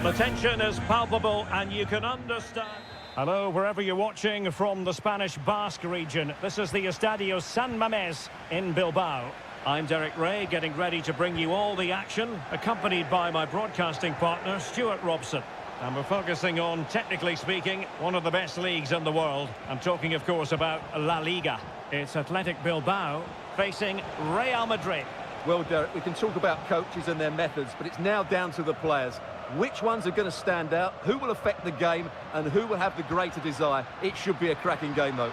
The tension is palpable and you can understand. Hello, wherever you're watching from the Spanish Basque region. This is the Estadio San Mamés in Bilbao. I'm Derek Ray, getting ready to bring you all the action, accompanied by my broadcasting partner, Stuart Robson. And we're focusing on, technically speaking, one of the best leagues in the world. I'm talking, of course, about La Liga. It's Athletic Bilbao facing Real Madrid. Well, Derek, we can talk about coaches and their methods, but it's now down to the players. Which ones are going to stand out, who will affect the game, and who will have the greater desire? It should be a cracking game, though.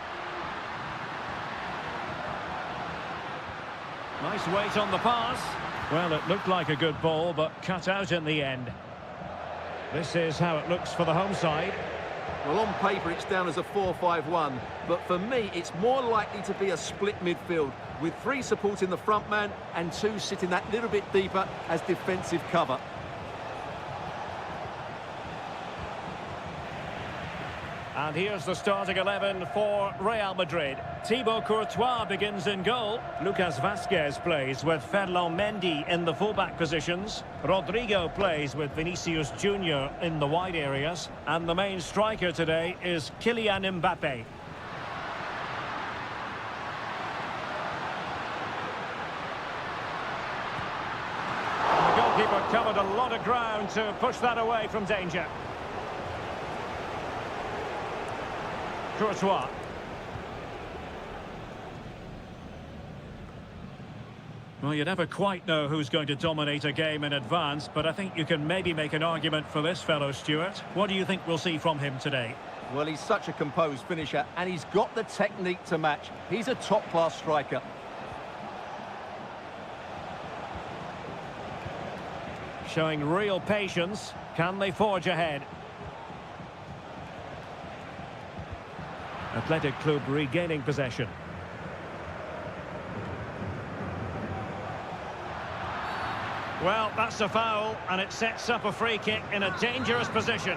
Nice weight on the pass. Well, it looked like a good ball, but cut out in the end. This is how it looks for the home side. Well, on paper, it's down as a 4-5-1, but for me, it's more likely to be a split midfield, with 3 supporting the front man and 2 sitting that little bit deeper as defensive cover. And here's the starting 11 for Real Madrid. Thibaut Courtois begins in goal. Lucas Vazquez plays with Ferland Mendy in the fullback positions. Rodrigo plays with Vinicius Junior in the wide areas. And the main striker today is Kylian Mbappe. And the goalkeeper covered a lot of ground to push that away from danger. Courtois. Well, you never quite know who's going to dominate a game in advance, but I think you can maybe make an argument for this fellow, Stuart. What do you think we'll see from him today? Well, he's such a composed finisher, and he's got the technique to match. He's a top-class striker. Showing real patience. Can they forge ahead? Athletic Club regaining possession. Well, that's a foul, and it sets up a free kick in a dangerous position.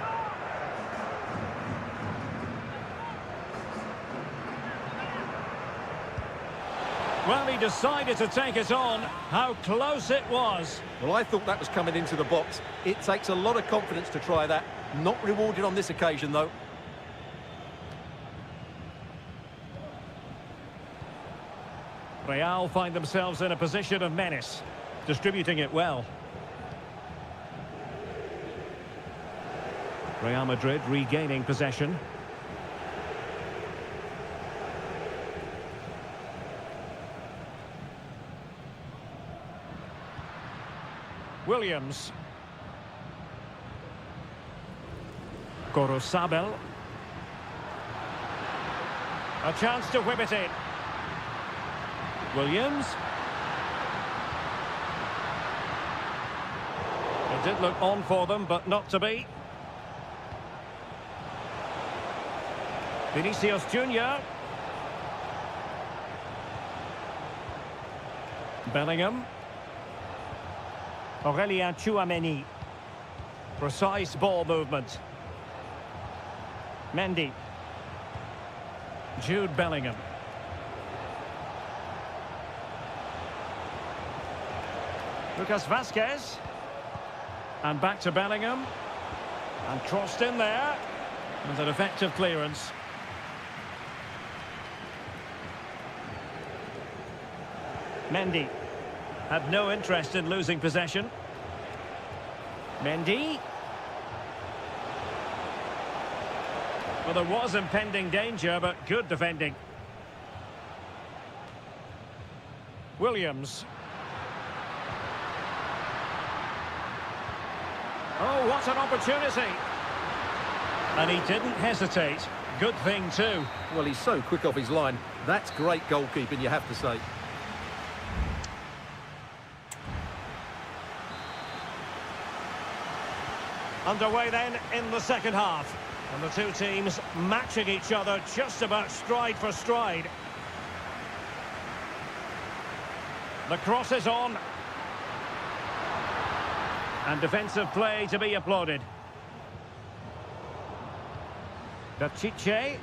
Well, he decided to take it on. How close it was. Well, I thought that was coming into the box. It takes a lot of confidence to try that. Not rewarded on this occasion, though. Real find themselves in a position of menace, distributing it well. Real Madrid regaining possession. Williams. Gorosabel. A chance to whip it in. Williams. It did look on for them, but not to be. Vinicius Junior. Bellingham. Aurélien Tchouameni. Precise ball movement. Mendy. Jude Bellingham. Lucas Vazquez. And back to Bellingham. And crossed in there. With an effective clearance. Mendy. Had no interest in losing possession. Mendy. Well, there was impending danger, but good defending. Williams. Oh, what an opportunity. And he didn't hesitate. Good thing, too. Well, he's so quick off his line. That's great goalkeeping, you have to say. Underway then in the second half. And the two teams matching each other just about stride for stride. The cross is on. And defensive play to be applauded. Dacice.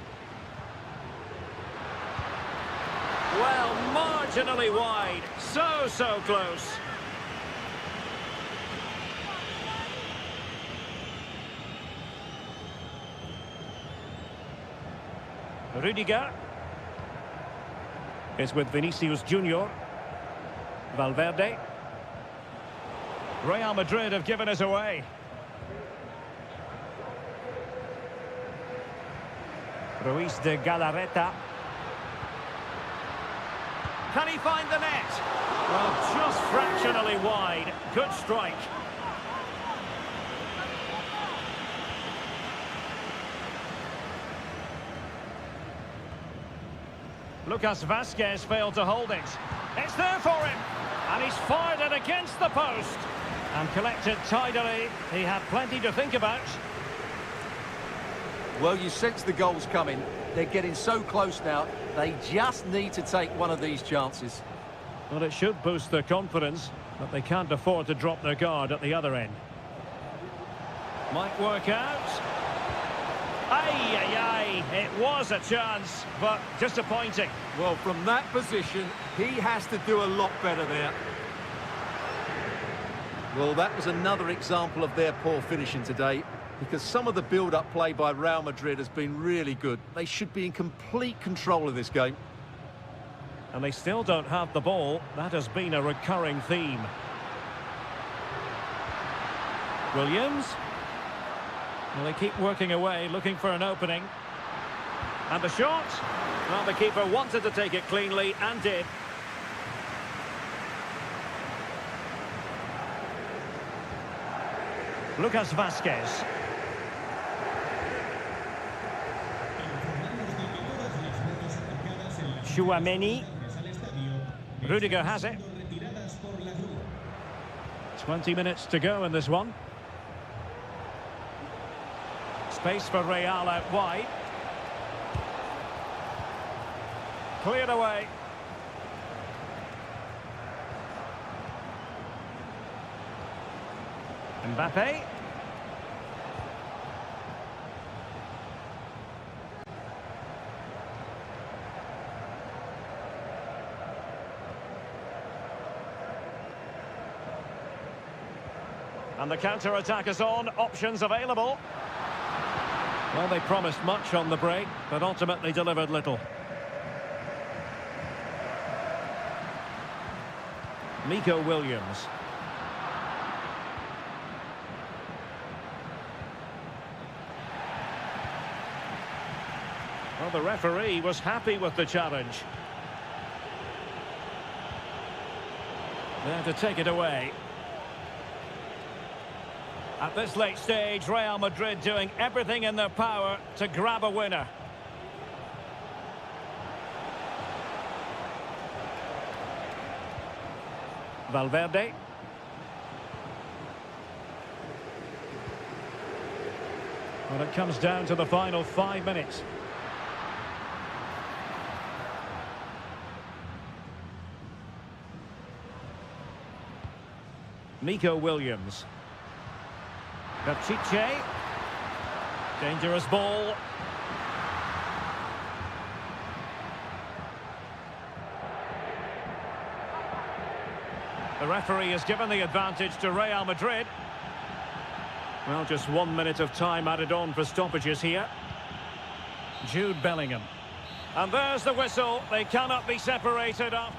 Well, marginally wide. So close. Rudiger. It's with Vinicius Junior. Valverde. Real Madrid have given us away. Ruiz de Galarreta. Can he find the net? Well, just fractionally wide. Good strike. Lucas Vazquez failed to hold it. It's there for him. And he's fired it against the post. And collected tidily. He had plenty to think about. Well, you sense the goals coming. They're getting so close now. They just need to take one of these chances. Well, it should boost their confidence, but they can't afford to drop their guard at the other end. Might work out. Ay, ay, ay. It was a chance, but disappointing. Well, from that position, he has to do a lot better there. Well, that was another example of their poor finishing today, because some of the build-up play by Real Madrid has been really good. They should be in complete control of this game. And they still don't have the ball. That has been a recurring theme. Williams. Well, they keep working away, looking for an opening. And the shot. Well, the keeper wanted to take it cleanly and did. Lucas Vazquez. Chouameni. Rudiger has it. 20 minutes to go in this one. Space for Real out wide. Cleared away. Mbappe. And the counter-attack is on. Options available. Well, they promised much on the break, but ultimately delivered little. Nico Williams. Well, the referee was happy with the challenge. There to take it away. At this late stage, Real Madrid doing everything in their power to grab a winner. Valverde. Well, it comes down to the final 5 minutes. Nico Williams. Chiche. Dangerous ball. The referee has given the advantage to Real Madrid. Well, just 1 minute of time added on for stoppages here. Jude Bellingham. And there's the whistle. They cannot be separated up.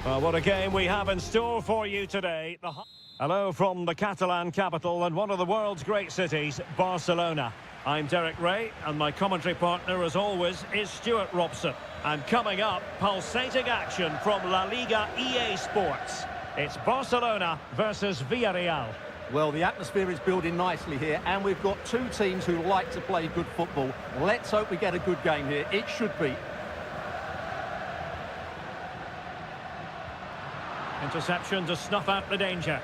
Well, what a game we have in store for you today. Hello from the Catalan capital and one of the world's great cities, Barcelona. I'm Derek Ray, and my commentary partner, as always, is Stuart Robson. And coming up, pulsating action from La Liga EA Sports. It's Barcelona versus Villarreal. Well, the atmosphere is building nicely here, and we've got two teams who like to play good football. Let's hope we get a good game here. It should be. Interception to snuff out the danger.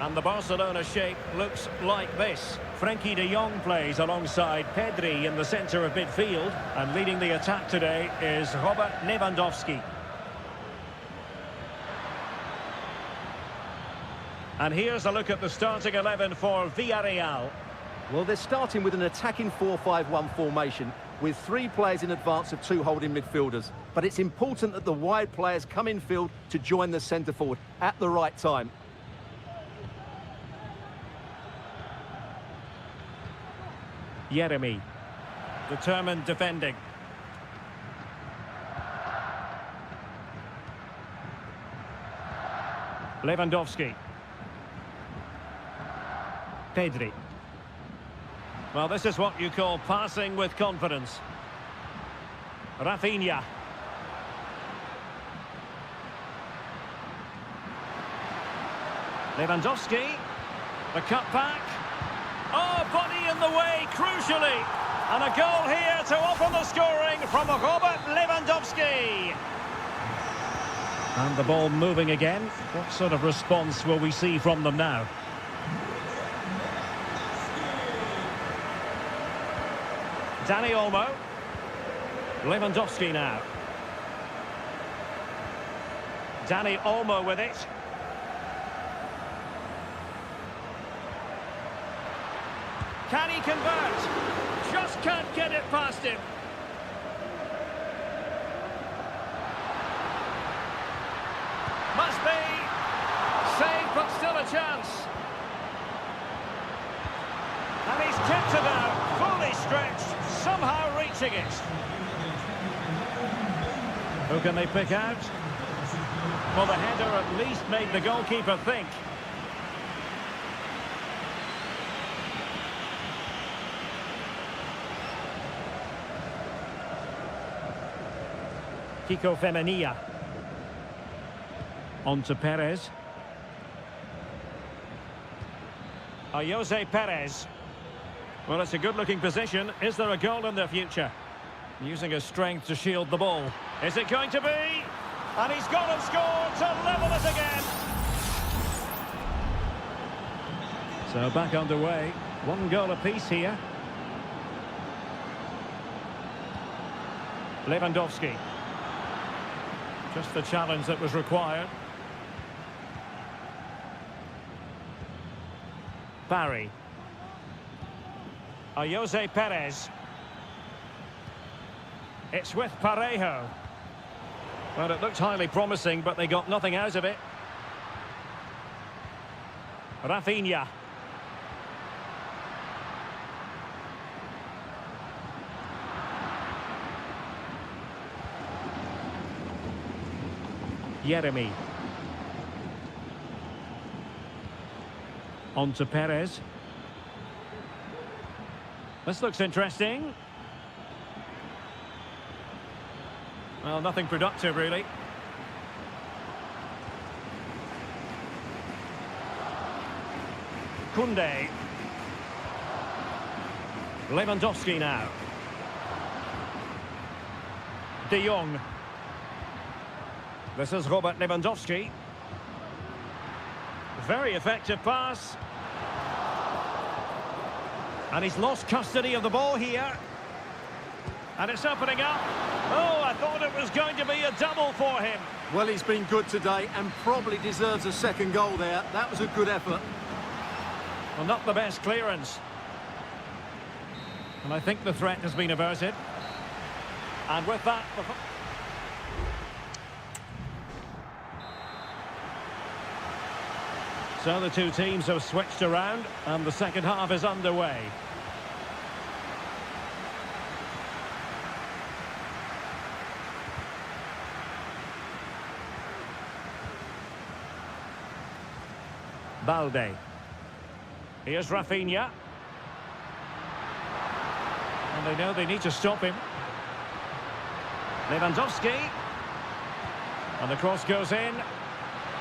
And the Barcelona shape looks like this. Frenkie de Jong plays alongside Pedri in the centre of midfield. And leading the attack today is Robert Lewandowski. And here's a look at the starting 11 for Villarreal. Well, they're starting with an attacking 4-5-1 formation with 3 players in advance of 2 holding midfielders. But it's important that the wide players come in field to join the centre forward at the right time. Yeremy, determined defending. Lewandowski. Pedri. Well, this is what you call passing with confidence. Rafinha. Lewandowski. The cutback. Oh, body in the way, crucially. And a goal here to open the scoring from Robert Lewandowski. And the ball moving again. What sort of response will we see from them now? Dani Olmo. Lewandowski now. Dani Olmo with it. Can he convert? Just can't get it past him. Must be. Saved, but still a chance. And he's tipped it out, fully stretched, somehow reaching it. Who can they pick out? Well, the header at least made the goalkeeper think. Kiko Femenia. On to Perez. Jose Perez. Well, it's a good-looking position. Is there a goal in the future? Using his strength to shield the ball. Is it going to be? And he's gone and scored to level it again. So back underway. 1 goal apiece here. Lewandowski. Just the challenge that was required. Barry. Jose Perez. It's with Parejo. Well, it looked highly promising, but they got nothing out of it. Rafinha. Yeremy. On to Perez. This looks interesting. Well, nothing productive, really. Koundé. Lewandowski now. De Jong. This is Robert Lewandowski. Very effective pass. And he's lost custody of the ball here. And it's opening up. Oh, I thought it was going to be a double for him. Well, he's been good today and probably deserves a second goal there. That was a good effort. Well, not the best clearance. And I think the threat has been averted. And with that... So the two teams have switched around and the second half is underway. Balde. Here's Rafinha. And they know they need to stop him. Lewandowski. And the cross goes in.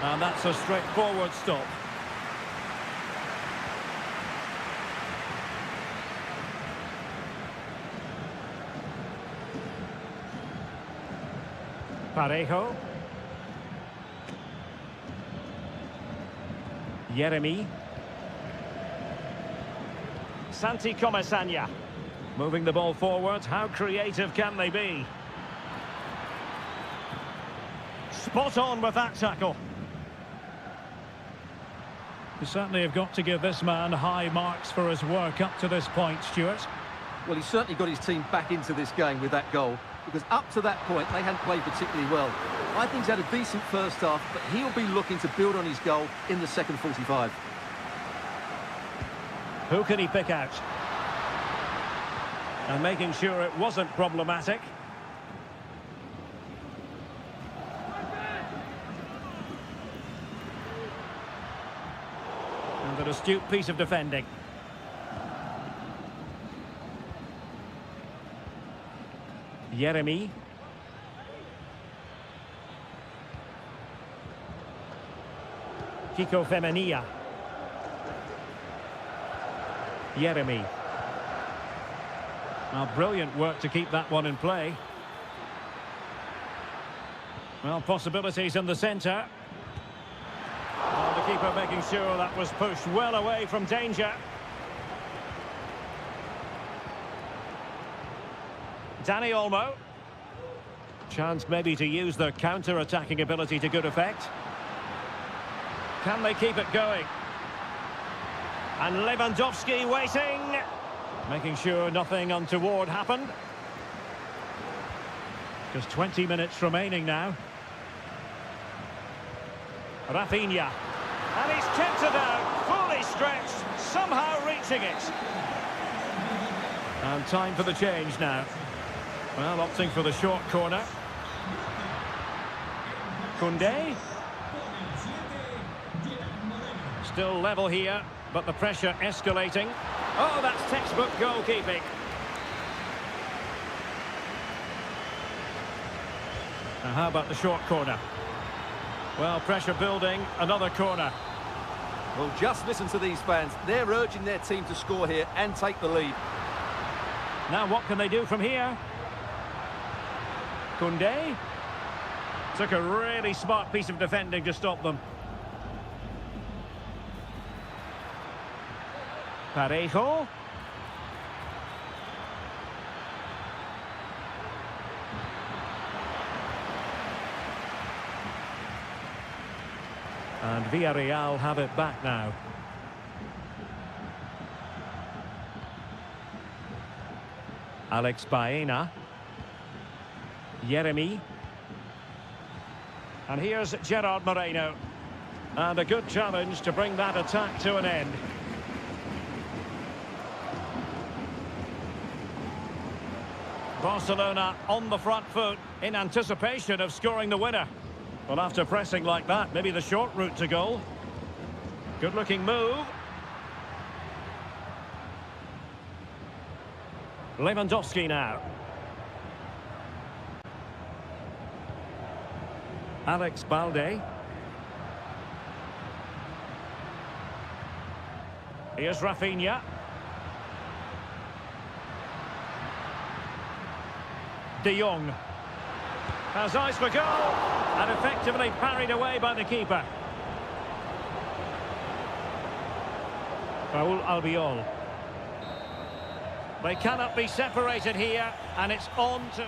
And that's a straightforward stop. Parejo. Yeremi. Santi Comesaña. Moving the ball forward. How creative can they be? Spot on with that tackle. You certainly have got to give this man high marks for his work up to this point, Stuart. Well, he's certainly got his team back into this game with that goal, because up to that point, they hadn't played particularly well. I think he's had a decent first half, but he'll be looking to build on his goal in the second 45. Who can he pick out? And making sure it wasn't problematic. And an astute piece of defending. Yeremi. Kiko Femenia. Yeremi. Now, brilliant work to keep that one in play. Well, possibilities in the centre. Well, the keeper making sure that was pushed well away from danger. Dani Olmo. Chance maybe to use their counter-attacking ability to good effect. Can they keep it going? And Lewandowski waiting. Making sure nothing untoward happened. Just 20 minutes remaining now. Rafinha. And he's kept it out, fully stretched, somehow reaching it. And time for the change now. Well, opting for the short corner. Koundé. Still level here, but the pressure escalating. Oh, that's textbook goalkeeping. Now, how about the short corner? Well, pressure building, another corner. Well, just listen to these fans. They're urging their team to score here and take the lead. Now, what can they do from here? Koundé. Took a really smart piece of defending to stop them. Parejo. And Villarreal have it back now. Alex Baena. Yeremi. And here's Gerard Moreno. And a good challenge to bring that attack to an end. Barcelona on the front foot in anticipation of scoring the winner. Well, after pressing like that, maybe the short route to goal. Good-looking move. Lewandowski now. Alex Balde. Here's Rafinha. De Jong has eyes for goal and effectively parried away by the keeper. Raúl Albiol. They cannot be separated here, and it's on to...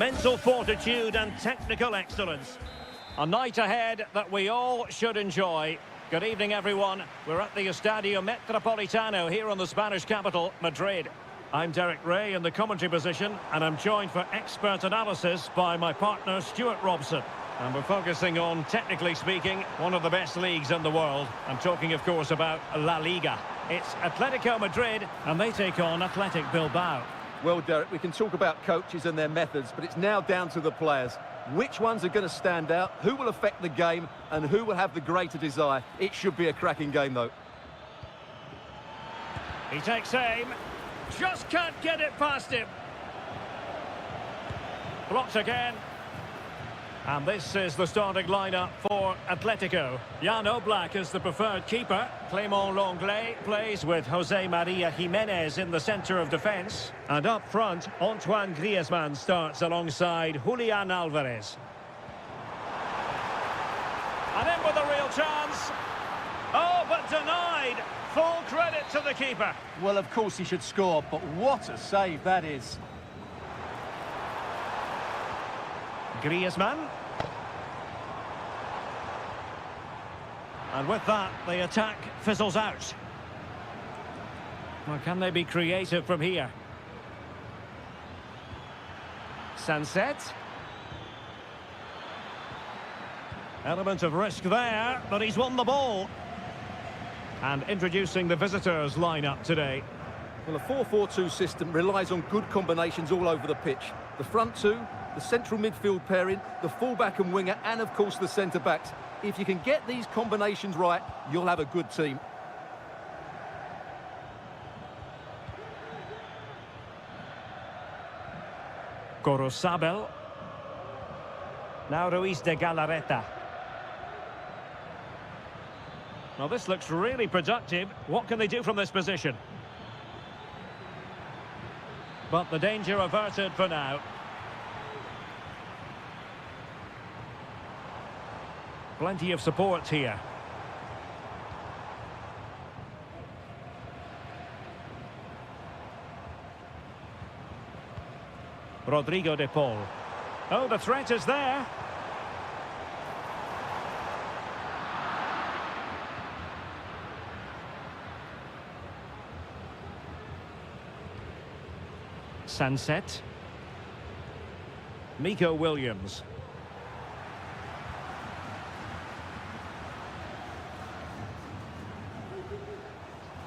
Mental fortitude and technical excellence. A night ahead that we all should enjoy. Good evening, everyone. We're at the Estadio Metropolitano here in the Spanish capital, Madrid. I'm Derek Ray in the commentary position, and I'm joined for expert analysis by my partner, Stuart Robson. And we're focusing on, technically speaking, one of the best leagues in the world. I'm talking, of course, about La Liga. It's Atletico Madrid, and they take on Athletic Bilbao. Well, Derek, we can talk about coaches and their methods, but it's now down to the players. Which ones are going to stand out, who will affect the game, and who will have the greater desire? It should be a cracking game, though. He takes aim. Just can't get it past him. Blocked again. And this is the starting lineup for Atletico. Jan Oblak is the preferred keeper. Clément Lenglet plays with Jose Maria Jimenez in the centre of defence. And up front, Antoine Griezmann starts alongside Julian Alvarez. And in with a real chance. Oh, but denied. Full credit to the keeper. Well, of course he should score, but what a save that is. Griezmann. And with that, the attack fizzles out. Well, can they be creative from here? Sunset. Element of risk there, but he's won the ball. And introducing the visitors' lineup today. Well, a 4-4-2 system relies on good combinations all over the pitch. The front two, the central midfield pairing, the fullback and winger, and of course the centre-backs. If you can get these combinations right, you'll have a good team. Gorosabel. Now Ruiz de Galarreta. Well, this looks really productive. What can they do from this position? But the danger averted for now. Plenty of support here. Rodrigo de Paul. Oh, the threat is there. Sunset. Nico Williams.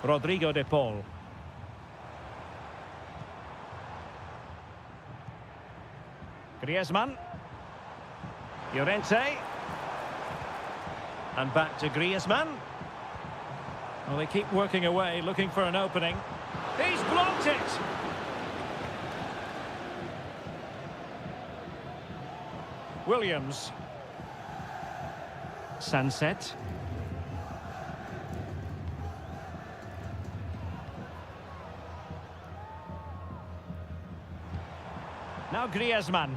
Rodrigo de Paul. Griezmann. Llorente. And back to Griezmann. Well, they keep working away, looking for an opening. He's blocked it! Williams. Sunset. Now Griezmann.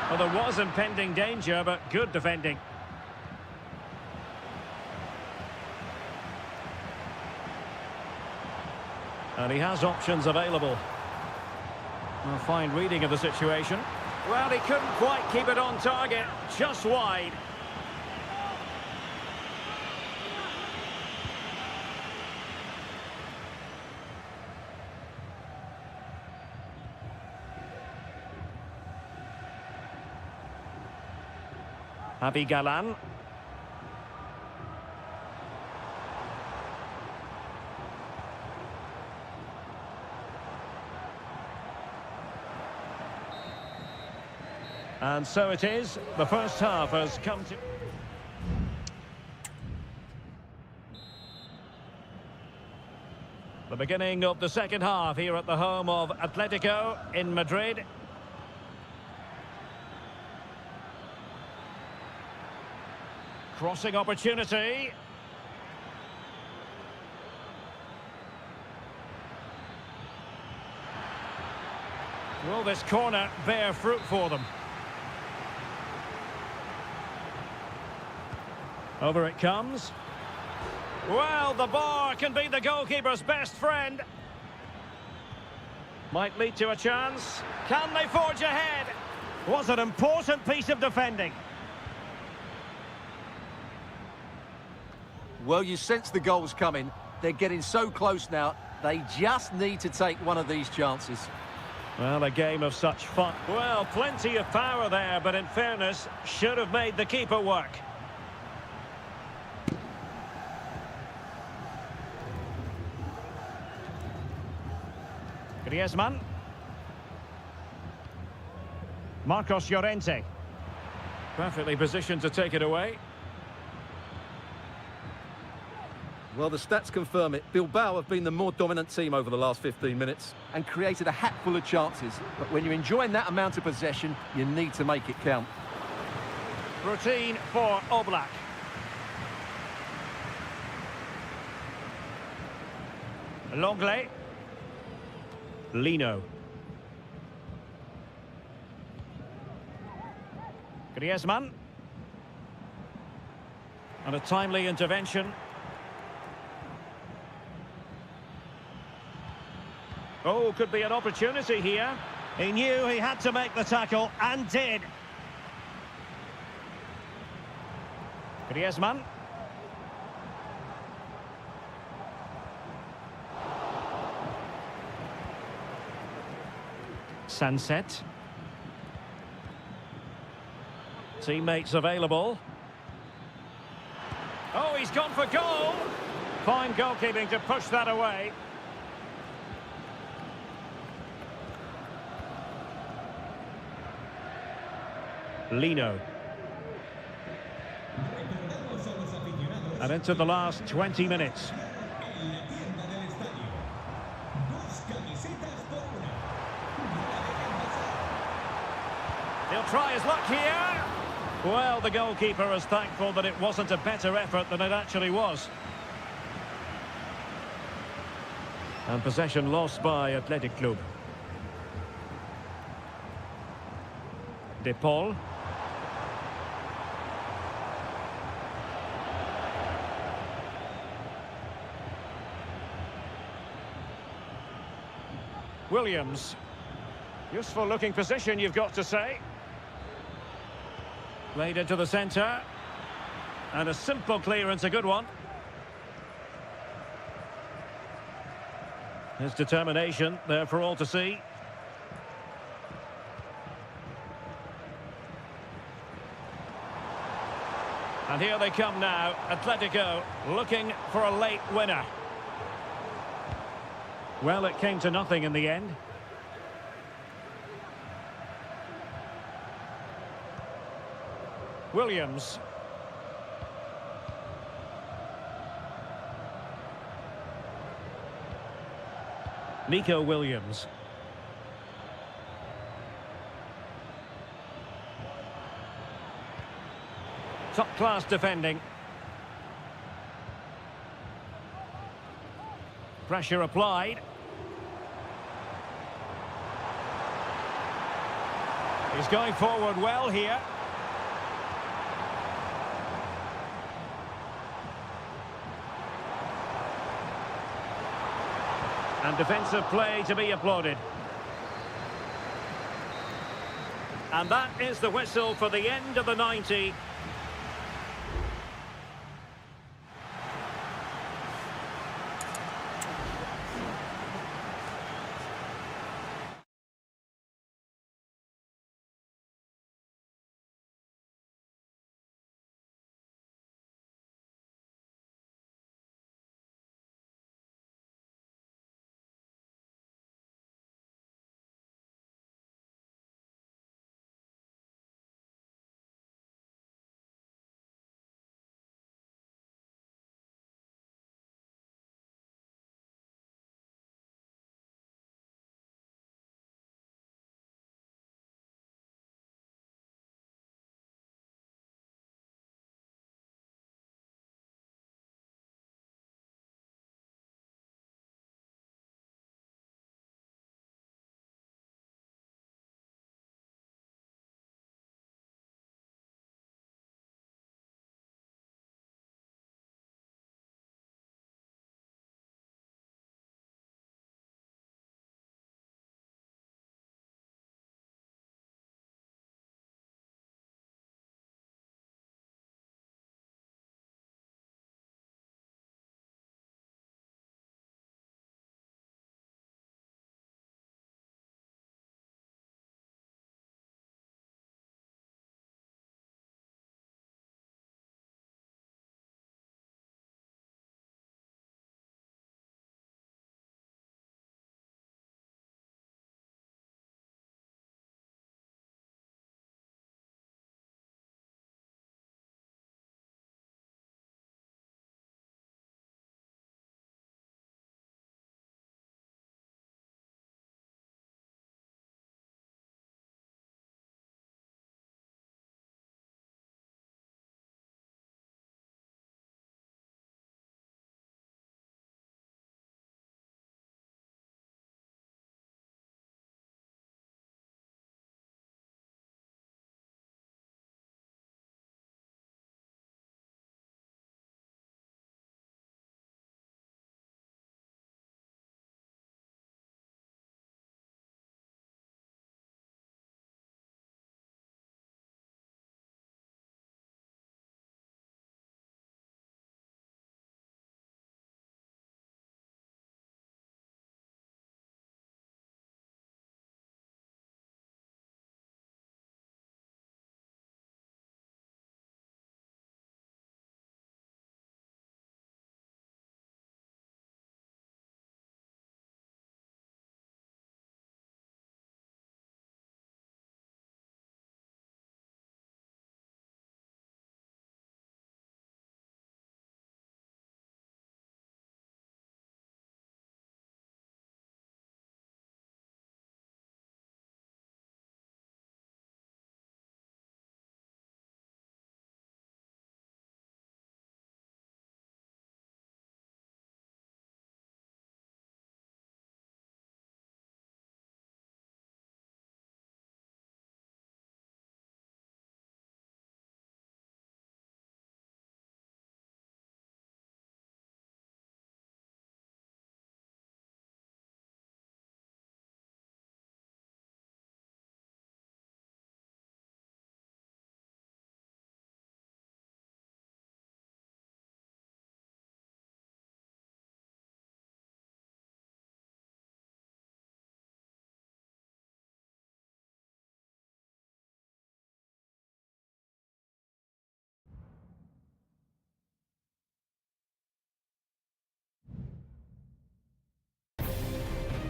Well, there was impending danger, but good defending. And he has options available. A fine reading of the situation. Well, he couldn't quite keep it on target, just wide. Javi Galan. And so it is. The first half has come to... The beginning of the second half here at the home of Atletico in Madrid. Crossing opportunity. Will this corner bear fruit for them? Over it comes. Well, the bar can be the goalkeeper's best friend. Might lead to a chance. Can they forge ahead? Was an important piece of defending. Well, you sense the goals coming. They're getting so close now. They just need to take one of these chances. Well, a game of such fun. Well, plenty of power there, but in fairness, should have made the keeper work. Griezmann. Marcos Llorente. Perfectly positioned to take it away. Well, the stats confirm it. Bilbao have been the more dominant team over the last 15 minutes and created a hatful of chances. But when you're enjoying that amount of possession, you need to make it count. Routine for Oblak. Longley. Lino. Griezmann. And a timely intervention. Oh, could be an opportunity here. He knew he had to make the tackle, and did. Griezmann. Sunset. Teammates available. Oh, he's gone for goal. Fine goalkeeping to push that away. Lino. And into the last 20 minutes. He'll try his luck here. Well, the goalkeeper is thankful that it wasn't a better effort than it actually was. And possession lost by Athletic Club. De Paul. Williams. Useful looking position, you've got to say. Played into the centre. And a simple clearance, a good one. His determination there for all to see. And here they come now, Atletico looking for a late winner. Well, it came to nothing in the end. Williams. Nico Williams. Top-class defending. Pressure applied. He's going forward well here. And defensive play to be applauded. And that is the whistle for the end of the 90.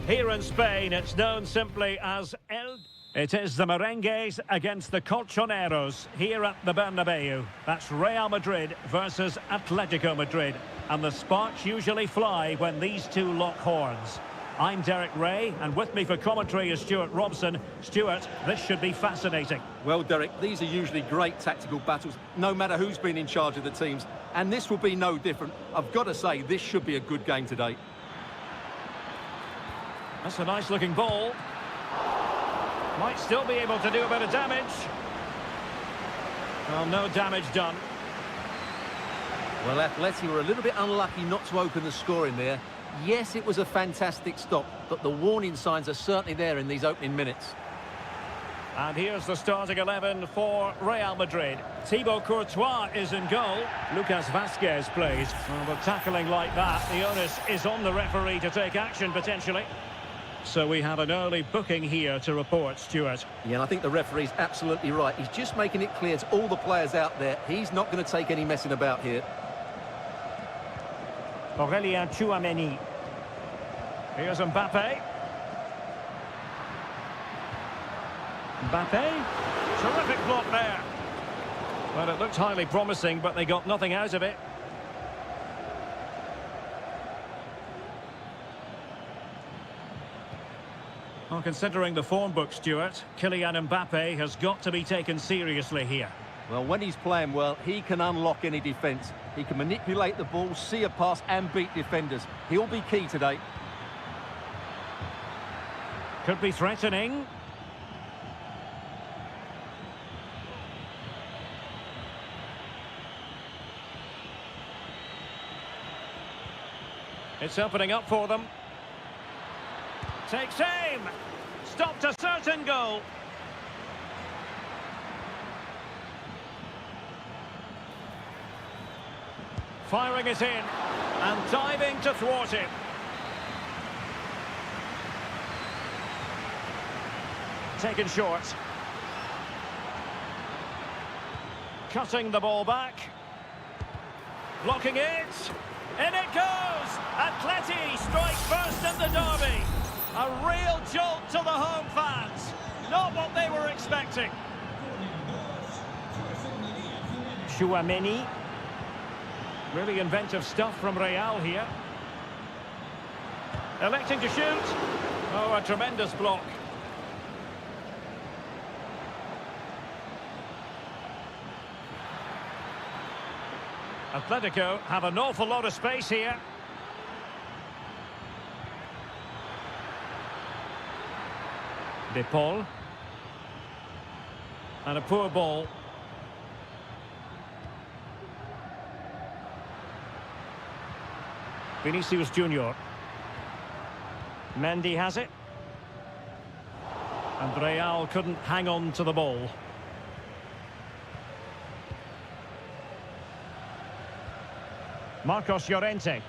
Here in Spain, it's known simply as El... It is the Merengues against the Colchoneros here at the Bernabeu. That's Real Madrid versus Atletico Madrid. And the sparks usually fly when these two lock horns. I'm Derek Ray, and with me for commentary is Stuart Robson. Stuart, this should be fascinating. Well, Derek, these are usually great tactical battles, no matter who's been in charge of the teams. And this will be no different. I've got to say, this should be a good game today. That's a nice-looking ball. Might still be able to do a bit of damage. Well, no damage done. Well, Atleti were a little bit unlucky not to open the scoring there. Yes, it was a fantastic stop, but the warning signs are certainly there in these opening minutes. And here's the starting 11 for Real Madrid. Thibaut Courtois is in goal. Lucas Vazquez plays. Well, with tackling like that, the onus is on the referee to take action, potentially. So we have an early booking here to report, Stuart. Yeah, and I think the referee's absolutely right. He's just making it clear to all the players out there, he's not going to take any messing about here. Aurélien Tchouameni. Here's Mbappe. Mbappe. Terrific block there. Well, it looked highly promising, but they got nothing out of it. Well, considering the form book, Stuart, Kylian Mbappe has got to be taken seriously here. Well, when he's playing well, he can unlock any defence. He can manipulate the ball, see a pass and beat defenders. He'll be key today. Could be threatening. It's opening up for them. Takes aim. Stopped a certain goal. Firing it in and diving to thwart it. Taken short. Cutting the ball back. Blocking it. In it goes! Atleti strike first in the derby. A real jolt to the home fans. Not what they were expecting. Tchouameni. Really inventive stuff from Real here. Electing to shoot. Oh, a tremendous block. Atletico have an awful lot of space here. De Paul. And a poor ball. Vinicius Junior. Mendy has it. And Real couldn't hang on to the ball. Marcos Llorente.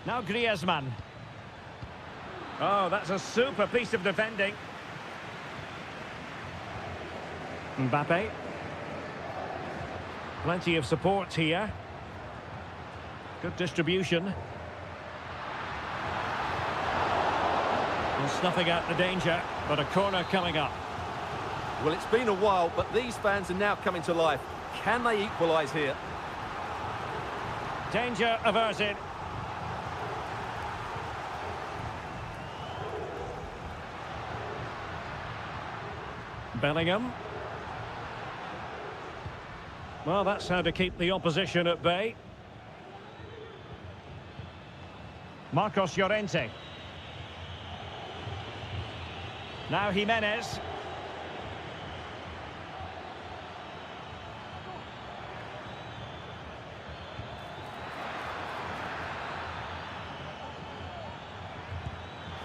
Now Griezmann. Oh, that's a super piece of defending. Mbappe. Plenty of support here. Good distribution. And snuffing out the danger, but a corner coming up. Well, it's been a while, but these fans are now coming to life. Can they equalise here? Danger averted. Bellingham. Well, that's how to keep the opposition at bay. Marcos Llorente. Now Jimenez.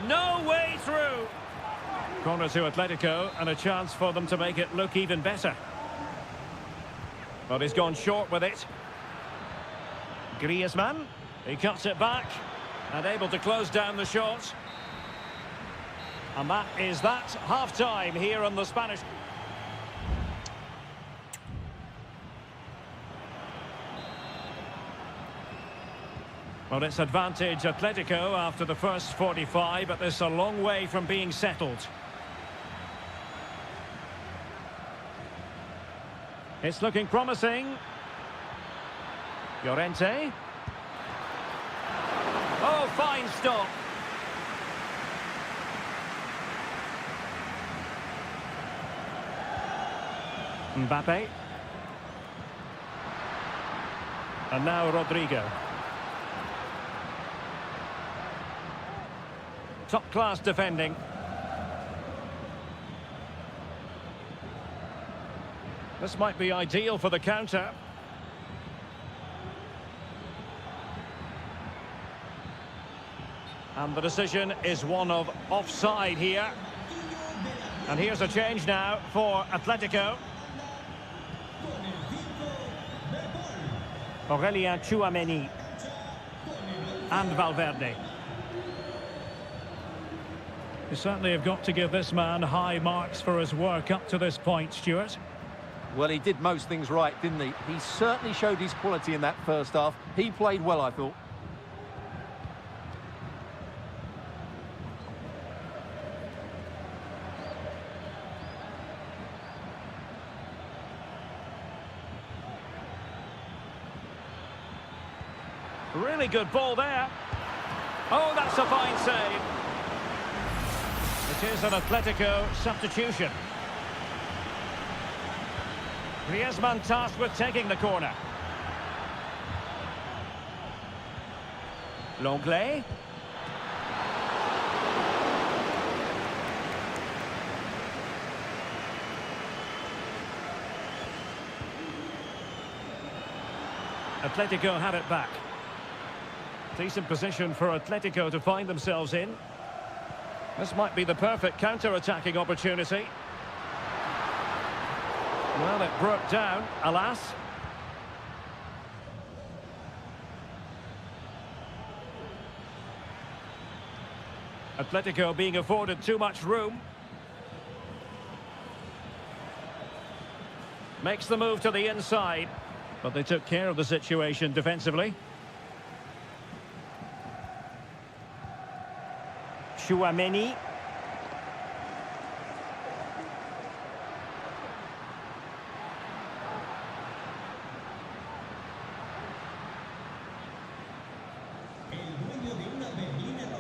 No way through. Corner to Atletico and a chance for them to make it look even better. But he's gone short with it. Griezmann. He cuts it back and able to close down the shot. And that is that. Half-time here on the Spanish. Well, it's advantage Atletico after the first 45, but this a long way from being settled. It's looking promising. Llorente. Oh, fine stop. Mbappe. And now Rodrigo. Top-class defending. This might be ideal for the counter. And the decision is one of offside here. And here's a change now for Atletico. Aurelien Tchouameni and Valverde. You certainly have got to give this man high marks for his work up to this point, Stuart. Well, he did most things right, didn't he? He certainly showed his quality in that first half. He played well, I thought. Really good ball there. Oh, that's a fine save. It is an Atletico substitution. Griezmann tasked with taking the corner. Longley. Atletico have it back. Decent position for Atletico to find themselves in. This might be the perfect counter-attacking opportunity. Well, it broke down, alas. Atletico being afforded too much room. Makes the move to the inside, but they took care of the situation defensively. Tchouameni.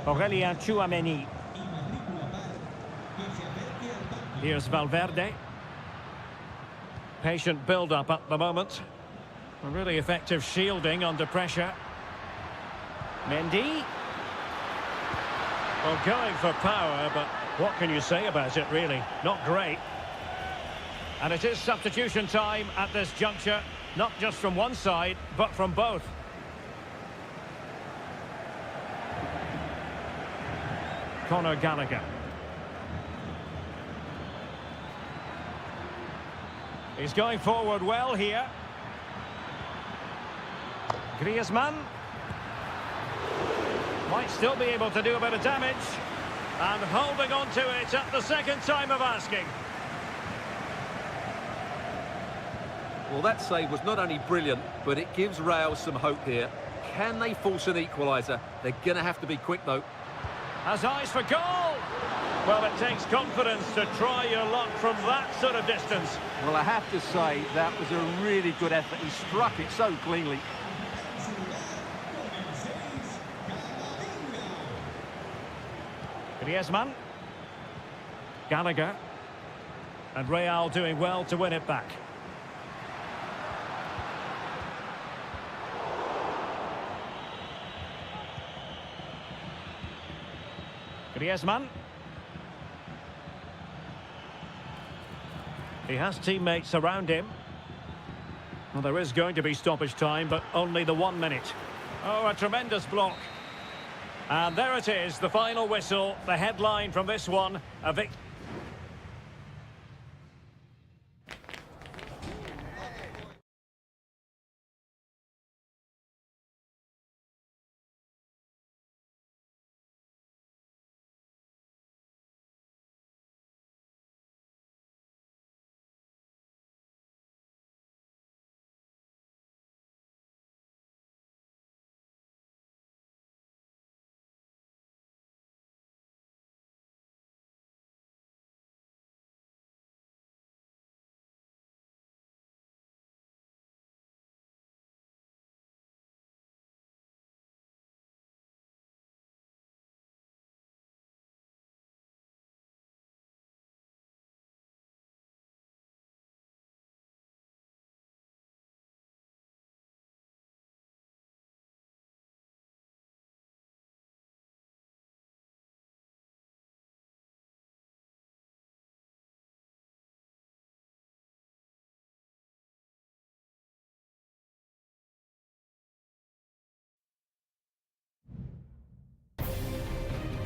Aurelien Tchouameni. Here's Valverde. Patient build-up at the moment. A really effective shielding under pressure. Mendy. Well, going for power, but what can you say about it, really? Not great. And it is substitution time at this juncture, not just from one side, but from both. Conor Gallagher. He's going forward well here. Griezmann. Might still be able to do a bit of damage. And holding on to it at the second time of asking. Well, that save was not only brilliant, but it gives Real some hope here. Can they force an equaliser? They're going to have to be quick, though. Has eyes for goal. Well, it takes confidence to try your luck from that sort of distance. Well, I have to say, that was a really good effort. He struck it so cleanly. Griezmann. Gallagher. And Real doing well to win it back. Griezmann. He has teammates around him. Well, there is going to be stoppage time, but only the 1 minute. Oh, a tremendous block. And there it is, the final whistle, the headline from this one, a victory.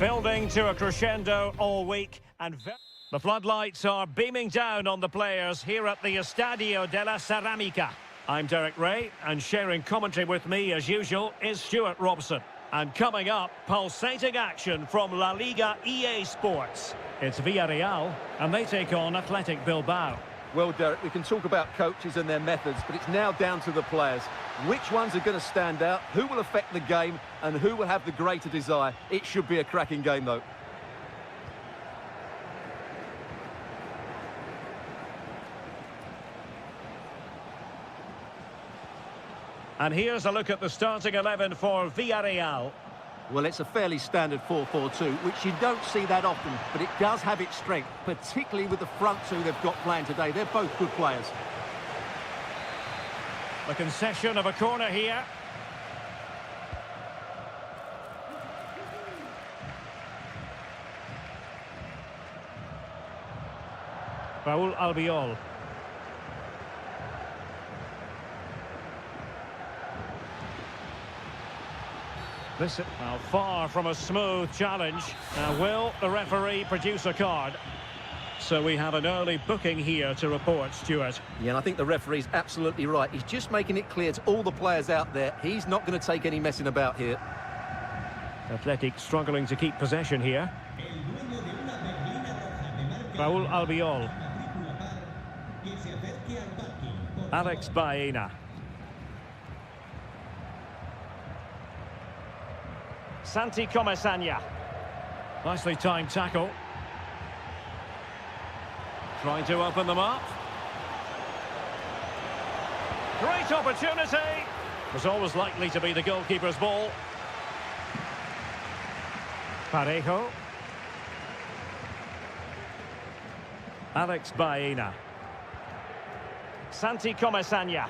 Building to a crescendo all week, and the floodlights are beaming down on the players here at the Estadio de la Ceramica. I'm Derek Ray, and sharing commentary with me as usual is Stuart Robson. And coming up, pulsating action from La Liga EA Sports. It's Villarreal, and they take on Athletic Bilbao. Well, Derek, we can talk about coaches and their methods, but it's now down to the players. Which ones are going to stand out, who will affect the game, and who will have the greater desire? It should be a cracking game, though. And here's a look at the starting 11 for Villarreal. Well, it's a fairly standard 4-4-2, which you don't see that often, but it does have its strength, particularly with the front two they've got playing today. They're both good players. The concession of a corner here. Raúl Albiol. This is far from a smooth challenge. Now, will the referee produce a card? So we have an early booking here to report, Stuart. Yeah, and I think the referee's absolutely right. He's just making it clear to all the players out there, he's not going to take any messing about here. Athletic struggling to keep possession here. Raúl Albiol. Alex Baena. Santi Comesaña. Nicely timed tackle. Trying to open them up. Great opportunity. Was always likely to be the goalkeeper's ball. Parejo. Alex Baena. Santi Comesaña.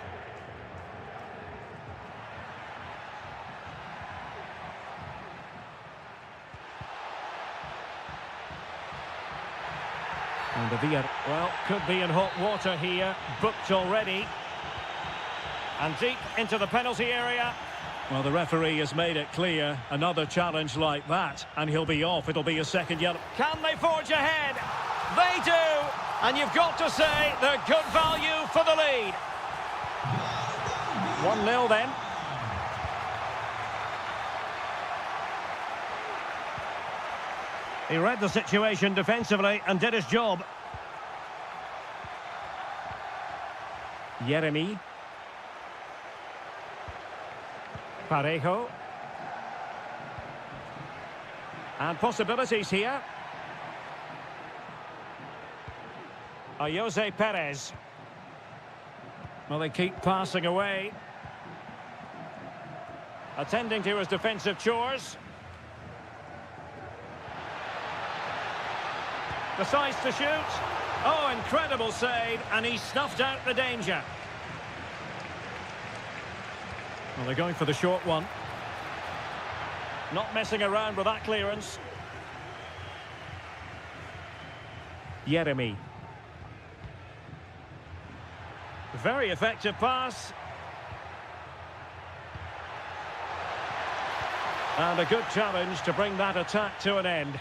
And the Villarreal, well, could be in hot water here. Booked already. And deep into the penalty area. Well, the referee has made it clear. Another challenge like that, and he'll be off. It'll be a second yellow. Can they forge ahead? They do! And you've got to say they're good value for the lead. 1-0 then. He read the situation defensively and did his job. Yeremy. Parejo. And possibilities here. Jose Perez. Well, they keep passing away. Attending to his defensive chores. Decides to shoot. Oh, incredible save, and he snuffed out the danger. Well, they're going for the short one. Not messing around with that clearance. Yeremy. Very effective pass. And a good challenge to bring that attack to an end.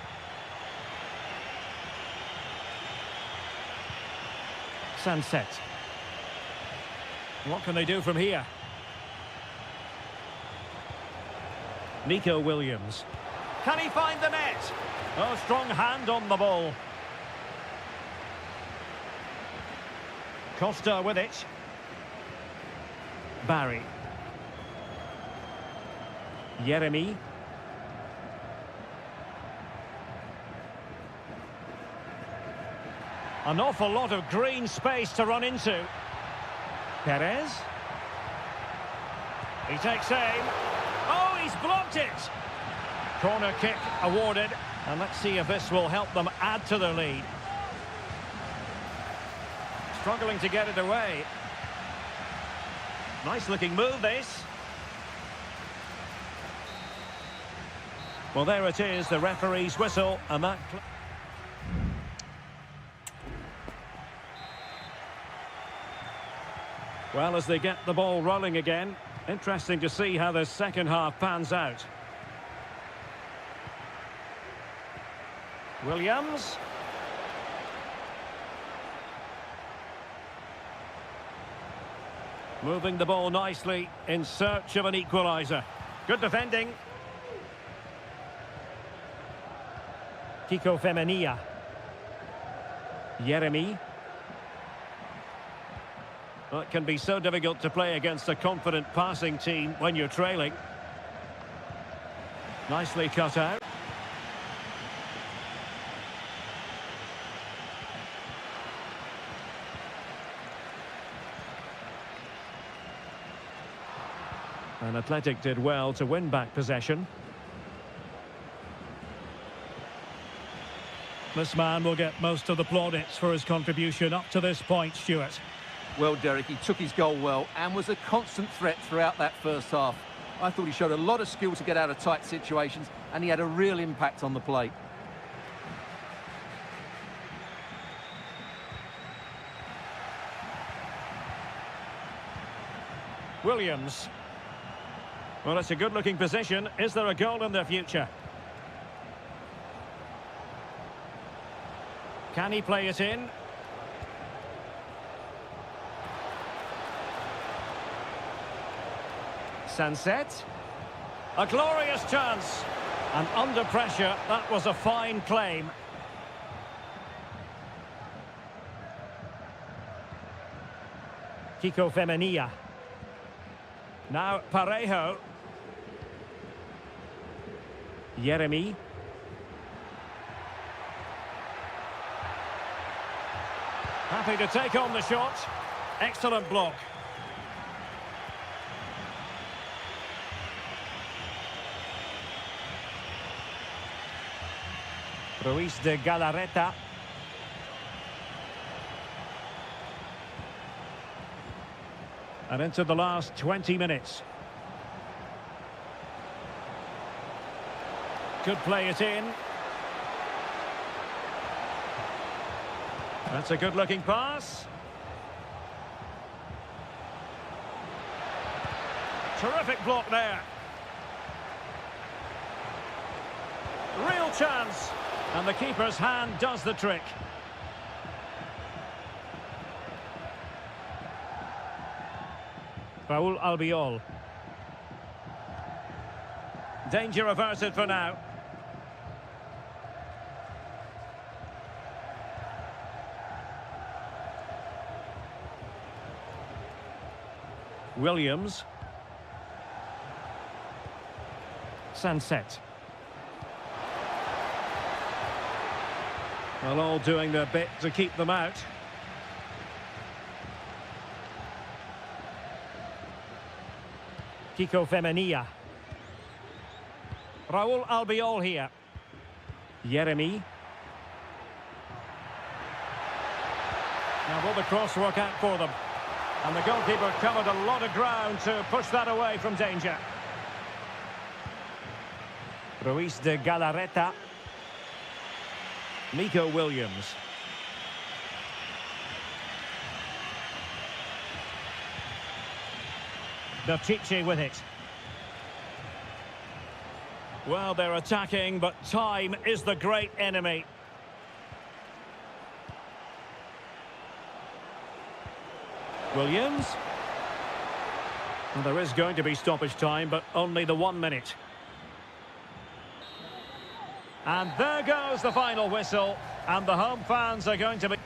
Sunset. What can they do from here? Nico Williams. Can he find the net? Oh, strong hand on the ball. Costa with it. Barry. Yeremy. An awful lot of green space to run into. Perez. He takes aim. Oh, he's blocked it. Corner kick awarded. And let's see if this will help them add to their lead. Struggling to get it away. Nice looking move, this. Well, there it is, the referee's whistle, and that... Well, as they get the ball rolling again, interesting to see how the second half pans out. Williams. Moving the ball nicely in search of an equaliser. Good defending. Kiko Femenia. Jeremy. Well, it can be so difficult to play against a confident passing team when you're trailing. Nicely cut out. And Athletic did well to win back possession. This man will get most of the plaudits for his contribution up to this point, Stuart. Well, Derek, he took his goal well and was a constant threat throughout that first half. I thought he showed a lot of skill to get out of tight situations, and he had a real impact on the plate. Williams. Well, it's a good-looking position. Is there a goal in the future? Can he play it in? Sunset. A glorious chance. And under pressure, that was a fine claim. Kiko Femenia. Now Parejo. Jeremy. Happy to take on the shot. Excellent block. Ruiz de Galarreta. And into the last 20 minutes. Could play it in. That's a good-looking pass. Terrific block there. Real chance. And the keeper's hand does the trick. Raul Albiol. Danger averted for now. Williams. Sunset. Well, all doing their bit to keep them out. Kiko Femenia. Raul Albiol here. Jeremy. Now will the cross work out for them? And the goalkeeper covered a lot of ground to push that away from danger. Ruiz de Galarreta. Nico Williams. Berchiche with it. Well, they're attacking, but time is the great enemy. Williams. Well, there is going to be stoppage time, but only the 1 minute. And there goes the final whistle, and the home fans are going to be...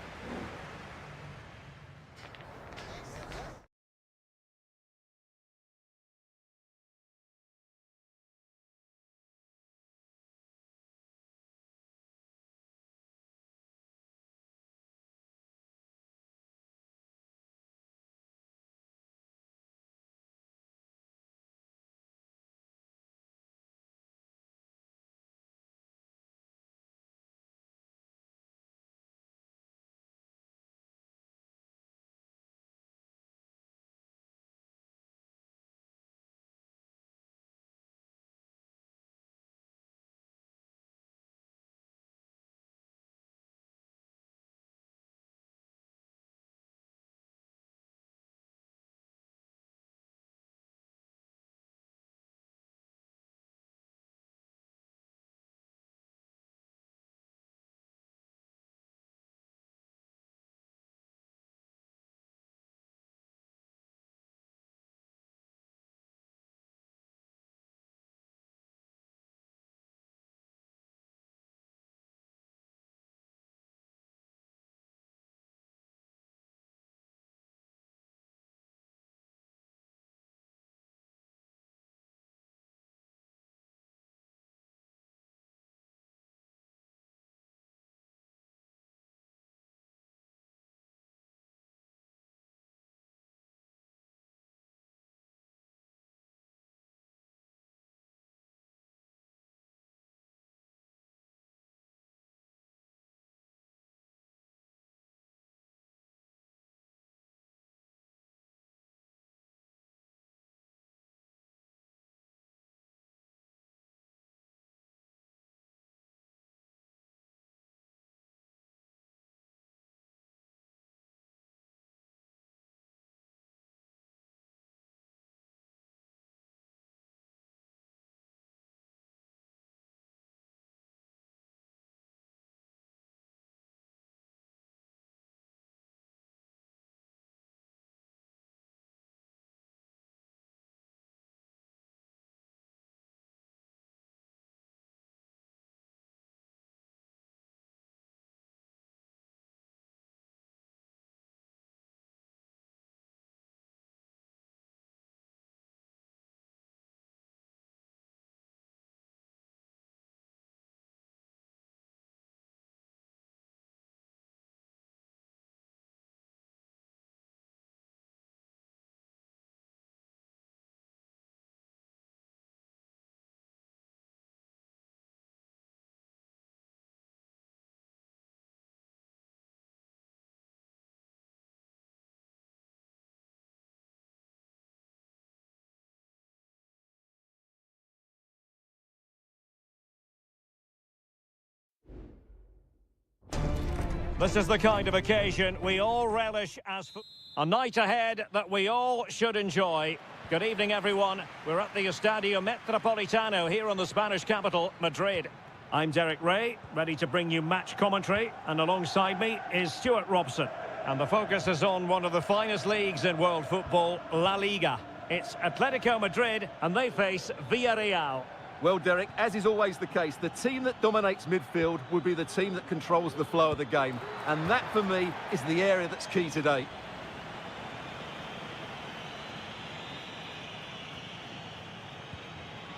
This is the kind of occasion we all relish as a night ahead that we all should enjoy. Good evening, everyone. We're at the Estadio Metropolitano here in the Spanish capital, Madrid. I'm Derek Ray, ready to bring you match commentary, and alongside me is Stuart Robson. And the focus is on one of the finest leagues in world football, La Liga. It's Atletico Madrid, and they face Villarreal. Well, Derek, as is always the case, the team that dominates midfield will be the team that controls the flow of the game. And that, for me, is the area that's key today.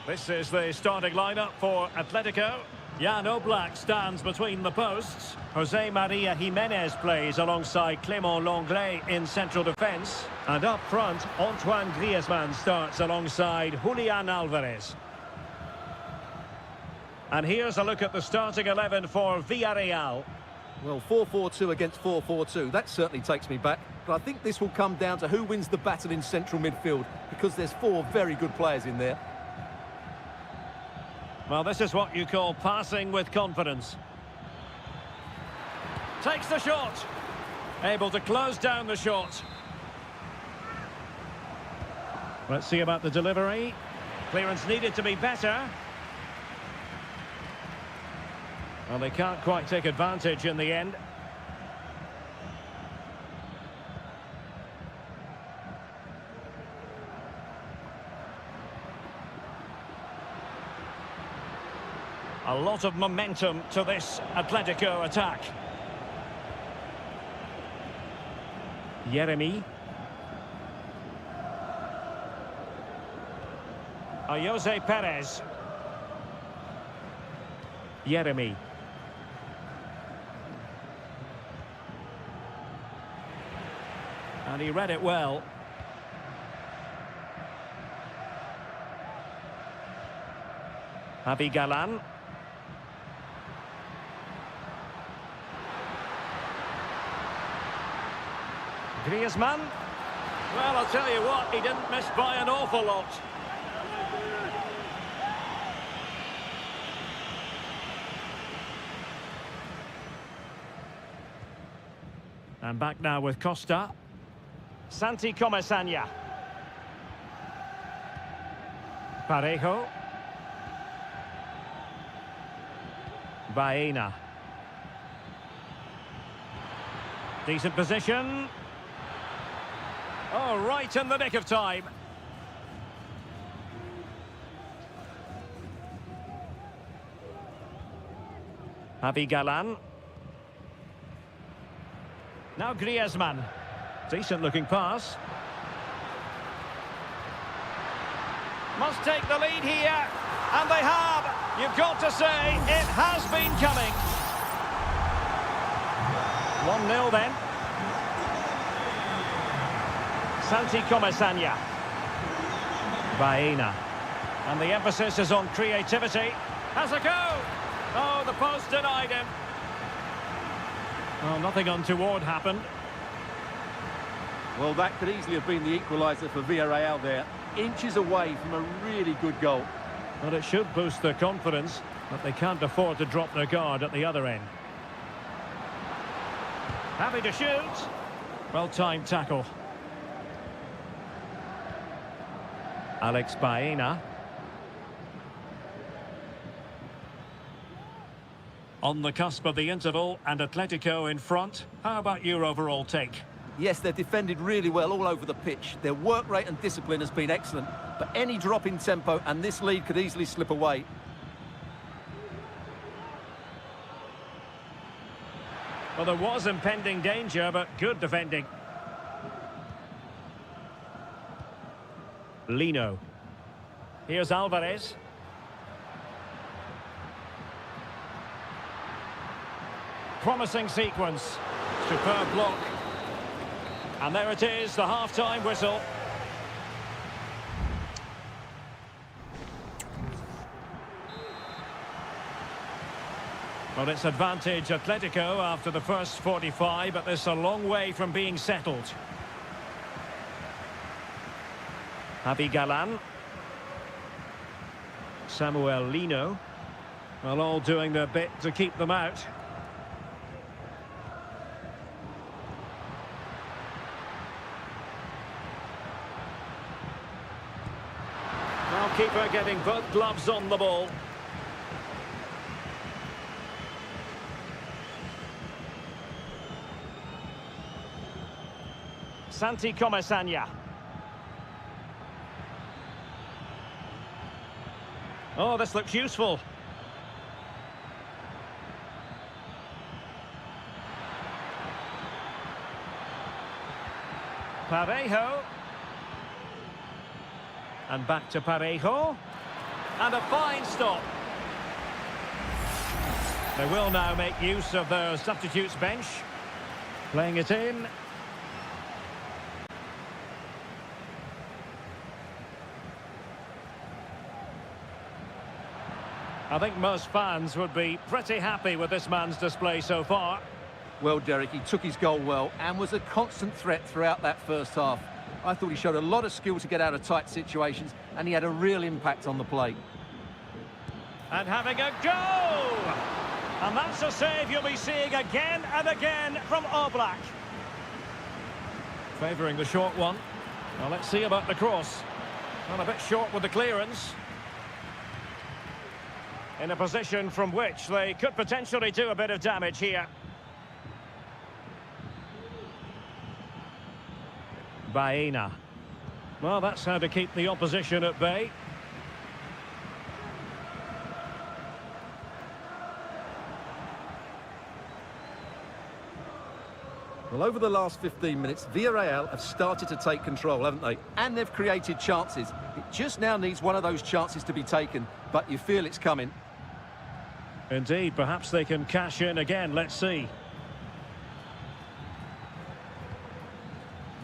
This is the starting lineup for Atletico. Jan Oblak stands between the posts. Jose Maria Jimenez plays alongside Clément Lenglet in central defence. And up front, Antoine Griezmann starts alongside Julian Alvarez. And here's a look at the starting 11 for Villarreal. Well, 4-4-2 against 4-4-2, that certainly takes me back. But I think this will come down to who wins the battle in central midfield, because there's four very good players in there. Well, this is what you call passing with confidence. Takes the shot. Able to close down the shot. Let's see about the delivery. Clearance needed to be better. Well, they can't quite take advantage in the end. A lot of momentum to this Atletico attack. Yeremy. Jose Perez. Yeremy. And he read it well. Javi Galan. Griezmann. Well, I'll tell you what, he didn't miss by an awful lot. And back now with Costa. Santi Comesaña. Parejo. Baena. Decent position. Oh, right in the nick of time. Javi Galan. Now Griezmann. Decent looking pass. Must take the lead here. And they have. You've got to say, it has been coming. 1-0 then. Santi Comesaña. Baena. And the emphasis is on creativity. Has a go. Oh, the post denied him. Well, nothing untoward happened. Well, that could easily have been the equaliser for Villarreal there. Inches away from a really good goal. But it should boost their confidence, but they can't afford to drop their guard at the other end. Happy to shoot. Well-timed tackle. Alex Baena. On the cusp of the interval and Atletico in front. How about your overall take? Yes, they've defended really well all over the pitch. Their work rate and discipline has been excellent. But any drop in tempo and this lead could easily slip away. Well, there was impending danger, but good defending. Lino. Here's Alvarez. Promising sequence. Superb block. And there it is, the half-time whistle. Well, it's advantage Atletico after the first 45, but this a long way from being settled. Javi Galan. Samuel Lino. Well, all doing their bit to keep them out. Keeper getting both gloves on the ball. Santi Comasagna. Oh, this looks useful. Parejo. And back to Parejo. And a fine stop. They will now make use of their substitutes bench. Playing it in. I think most fans would be pretty happy with this man's display so far. Well, Derek, he took his goal well and was a constant threat throughout that first half. I thought he showed a lot of skill to get out of tight situations, and he had a real impact on the play. And having a go! And that's a save you'll be seeing again and again from Oblak. Favouring the short one. Well, let's see about the cross. Well, a bit short with the clearance. In a position from which they could potentially do a bit of damage here. Baena. Well, that's how to keep the opposition at bay. Well, over the last 15 minutes, Villarreal have started to take control, haven't they? And they've created chances. It just now needs one of those chances to be taken, but you feel it's coming. Indeed, perhaps they can cash in again. Let's see.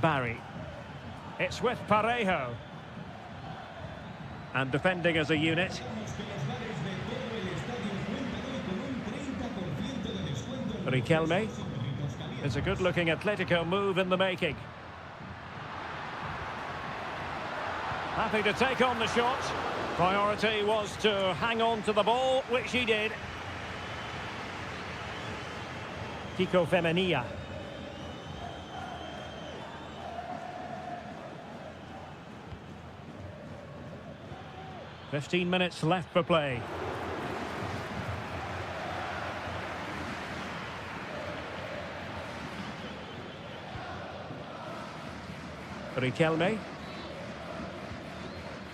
Barry. It's with Parejo. And defending as a unit. Riquelme. It's a good-looking Atletico move in the making. Happy to take on the shot. Priority was to hang on to the ball, which he did. Kiko Femenia. "15 minutes left for play. Riquelme.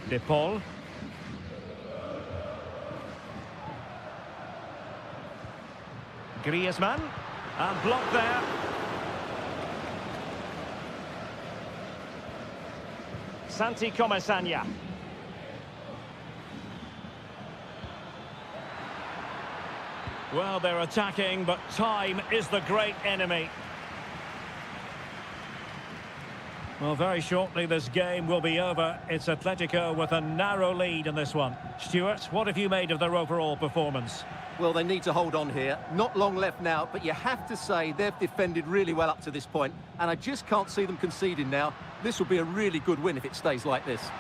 De Paul. Griezmann. And blocked there. Santi Comasagna. Well, they're attacking, but time is the great enemy. Well, very shortly this game will be over. It's Atletico with a narrow lead in this one. Stuart, what have you made of their overall performance? Well, they need to hold on here. Not long left now, but you have to say they've defended really well up to this point, and I just can't see them conceding now. This will be a really good win if it stays like this.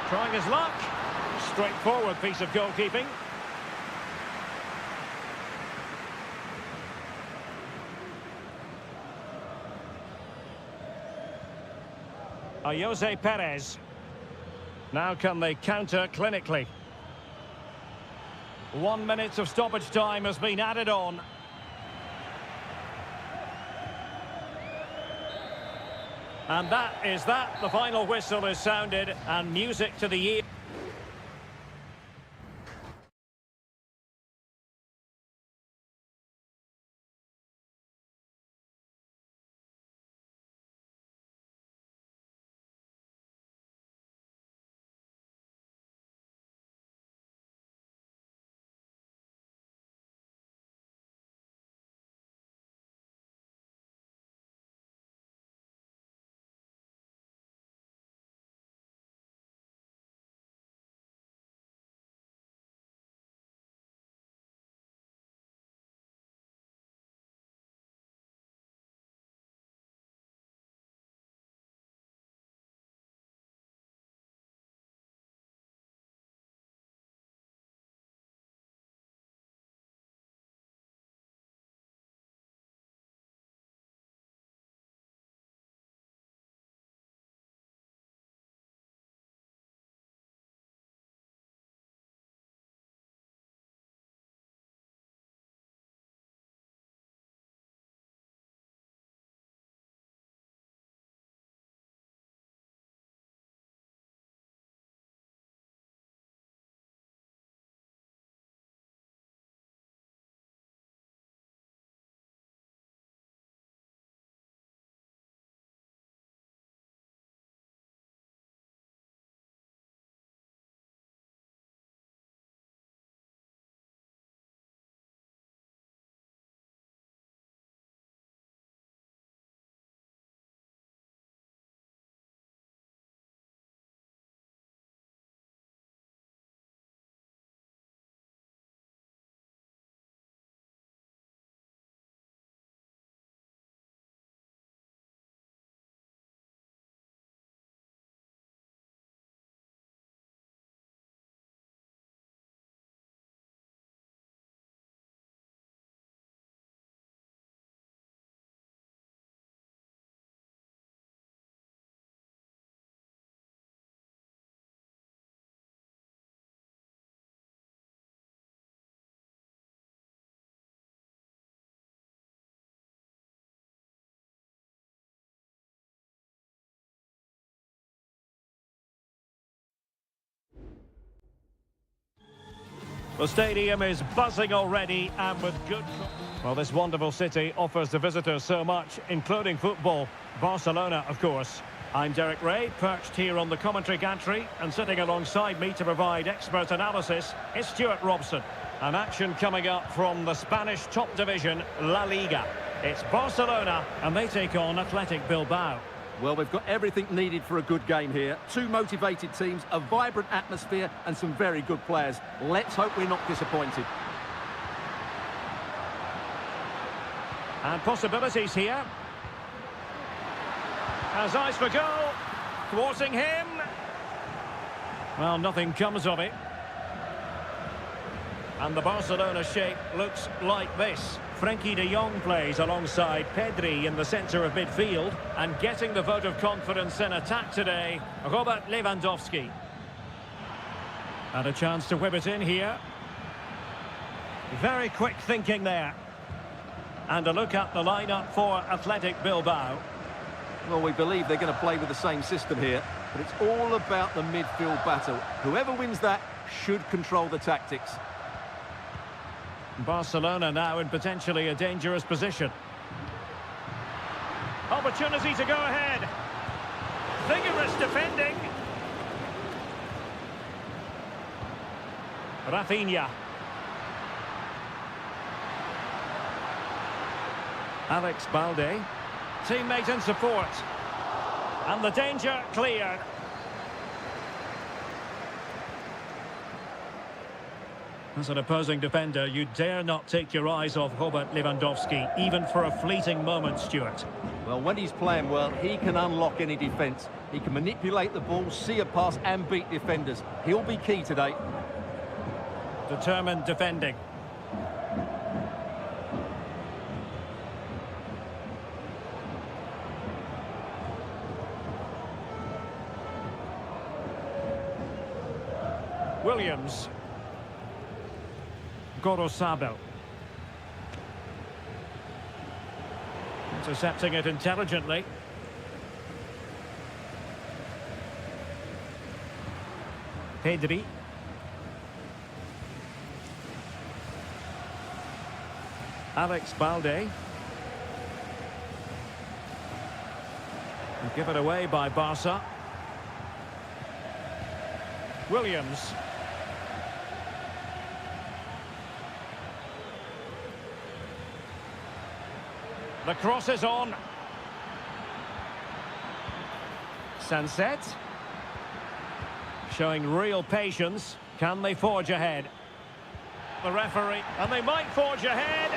Trying his luck. Straightforward piece of goalkeeping. Jose Perez. Now can they counter clinically? 1 minute of stoppage time has been added on. And that is that. The final whistle is sounded and music to the ear. The stadium is buzzing already and with good... Well, this wonderful city offers the visitors so much, including football. Barcelona, of course. I'm Derek Ray, perched here on the commentary gantry, and sitting alongside me to provide expert analysis is Stuart Robson. An action coming up from the Spanish top division, La Liga. It's Barcelona, and they take on Athletic Bilbao. Well, we've got everything needed for a good game here. Two motivated teams, a vibrant atmosphere and some very good players. Let's hope we're not disappointed. And possibilities here. Has eyes for goal. Thwarting him. Well, nothing comes of it. And the Barcelona shape looks like this. Frenkie de Jong plays alongside Pedri in the centre of midfield. And getting the vote of confidence in attack today, Robert Lewandowski. And a chance to whip it in here. Very quick thinking there. And a look at the lineup for Athletic Bilbao. Well, we believe they're going to play with the same system here, but it's all about the midfield battle. Whoever wins that should control the tactics. Barcelona now in potentially a dangerous position. Opportunity to go ahead. Vigorous defending. Rafinha. Alex Balde. Teammate in support. And the danger cleared. As an opposing defender, you dare not take your eyes off Robert Lewandowski, even for a fleeting moment, Stuart. Well, when he's playing well, he can unlock any defence. He can manipulate the ball, see a pass and beat defenders. He'll be key today. Determined defending. Williams. Gorosabel. Intercepting it intelligently. Pedri. Alex Balde. And give it away by Barca. Williams. The cross is on. Sunset. Showing real patience. Can they forge ahead? The referee. And they might forge ahead.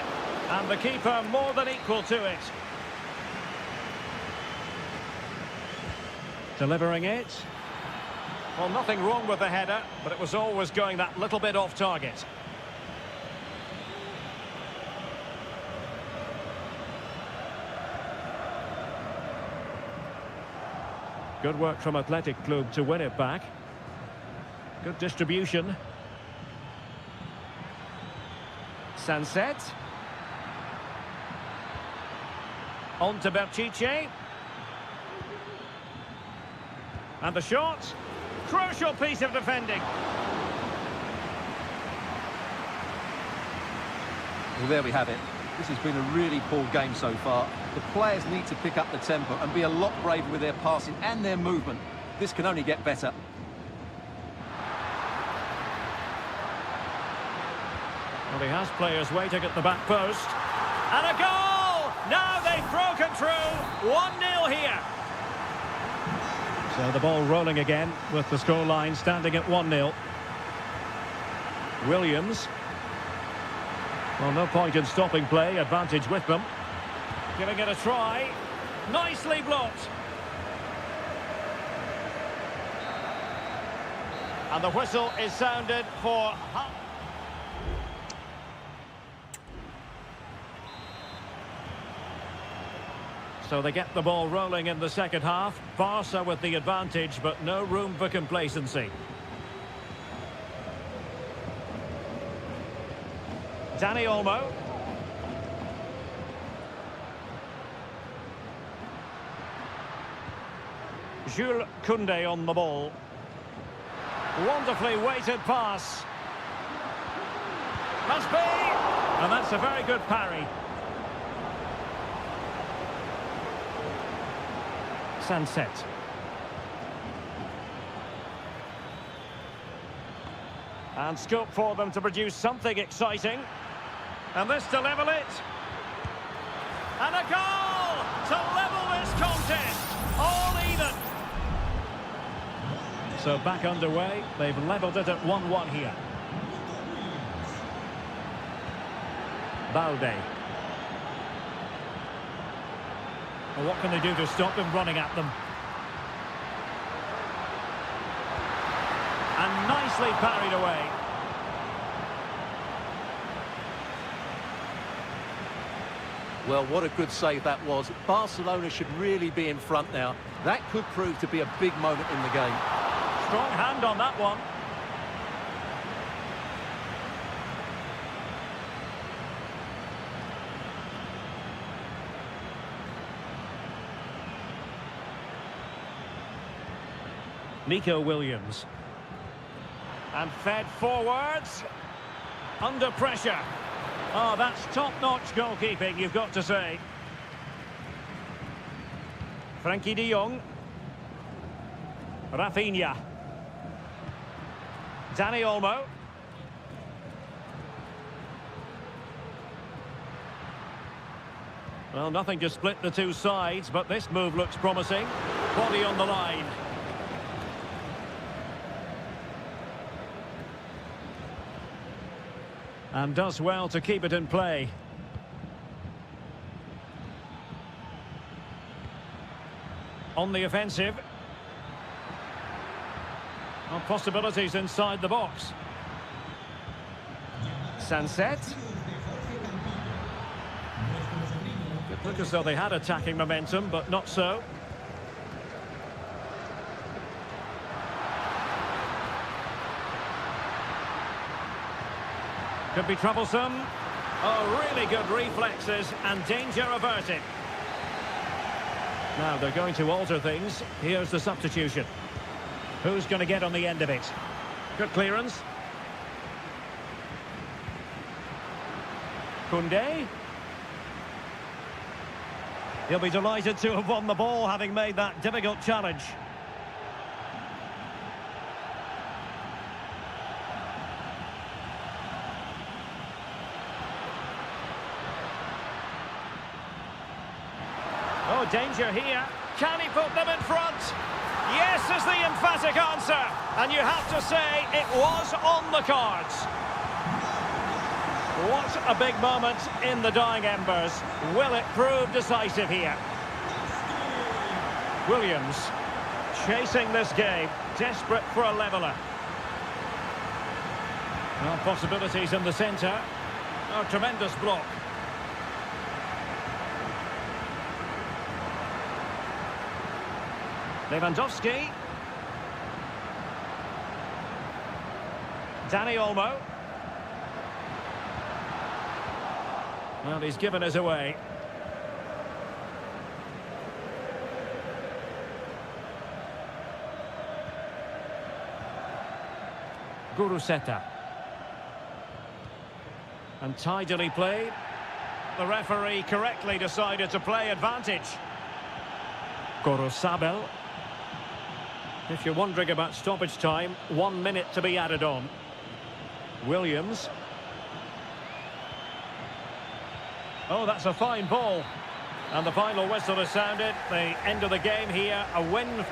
And the keeper more than equal to it. Delivering it. Well, nothing wrong with the header, but it was always going that little bit off target. Good work from Athletic Club to win it back. Good distribution. Sunset. On to Berchiche. And the shot. Crucial piece of defending. Well, there we have it. This has been a really poor game so far. The players need to pick up the tempo and be a lot braver with their passing and their movement. This can only get better. Well, he has players waiting at the back post. And a goal! Now they've broken through. 1-0 here. So the ball rolling again with the scoreline standing at 1-0. Williams. Well, no point in stopping play. Advantage with them. Giving it a try. Nicely blocked. And the whistle is sounded for... So they get the ball rolling in the second half. Barca with the advantage, but no room for complacency. Dani Olmo. Jules Koundé on the ball. Wonderfully weighted pass. Must be! And that's a very good parry. Sunset. And scope for them to produce something exciting. And this to level it. And a goal to level this contest. All even. So back underway. They've levelled it at 1-1 here. Balde. Well, what can they do to stop him running at them? And nicely parried away. Well, what a good save that was. Barcelona should really be in front now. That could prove to be a big moment in the game. Strong hand on that one. Nico Williams. And fed forwards. Under pressure. Oh, that's top-notch goalkeeping, you've got to say. Frankie de Jong. Rafinha. Dani Olmo. Well, nothing to split the two sides, but this move looks promising. Body on the line. And does well to keep it in play. On the offensive. Well, possibilities inside the box. Sunset. It looked as though they had attacking momentum, but not so. Could be troublesome. Oh, really good reflexes and danger averted. Now they're going to alter things. Here's the substitution. Who's going to get on the end of it? Good clearance. Koundé. He'll be delighted to have won the ball, having made that difficult challenge. Oh, danger here. Can he put them in front? Yes is the emphatic answer. And you have to say it was on the cards. What a big moment in the dying embers. Will it prove decisive here? Williams chasing this game, desperate for a leveller. Well, possibilities in the centre. Oh, tremendous block. Lewandowski. Dani Olmo. Well, he's given us away. Guruseta. And tidily played. The referee correctly decided to play advantage. Gorosabel. If you're wondering about stoppage time, 1 minute to be added on. Williams. Oh, that's a fine ball. And the final whistle has sounded. The end of the game here, a win.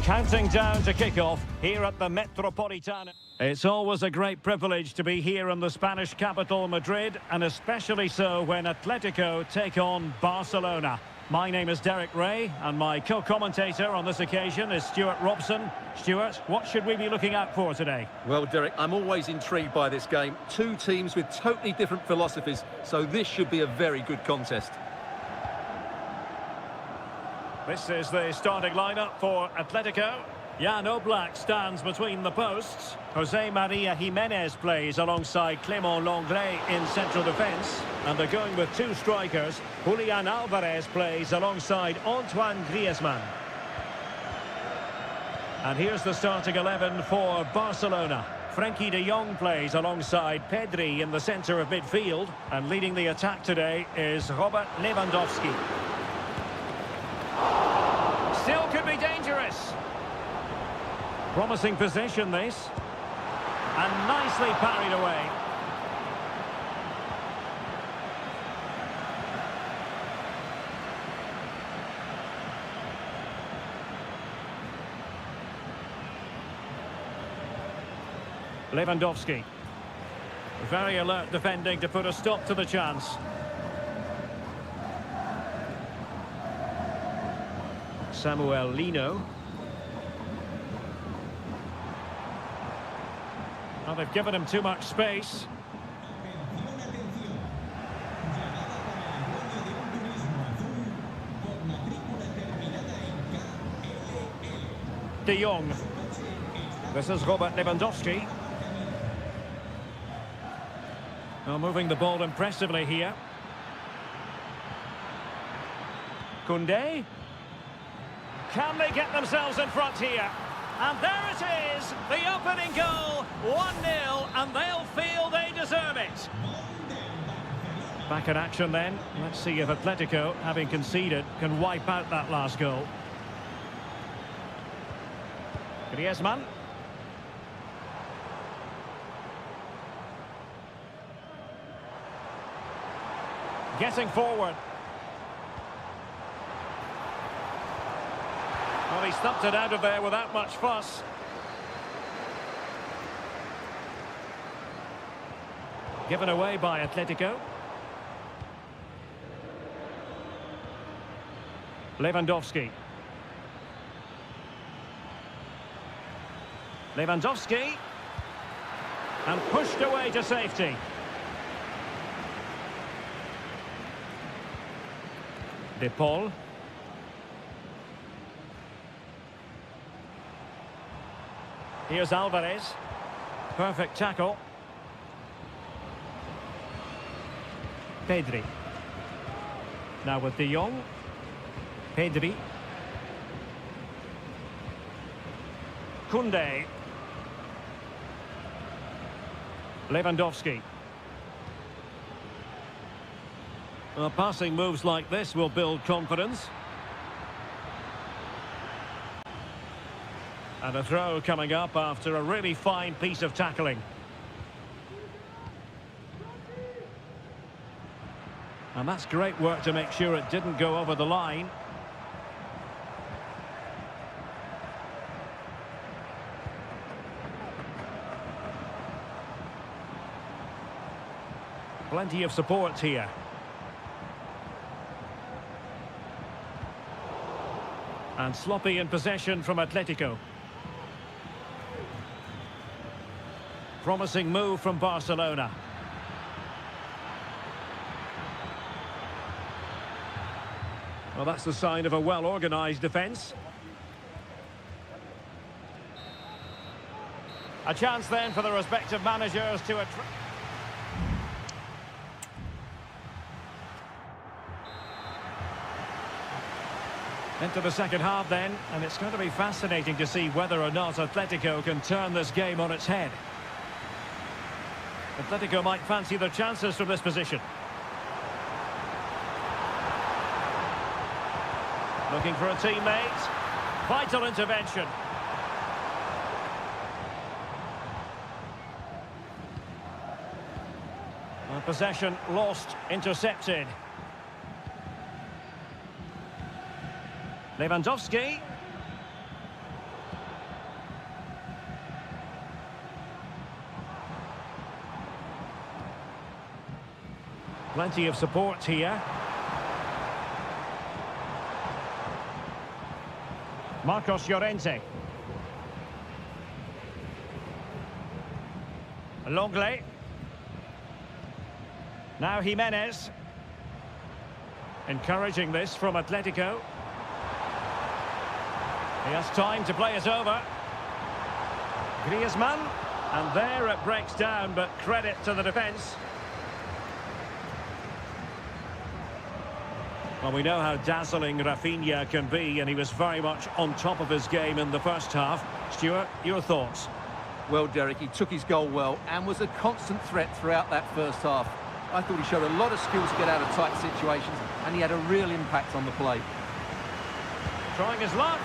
Counting down to kick-off here at the Metropolitano. It's always a great privilege to be here in the Spanish capital, Madrid, and especially so when Atletico take on Barcelona. My name is Derek Ray, and my co-commentator on this occasion is Stuart Robson. Stuart, what should we be looking out for today? Well, Derek, I'm always intrigued by this game. Two teams with totally different philosophies, so this should be a very good contest. This is the starting lineup for Atletico. Jan Oblak stands between the posts. Jose Maria Jimenez plays alongside Clément Lenglet in central defence. And they're going with two strikers. Julian Alvarez plays alongside Antoine Griezmann. And here's the starting 11 for Barcelona. Frenkie de Jong plays alongside Pedri in the centre of midfield. And leading the attack today is Robert Lewandowski. Still could be dangerous. Promising position, this. And nicely parried away. Lewandowski. Very alert defending to put a stop to the chance. Samuel Lino. Well, they've given him too much space. De Jong. This is Robert Lewandowski. Well, moving the ball impressively here. Koundé. Can they get themselves in front here? And there it is, the opening goal, 1-0, and they'll feel they deserve it. Back in action then. Let's see if Atletico, having conceded, can wipe out that last goal. Griezmann. Getting forward. Well, he stumped it out of there without much fuss. Given away by Atletico. Lewandowski. Lewandowski. And pushed away to safety. De Paul. Here's Alvarez. Perfect tackle. Pedri. Now with De Jong. Pedri. Koundé. Lewandowski. Well, passing moves like this will build confidence. And a throw coming up after a really fine piece of tackling. And that's great work to make sure it didn't go over the line. Plenty of support here. And sloppy in possession from Atletico. Promising move from Barcelona. Well, that's the sign of a well-organised defence. A chance then for the respective managers to... Into the second half then, and it's going to be fascinating to see whether or not Atletico can turn this game on its head. Atletico might fancy their chances from this position. Looking for a teammate. Vital intervention. And possession lost, intercepted. Lewandowski. Plenty of support here. Marcos Llorente. Longley. Now Jimenez. Encouraging this from Atletico. He has time to play it over. Griezmann. And there it breaks down, but credit to the defence. Well, we know how dazzling Rafinha can be, and he was very much on top of his game in the first half. Stuart, your thoughts? Well, Derek, he took his goal well and was a constant threat throughout that first half. I thought he showed a lot of skills to get out of tight situations, and he had a real impact on the play. Trying his luck.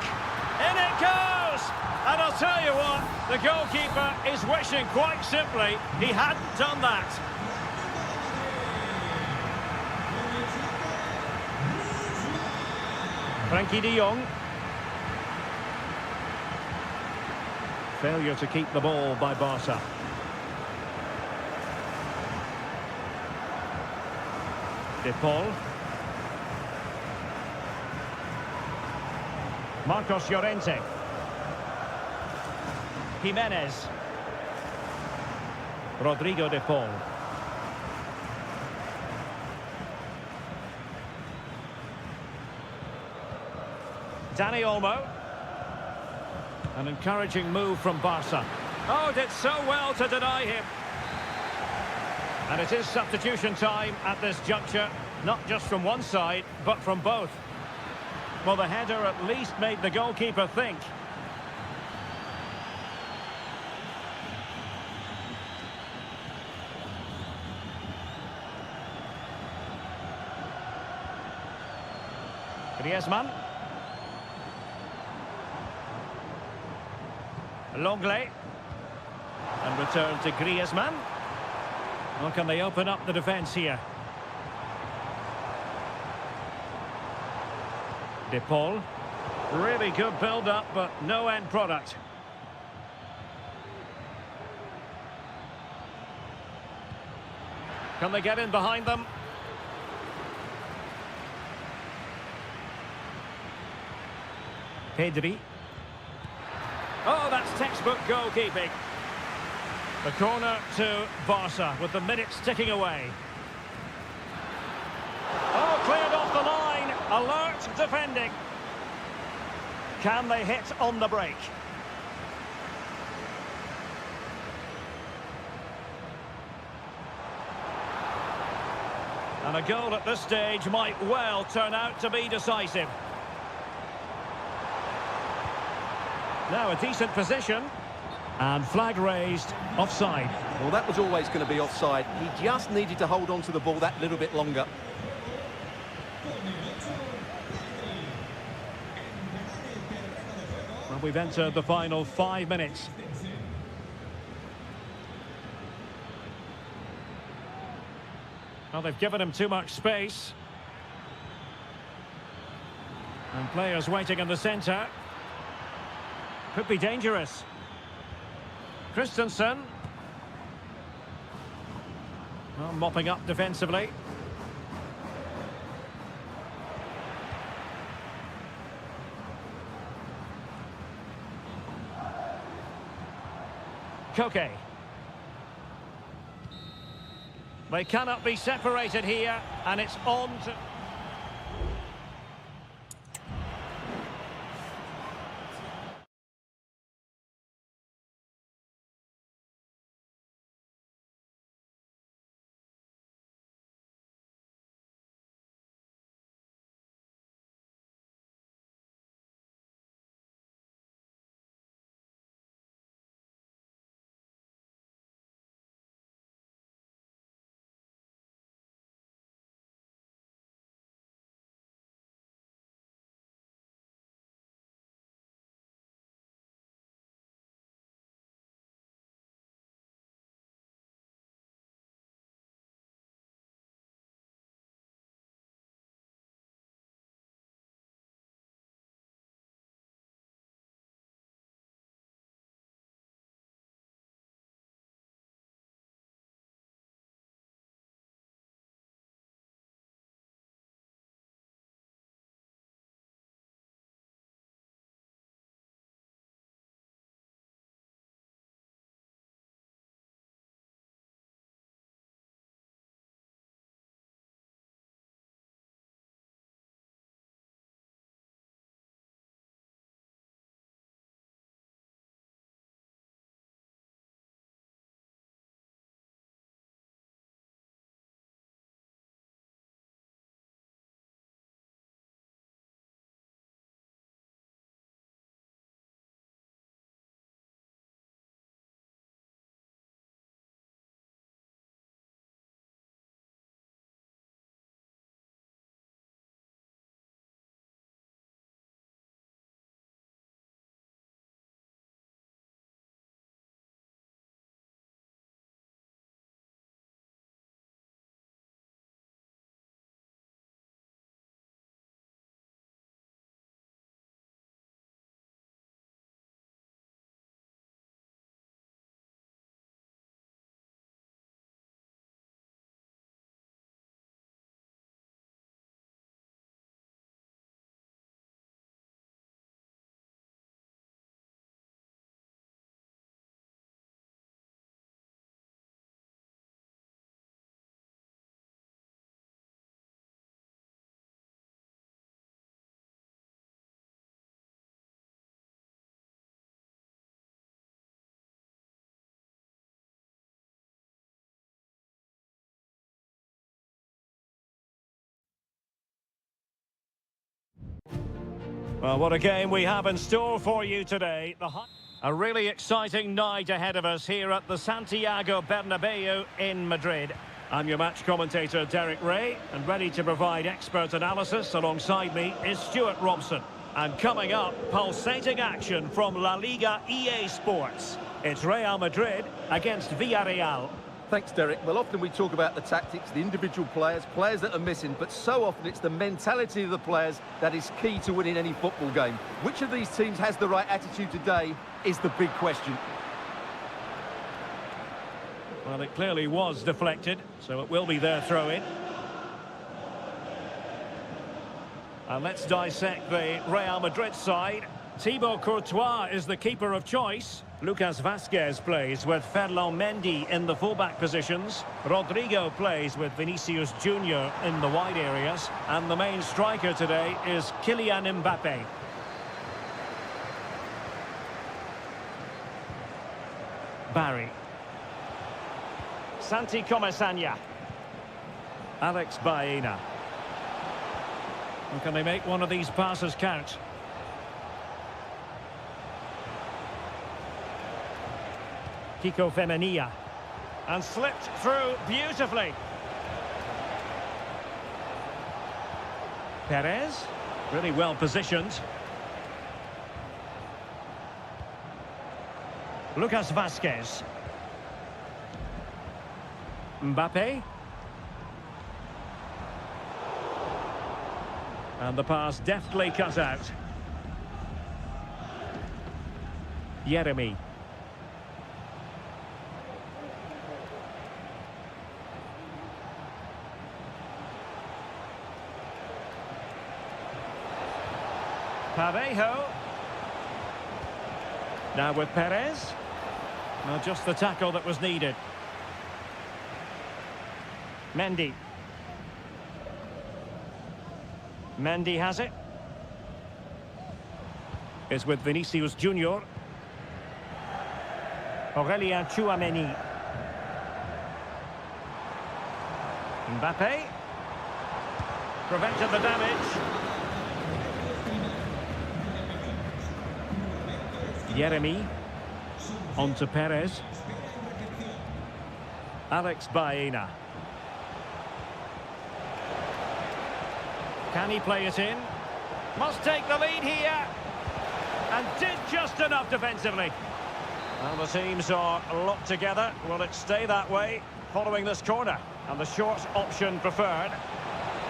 In it goes! And I'll tell you what, the goalkeeper is wishing quite simply he hadn't done that. Frankie de Jong. Failure to keep the ball by Barca. De Paul. Marcos Llorente. Jimenez. Rodrigo de Paul. Dani Olmo. An encouraging move from Barca. Oh, did so well to deny him. And it is substitution time at this juncture, not just from one side, but from both. Well, the header at least made the goalkeeper think. Griezmann. Longley. And return to Griezmann. Well, can they open up the defence here? De Paul. Really good build-up, but no end product. Can they get in behind them? Pedri. Oh, that's textbook goalkeeping. The corner to Barca with the minutes ticking away. Oh, cleared off the line. Alert defending. Can they hit on the break? And a goal at this stage might well turn out to be decisive. Now a decent position. And flag raised, offside. Well, that was always going to be offside. He just needed to hold on to the ball that little bit longer. Well, we've entered the final 5 minutes. Well, they've given him too much space. And players waiting in the centre. Could be dangerous. Christensen. Well, mopping up defensively. Koke. They cannot be separated here, and it's on to... Well, what a game we have in store for you today. A really exciting night ahead of us here at the Santiago Bernabeu in Madrid. I'm your match commentator, Derek Ray, and ready to provide expert analysis alongside me is Stuart Robson. And coming up, pulsating action from La Liga EA Sports. It's Real Madrid against Villarreal. Thanks, Derek. Well, often we talk about the tactics, the individual players that are missing, but so often it's the mentality of the players that is key to winning any football game. Which of these teams has the right attitude today is the big question. Well, it clearly was deflected, so it will be their throw-in. And let's dissect the Real Madrid side. Thibaut Courtois is the keeper of choice. Lucas Vazquez plays with Ferland Mendy in the fullback positions. Rodrigo plays with Vinicius Junior in the wide areas. And the main striker today is Kylian Mbappe. Barry. Santi Comesaña. Alex Baena. And can they make one of these passes count? Kiko Femenia. And slipped through beautifully. Perez. Really well positioned. Lucas Vazquez. Mbappe. And the pass deftly cut out. Yeremy. Parejo. Now with Perez. Well, just the tackle that was needed. Mendy. Mendy has it. It's with Vinicius Junior. Aurélien Tchouaméni. Mbappe. Prevented the damage. Yeremy. On to Perez. Alex Baena. Can he play it in? Must take the lead here. And did just enough defensively. Well, the teams are locked together. Will it stay that way following this corner? And the short option preferred.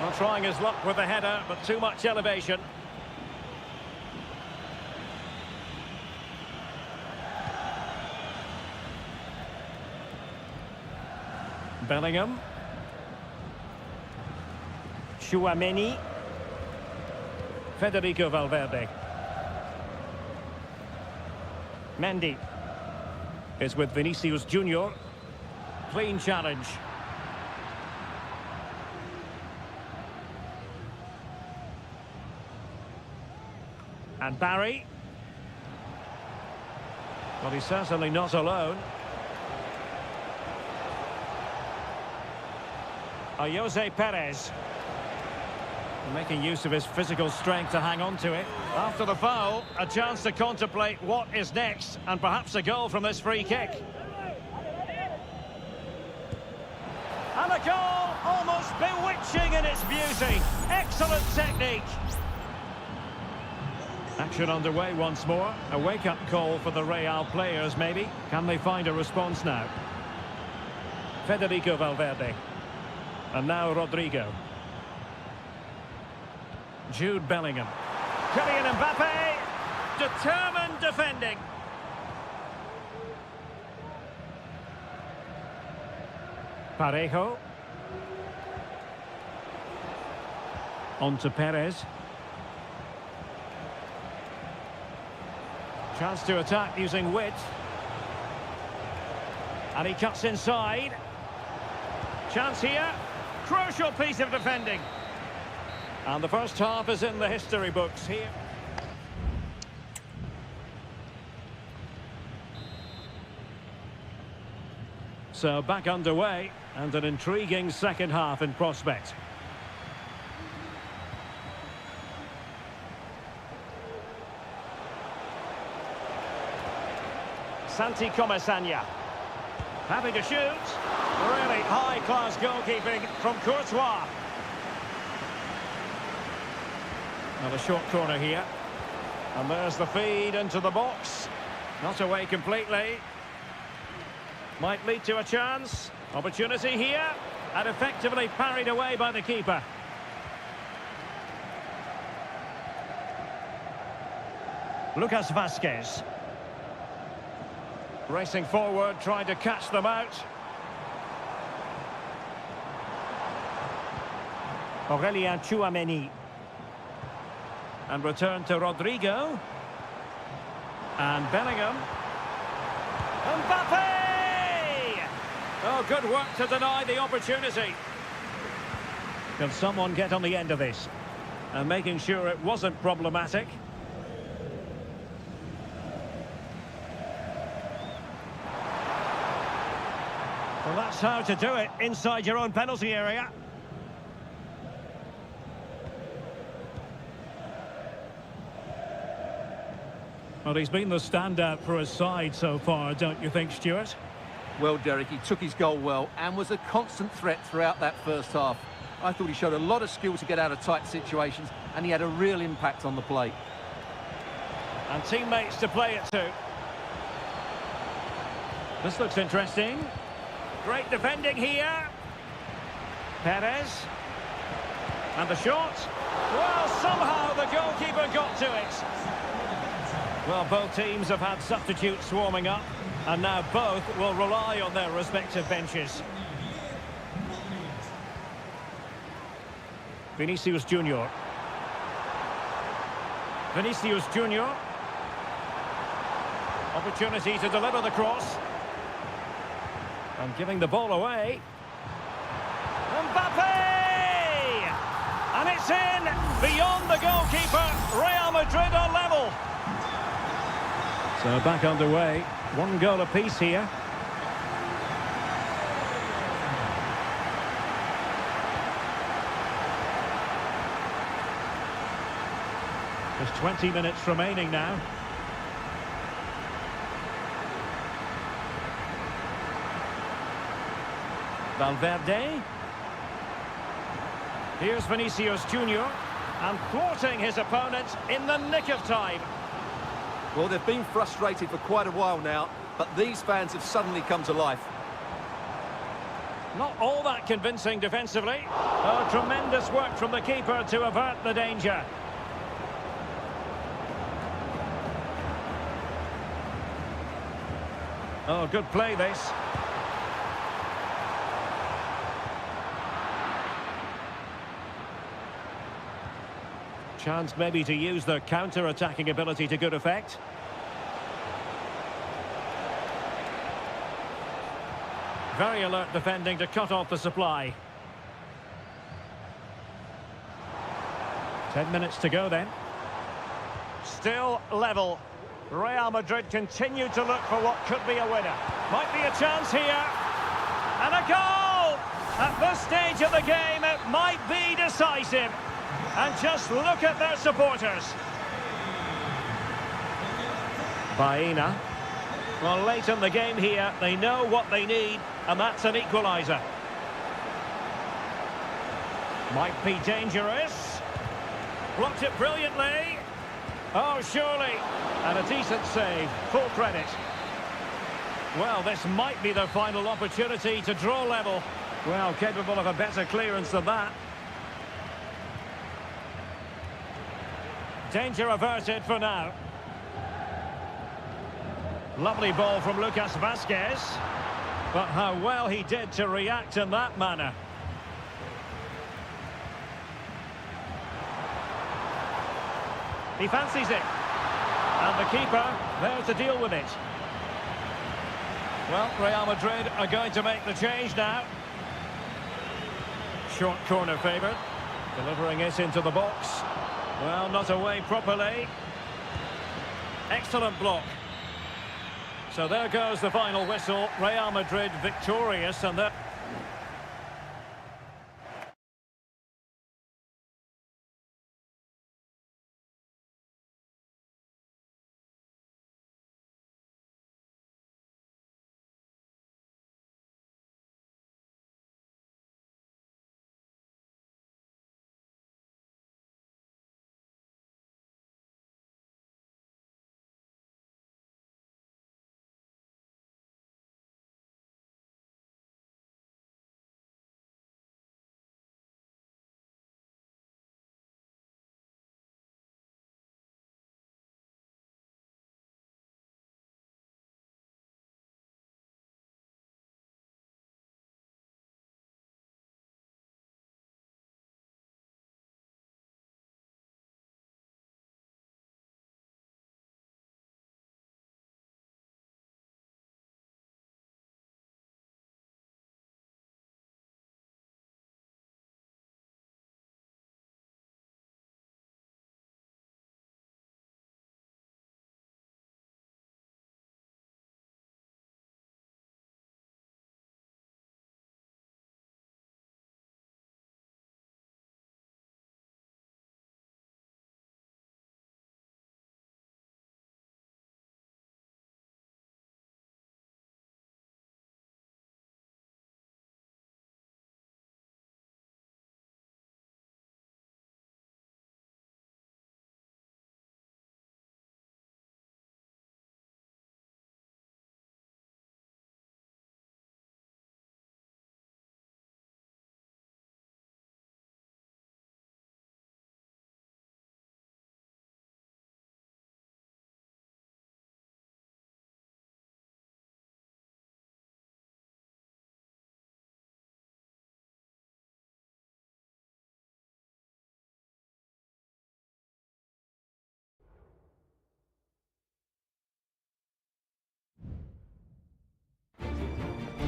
Well, trying his luck with the header, but too much elevation. Bellingham. Tchouaméni. Federico Valverde. Mendy is with Vinicius Junior. Clean challenge. And Barry. Well, he's certainly not alone. Jose Perez. Making use of his physical strength to hang on to it. After the foul, a chance to contemplate what is next, and perhaps a goal from this free kick. And a goal, almost bewitching in its beauty. Excellent technique. Action underway once more. A wake-up call for the Real players, maybe. Can they find a response now? Federico Valverde. And now Rodrigo. Jude Bellingham. Kylian Mbappe. Determined defending. Parejo. On to Perez. Chance to attack using width. And he cuts inside. Chance here. Crucial piece of defending. And the first half is in the history books here. So back underway, and an intriguing second half in prospect. Santi Comesaña. Happy to shoot. Really high-class goalkeeping from Courtois. Another short corner here. And there's the feed into the box. Not away completely. Might lead to a chance. Opportunity here. And effectively parried away by the keeper. Lucas Vazquez. Racing forward, trying to catch them out. Aurélien Tchouaméni. And return to Rodrigo. And Bellingham. Mbappe! Oh, good work to deny the opportunity. Can someone get on the end of this? And making sure it wasn't problematic. Well, that's how to do it inside your own penalty area. Well, he's been the standout for his side so far, don't you think, Stuart? Well, Derek, he took his goal well and was a constant threat throughout that first half. I thought he showed a lot of skill to get out of tight situations, and he had a real impact on the play. And teammates to play it to. This looks interesting. Great defending here. Perez. And the shot. Well, somehow the goalkeeper got to it. Well, both teams have had substitutes swarming up, and now both will rely on their respective benches. Vinicius Junior. Vinicius Junior. Opportunity to deliver the cross. And giving the ball away. Mbappe! And it's in! Beyond the goalkeeper, Real Madrid are level. So back underway. One goal apiece here. There's 20 minutes remaining now. Valverde. Here's Vinicius Junior, and thwarting his opponent in the nick of time. Well, they've been frustrated for quite a while now, but these fans have suddenly come to life. Not all that convincing defensively. Oh, tremendous work from the keeper to avert the danger. Oh, good play this. Chance maybe to use their counter-attacking ability to good effect. Very alert defending to cut off the supply. 10 minutes to go then. Still level. Real Madrid continue to look for what could be a winner. Might be a chance here. And a goal! At this stage of the game, it might be decisive. And just look at their supporters. Baena. Well, late in the game here, they know what they need, and that's an equaliser. Might be dangerous. Blocked it brilliantly. Oh, surely. And a decent save. Full credit. Well, this might be their final opportunity to draw level. Well, capable of a better clearance than that. Danger averted for now. Lovely ball from Lucas Vazquez. But how well he did to react in that manner. He fancies it. And the keeper there to deal with it. Well, Real Madrid are going to make the change now. Short corner favoured. Delivering it into the box. Well, not away properly. Excellent block. So there goes the final whistle. Real Madrid victorious, and they're...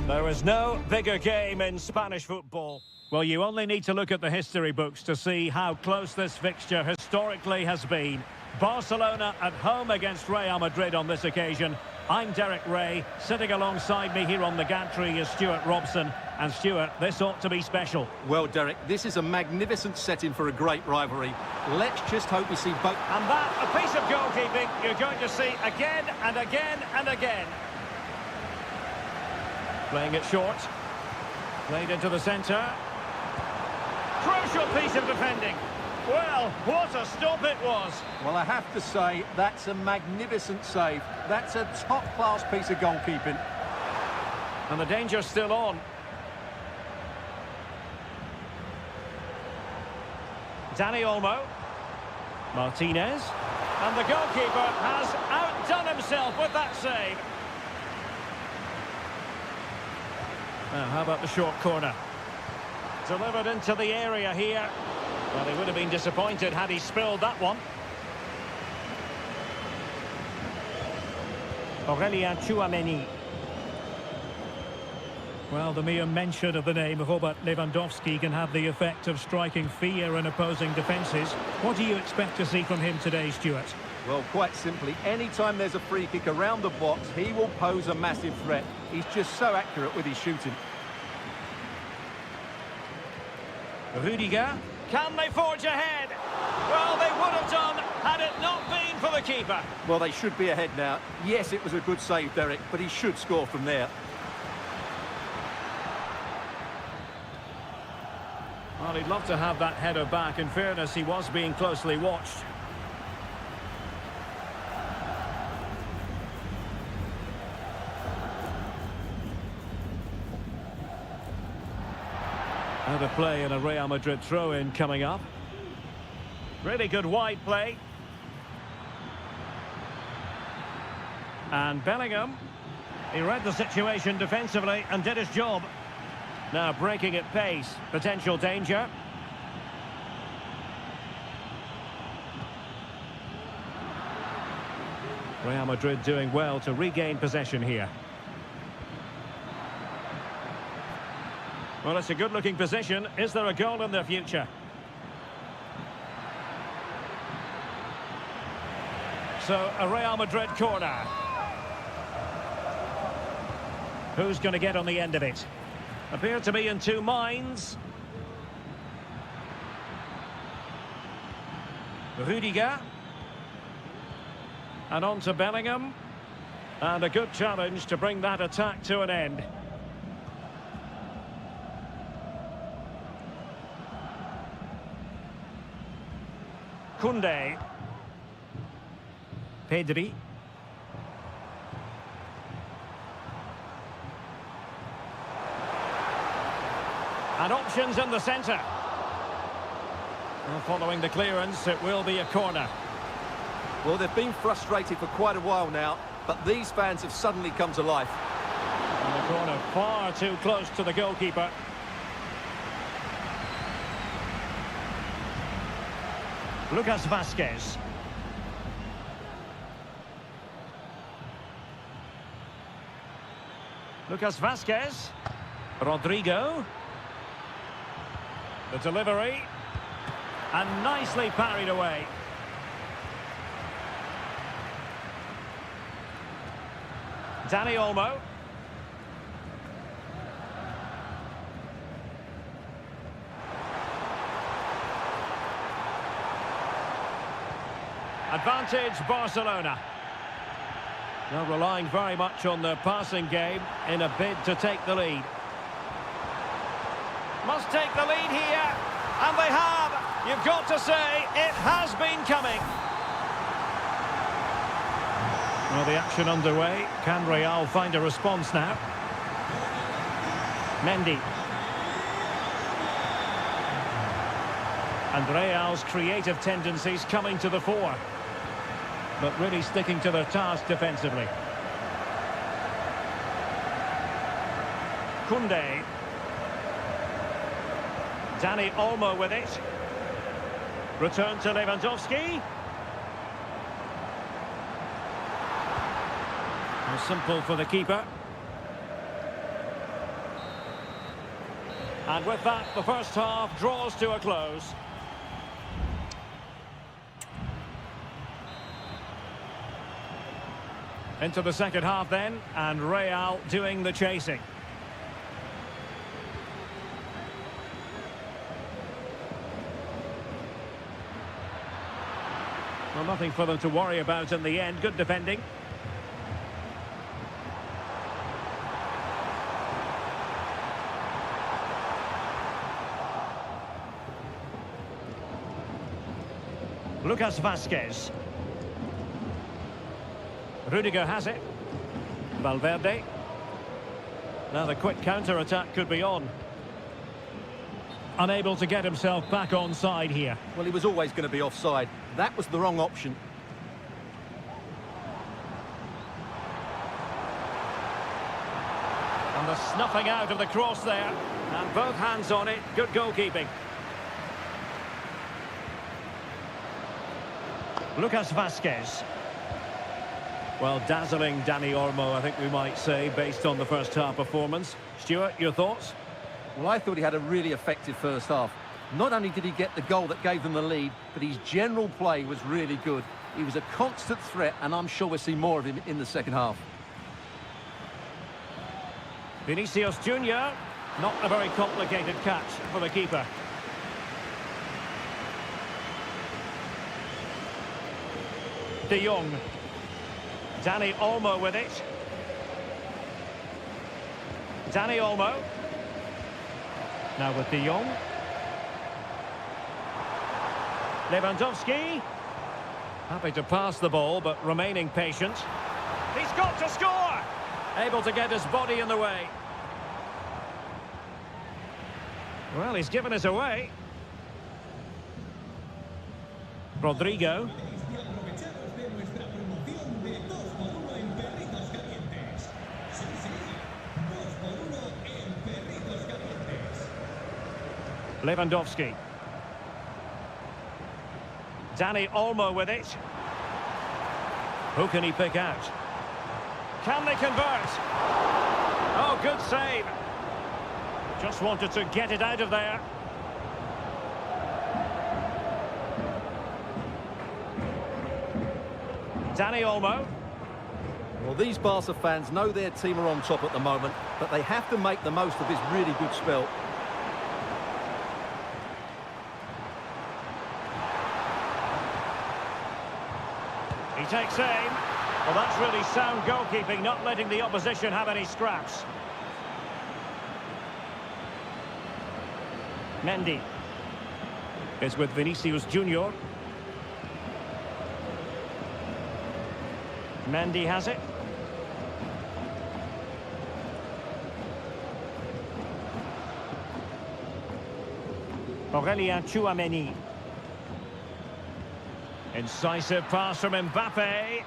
There is no bigger game in Spanish football. Well, you only need to look at the history books to see how close this fixture historically has been. Barcelona at home against Real Madrid on this occasion. I'm Derek Ray. Sitting alongside me here on the gantry is Stuart Robson. And Stuart, this ought to be special. Well, Derek, this is a magnificent setting for a great rivalry. Let's just hope we see both. And that, a piece of goalkeeping you're going to see again and again and again. Playing it short. Played into the centre. Crucial piece of defending. Well, what a stop it was. Well, I have to say, that's a magnificent save. That's a top-class piece of goalkeeping. And the danger's still on. Dani Olmo. Martinez. And the goalkeeper has outdone himself with that save. Now, how about the short corner? Delivered into the area here. Well, he would have been disappointed had he spilled that one. Aurelien Tchouameni. Well, the mere mention of the name of Robert Lewandowski can have the effect of striking fear in opposing defences. What do you expect to see from him today, Stuart? Well, quite simply, anytime there's a free kick around the box, he will pose a massive threat. He's just so accurate with his shooting. Rudiger. Can they forge ahead? Well, they would have done had it not been for the keeper. Well, they should be ahead now. Yes, it was a good save, Derek, but he should score from there. Well, he'd love to have that header back. In fairness, he was being closely watched. Out of play and a Real Madrid throw-in coming up. Really good wide play. And Bellingham, he read the situation defensively and did his job. Now breaking at pace, potential danger. Real Madrid doing well to regain possession here. Well, it's a good-looking position. Is there a goal in their future? So, a Real Madrid corner. Who's going to get on the end of it? Appear to be in two minds. Rudiger. And on to Bellingham. And a good challenge to bring that attack to an end. Koundé. Pedri. And options in the centre. Well, following the clearance, it will be a corner. Well, they've been frustrated for quite a while now, but these fans have suddenly come to life. And the corner far too close to the goalkeeper. Lucas Vazquez. Lucas Vazquez. Rodrigo. The delivery. And nicely parried away. Dani Olmo. Advantage Barcelona. Now relying very much on their passing game in a bid to take the lead. Must take the lead here, and they have. You've got to say, it has been coming. Well, the action underway. Can Real find a response now? Mendy. And Real's creative tendencies coming to the fore. But really sticking to their task defensively. Koundé. Dani Olmo with it. Return to Lewandowski. Simple for the keeper. And with that, the first half draws to a close. Into the second half then, and Real doing the chasing. Well, nothing for them to worry about in the end. Good defending. Lucas Vazquez. Rudiger has it. Valverde. Now the quick counter-attack could be on. Unable to get himself back onside here. Well, he was always going to be offside. That was the wrong option. And the snuffing out of the cross there. And both hands on it. Good goalkeeping. Lucas Vazquez. Well, dazzling Dani Olmo, I think we might say, based on the first half performance. Stuart, your thoughts? Well, I thought he had a really effective first half. Not only did he get the goal that gave them the lead, but his general play was really good. He was a constant threat, and I'm sure we'll see more of him in the second half. Vinicius Junior, not a very complicated catch for the keeper. De Jong. Dani Olmo with it. Dani Olmo. Now with De Jong. Lewandowski. Happy to pass the ball, but remaining patient. He's got to score! Able to get his body in the way. Well, he's given us away. Rodrigo. Lewandowski. Dani Olmo with it. Who can he pick out? Can they convert? Oh, good save. Just wanted to get it out of there. Dani Olmo. Well, these Barca fans know their team are on top at the moment, but they have to make the most of this really good spell. He takes aim. Well, that's really sound goalkeeping, not letting the opposition have any scraps. Mendy is with Vinicius Junior. Mendy has it. Aurelien Tchouameni. Incisive pass from Mbappe.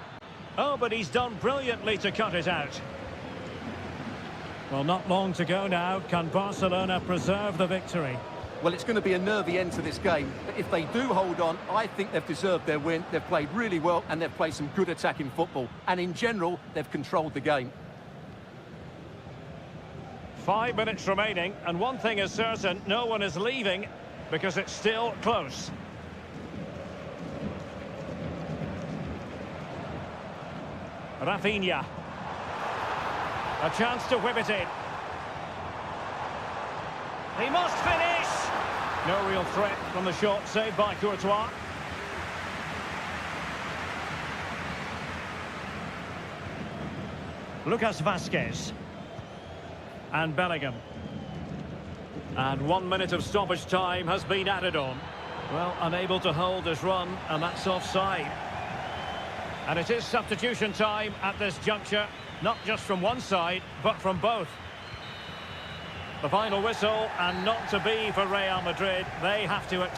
Oh, but he's done brilliantly to cut it out. Well, not long to go now. Can Barcelona preserve the victory? Well, it's going to be a nervy end to this game, but if they do hold on, I think they've deserved their win. They've played really well, and they've played some good attacking football. And in general, they've controlled the game. 5 minutes remaining, and one thing is certain, no one is leaving, because it's still close. Rafinha. A chance to whip it in. He must finish! No real threat from the shot, saved by Courtois. Lucas Vazquez. And Bellingham. And 1 minute of stoppage time has been added on. Well, unable to hold his run, and that's offside. And it is substitution time at this juncture, not just from one side, but from both. The final whistle, and not to be for Real Madrid. They have to...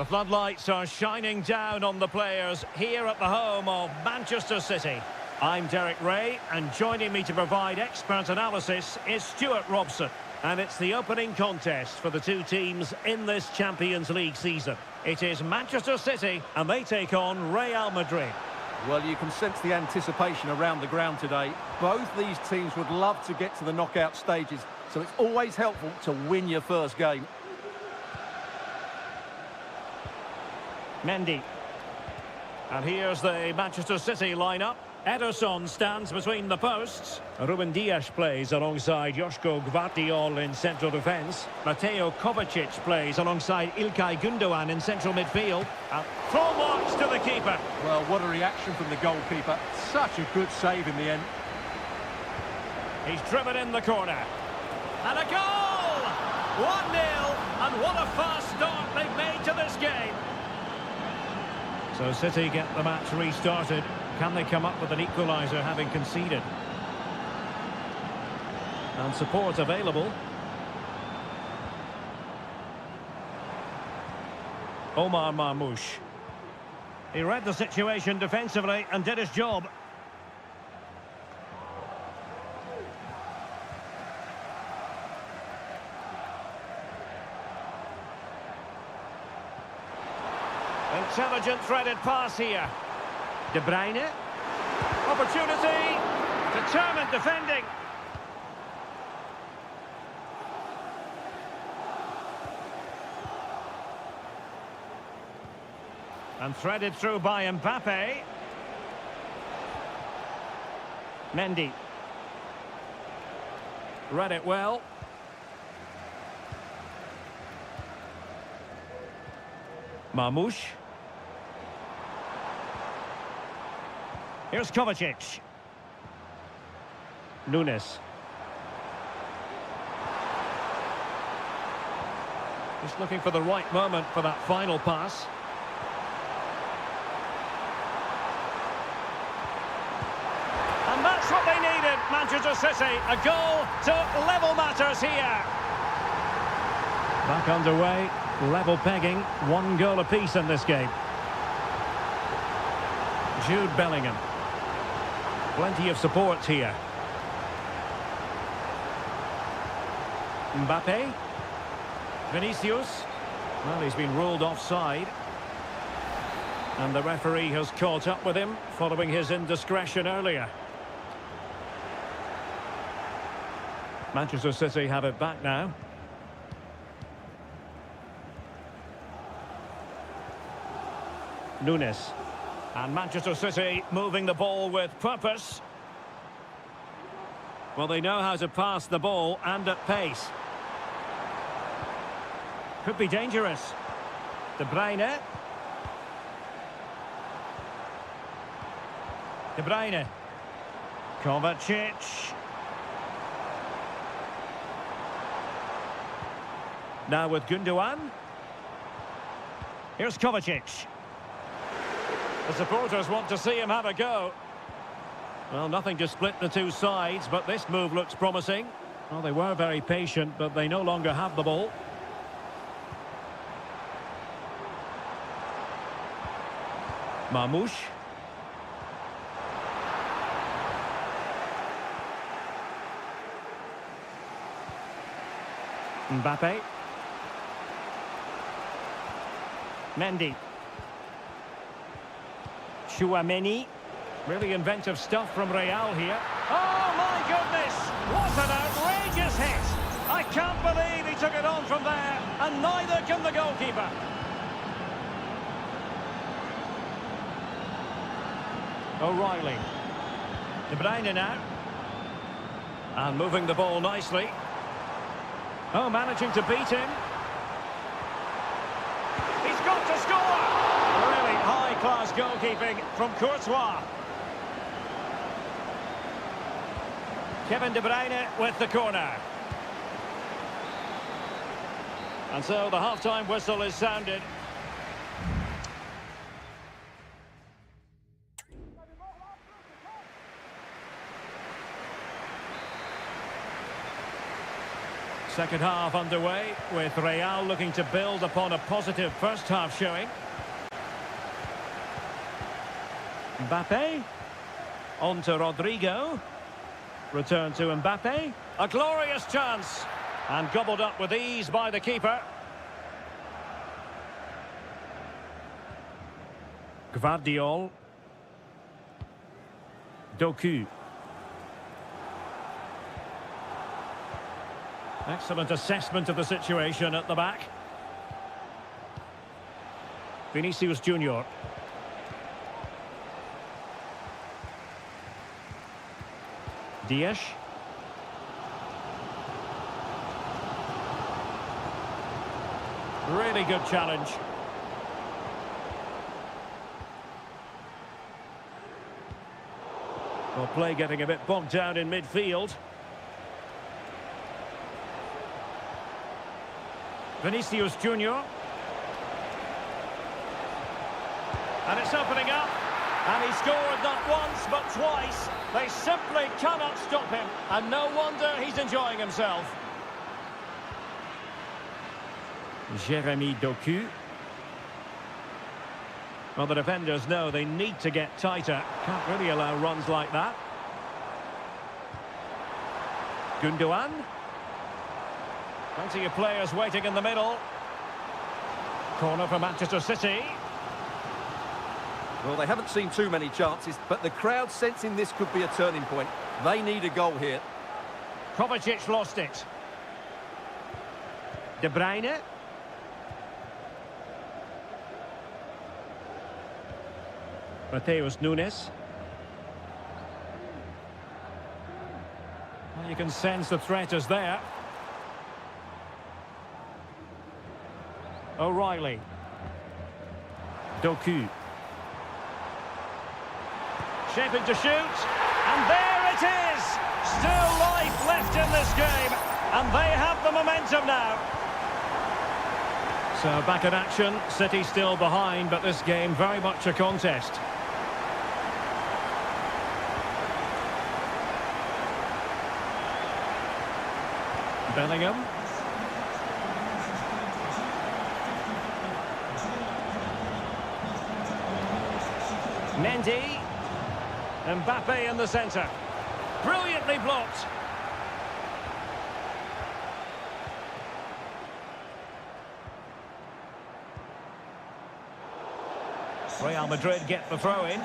The floodlights are shining down on the players here at the home of Manchester City. I'm Derek Ray, and joining me to provide expert analysis is Stuart Robson. And it's the opening contest for the two teams in this Champions League season. It is Manchester City, and they take on Real Madrid. Well, you can sense the anticipation around the ground today. Both these teams would love to get to the knockout stages, so it's always helpful to win your first game. Mendy. And here's the Manchester City lineup. Ederson stands between the posts. Ruben Dias plays alongside Joško Gvardiol in central defence. Mateo Kovacic plays alongside İlkay Gündoğan in central midfield. And full marks to the keeper. Well, what a reaction from the goalkeeper. Such a good save in the end. He's driven in the corner. And a goal! 1-0. And what a fast start they've made to this game. So City get the match restarted. Can they come up with an equaliser having conceded? And support available. Omar Marmoush. He read the situation defensively and did his job. Intelligent threaded pass here. De Bruyne. Opportunity. Determined defending. And threaded through by Mbappe. Mendy. Read it well. Marmoush. Here's Kovacic. Nunes. Just looking for the right moment for that final pass. And that's what they needed, Manchester City. A goal to level matters here. Back underway, level pegging, 1 goal apiece in this game. Jude Bellingham. Plenty of support here. Mbappe. Vinicius. Well, he's been ruled offside. And the referee has caught up with him following his indiscretion earlier. Manchester City have it back now. Nunes. And Manchester City moving the ball with purpose. Well, they know how to pass the ball and at pace. Could be dangerous. De Bruyne. De Bruyne. Kovacic. Now with Gündoğan. Here's Kovacic. The supporters want to see him have a go. Well, nothing to split the two sides, but this move looks promising. Well, they were very patient, but they no longer have the ball. Marmoush. Mbappe. Mendy. Tchouaméni. Really inventive stuff from Real here. Oh, my goodness! What an outrageous hit! I can't believe he took it on from there, and neither can the goalkeeper. O'Reilly. De Bruyne now. And moving the ball nicely. Oh, managing to beat him. He's got to score! Really high-class goalkeeping from Courtois. Kevin De Bruyne with the corner. And so the half-time whistle is sounded. Second half underway, with Real looking to build upon a positive first half showing. Mbappe. On to Rodrigo. Return to Mbappe. A glorious chance. And gobbled up with ease by the keeper. Gvardiol. Doku. Excellent assessment of the situation at the back. Vinicius Junior. Dias. Really good challenge. Well, play getting a bit bogged down in midfield. Vinicius Junior. And it's opening up. And he scored not once but twice. They simply cannot stop him. And no wonder he's enjoying himself. Jeremy Doku. Well, the defenders know they need to get tighter. Can't really allow runs like that. Gundogan. Plenty of players waiting in the middle. Corner for Manchester City. Well, they haven't seen too many chances, but the crowd sensing this could be a turning point. They need a goal here. Kovacic lost it. De Bruyne. Mateus Nunes. Well, you can sense the threat is there. O'Reilly. Doku. Shaping to shoot. And there it is! Still life left in this game. And they have the momentum now. So back in action. City still behind, but this game very much a contest. Bellingham. Mendy. Mbappe in the centre. Brilliantly blocked. Real Madrid get the throw-in.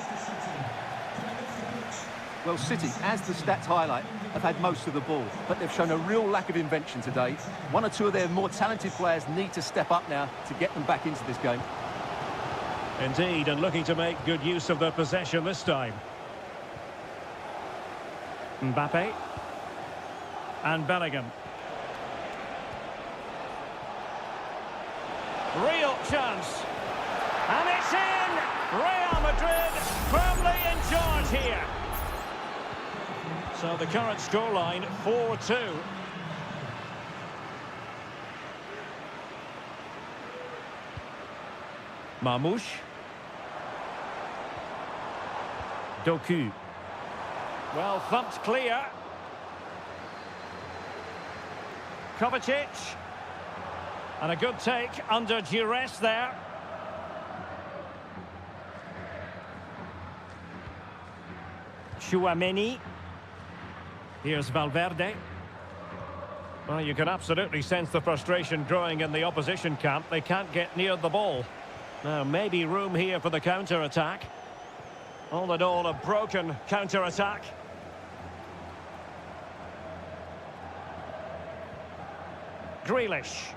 Well, City, as the stats highlight, have had most of the ball, but they've shown a real lack of invention today. One or two of their more talented players need to step up now to get them back into this game. Indeed, and looking to make good use of their possession this time. Mbappe. And Bellingham. Real chance. And it's in! Real Madrid firmly in charge here. So the current scoreline, 4-2. Marmoush. Doku. Well, thumped clear. Kovacic. And a good take under duress there. Chouameni. Here's Valverde. Well, you can absolutely sense the frustration growing in the opposition camp. They can't get near the ball. Now, maybe room here for the counter-attack. All in all, a broken counter-attack. Grealish.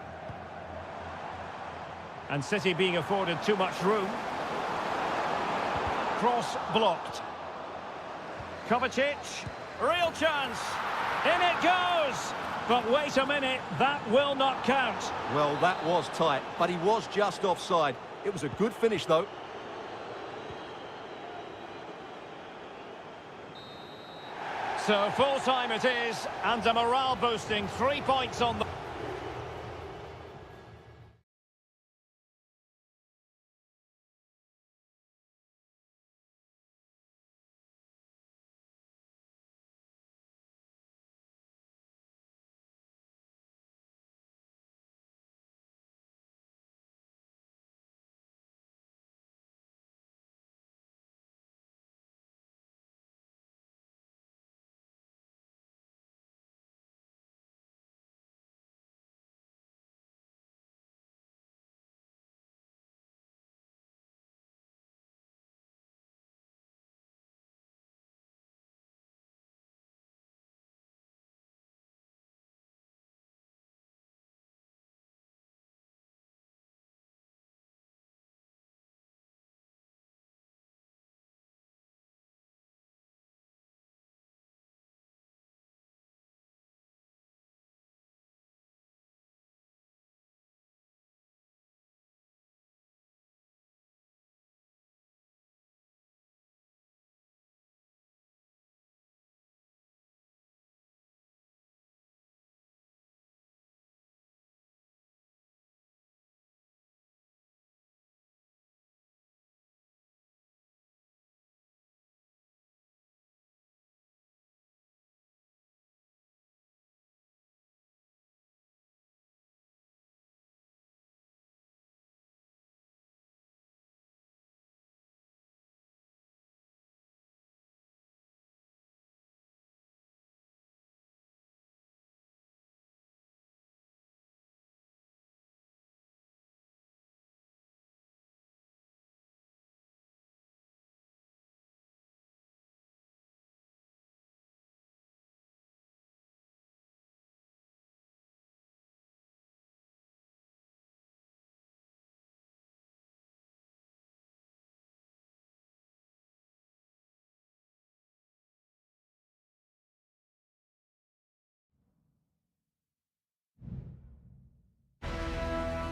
And City being afforded too much room. Cross blocked. Kovacic. Real chance. In it goes. But wait a minute, that will not count. Well, that was tight, but he was just offside. It was a good finish, though. So full-time it is, and a morale-boosting 3 points on the...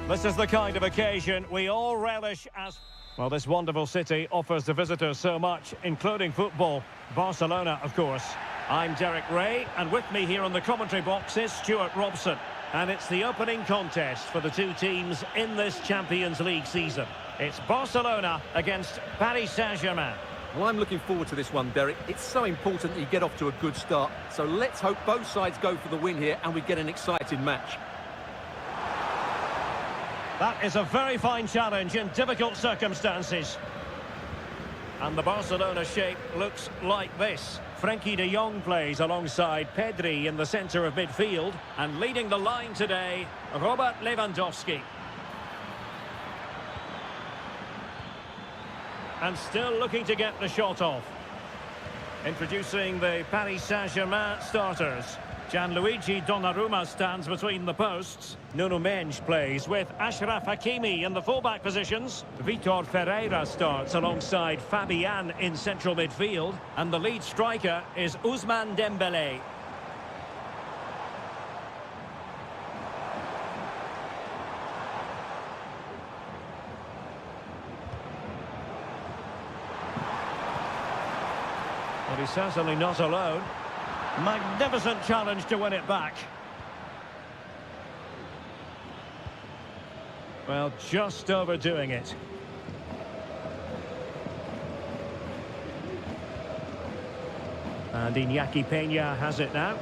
This is the kind of occasion we all relish as... Well, this wonderful city offers the visitors so much, including football. Barcelona, of course. I'm Derek Ray, and with me here on the commentary box is Stuart Robson. And it's the opening contest for the two teams in this Champions League season. It's Barcelona against Paris Saint-Germain. Well, I'm looking forward to this one, Derek. It's so important that you get off to a good start. So let's hope both sides go for the win here and we get an exciting match. That is a very fine challenge in difficult circumstances. And the Barcelona shape looks like this. Frenkie de Jong plays alongside Pedri in the centre of midfield. And leading the line today, Robert Lewandowski. And still looking to get the shot off. Introducing the Paris Saint-Germain starters. Gianluigi Donnarumma stands between the posts. Nuno Mendes plays with Achraf Hakimi in the fullback positions. Vitor Ferreira starts alongside Fabian in central midfield. And the lead striker is Ousmane Dembélé. But he's certainly not alone. Magnificent challenge to win it back. Well, just overdoing it. And Iñaki Peña has it now.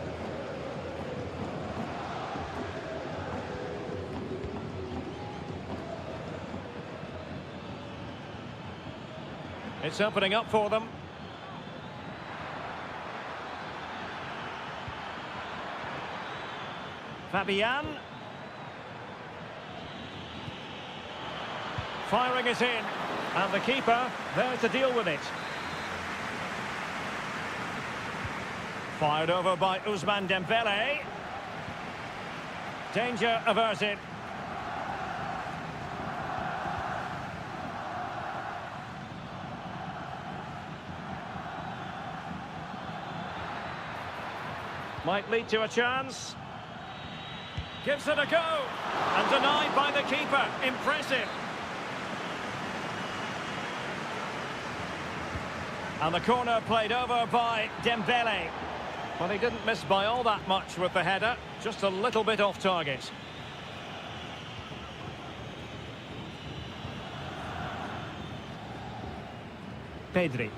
It's opening up for them. Fabian. Firing it in. And the keeper there to deal with it. Fired over by Ousmane Dembélé. Danger averted. Might lead to a chance. Gives it a go. And denied by the keeper. Impressive. And the corner played over by Dembélé. Well, he didn't miss by all that much with the header. Just a little bit off target. Pedri.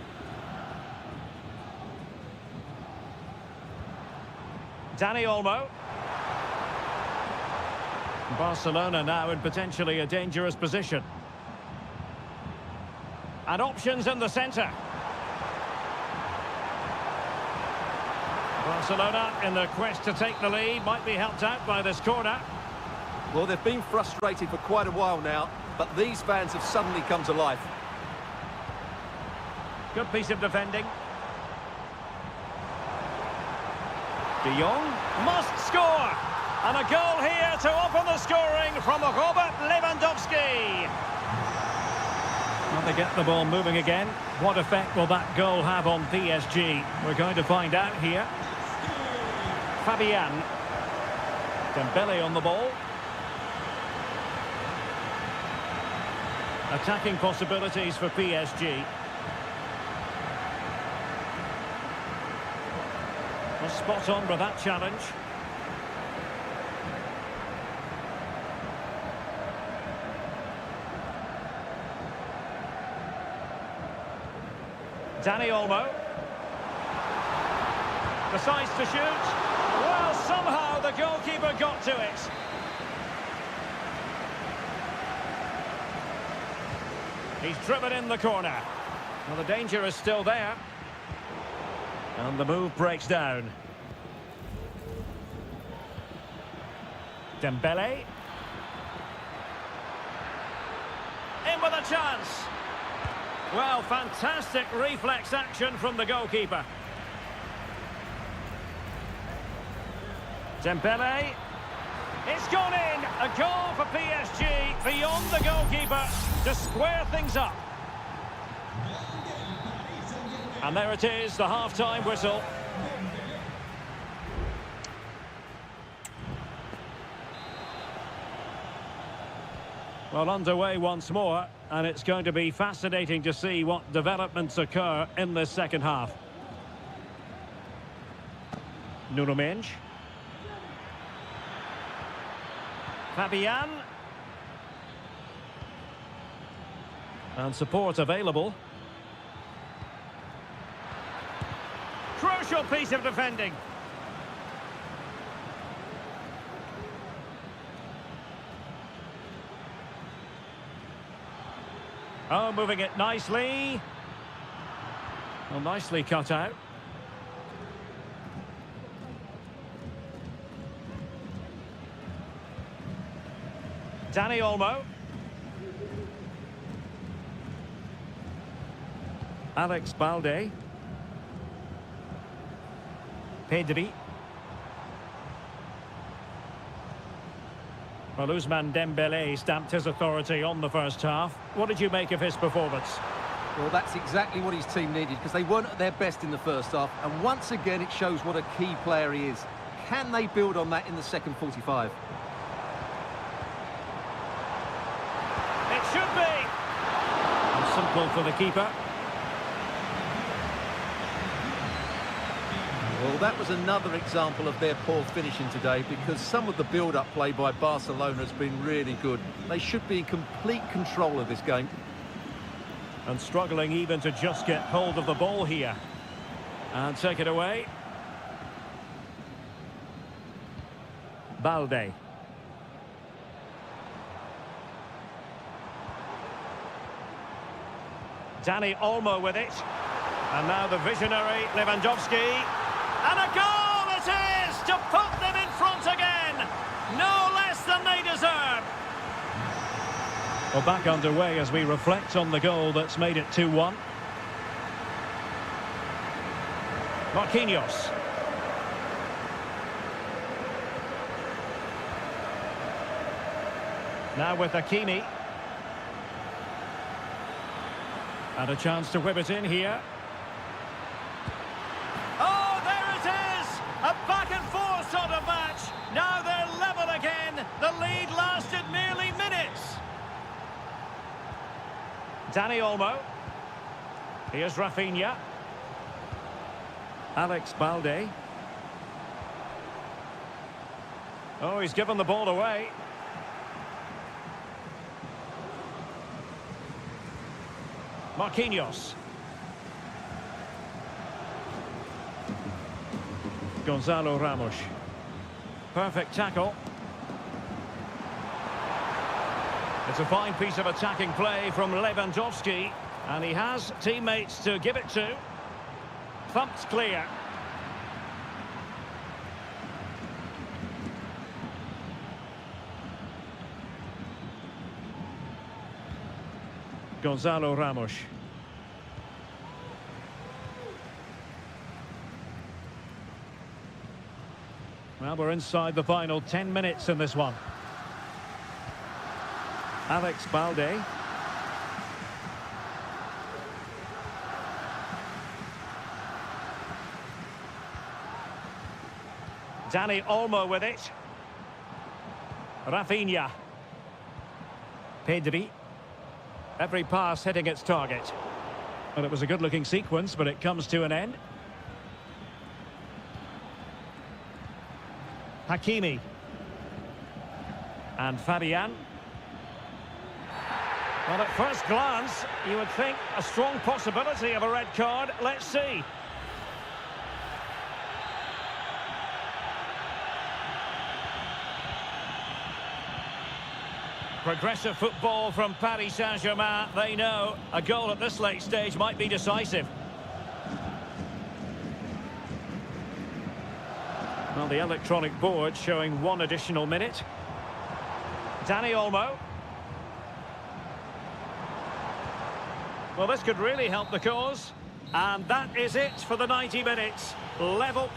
Dani Olmo. Barcelona now in potentially a dangerous position. And options in the centre. Barcelona in their quest to take the lead might be helped out by this corner. Well, they've been frustrated for quite a while now, but these fans have suddenly come to life. Good piece of defending. De Jong must score. And a goal here to open the scoring from Robert Lewandowski. Well, they get the ball moving again. What effect will that goal have on PSG? We're going to find out here. Fabian. Dembélé on the ball. Attacking possibilities for PSG. Well, spot on with that challenge. Dani Olmo decides to shoot. Well, somehow the goalkeeper got to it. He's driven in the corner. Well, the danger is still there. And the move breaks down. Dembélé. In with a chance. Well, fantastic reflex action from the goalkeeper. Dembélé. It's gone in. A goal for PSG beyond the goalkeeper to square things up. And there it is, the half-time whistle. Well, underway once more, and it's going to be fascinating to see what developments occur in this second half. Nuno Mendes. Fabian. And support available. Crucial piece of defending. Oh, moving it nicely. Well, nicely cut out. Dani Olmo. Alex Balde. Pedri. Well, Ousmane Dembélé stamped his authority on the first half. What did you make of his performance? Well, that's exactly what his team needed, because they weren't at their best in the first half, and once again it shows what a key player he is. Can they build on that in the second 45? It should be! And simple for the keeper. Well, that was another example of their poor finishing today, because some of the build-up play by Barcelona has been really good. They should be in complete control of this game. And struggling even to just get hold of the ball here. And take it away. Balde. Dani Olmo with it. And now the visionary Lewandowski. And a goal it is to put them in front again. No less than they deserve. Well, back underway as we reflect on the goal that's made it 2-1. Marquinhos. Now with Hakimi. And a chance to whip it in here. Oh, there it is! A back-and-forth sort of match. Now they're level again. The lead lasted merely minutes. Dani Olmo. Here's Rafinha. Alex Balde. Oh, he's given the ball away. Marquinhos. Gonzalo Ramos. Perfect tackle. It's a fine piece of attacking play from Lewandowski, and he has teammates to give it to. Thumped clear. Gonzalo Ramos. Well, we're inside the final 10 minutes in this one. Alex Balde. Dani Olmo with it. Rafinha. Pedri. Every pass hitting its target. Well, it was a good-looking sequence, but it comes to an end. Hakimi. And Fabian. Well, at first glance, you would think a strong possibility of a red card. Let's see. Progressive football from Paris Saint-Germain. They know a goal at this late stage might be decisive. Well, the electronic board showing one additional minute. Dani Olmo. Well, this could really help the cause. And that is it for the 90 minutes. Level.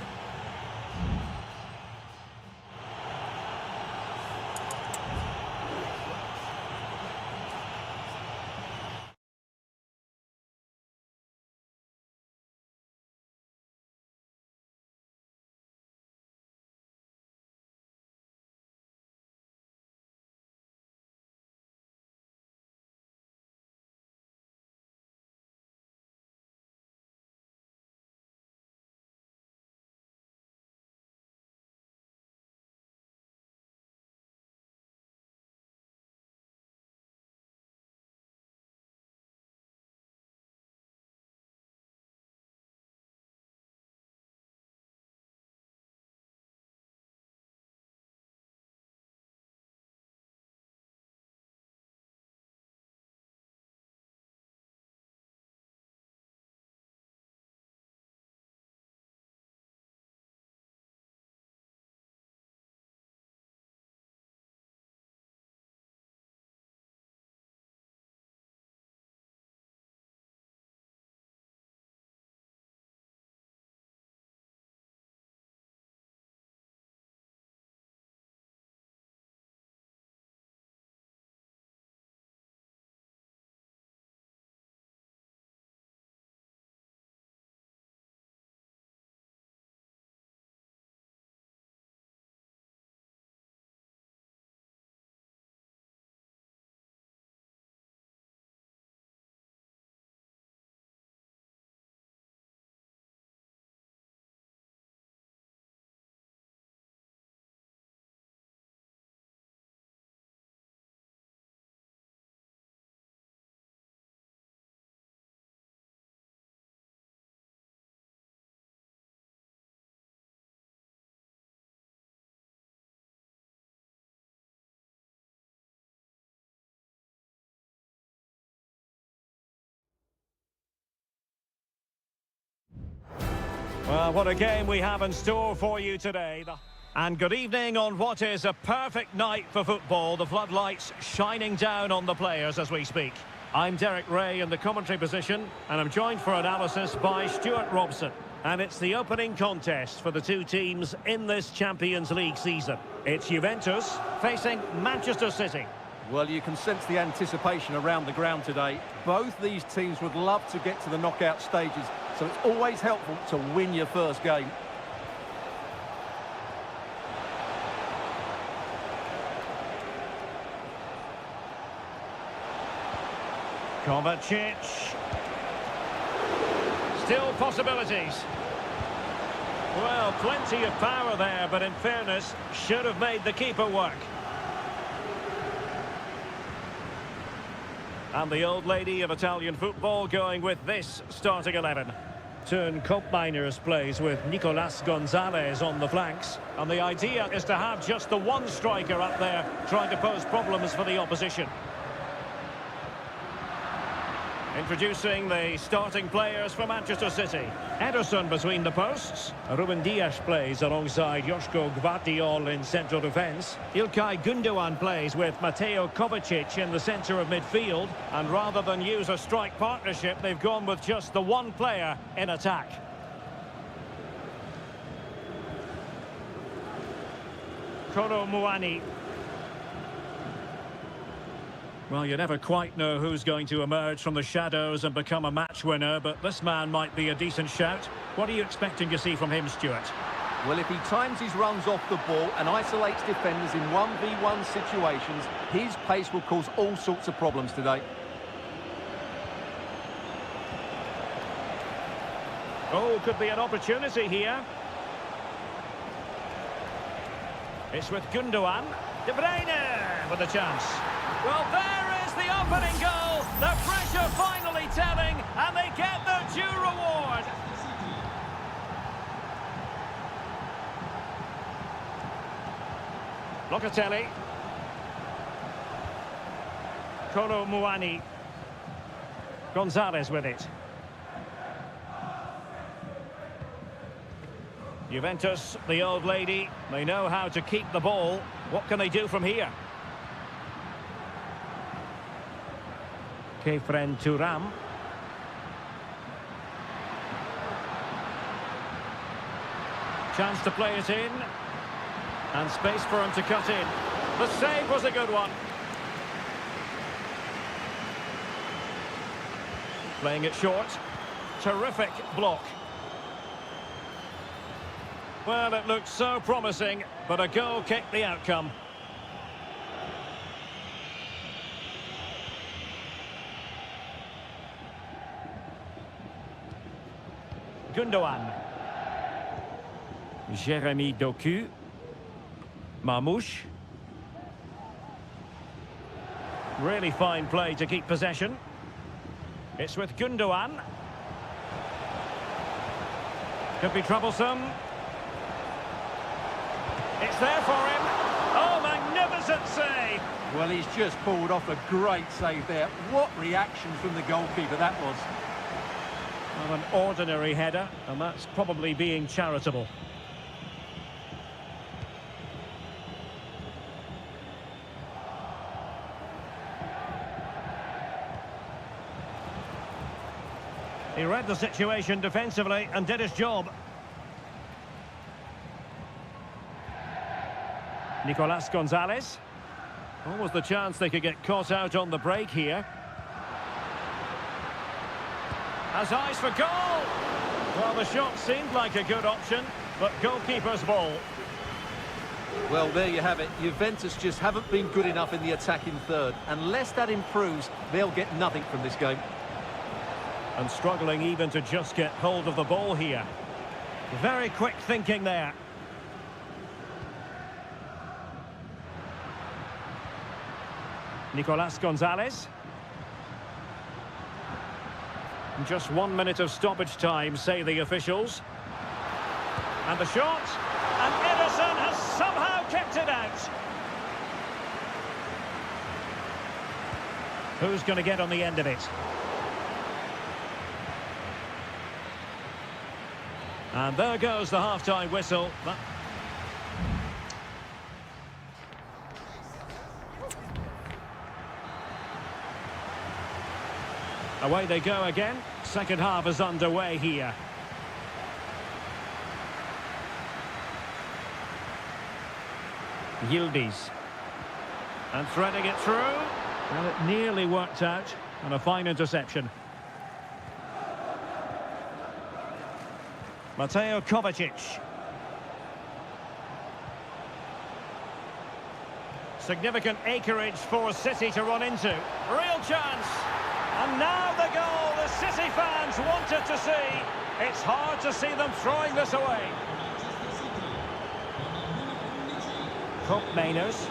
Well, what a game we have in store for you today. And good evening on what is a perfect night for football. The floodlights shining down on the players as we speak. I'm Derek Ray in the commentary position, and I'm joined for analysis by Stuart Robson. And it's the opening contest for the two teams in this Champions League season. It's Juventus facing Manchester City. Well, you can sense the anticipation around the ground today. Both these teams would love to get to the knockout stages, so it's always helpful to win your first game. Kovacic. Still possibilities. Well, plenty of power there, but in fairness, should have made the keeper work. And the old lady of Italian football going with this starting 11. Turn Koopmeiners plays with Nicolas Gonzalez on the flanks. And the idea is to have just the one striker up there trying to pose problems for the opposition. Introducing the starting players for Manchester City. Ederson between the posts. Ruben Dias plays alongside Joško Gvardiol in central defence. İlkay Gündoğan plays with Mateo Kovacic in the centre of midfield. And rather than use a strike partnership, they've gone with just the one player in attack. Kolo Muani. Well, you never quite know who's going to emerge from the shadows and become a match winner, but this man might be a decent shout. What are you expecting to see from him, Stuart? Well, if he times his runs off the ball and isolates defenders in 1v1 situations, his pace will cause all sorts of problems today. Oh, could be an opportunity here. It's with Gündoğan. De Bruyne with a chance. Well, there is the opening goal. The pressure finally telling, and they get their due reward. Locatelli. Kolo Muani. Gonzalez with it. Juventus, the old lady, they know how to keep the ball. What can they do from here? Kefren Turam. Chance to play it in. And space for him to cut in. The save was a good one. Playing it short. Terrific block. Well, it looked so promising, but a goal kicked the outcome. Gündoğan. Jeremy Doku. Marmoush. Really fine play to keep possession. It's with Gündoğan. Could be troublesome. It's there for him. Oh, magnificent save. Well, he's just pulled off a great save there. What reaction from the goalkeeper that was. Well, an ordinary header, and that's probably being charitable. He read the situation defensively and did his job. Nicolas Gonzalez. Almost the chance they could get caught out on the break here. Has eyes for goal. Well, the shot seemed like a good option, but goalkeeper's ball. Well, there you have it. Juventus just haven't been good enough in the attacking third. Unless that improves, they'll get nothing from this game. And struggling even to just get hold of the ball here. Very quick thinking there. Nicolas Gonzalez. Just 1 minute of stoppage time, say the officials. And the shot. And Ederson has somehow kept it out. Who's going to get on the end of it? And there goes the half-time whistle. Away they go again. Second half is underway here. Yildiz. And threading it through. Well, it nearly worked out. And a fine interception. Mateo Kovacic. Significant acreage for City to run into. Real chance. And now the goal the City fans wanted to see. It's hard to see them throwing this away. Hope Mainers.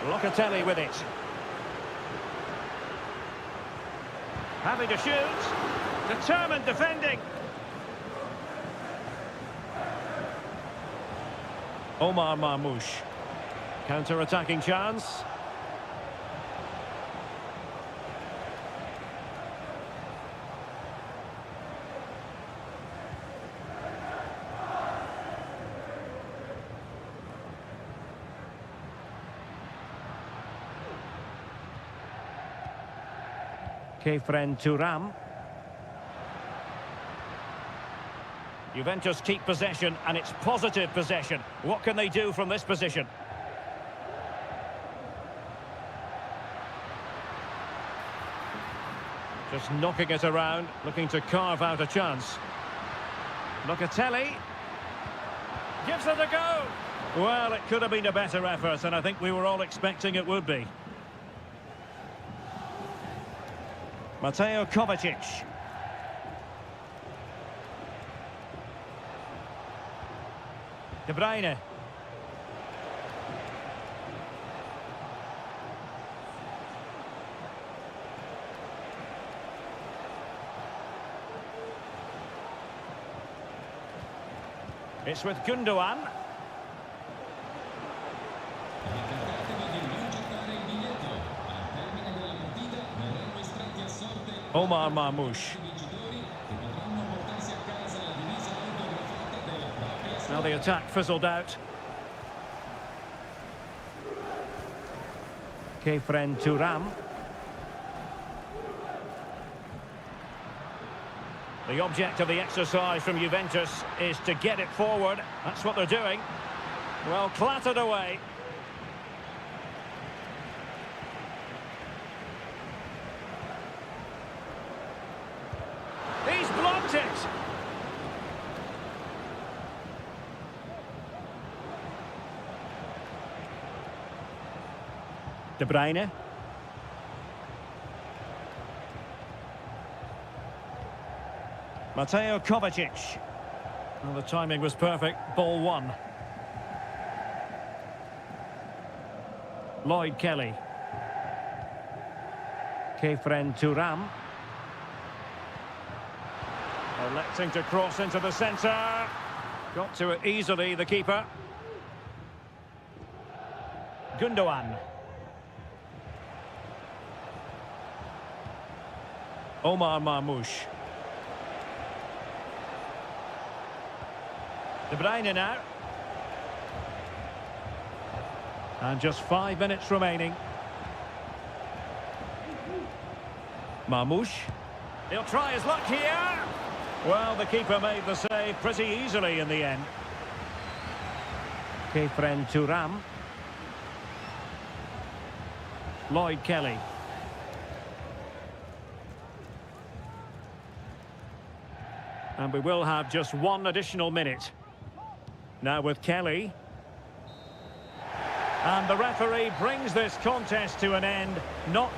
Locatelli with it. Having to shoot. Determined defending. Omar Marmoush. Counter-attacking chance. Kefren Turam. Juventus keep possession, and it's positive possession. What can they do from this position? Just knocking it around, looking to carve out a chance. Locatelli. Gives it a go. Well, it could have been a better effort, and I think we were all expecting it would be. Mateo Kovacic. De Bruyne. It's with Gundogan. Omar Marmoush. Now the attack fizzled out. Kefren Turam. The object of the exercise from Juventus is to get it forward. That's what they're doing. Well, clattered away. He's blocked it. De Bruyne. Mateo Kovacic. Well, the timing was perfect. Ball one. Lloyd Kelly. Kefren Turam. Electing to cross into the centre. Got to it easily, the keeper. Gundogan. Omar Marmoush. De Bruyne now. And just 5 minutes remaining. Marmoush. He'll try his luck here. Well, the keeper made the save pretty easily in the end. Kefren Turam. Lloyd Kelly. And we will have just one additional minute. Now with Kelly. And the referee brings this contest to an end. Not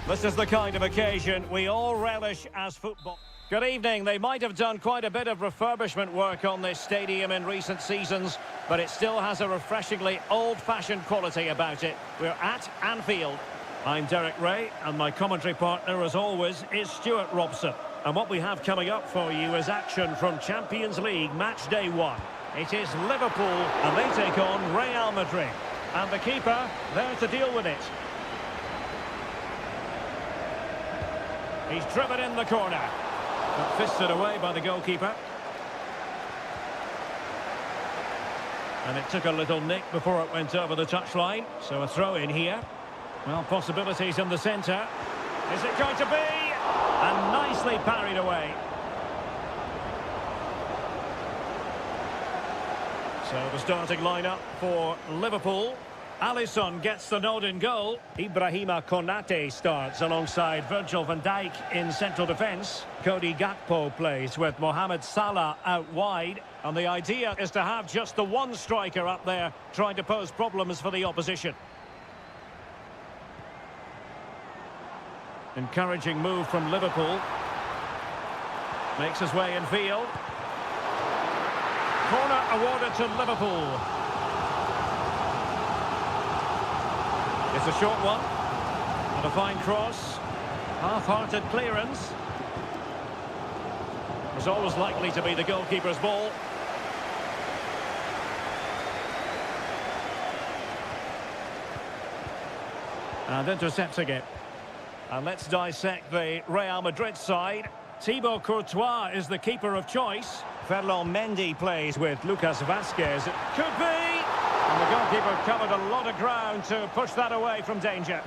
This is the kind of occasion we all relish as football. Good evening. They might have done quite a bit of refurbishment work on this stadium in recent seasons, but it still has a refreshingly old-fashioned quality about it. We're at Anfield. I'm Derek Ray, and my commentary partner, as always, is Stuart Robson. And what we have coming up for you is action from Champions League Match Day 1. It is Liverpool, and they take on Real Madrid. And the keeper there to deal with it. He's driven in the corner. But fisted away by the goalkeeper. And it took a little nick before it went over the touchline. So a throw in here. Well, possibilities in the centre. Is it going to be? And nicely parried away. So the starting lineup for Liverpool. Alisson gets the nod in goal. Ibrahima Konate starts alongside Virgil van Dijk in central defence. Cody Gakpo plays with Mohamed Salah out wide. And the idea is to have just the one striker up there trying to pose problems for the opposition. Encouraging move from Liverpool. Makes his way in field. Corner awarded to Liverpool. It's a short one, and a fine cross, half-hearted clearance. It was always likely to be the goalkeeper's ball. And intercepting it. And let's dissect the Real Madrid side. Thibaut Courtois is the keeper of choice. Ferland Mendy plays with Lucas Vazquez. It could be! And the goalkeeper covered a lot of ground to push that away from danger.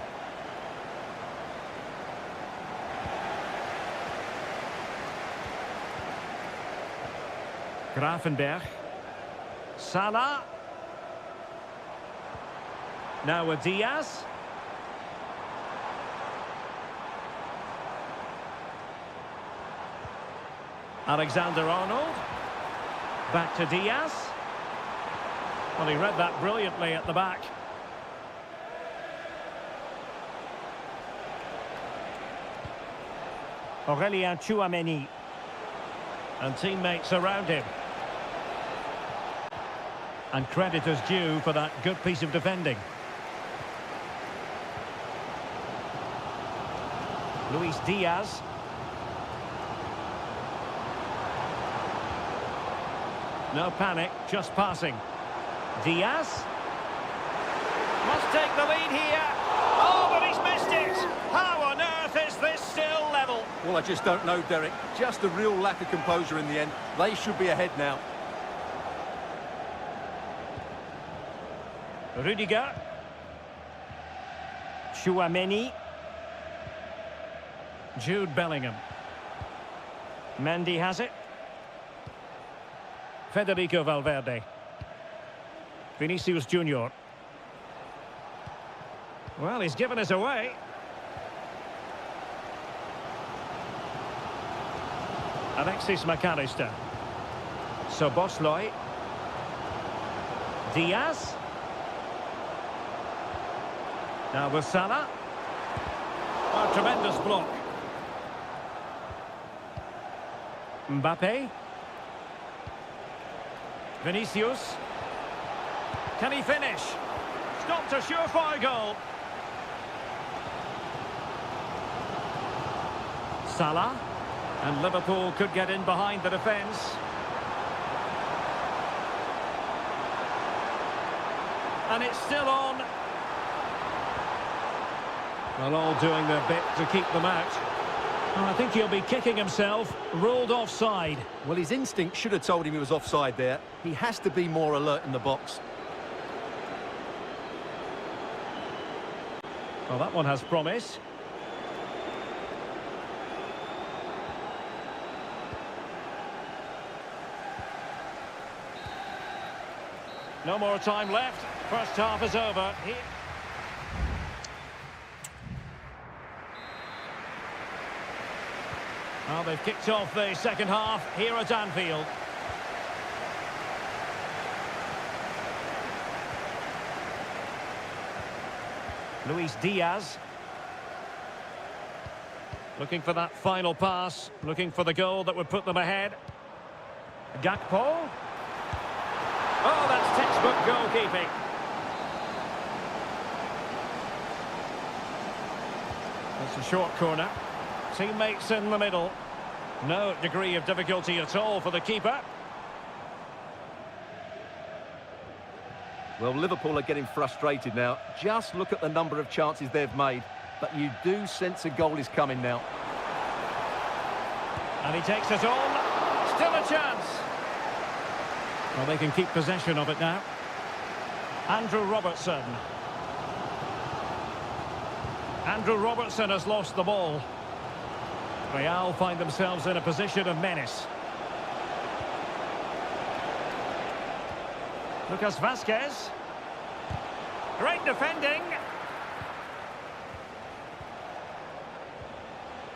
Gravenberch. Salah. Now with Diaz. Alexander-Arnold. Back to Diaz. Well, he read that brilliantly at the back. Aurélien Tchouameni. And teammates around him. And credit is due for that good piece of defending. Luis Diaz. No panic, just passing. Diaz. Must take the lead here. Oh, but he's missed it. How on earth is this still level? Well, I just don't know, Derek. Just a real lack of composure in the end. They should be ahead now. Rudiger. Tchouameni. Jude Bellingham. Mendy has it. Federico Valverde. Vinicius Junior. Well, he's given us away. Alexis McAllister. Szoboszlai. Diaz. Now with Salah. A tremendous block. Mbappe. Vinicius. Can he finish? Stopped a surefire goal. Salah. And Liverpool could get in behind the defence. And it's still on. Well, all doing their bit to keep them out. Oh, I think he'll be kicking himself. Ruled offside. Well, his instinct should have told him he was offside there. He has to be more alert in the box. Well, that one has promise. No more time left. First half is over. Well, they've kicked off the second half here at Anfield. Luis Diaz. Looking for that final pass, looking for the goal that would put them ahead. Gakpo. Oh, that's textbook goalkeeping. It's a short corner. Teammates in the middle. No degree of difficulty at all for the keeper. Well, Liverpool are getting frustrated now. Just look at the number of chances they've made. But you do sense a goal is coming now. And he takes it on. Still a chance. Well, they can keep possession of it now. Andrew Robertson. Andrew Robertson has lost the ball. Real find themselves in a position of menace. Lucas Vazquez. Great defending.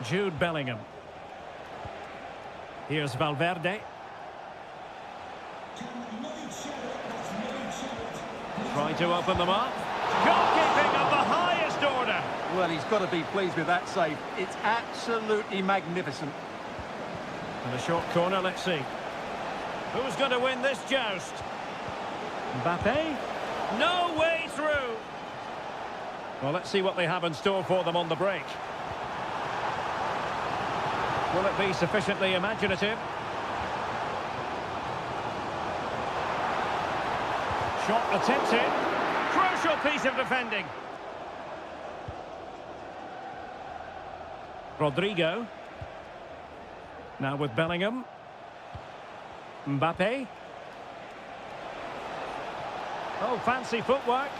Jude Bellingham. Here's Valverde. Try to open them up. Goalkeeping of the highest order. Well, he's got to be pleased with that save. It's absolutely magnificent. And a short corner, let's see. Who's going to win this joust? Mbappe? No way through. Well, let's see what they have in store for them on the break. Will it be sufficiently imaginative? Shot attempted. Crucial piece of defending. Rodrigo. Now with Bellingham. Mbappe. Oh, fancy footwork.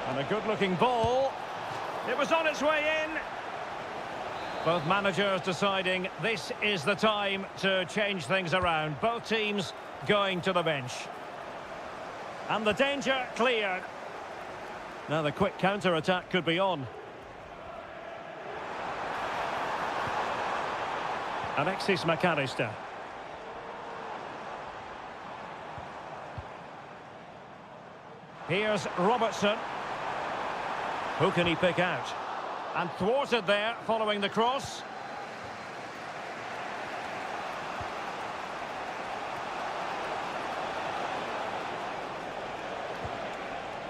And a good-looking ball. It was on its way in. Both managers deciding this is the time to change things around. Both teams going to the bench. And the danger cleared. Now the quick counter-attack could be on. Alexis McAllister. Here's Robertson. Who can he pick out? And thwarted there following the cross.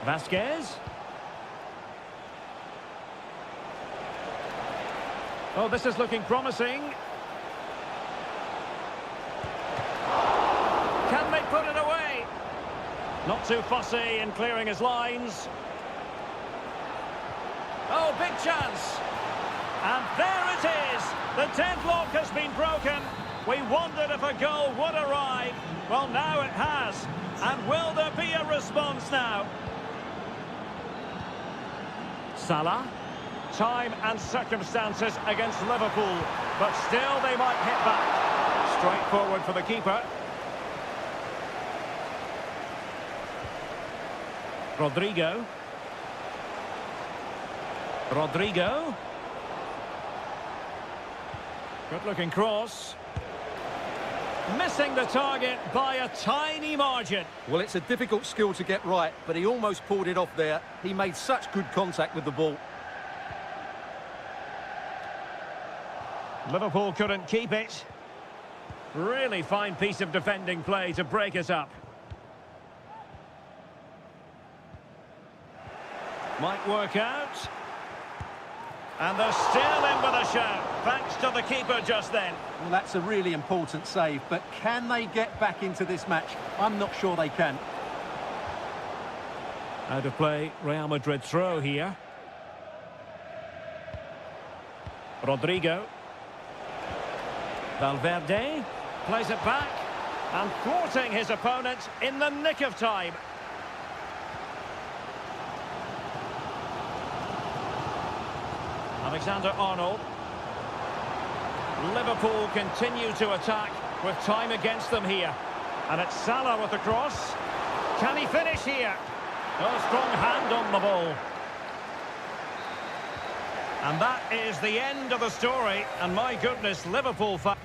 Vazquez. Oh, this is looking promising. Can they put it away? Not too fussy in clearing his lines. Oh, big chance. And there it is. The deadlock has been broken. We wondered if a goal would arrive. Well, now it has. And will there be a response now? Salah. Time and circumstances against Liverpool. But still they might hit back. Straight forward for the keeper. Rodrigo. Rodrigo. Good-looking cross. Missing the target by a tiny margin. Well, it's a difficult skill to get right, but he almost pulled it off there. He made such good contact with the ball. Liverpool couldn't keep it. Really fine piece of defending play to break it up. Might work out. And they're still in with a shout, thanks to the keeper just then. Well, that's a really important save, but can they get back into this match? I'm not sure they can. Out of play, Real Madrid throw here. Rodrigo. Valverde plays it back and thwarting his opponent in the nick of time. Alexander-Arnold. Liverpool continue to attack with time against them here. And it's Salah with the cross. Can he finish here? Oh, strong hand on the ball. And that is the end of the story. And my goodness, Liverpool fans.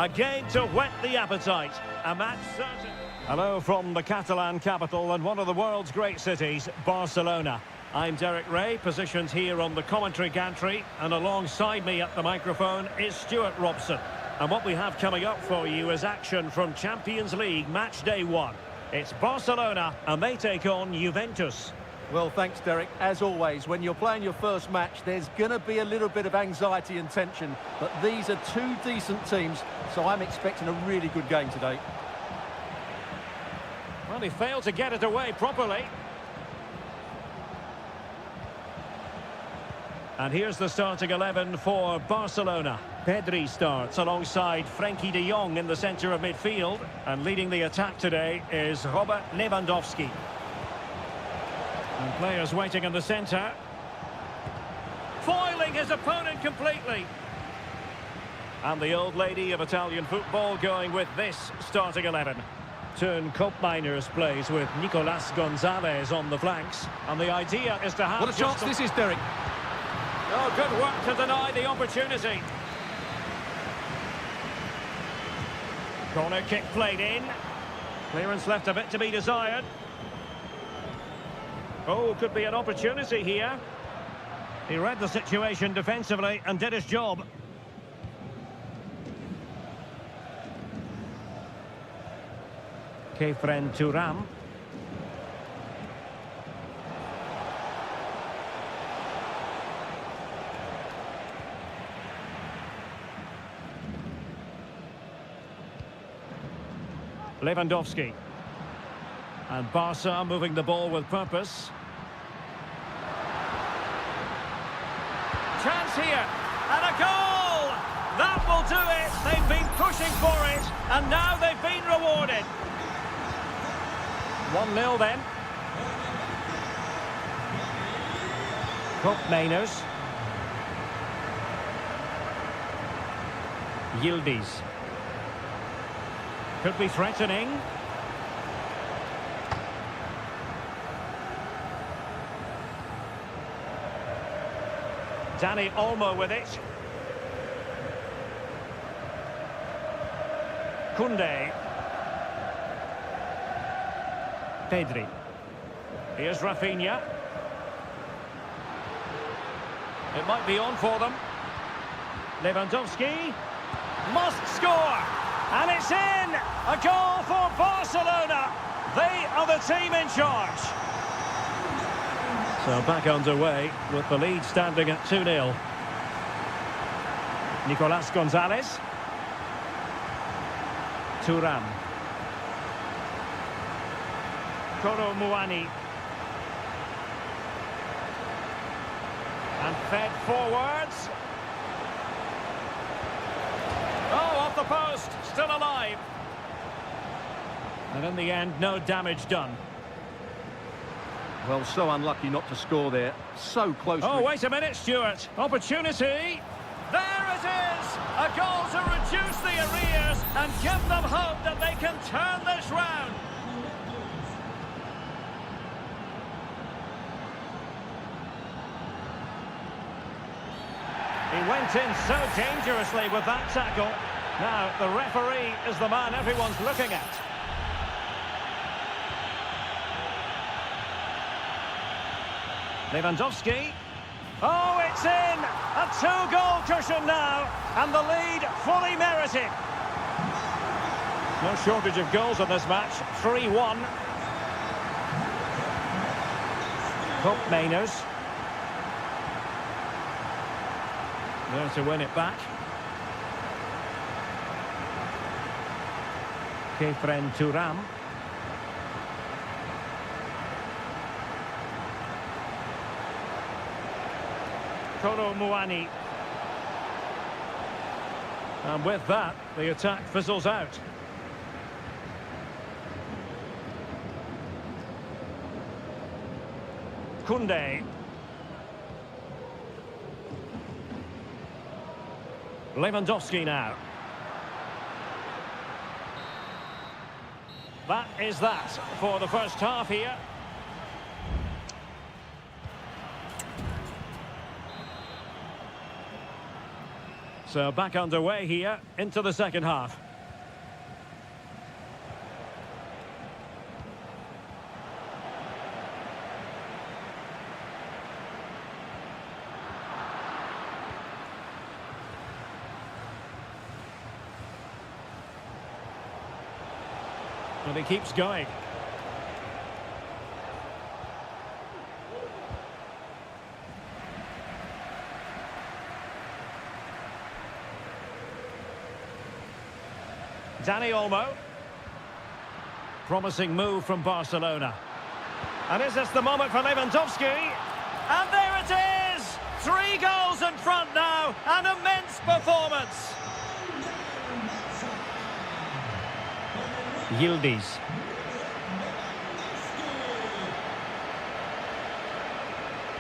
Again to whet the appetite. A match certain. Hello from the Catalan capital and one of the world's great cities, Barcelona. I'm Derek Ray, positioned here on the commentary gantry, and alongside me at the microphone is Stuart Robson. And what we have coming up for you is action from Champions League match day 1. It's Barcelona, and they take on Juventus. Well, thanks, Derek. As always, when you're playing your first match, there's going to be a little bit of anxiety and tension. But these are two decent teams, so I'm expecting a really good game today. Well, he failed to get it away properly. And here's the starting 11 for Barcelona. Pedri starts alongside Frenkie de Jong in the centre of midfield. And leading the attack today is Robert Lewandowski. And players waiting in the centre. Foiling his opponent completely. And the old lady of Italian football going with this starting 11. Turn Koopmeiners plays with Nicolas Gonzalez on the flanks. And the idea is to have... What a chance this is, Derek. Oh, good work to deny the opportunity. Corner kick played in. Clearance left a bit to be desired. Oh, could be an opportunity here. He read the situation defensively and did his job. Kefren Turam. Lewandowski. And Barca moving the ball with purpose. Chance here. And a goal! That will do it. They've been pushing for it. And now they've been rewarded. 1-0 then. Koopmeiners. Yildiz. Could be threatening. Dani Olmo with it. Koundé. Pedri. Here's Rafinha. It might be on for them. Lewandowski must score. And it's in! A goal for Barcelona. They are the team in charge. So back underway with the lead standing at 2-0. Nicolas Gonzalez. Turam. Kolo Muani. And fed forwards. Oh, off the post. Still alive. And in the end, no damage done. Well, so unlucky not to score there. So close. Oh, wait a minute, Stuart. Opportunity. There it is! A goal to reduce the arrears and give them hope that they can turn this round. He went in so dangerously with that tackle. Now, the referee is the man everyone's looking at. Lewandowski. Oh, it's in! A 2-goal cushion now, and the lead fully merited. No shortage of goals in this match. 3-1. Koopmeiners. There to win it back. Kefren Turam. Kolo Muani. And with that, the attack fizzles out. Koundé. Lewandowski now. That is that for the first half here. So back underway here into the second half. And he keeps going. Dani Olmo. Promising move from Barcelona. And is this the moment for Lewandowski? And there it is! 3 goals in front now. An immense performance. Yildiz.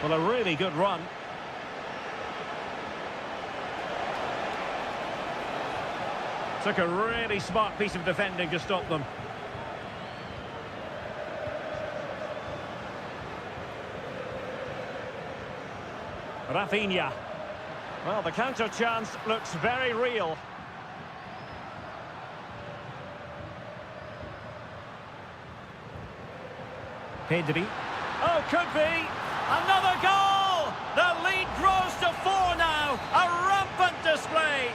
Well, a really good run. Took a really smart piece of defending to stop them. Rafinha. Well, the counter chance looks very real. Pedri. Oh, could be. Another goal! The lead grows to 4 now. A rampant display.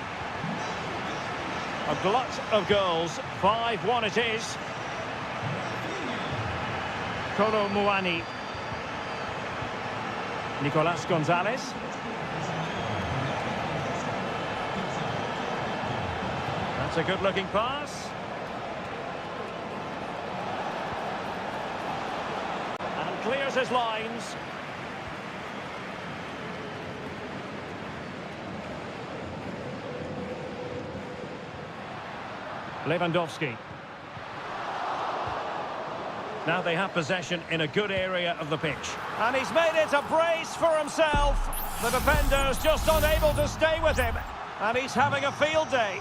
A glut of goals. 5-1 it is. Kolo Muani. Nicolas Gonzalez. That's a good-looking pass. And clears his lines. Lewandowski. Now they have possession in a good area of the pitch. And he's made it a brace for himself. The defender's just unable to stay with him. And he's having a field day.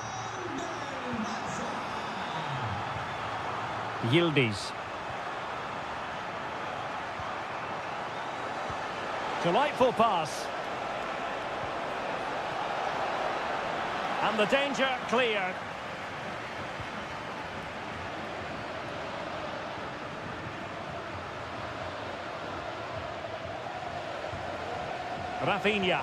Yildiz. Delightful pass. And the danger cleared. Rafinha.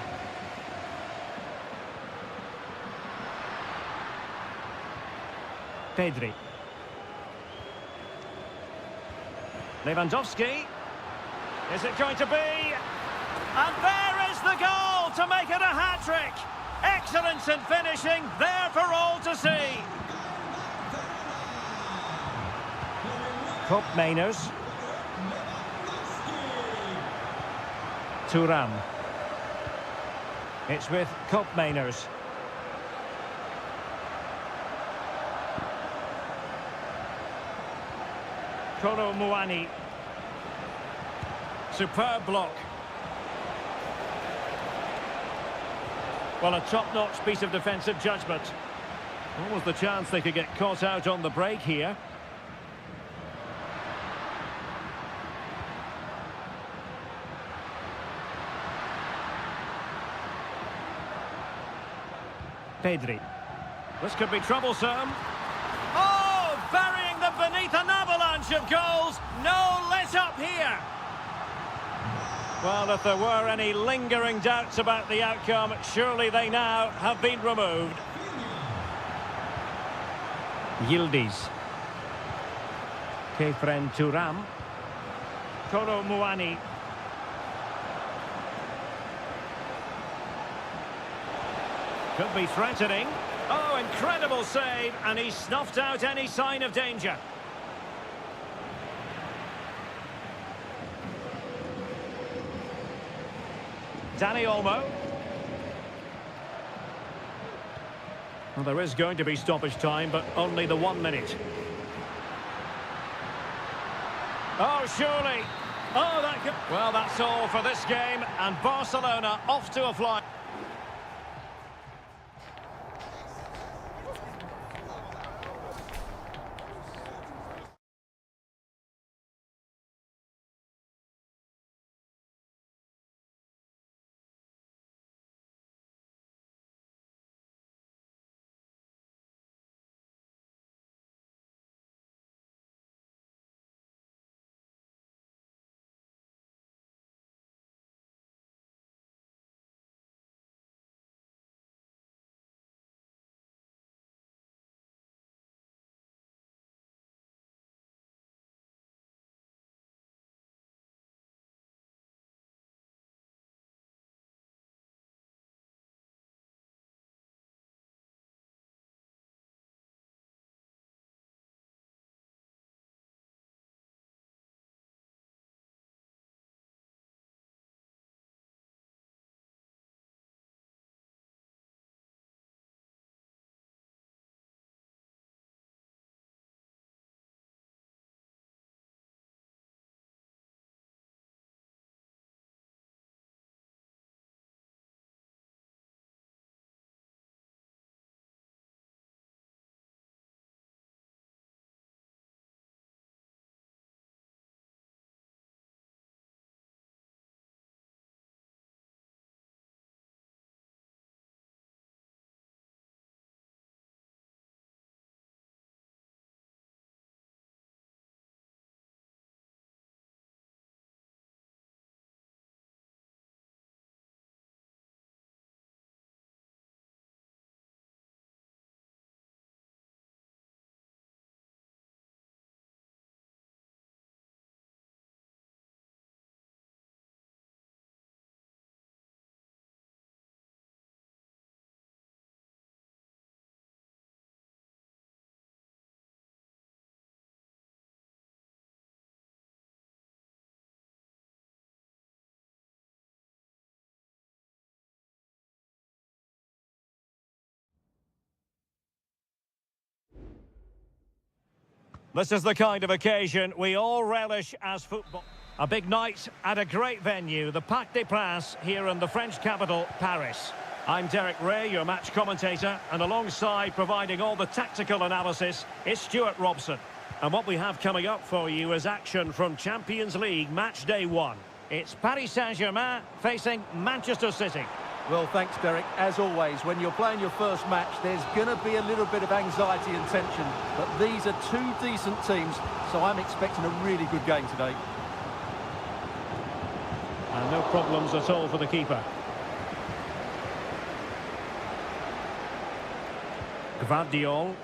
Pedri. Lewandowski. Is it going to be? And there is the goal to make it a hat-trick. Excellence in finishing, there for all to see. Cup Mainers. Thuram. It's with Cup Mainers. Kolo Muani. Superb block. Well, a top-notch piece of defensive judgment. What was the chance they could get caught out on the break here? Pedri. This could be troublesome. Oh, burying them beneath an avalanche of goals. No let up here. Well, if there were any lingering doubts about the outcome, surely they now have been removed. Yildiz. Kefren Thuram. Kolo Muani. Could be threatening. Oh, incredible save, and he snuffed out any sign of danger. Dani Olmo. Well, there is going to be stoppage time, but only the 1 minute. Oh, surely. Oh, that could... Well, that's all for this game, and Barcelona off to a fly. This is the kind of occasion we all relish as football. A big night at a great venue, the Parc des Princes, here in the French capital, Paris. I'm Derek Ray, your match commentator, and alongside providing all the tactical analysis is Stuart Robson. And what we have coming up for you is action from Champions League match day 1. It's Paris Saint-Germain facing Manchester City. Well, thanks, Derek. As always, when you're playing your first match, there's going to be a little bit of anxiety and tension. But these are two decent teams, so I'm expecting a really good game today. And no problems at all for the keeper. Gvardiol.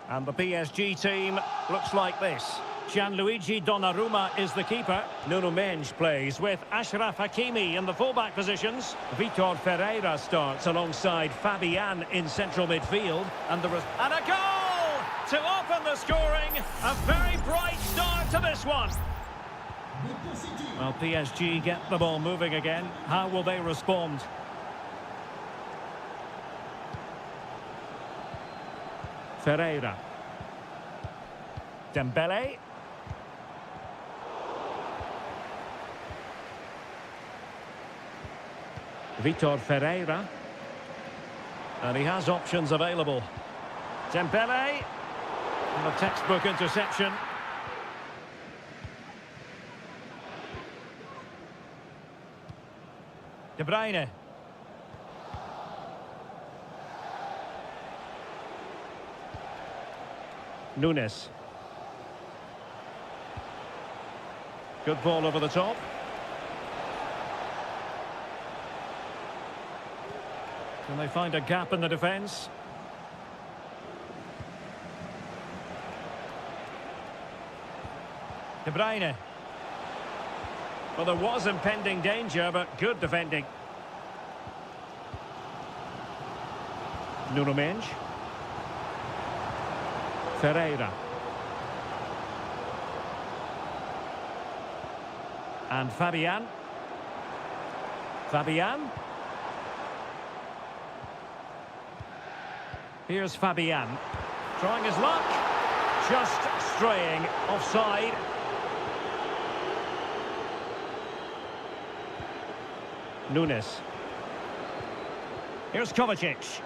And the PSG team looks like this. Gianluigi Donnarumma is the keeper. Nuno Mendes plays with Achraf Hakimi in the fullback positions. Vitor Ferreira starts alongside Fabian in central midfield. And a goal to open the scoring. A very bright start to this one. Well, PSG get the ball moving again. How will they respond? Ferreira. Dembele. Vitor Ferreira. And he has options available. Dembele. And a textbook interception. De Bruyne. Nunes. Good ball over the top. Can they find a gap in the defence? De Bruyne. Well, there was impending danger, but good defending. Nuno Mendes. Ferreira. And Fabian. Fabian. Here's Fabian. Trying his luck. Just straying offside. Nunes. Here's Kovacic.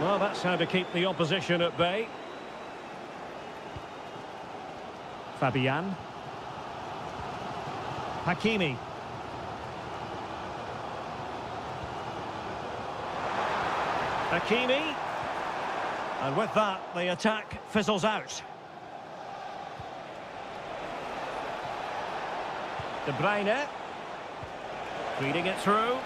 Well, that's how to keep the opposition at bay. Fabian. Hakimi. Hakimi. And with that, the attack fizzles out. De Bruyne. Feeding it through.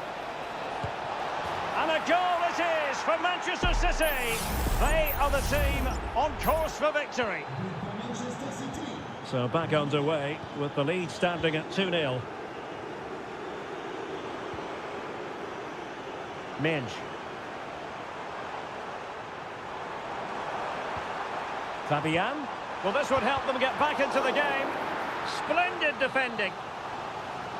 And a goal it is for Manchester City. They are the team on course for victory. So back underway with the lead standing at 2-0. Mendes. Fabian. Well, this would help them get back into the game. Splendid defending.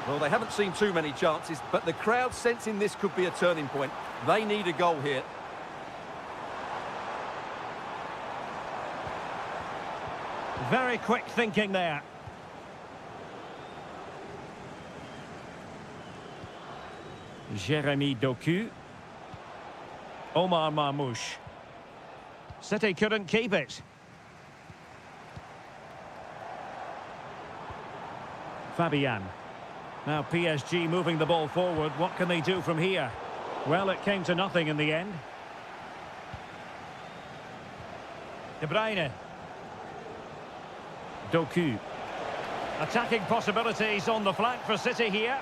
Well, they haven't seen too many chances, but the crowd sensing this could be a turning point. They need a goal here. Very quick thinking there. Jeremy Doku. Omar Marmoush. City couldn't keep it. Fabian. Now PSG moving the ball forward. What can they do from here? Well, it came to nothing in the end. De Bruyne. Doku. Attacking possibilities on the flank for City here.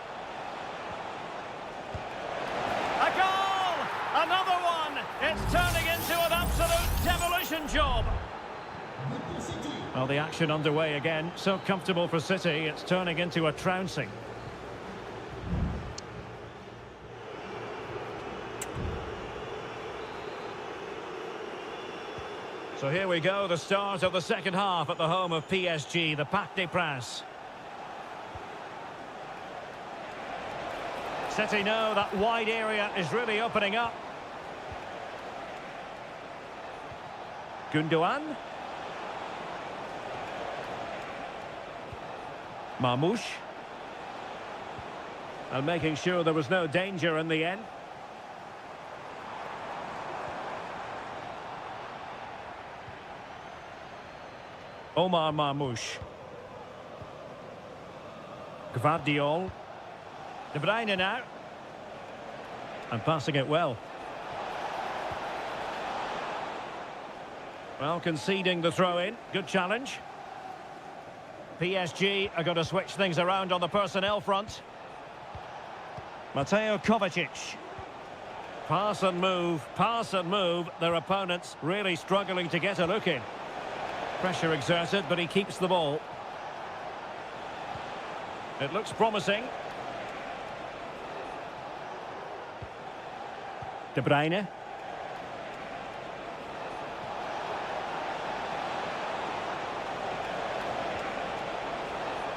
A goal! Another one! It's turning into an absolute demolition job. Well, the action underway again. So comfortable for City, it's turning into a trouncing. So here we go, the start of the second half at the home of PSG, the Parc des Princes. City know that wide area is really opening up. Gundogan. Marmoush. And making sure there was no danger in the end. Omar Marmoush. Gvardiol. De Bruyne now. And passing it well. Well, conceding the throw-in. Good challenge. PSG are going to switch things around on the personnel front. Mateo Kovacic. Pass and move, pass and move. Their opponents really struggling to get a look in. Pressure exerted, but he keeps the ball. It looks promising. De Bruyne.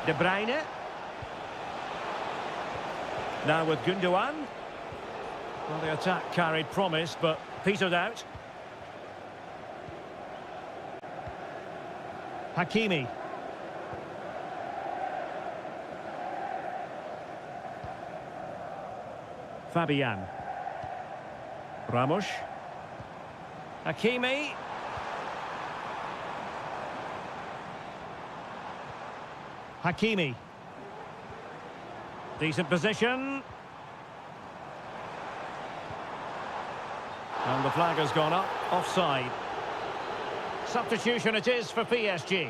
De Bruyne. Now with Gundogan. Well, the attack carried promise, but petered out. Hakimi. Fabian. Ramos. Hakimi. Hakimi. Decent position. And the flag has gone up. Offside. Substitution it is for PSG.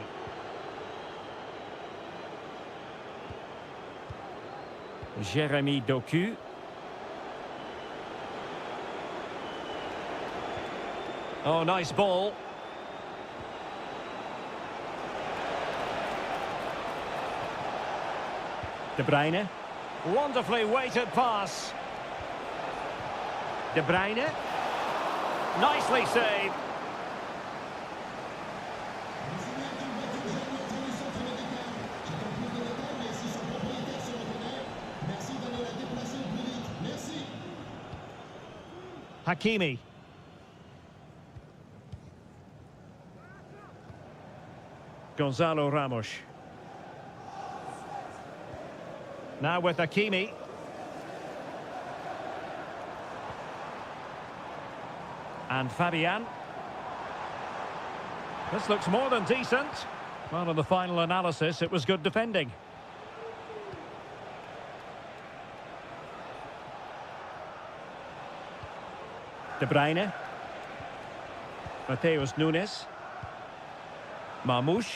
Jeremy Doku. Oh, nice ball. De Bruyne. Wonderfully weighted pass. De Bruyne. Nicely saved. Hakimi. Gonzalo Ramos. Now with Hakimi. And Fabian. This looks more than decent. Well, in the final analysis, it was good defending. De Bruyne. Mateus Nunes. Marmoush.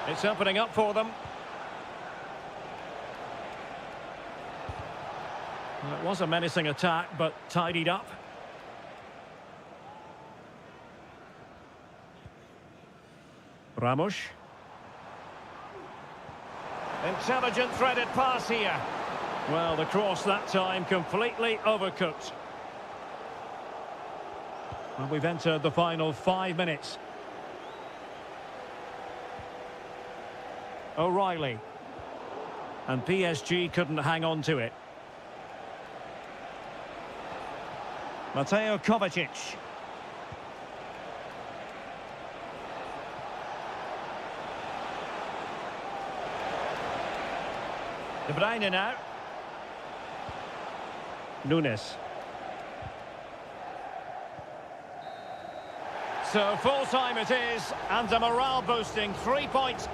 It's opening up for them. Well, it was a menacing attack, but tidied up. Ramos. Intelligent threaded pass here. Well, the cross that time completely overcooked. Well, we've entered the final 5 minutes. O'Reilly. And PSG couldn't hang on to it. Mateo Kovacic. De Bruyne now. Nunes. So full time it is, and a morale boosting 3 points.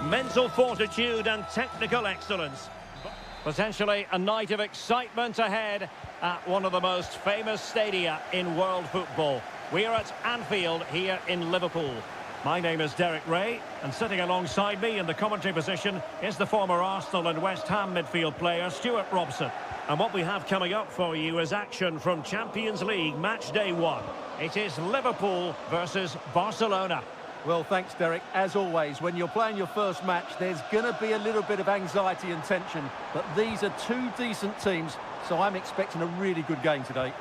mental fortitude and technical excellence. Potentially a night of excitement ahead at one of the most famous stadia in world football. We are at Anfield here in Liverpool. My name is Derek Ray, and sitting alongside me in the commentary position is the former Arsenal and West Ham midfield player Stuart Robson. And what we have coming up for you is action from Champions League match day 1. It is Liverpool versus Barcelona. Well, thanks, Derek. As always, when you're playing your first match, there's going to be a little bit of anxiety and tension. But these are two decent teams, so I'm expecting a really good game today.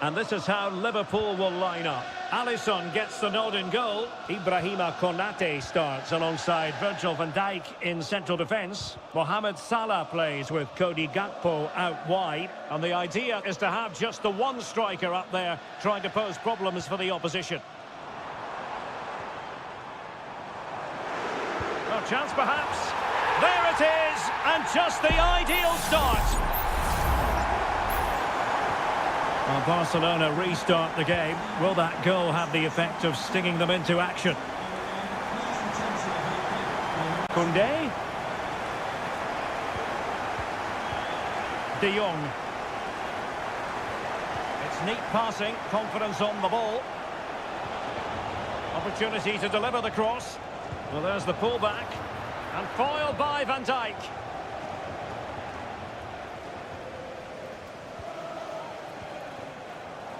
And this is how Liverpool will line up. Alisson gets the nod in goal. Ibrahima Konate starts alongside Virgil van Dijk in central defence. Mohamed Salah plays with Cody Gakpo out wide. And the idea is to have just the one striker up there trying to pose problems for the opposition. A chance perhaps. There it is, and just the ideal start. Well, Barcelona restart the game. Will that goal have the effect of stinging them into action? Koundé. De Jong. It's neat passing, confidence on the ball. Opportunity to deliver the cross. Well, there's the pullback. And foiled by Van Dijk.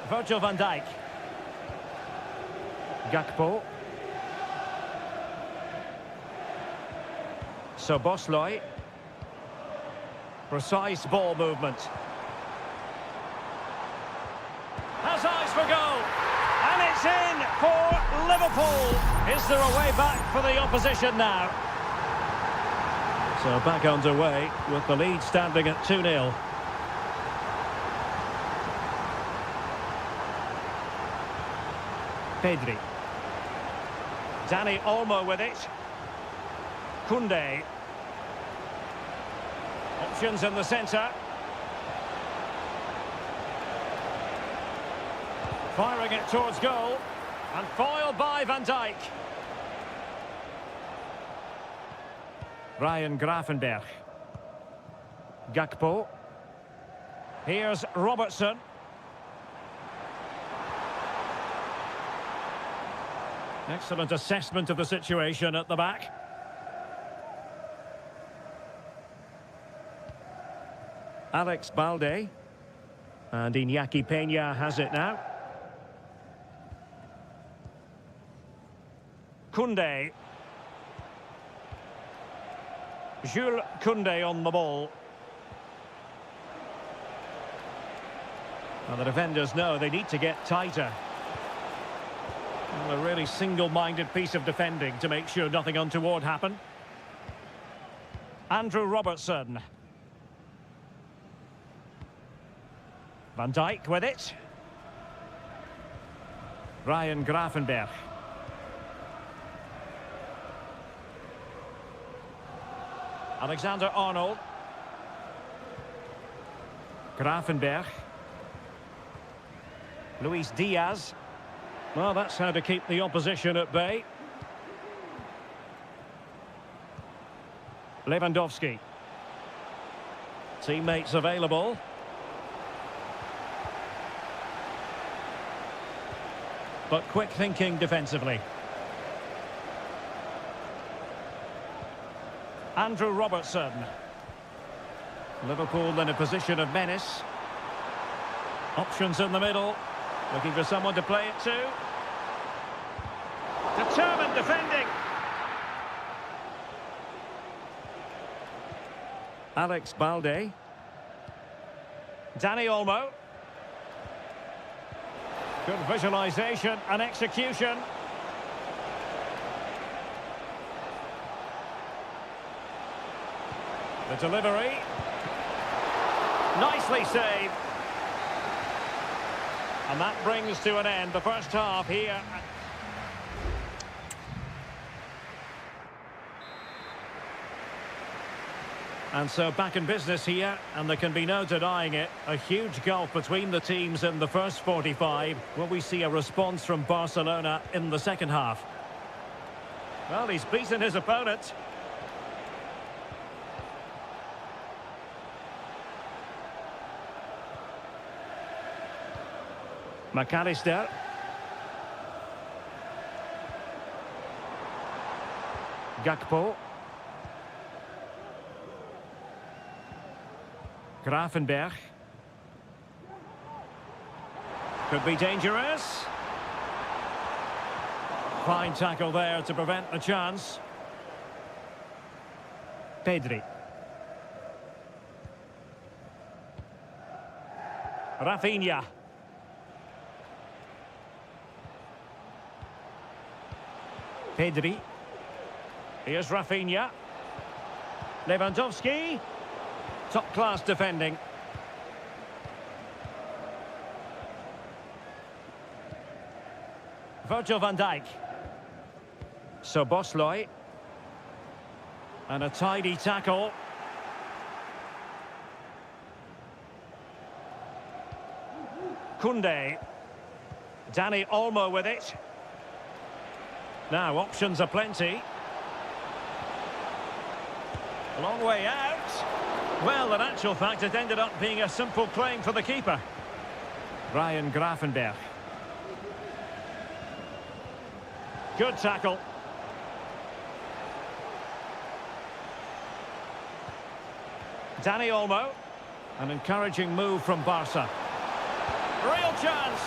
Virgil van Dijk. Gakpo. Szoboszlai. Precise ball movement. Has eyes for goal. And it's in for Liverpool. Is there a way back for the opposition now? So back underway with the lead standing at 2-0. Pedri. Dani Olmo with it. Koundé. Options in the centre. Firing it towards goal. And foiled by Van Dijk. Ryan Gravenberch. Gakpo. Here's Robertson. Excellent assessment of the situation at the back. Alex Balde. And Iñaki Peña has it now. Koundé. Jules Koundé on the ball. And the defenders know they need to get tighter. Well, a really single-minded piece of defending to make sure nothing untoward happened. Andrew Robertson. Van Dijk with it. Ryan Gravenberch. Alexander-Arnold. Gravenberch. Luis Diaz. Well, that's how to keep the opposition at bay. Lewandowski. Teammates available. But quick thinking defensively. Andrew Robertson. Liverpool in a position of menace. Options in the middle. Looking for someone to play it to. Determined defending. Alex Balde. Dani Olmo. Good visualisation and execution. The delivery. Nicely saved. And that brings to an end the first half here. And so back in business here, and there can be no denying it. A huge gulf between the teams in the first 45. Will we see a response from Barcelona in the second half? Well, he's beaten his opponent. McAllister. Gakpo. Gravenberch. Could be dangerous. Fine tackle there to prevent the chance. Pedri. Rafinha. Pedri. Here's Rafinha. Lewandowski. Top-class defending. Virgil van Dijk. Szoboszlai. And a tidy tackle. Koundé. Dani Olmo with it. Now, options are plenty. A long way out. Well, in actual fact, it ended up being a simple claim for the keeper. Ryan Gravenberch. Good tackle. Dani Olmo. An encouraging move from Barca. Real chance.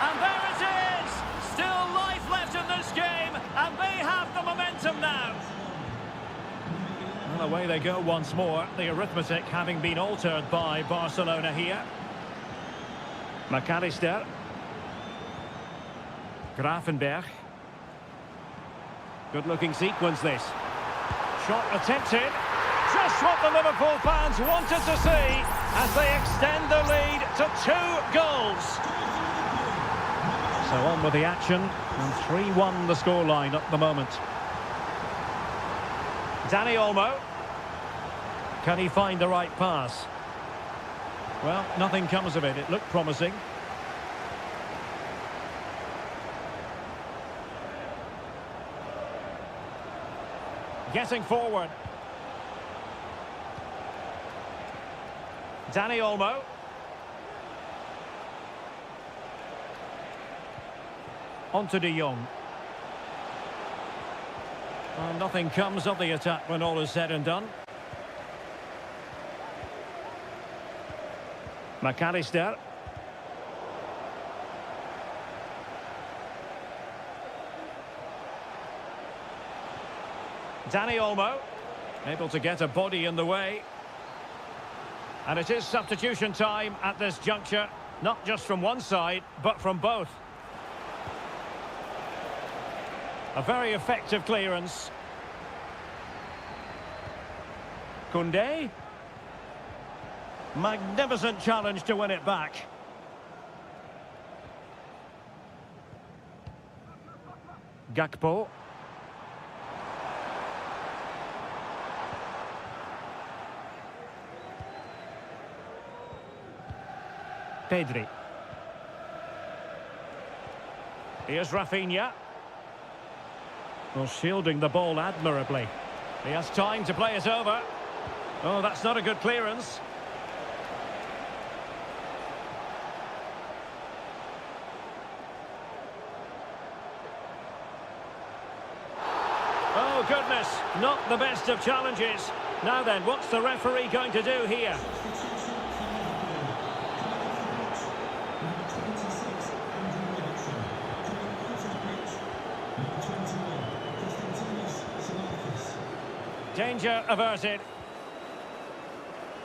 And there it is! Still life left in this game, and they have the momentum now. Well, away they go once more, the arithmetic having been altered by Barcelona here. McAllister. Gravenberch. Good-looking sequence, this. Shot attempted. Just what the Liverpool fans wanted to see as they extend the lead to 2 goals. So on with the action, and 3-1 the scoreline at the moment. Dani Olmo. Can he find the right pass? Well, nothing comes of it. It looked promising. Getting forward. Dani Olmo. On to De Jong. Well, nothing comes of the attack when all is said and done. McAllister. Dani Olmo. Able to get a body in the way. And it is substitution time at this juncture. Not just from one side, but from both. A very effective clearance. Koundé. Magnificent challenge to win it back. Gakpo. Pedri. Here's Rafinha. Well, shielding the ball admirably. He has time to play it over. Oh, that's not a good clearance. Oh, goodness. Not the best of challenges. Now then, what's the referee going to do here? Danger averted.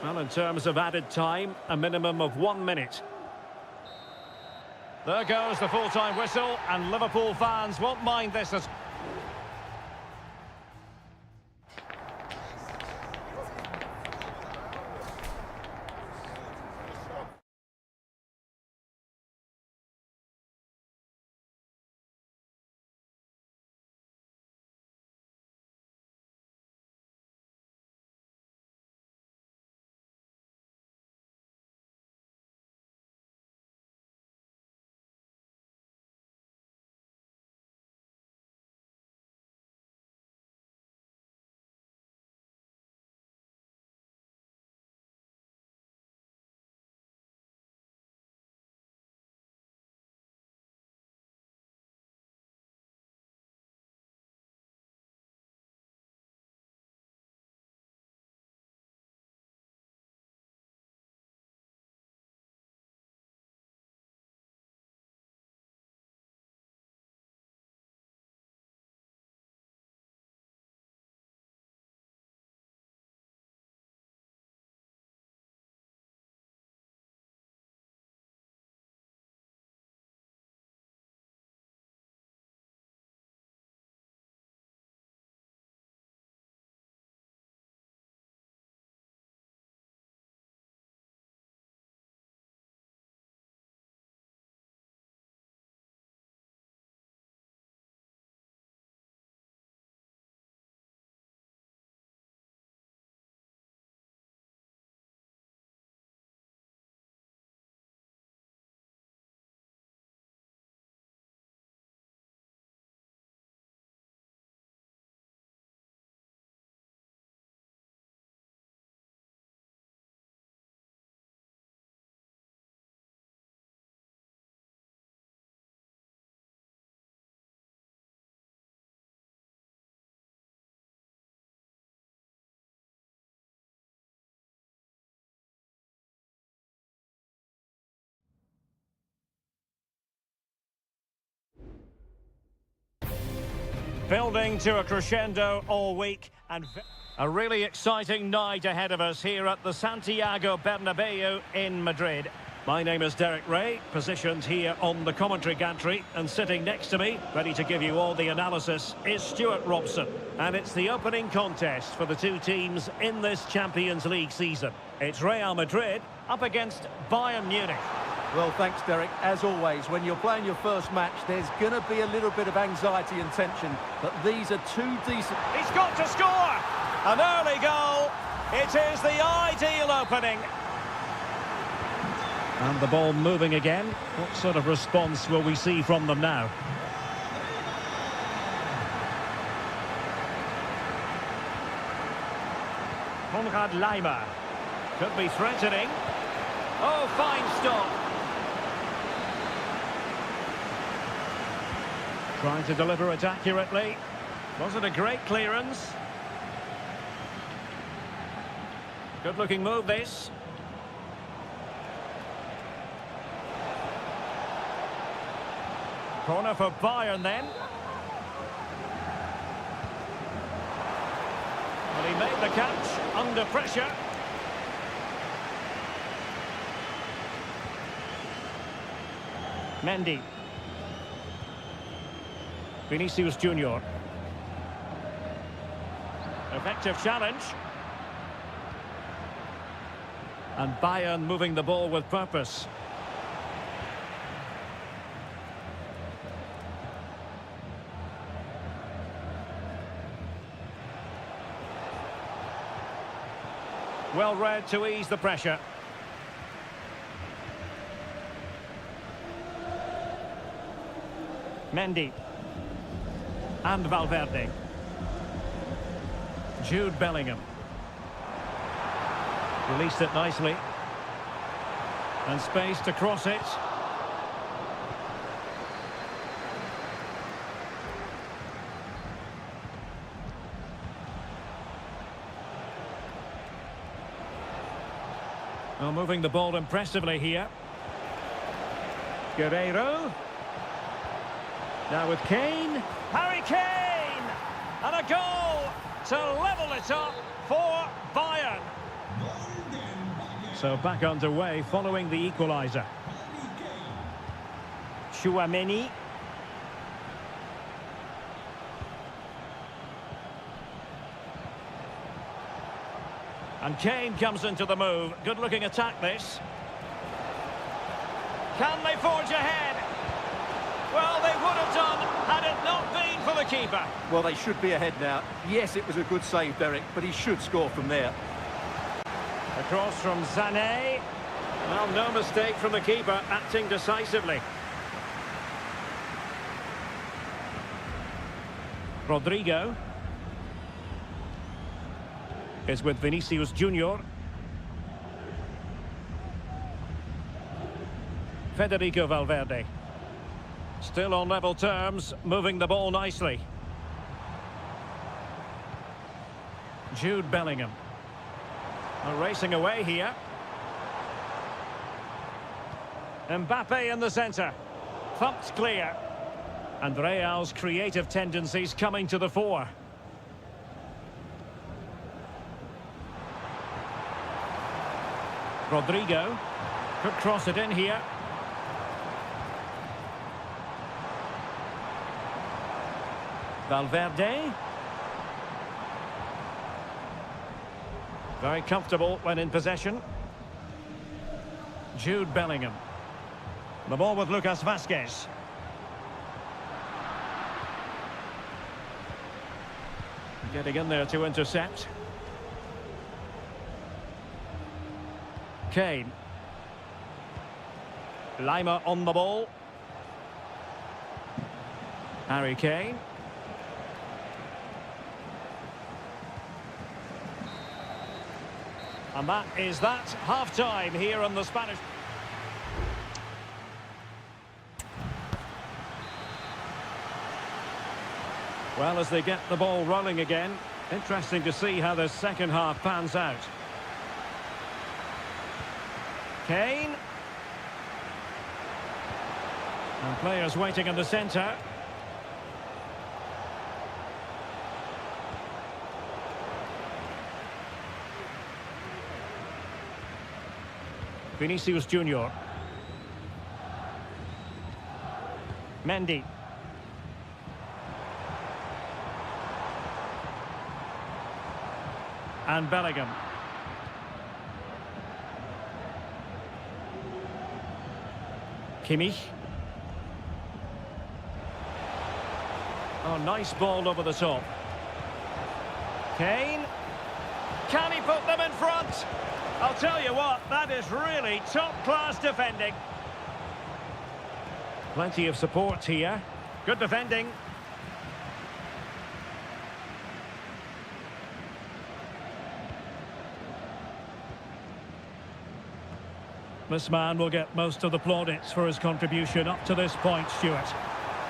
Well, in terms of added time, a minimum of 1 minute. There goes the full-time whistle, and Liverpool fans won't mind this as... Building to a crescendo all week, and a really exciting night ahead of us here at the Santiago Bernabeu in Madrid. My name is Derek Ray, positioned here on the commentary gantry, and sitting next to me, ready to give you all the analysis, is Stuart Robson. And it's the opening contest for the two teams in this Champions League season. It's Real Madrid up against Bayern Munich. Well, thanks, Derek. As always, when you're playing your first match, there's going to be a little bit of anxiety and tension, but these are two decent... He's got to score! An early goal. It is the ideal opening. And the ball moving again. What sort of response will we see from them now? Konrad Laimer. Could be threatening. Oh, fine stop. Trying to deliver it accurately. Wasn't a great clearance. Good looking move this. Corner for Bayern then. Well, he made the catch under pressure. Mendy. Vinicius Junior. Effective challenge. And Bayern moving the ball with purpose. Well read to ease the pressure. Mendy. And Valverde. Jude Bellingham. Released it nicely. And space to cross it. Well, moving the ball impressively here. Guerreiro. Now with Kane. Harry Kane! And a goal to level it up for Bayern. So back underway following the equaliser. Tchouaméni. And Kane comes into the move. Good-looking attack, this. Can they forge ahead? Well, they would have done had it not been for the keeper. Well, they should be ahead now. Yes, it was a good save, Derek, but he should score from there. Across from Sané. Well, no mistake from the keeper, acting decisively. Rodrigo is with Vinicius Junior. Federico Valverde. Still on level terms, moving the ball nicely. Jude Bellingham. Racing away here. Mbappe in the centre. Thumped clear. And Real's creative tendencies coming to the fore. Rodrigo could cross it in here. Valverde. Very comfortable when in possession. Jude Bellingham. The ball with Lucas Vazquez. Getting in there to intercept. Kane. Laimer on the ball. Harry Kane. And that is that. Half-time here on the Spanish... Well, as they get the ball rolling again, interesting to see how the second half pans out. Kane. And players waiting in the centre. Vinicius Junior. Mendy. And Bellingham. Kimmich. Oh, nice ball over the top. Kane. Can he put them in front? I'll tell you what, that is really top-class defending. Plenty of support here. Good defending. This man will get most of the plaudits for his contribution up to this point, Stuart.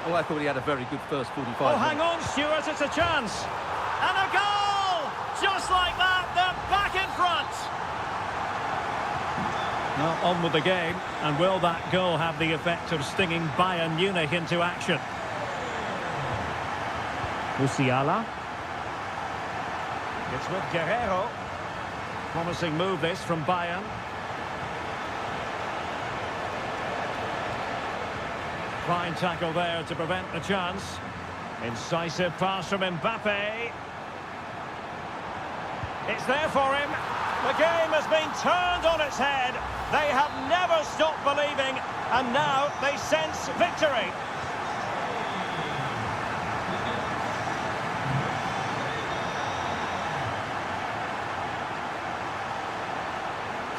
Oh, I thought he had a very good first 45 Oh, minutes. hang on, Stuart, it's a chance. And a goal! Just like that, they're back in front. Now, on with the game. And will that goal have the effect of stinging Bayern Munich into action? Musiala. It's with Guerrero. Promising move this from Bayern. Fine tackle there to prevent the chance. Incisive pass from Mbappe. It's there for him. The game has been turned on its head. They have never stopped believing, and now they sense victory.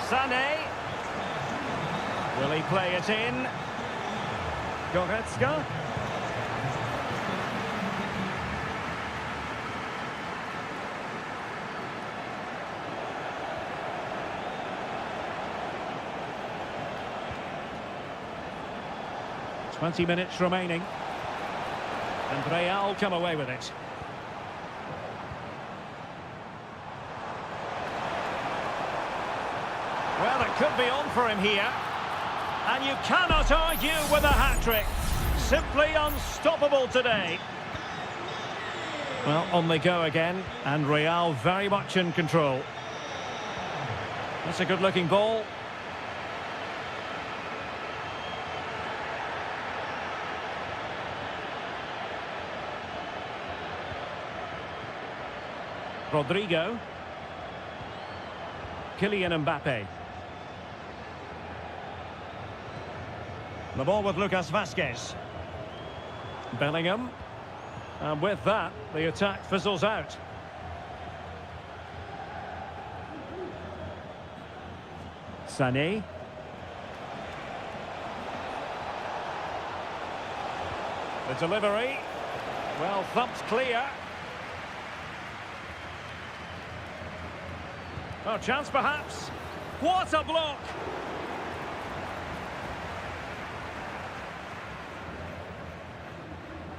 Sané. Will he play it in? Goretzka. "20 minutes remaining. And Real come away with it. Well, it could be on for him here. And you cannot argue with a hat-trick. Simply unstoppable today. Well, on they go again, and Real very much in control. That's a good-looking ball. Rodrigo. Kylian Mbappe. The ball with Lucas Vazquez. Bellingham. And with that, the attack fizzles out. Sané. The delivery. Well, thumped clear. Oh, chance perhaps. What a block!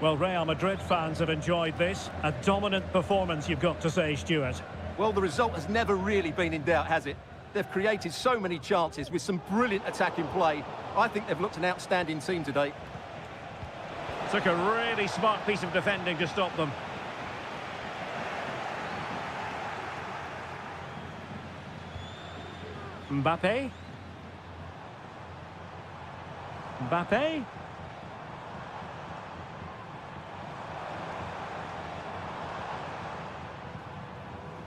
Well, Real Madrid fans have enjoyed this. A dominant performance, you've got to say, Stuart. Well, the result has never really been in doubt, has it? They've created so many chances with some brilliant attacking play. I think they've looked an outstanding team today. Took a really smart piece of defending to stop them. Mbappe. Mbappe.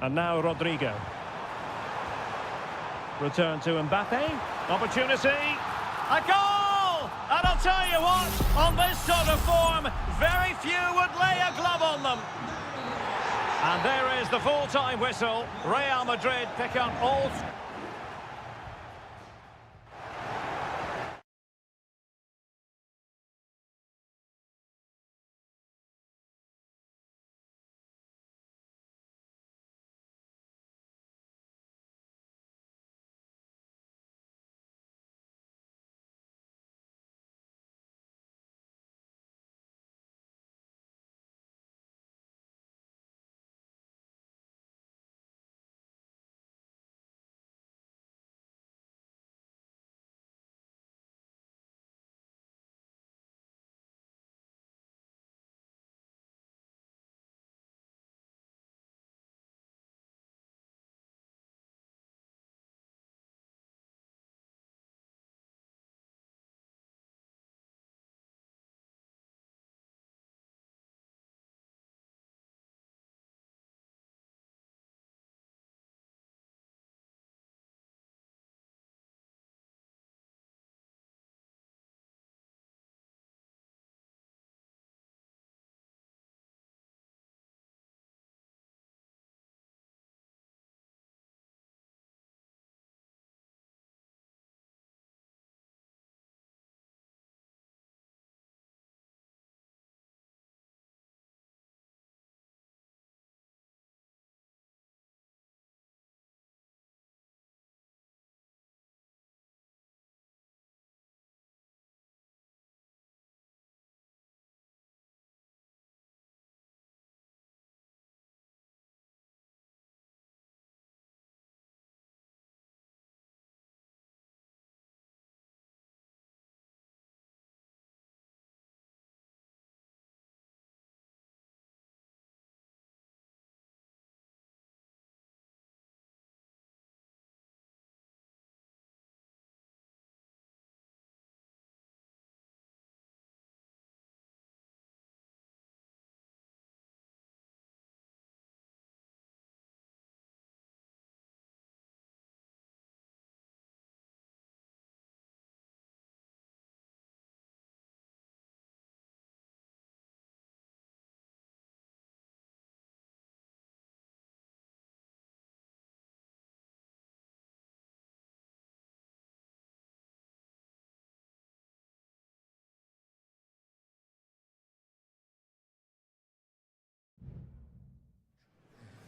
And now Rodrigo. Return to Mbappe. Opportunity. A goal! And I'll tell you what, on this sort of form, very few would lay a glove on them. And there is the full-time whistle. Real Madrid pick up all...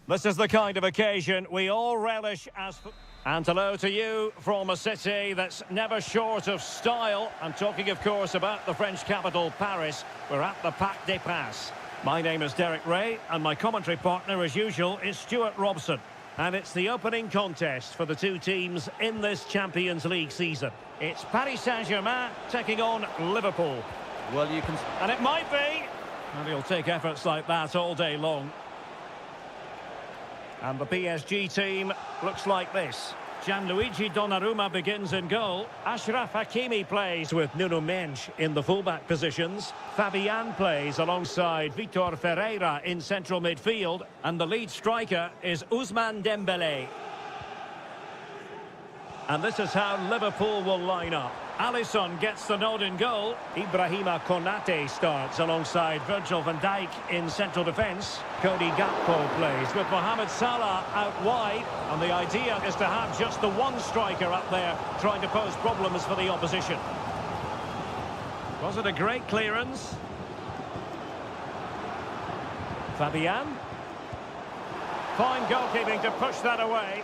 This is the kind of occasion we all relish as... And hello to you from a city that's never short of style. I'm talking, of course, about the French capital, Paris. We're at the Parc des Princes. My name is Derek Ray, and my commentary partner, as usual, is Stuart Robson. And it's the opening contest for the two teams in this Champions League season. It's Paris Saint-Germain taking on Liverpool. Well, you can... And it might be. And he'll take efforts like that all day long. And the PSG team looks like this. Gianluigi Donnarumma begins in goal. Achraf Hakimi plays with Nuno Mendes in the fullback positions. Fabian plays alongside Vitor Ferreira in central midfield. And the lead striker is Ousmane Dembélé. And this is how Liverpool will line up. Alisson gets the nod in goal. Ibrahima Konate starts alongside Virgil van Dijk in central defence. Cody Gakpo plays with Mohamed Salah out wide. And the idea is to have just the one striker up there trying to pose problems for the opposition. Was it a great clearance? Fabian. Fine goalkeeping to push that away.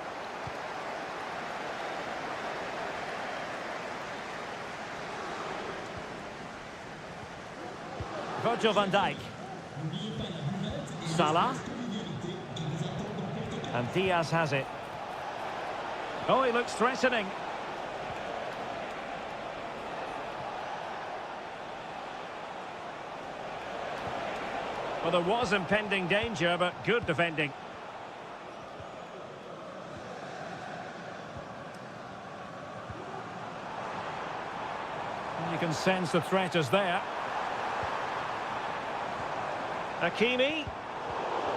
Virgil van Dijk. Salah. And Diaz has it. Oh, he looks threatening. Well, there was impending danger, but good defending. You can sense the threat is there. Hakimi,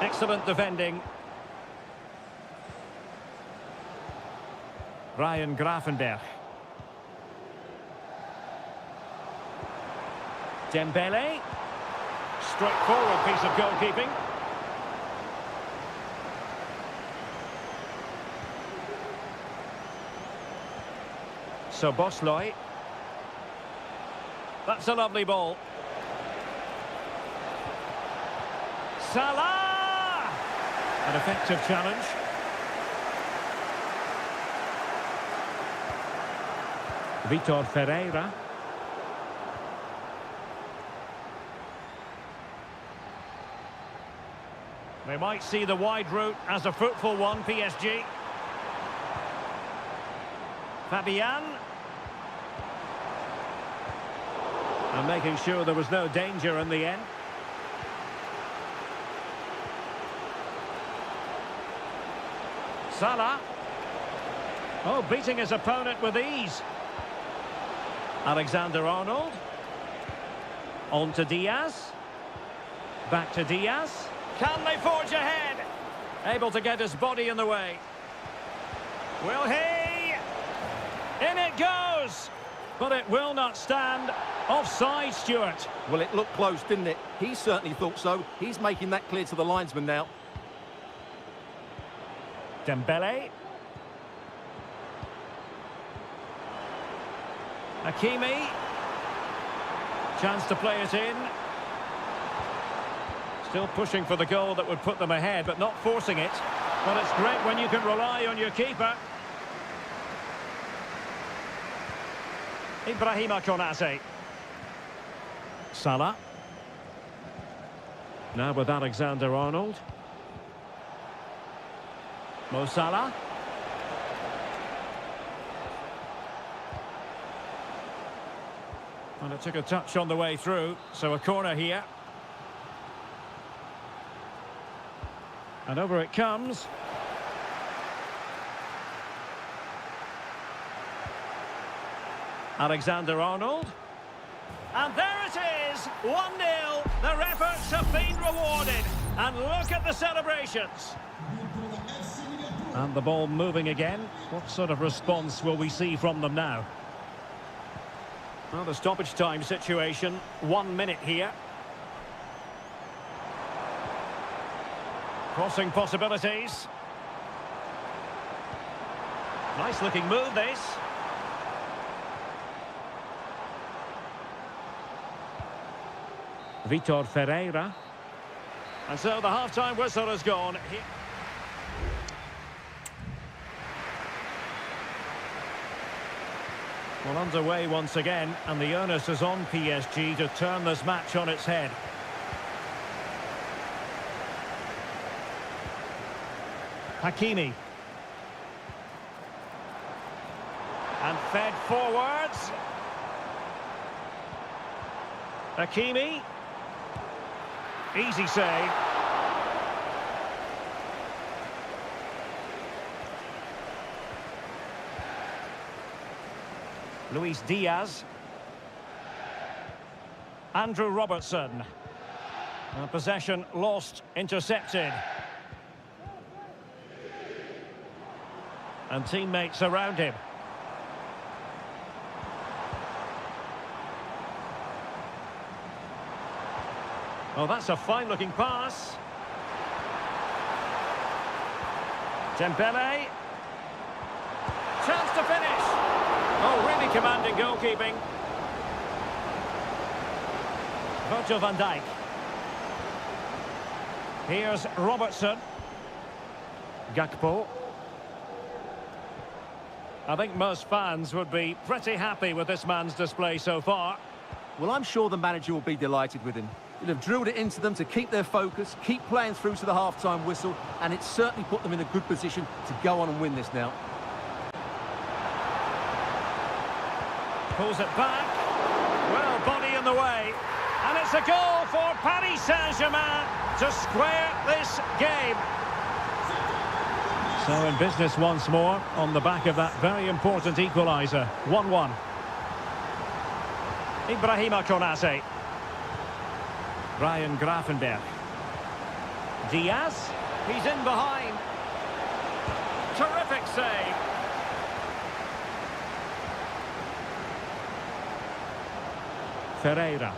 excellent defending. Ryan Gravenberch. Dembele, straightforward piece of goalkeeping. Szoboszlai. That's a lovely ball. Salah! An effective challenge. Vitor Ferreira. They might see the wide route as a fruitful one, PSG. Fabian. And making sure there was no danger in the end. Salah. Oh, beating his opponent with ease. Alexander-Arnold. On to Diaz. Back to Diaz. Can they forge ahead? Able to get his body in the way. Will he? In it goes! But it will not stand. Offside, Stuart. Well, it looked close, didn't it? He certainly thought so. He's making that clear to the linesman now. Dembele. Hakimi. Chance to play it in. Still pushing for the goal that would put them ahead, but not forcing it. But it's great when you can rely on your keeper. Ibrahima Konate. Salah. Now with Alexander-Arnold. Mo Salah. And it took a touch on the way through, so a corner here. And over it comes. Alexander-Arnold. And there it is, 1-0. Their efforts have been rewarded. And look at the celebrations. And the ball moving again. What sort of response will we see from them now? Well, the stoppage time situation, 1 minute here. Crossing possibilities. Nice looking move, this. Vitor Ferreira. And so the half-time whistle has gone. Well, underway once again, and the onus is on PSG to turn this match on its head. Hakimi. And fed forwards. Hakimi. Easy save. Luis Diaz. Andrew Robertson. Possession lost, intercepted. And teammates around him. Oh, that's a fine-looking pass. Dembele. Chance to finish. Oh, really commanding goalkeeping. Virgil van Dijk. Here's Robertson. Gakpo. I think most fans would be pretty happy with this man's display so far. Well, I'm sure the manager will be delighted with him. He'll have drilled it into them to keep their focus, keep playing through to the half-time whistle, and it's certainly put them in a good position to go on and win this now. Pulls it back. Well, body in the way. And it's a goal for Paris Saint-Germain to square this game. So in business once more on the back of that very important equaliser. 1-1. Ibrahima Konate. Ryan Gravenberch. Diaz. He's in behind. Terrific save. Ferreira.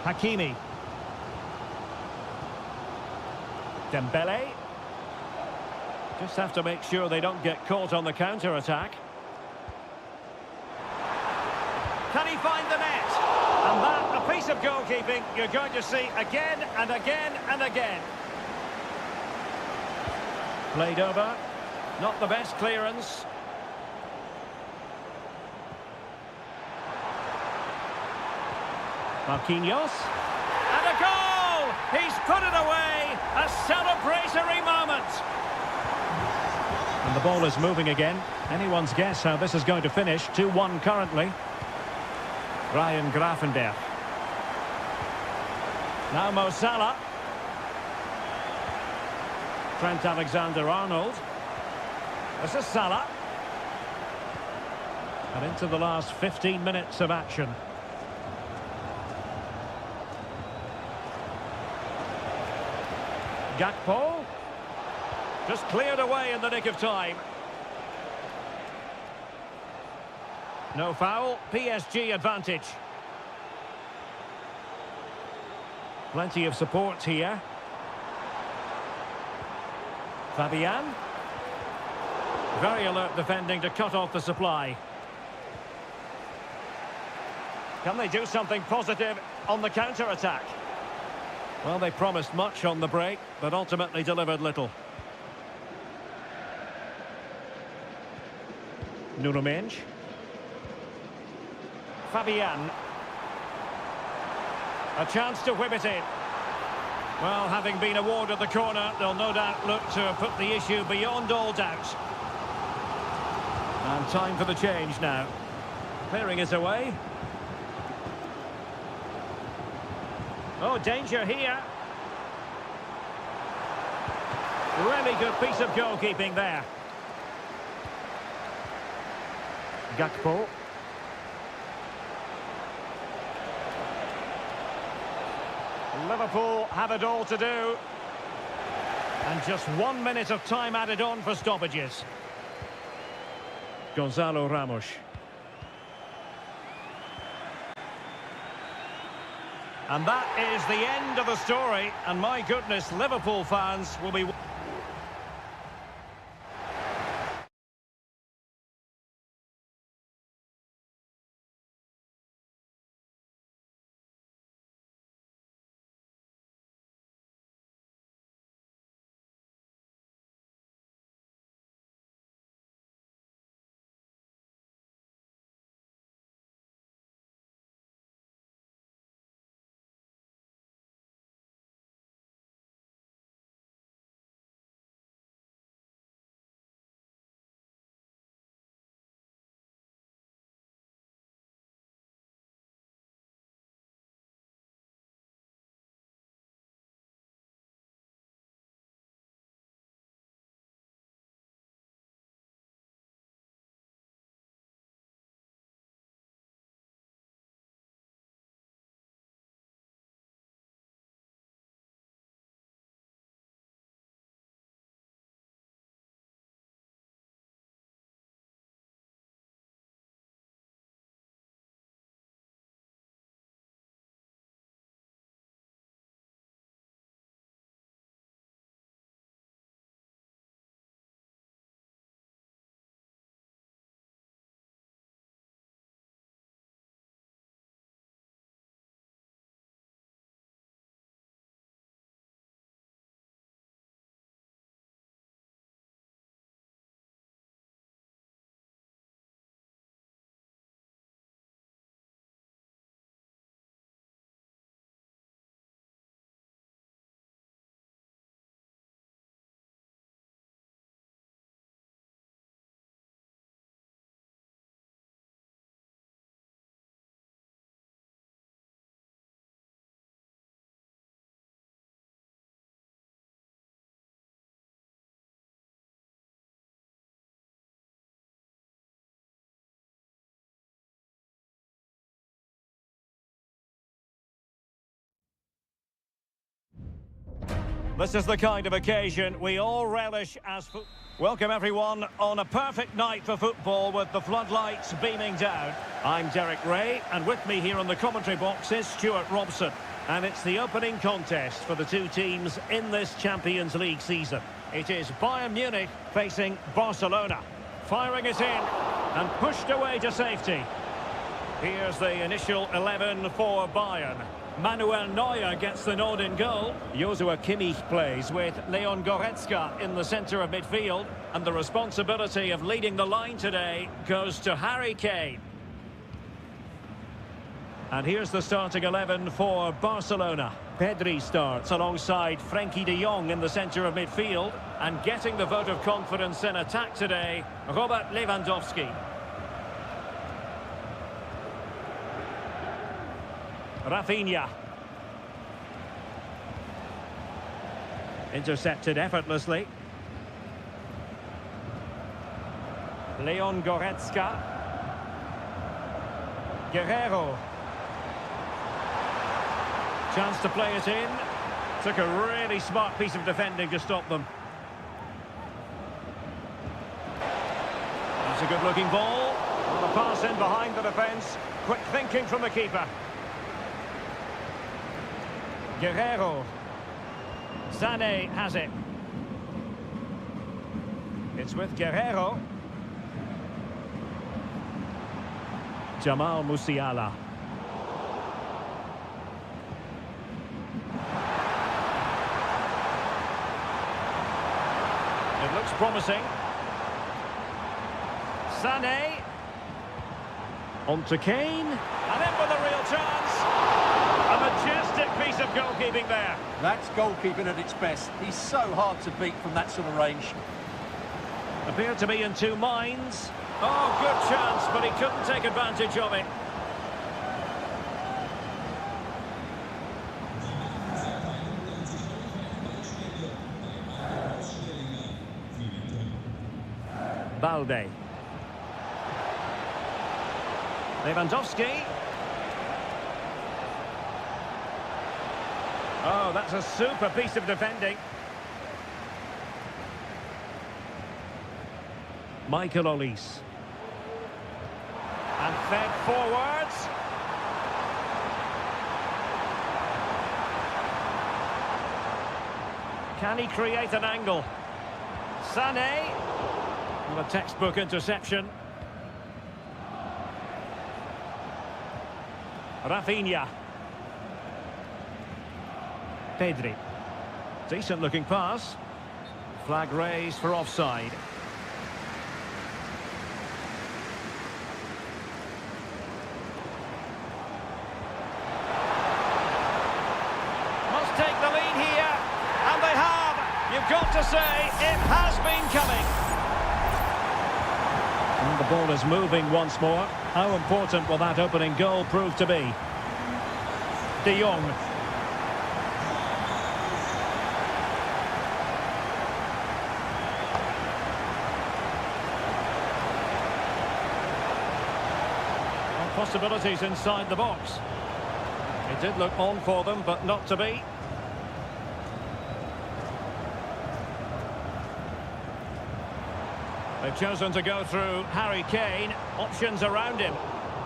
Hakimi. Dembele. Just have to make sure they don't get caught on the counter-attack. Can he find the net? And that, a piece of goalkeeping you're going to see again and again and again. Played over. Not the best clearance. Marquinhos. And a goal! He's put it away! A celebratory moment! And the ball is moving again. Anyone's guess how this is going to finish. 2-1 currently. Ryan Gravenberch. Now Mo Salah. Trent Alexander-Arnold. This is Salah. And into the last 15 minutes of action. Gakpo. Just cleared away in the nick of time. No foul, PSG advantage. Plenty of support here. Fabian. Very alert defending to cut off the supply. Can they do something positive on the counter-attack? Well, they promised much on the break, but ultimately delivered little. Nuno Mendes. Fabian. A chance to whip it in. Well, having been awarded the corner, they'll no doubt look to put the issue beyond all doubt. And time for the change now. Clearing it away. Oh, danger here. Really good piece of goalkeeping there. Gakpo. Liverpool have it all to do. And just 1 minute of time added on for stoppages. Gonzalo Ramos. And that is the end of the story. And my goodness, Liverpool fans will be... This is the kind of occasion we all relish as football. Welcome everyone on a perfect night for football with the floodlights beaming down. I'm Derek Ray, and with me here on the commentary box is Stuart Robson. And it's the opening contest for the two teams in this Champions League season. It is Bayern Munich facing Barcelona. Firing it in and pushed away to safety. Here's the initial 11 for Bayern. Manuel Neuer gets the nod in goal. Joshua Kimmich plays with Leon Goretzka in the centre of midfield. And the responsibility of leading the line today goes to Harry Kane. And here's the starting 11 for Barcelona. Pedri starts alongside Frenkie de Jong in the centre of midfield. And getting the vote of confidence in attack today, Robert Lewandowski. Rafinha. Intercepted effortlessly. Leon Goretzka. Guerrero. Chance to play it in. Took a really smart piece of defending to stop them. That's a good-looking ball. The pass in behind the defence. Quick thinking from the keeper. Guerrero. Sané has it. It's with Guerrero. Jamal Musiala. It looks promising. Sané. On to Kane. And in with a real chance. A majestic piece of goalkeeping there. That's goalkeeping at its best. He's so hard to beat from that sort of range. Appeared to be in two minds. Oh, good chance, but he couldn't take advantage of it. Balde. Lewandowski. Oh, that's a super piece of defending. Michael Olise. And fed forwards. Can he create an angle? Sané. Well, a textbook interception. Rafinha. Pedri. Decent looking pass. Flag raised for offside. Must take the lead here. And they have. You've got to say, it has been coming. And the ball is moving once more. How important will that opening goal prove to be? De Jong. Possibilities inside the box. It did look on for them, but not to be. They've chosen to go through Harry Kane. Options around him.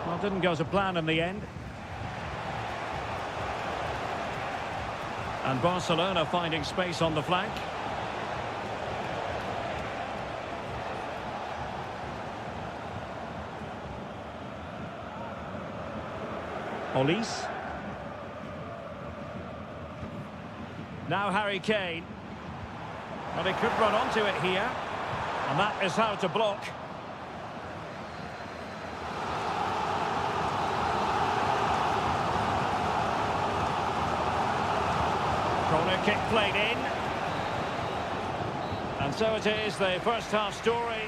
Well, didn't go to plan in the end. And Barcelona finding space on the flank. Olise. Now Harry Kane. Well, he could run onto it here. And that is how to block. Corner kick played in. And so it is, the first half story.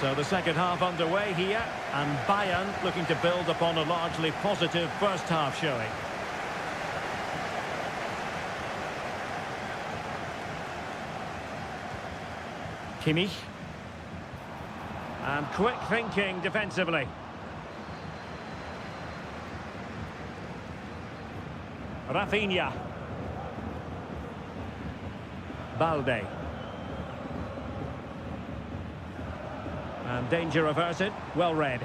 So the second half underway here, and Bayern looking to build upon a largely positive first half showing. Kimmich. And quick thinking defensively. Rafinha. Balde. And danger averted. Well read.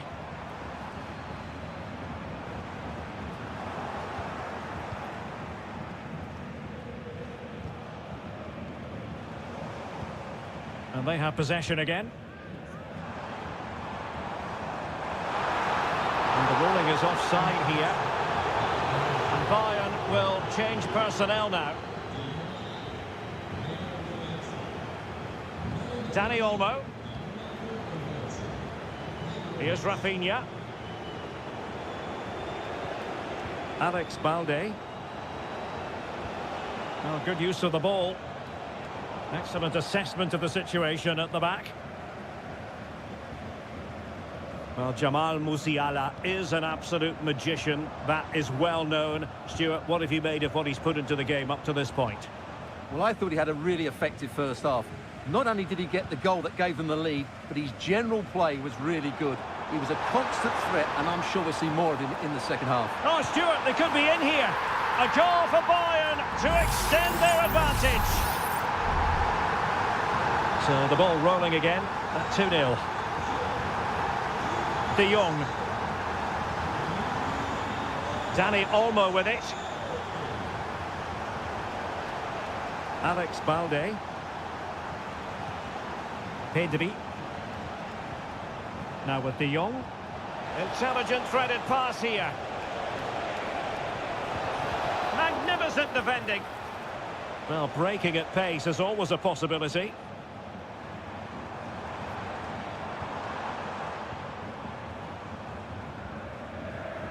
And they have possession again. And the ruling is offside here. And Bayern will change personnel now. Dani Olmo. Here's Rafinha. Alex Balde. Oh, good use of the ball. Excellent assessment of the situation at the back. Well, Jamal Musiala is an absolute magician. That is well known. Stuart, what have you made of what he's put into the game up to this point? Well, I thought he had a really effective first half. Not only did he get the goal that gave them the lead, but his general play was really good. He was a constant threat, and I'm sure we'll see more of him in the second half. Oh, Stuart, they could be in here. A goal for Bayern to extend their advantage. So the ball rolling again at 2-0. De Jong. Dani Olmo with it. Alex Balde. Pedri. Now with De Jong. Intelligent threaded pass here. Magnificent defending. Well, breaking at pace is always a possibility.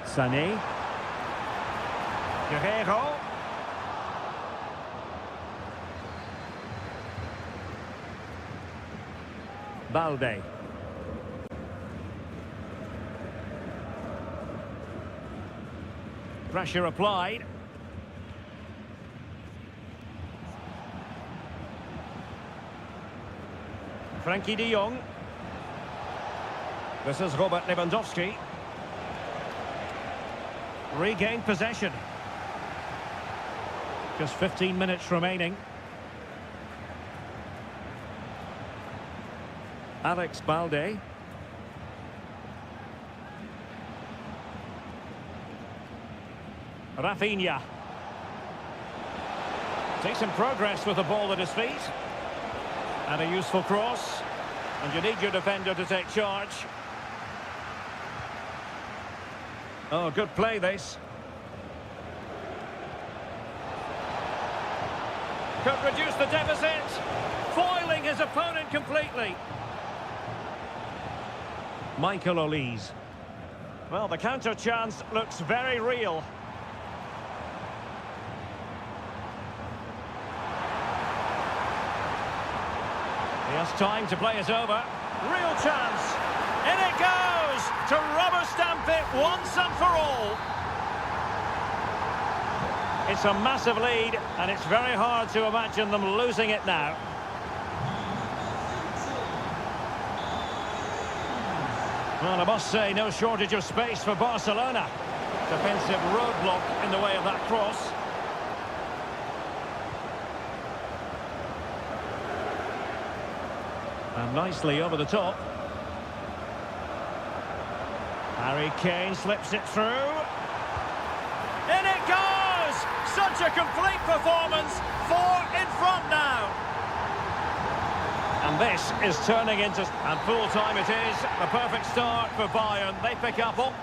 Sané. Guerreiro. Balde. Pressure applied. Frankie de Jong. This is Robert Lewandowski. Regained possession. Just 15 minutes remaining. Alex Balde. Rafinha. Decent progress with the ball at his feet. And a useful cross. And you need your defender to take charge. Oh, good play this. Could reduce the deficit. Foiling his opponent completely. Michael Olise. Well, the counter chance looks very real. He has time to play it over. Real chance. In it goes to rubber stamp it once and for all. It's a massive lead, and it's very hard to imagine them losing it now. Well, I must say, no shortage of space for Barcelona. Defensive roadblock in the way of that cross. And nicely over the top. Harry Kane slips it through. In it goes! Such a complete performance. 4 in front now. And this is turning into... And full time it is. The perfect start for Bayern. They pick up all...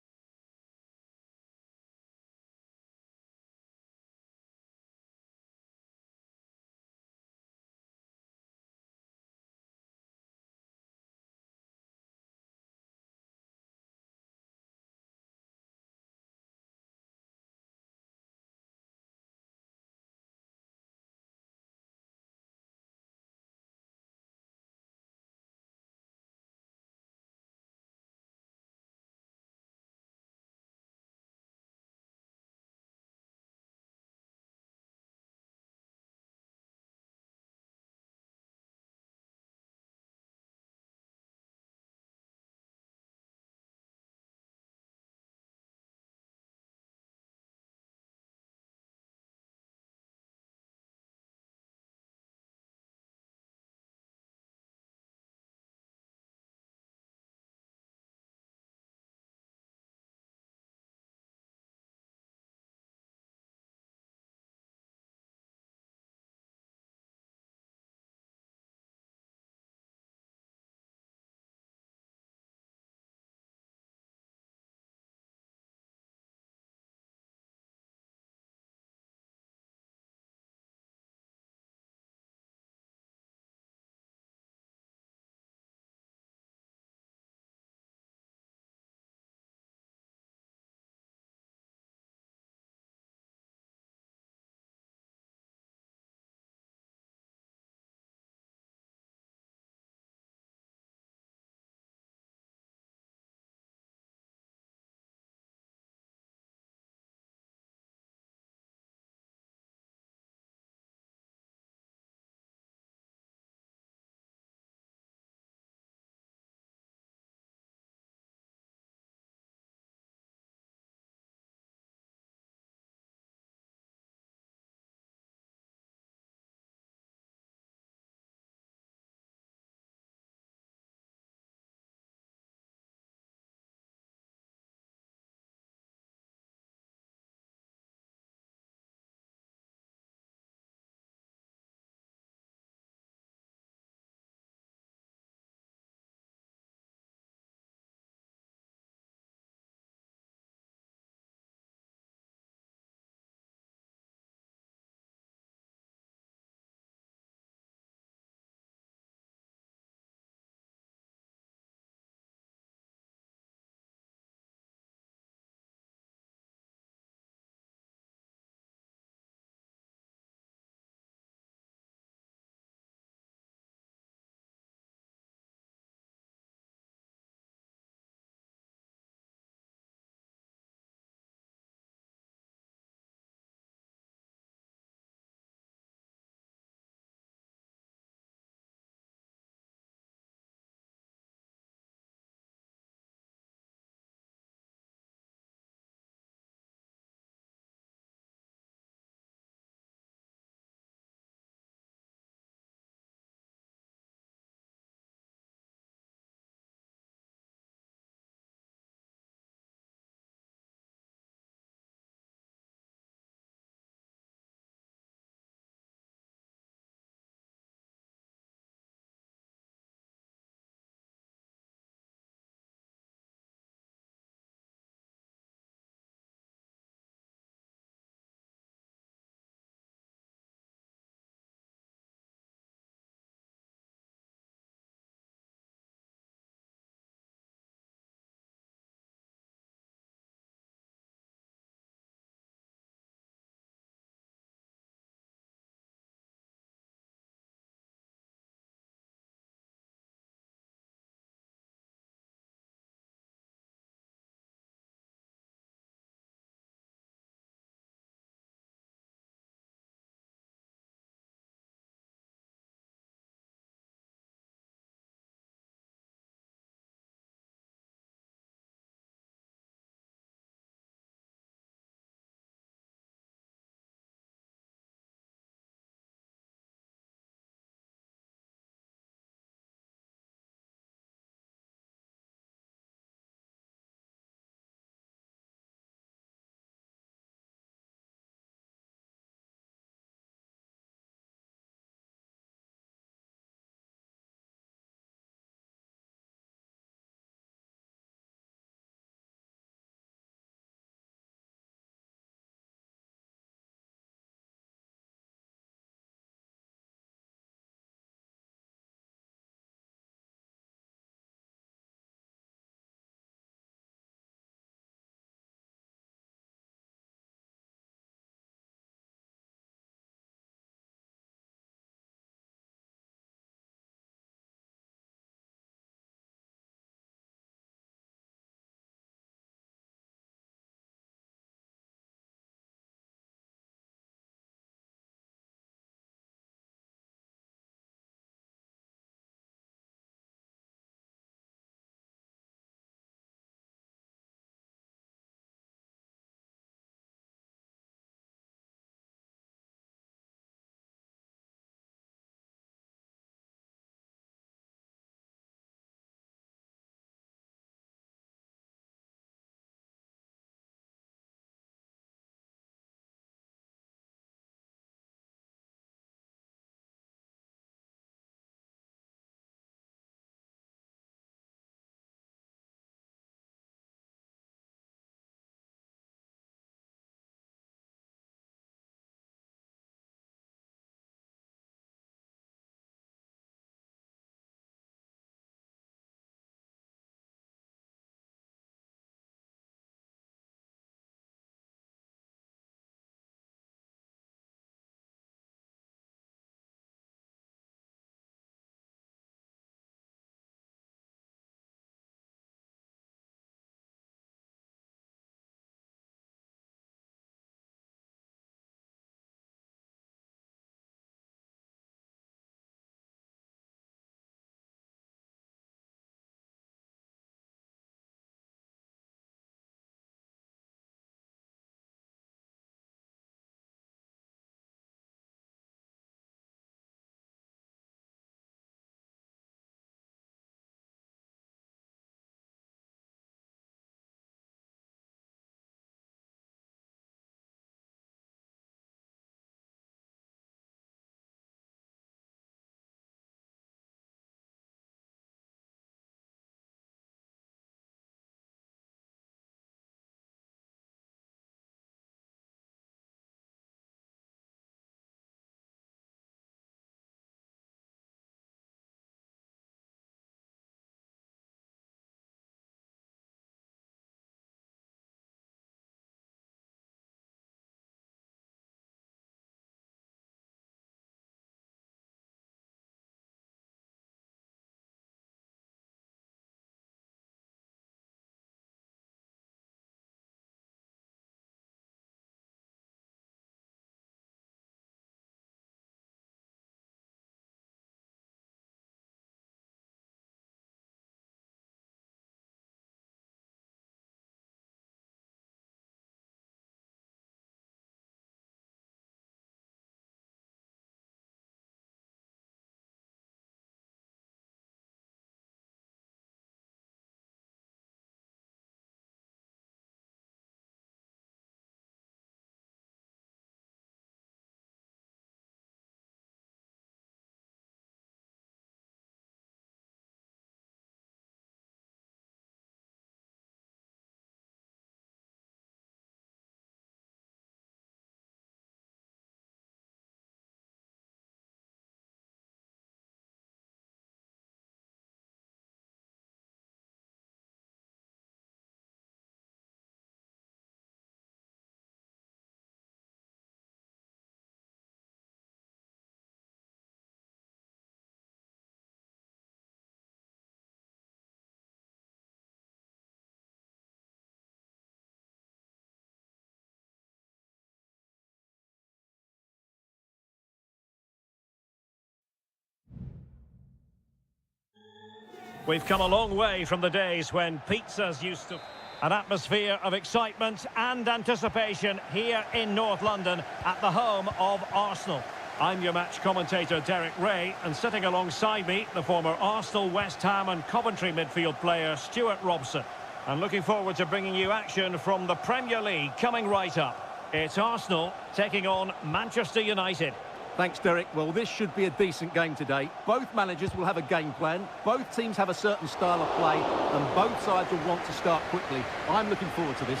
We've come a long way from the days when pizzas used to... An atmosphere of excitement and anticipation here in North London at the home of Arsenal. I'm your match commentator Derek Ray, and sitting alongside me, the former Arsenal, West Ham and Coventry midfield player Stuart Robson. And looking forward to bringing you action from the Premier League coming right up. It's Arsenal taking on Manchester United. Thanks, Derek. Well, this should be a decent game today. Both managers will have a game plan. Both teams have a certain style of play, and both sides will want to start quickly. I'm looking forward to this.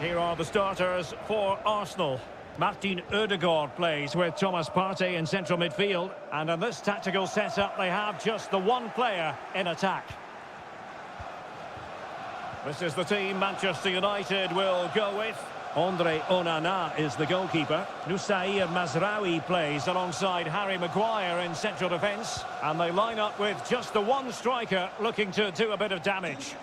Here are the starters for Arsenal. Martin Ødegaard plays with Thomas Partey in central midfield. And in this tactical setup, they have just the one player in attack. This is the team Manchester United will go with. Andre Onana is the goalkeeper. Nusair Mazraoui plays alongside Harry Maguire in central defence. And they line up with just the one striker looking to do a bit of damage.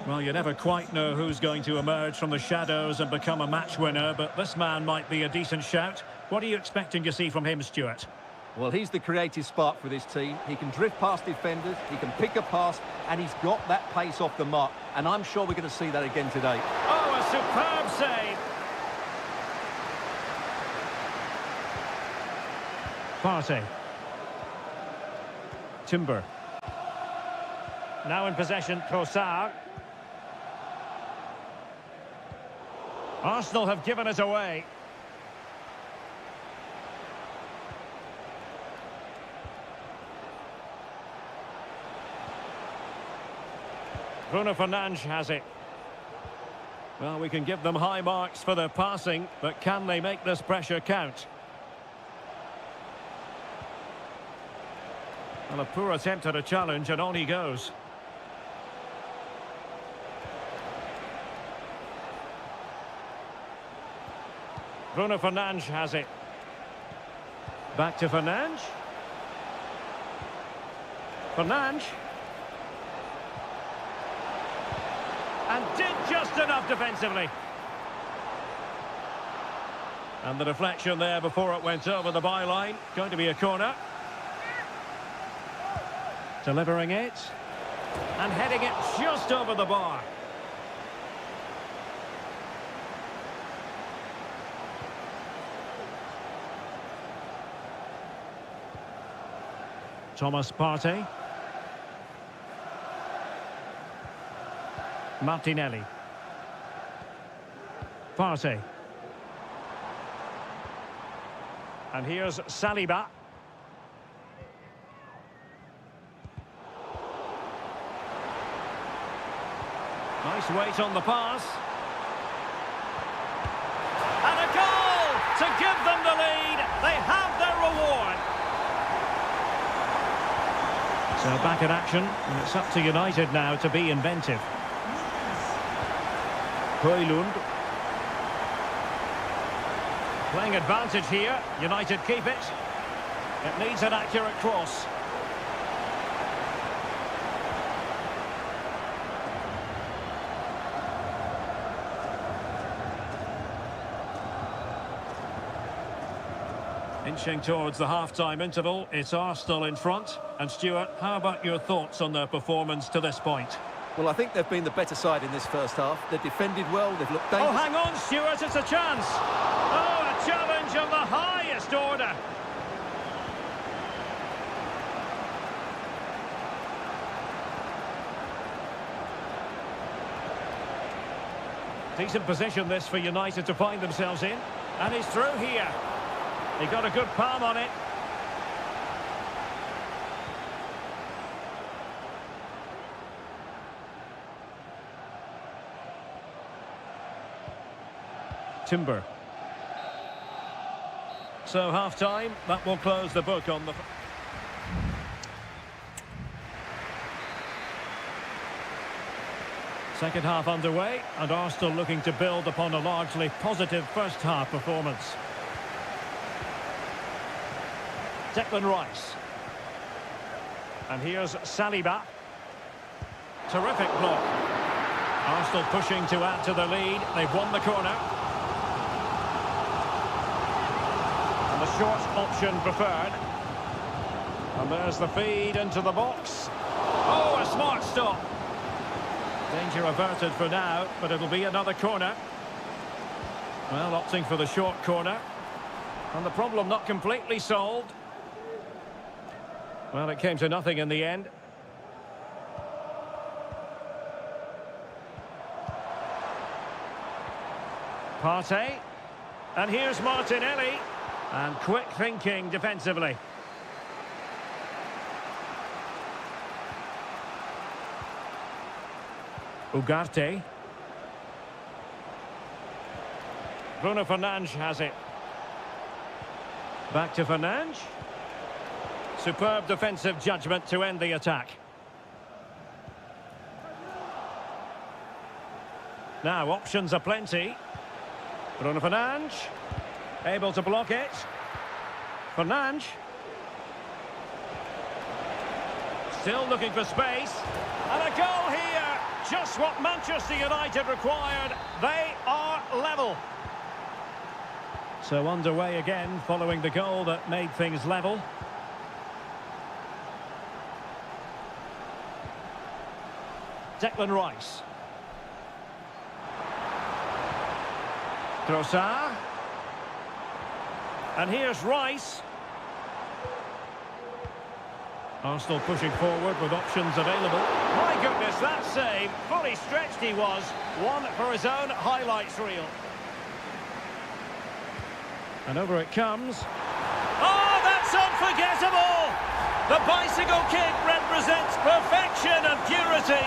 Well, you never quite know who's going to emerge from the shadows and become a match winner, but this man might be a decent shout. What are you expecting to see from him, Stuart? Well, he's the creative spark for this team. He can drift past defenders, he can pick a pass, and he's got that pace off the mark. And I'm sure we're going to see that again today. Oh, a superb save! Partey. Timber. Now in possession, Trossard. Arsenal have given it away. Bruno Fernandes has it. Well, we can give them high marks for their passing, but can they make this pressure count? Well, a poor attempt at a challenge, and on he goes. Bruno Fernandes has it. Back to Fernandes. Fernandes. And did just enough defensively. And the deflection there before it went over the byline. Going to be a corner. Delivering it. And heading it just over the bar. Thomas Partey. Martinelli. Partey. And here's Saliba. Nice weight on the pass. And a goal to give them the lead. They have their reward. So back in action, and it's up to United now to be inventive. Højlund. Playing advantage here. United keep it. It needs an accurate cross. Inching towards the half-time interval, it's Arsenal in front. And Stuart, how about your thoughts on their performance to this point? Well, I think they've been the better side in this first half. They've defended well, they've looked dangerous. Oh, hang on, Stuart, it's a chance. Oh, a challenge of the highest order. Decent position this for United to find themselves in. And he's through here. He got a good palm on it. Timber. So half-time, that will close the book on the... Second half underway, and Arsenal looking to build upon a largely positive first-half performance. Declan Rice. And here's Saliba. Terrific block. Arsenal pushing to add to the lead. They've won the corner. And the short option preferred. And there's the feed into the box. Oh, a smart stop. Danger averted for now, but it'll be another corner. Well, opting for the short corner. And the problem not completely solved. Well, it came to nothing in the end. Partey. And here's Martinelli. And quick thinking defensively. Ugarte. Bruno Fernandes has it. Back to Fernandes. Superb defensive judgment to end the attack. Now, options are plenty. Bruno Fernandes. Able to block it. Fernandes. Still looking for space. And a goal here. Just what Manchester United required. They are level. So underway again following the goal that made things level. Declan Rice. Trossard. And here's Rice. Arsenal pushing forward with options available. My goodness, that save. Fully stretched he was. One for his own highlights reel. And over it comes. Oh, that's unforgettable! The bicycle kick represents perfection and purity.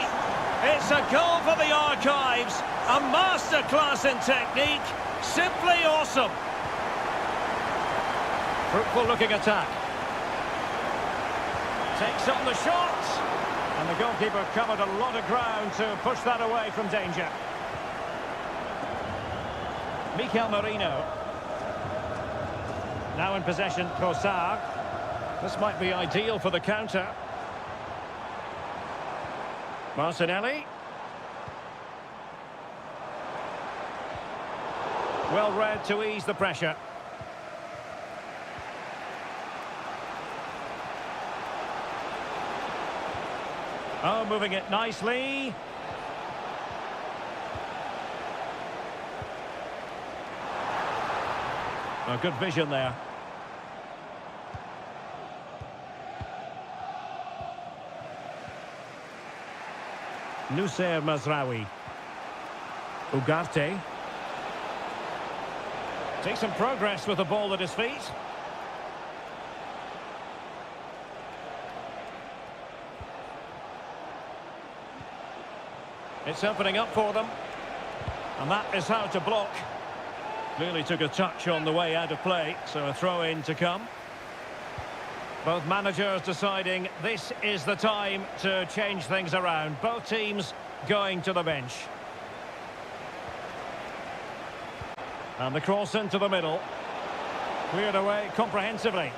It's a goal for the archives. A masterclass in technique. Simply awesome. Fruitful looking attack. Takes on the shot. And the goalkeeper covered a lot of ground to push that away from danger. Mikel Merino. Now in possession, Trossard. This might be ideal for the counter. Martinelli. Well read to ease the pressure. Oh, moving it nicely. Oh, good vision there. Noussair Mazraoui. Ugarte. Takes some progress with the ball at his feet. It's opening up for them. And that is how to block. Clearly took a touch on the way out of play, so a throw-in to come. Both managers deciding this is the time to change things around. Both teams going to the bench. And the cross into the middle. Cleared away comprehensively.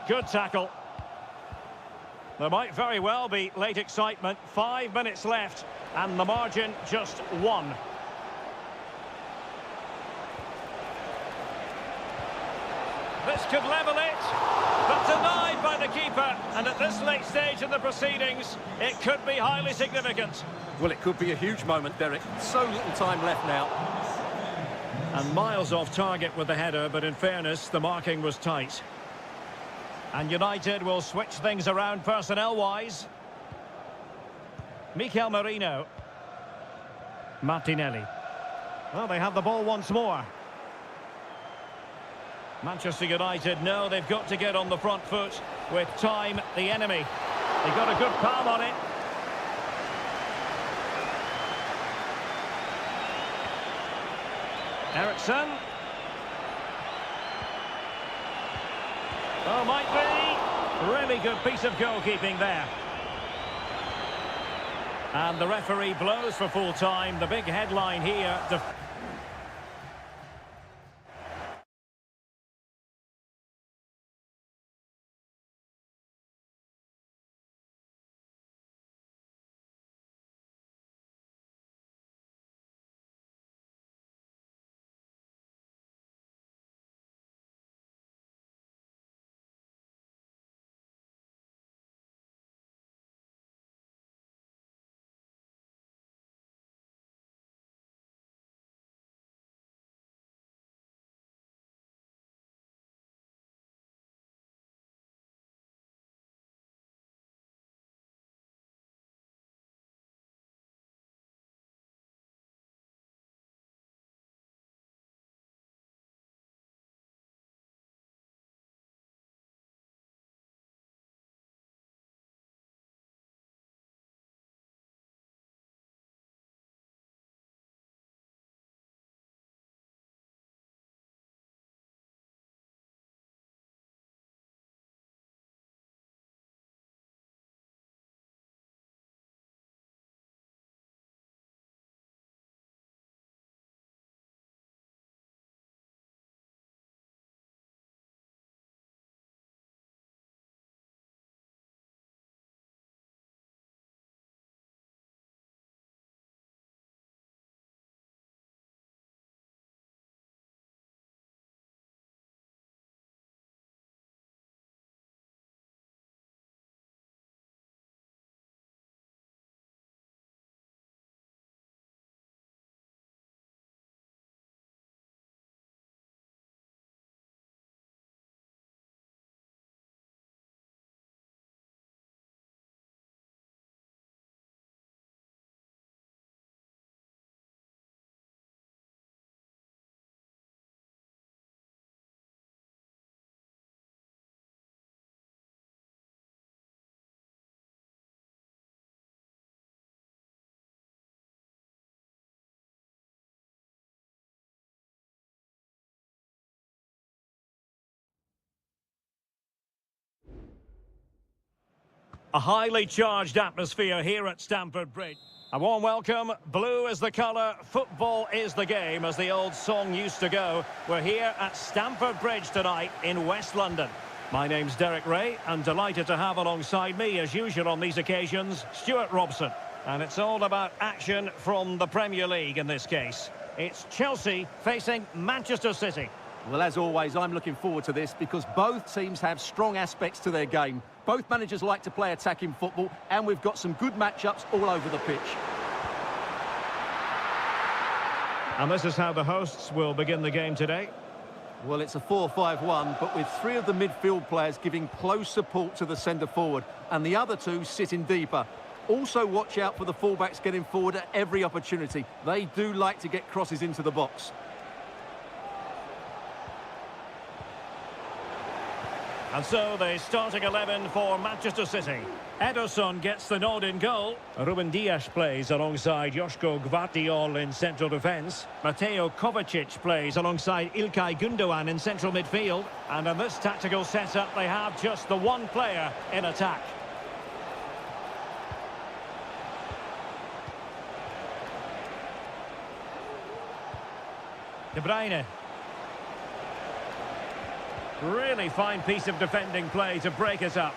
Good tackle. There might very well be late excitement. 5 minutes left, and the margin just 1. This could level it, but denied by the keeper. And at this late stage of the proceedings, it could be highly significant. Well, it could be a huge moment, Derek. So little time left now. And miles off target with the header, but in fairness, the marking was tight. And United will switch things around personnel-wise. Mikel Merino. Martinelli. Well, they have the ball once more. Manchester United know they've got to get on the front foot with time, the enemy. They got a good palm on it. Ericsson. Oh, might be. Really good piece of goalkeeping there. And the referee blows for full time. The big headline here. A highly charged atmosphere here at Stamford Bridge. A warm welcome. Blue is the colour, football is the game, as the old song used to go. We're here at Stamford Bridge tonight in West London. My name's Derek Ray, and delighted to have alongside me, as usual on these occasions, Stuart Robson. And it's all about action from the Premier League in this case. It's Chelsea facing Manchester City. Well, as always, I'm looking forward to this because both teams have strong aspects to their game. Both managers like to play attacking football, and we've got some good matchups all over the pitch. And this is how the hosts will begin the game today. Well, it's a 4-5-1, but with three of the midfield players giving close support to the centre-forward, and the other two sitting deeper. Also, watch out for the fullbacks getting forward at every opportunity. They do like to get crosses into the box. And so the starting 11 for Manchester City. Ederson gets the nod in goal. Ruben Dias plays alongside Joško Gvardiol in central defence. Mateo Kovacic plays alongside Ilkay Gundogan in central midfield. And in this tactical setup, they have just the one player in attack. De Bruyne. Really fine piece of defending play to break it up.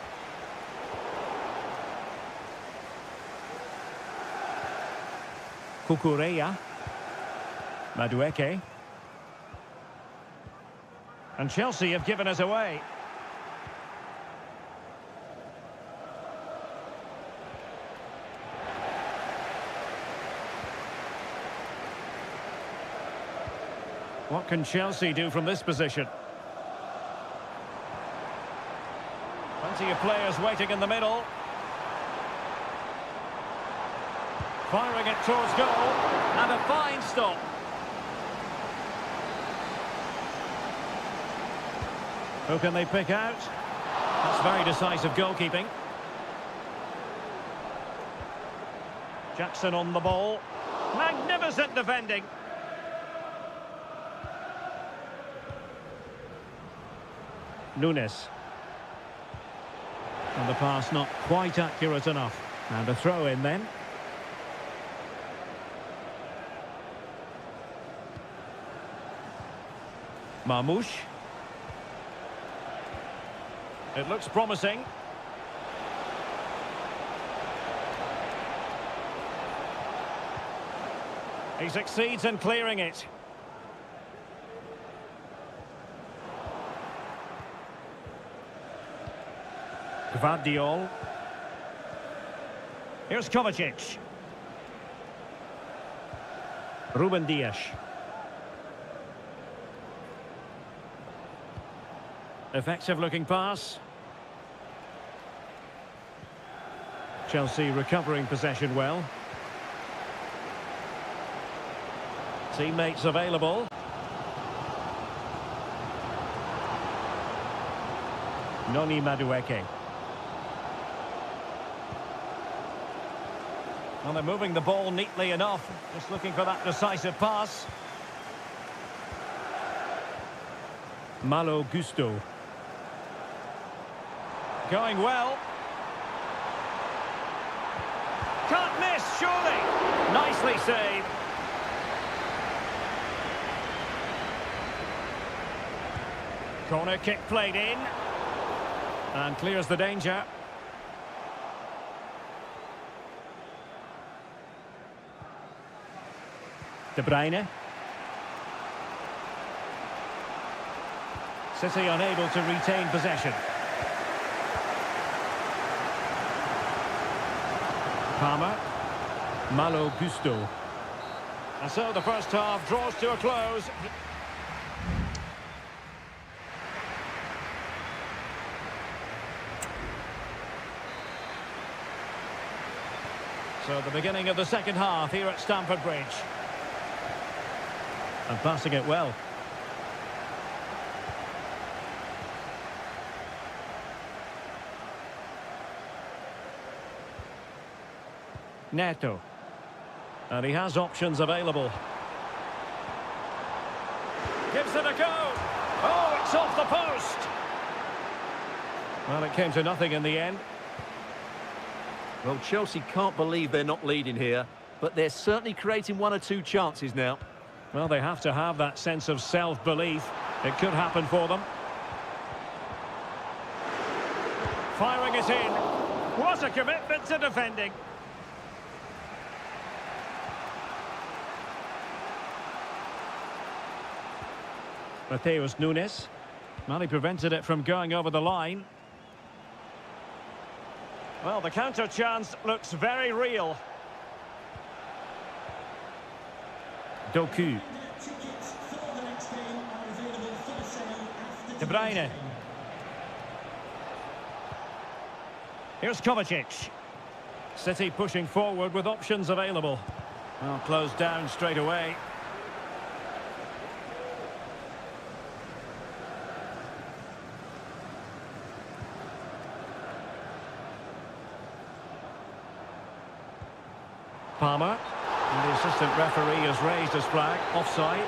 Cucurella. Madueke. And Chelsea have given us away. What can Chelsea do from this position? Plenty of players waiting in the middle. Firing it towards goal. And a fine stop. Who can they pick out? That's very decisive goalkeeping. Jackson on the ball. Magnificent defending. Nunes. And the pass not quite accurate enough. And a throw in then. Marmoush. It looks promising. He succeeds in clearing it. Gvardiol. Here's Kovacic. Ruben Dias. Effective looking pass. Chelsea recovering possession well. Teammates available. Noni Madueke. Well, they're moving the ball neatly enough. Just looking for that decisive pass. Malo Gusto. Going well. Can't miss, surely. Nicely saved. Corner kick played in. And clears the danger. De Bruyne. City unable to retain possession. Palmer. Malo Gusto. And so the first half draws to a close. So the beginning of the second half here at Stamford Bridge. And passing it well. Neto. And he has options available. Gives it a go. Oh, it's off the post. Well, it came to nothing in the end. Well, Chelsea can't believe they're not leading here, but they're certainly creating one or two chances now. Well, they have to have that sense of self-belief. It could happen for them. Firing it in. What a commitment to defending. Mateus Nunes. Well, he prevented it from going over the line. Well, the counter chance looks very real. Doku. De Bruyne. Here's Kovacic. City pushing forward with options available. Well, closed down straight away. Palmer. And the assistant referee has raised his flag. Offside.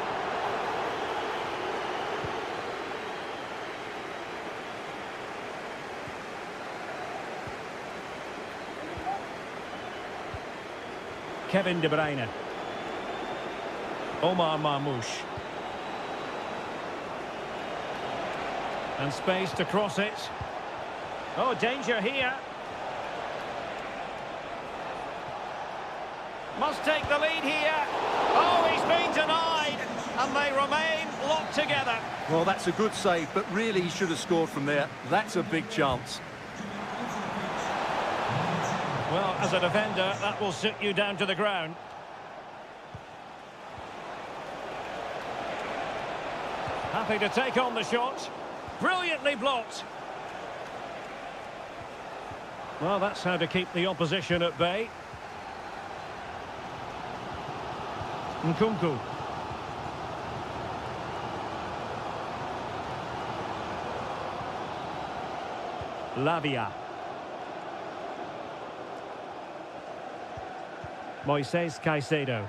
Kevin De Bruyne. Omar Marmoush. And space to cross it. Oh, danger here. Must take the lead here. Oh, he's been denied. And they remain locked together. Well, that's a good save, but really he should have scored from there. That's a big chance. Well, as a defender, that will sit you down to the ground. Happy to take on the shot. Brilliantly blocked. Well, that's how to keep the opposition at bay. Nkunku. Lavia. Moises Caicedo.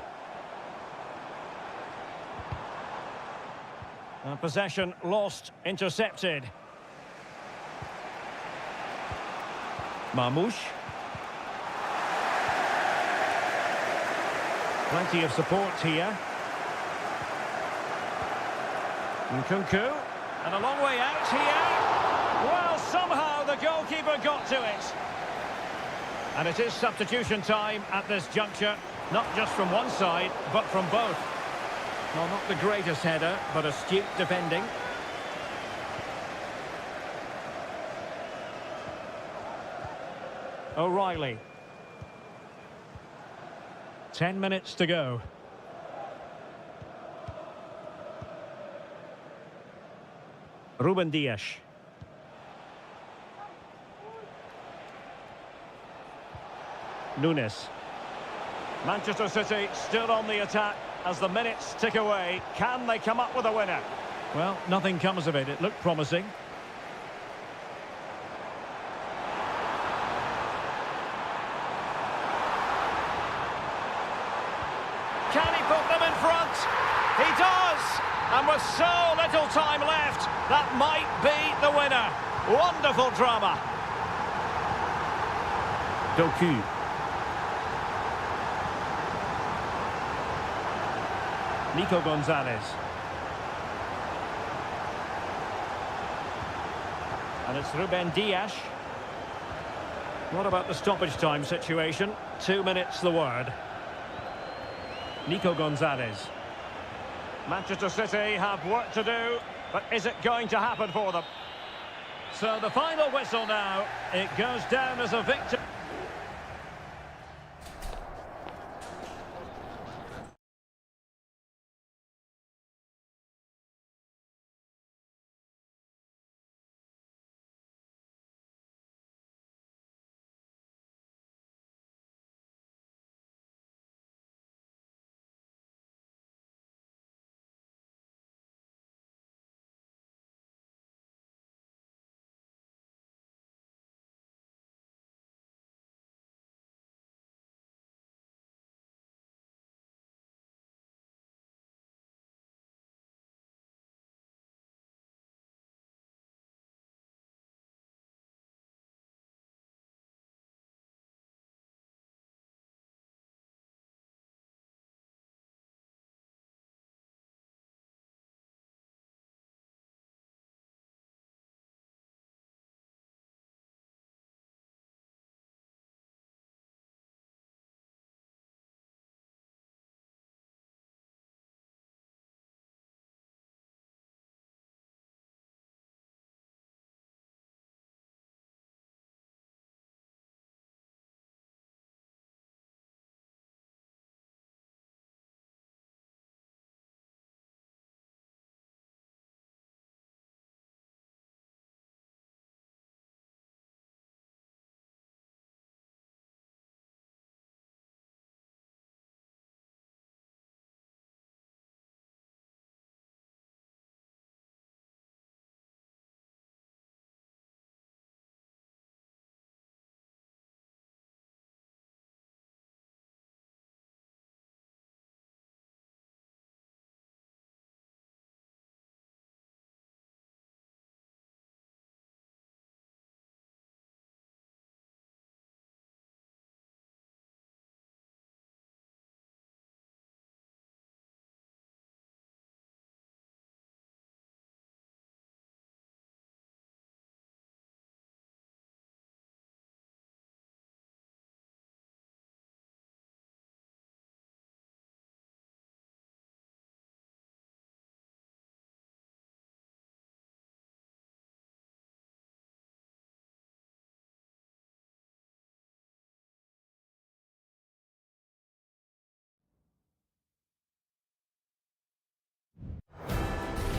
And possession lost, intercepted. Marmoush. Plenty of support here. Nkunku. And a long way out here. Well, somehow the goalkeeper got to it. And it is substitution time at this juncture. Not just from one side, but from both. Well, not the greatest header, but astute defending. O'Reilly. 10 minutes to go. Ruben Dias. Nunes. Manchester City still on the attack as the minutes tick away. Can they come up with a winner? Well, nothing comes of it. It looked promising. Can he put them in front? He does! And with so little time left, that might be the winner. Wonderful drama. Doku. Nico Gonzalez. And it's Ruben Dias. What about the stoppage time situation? 2 minutes the word. Nico Gonzalez. Manchester City have work to do, but is it going to happen for them? So the final whistle now. It goes down as a victory.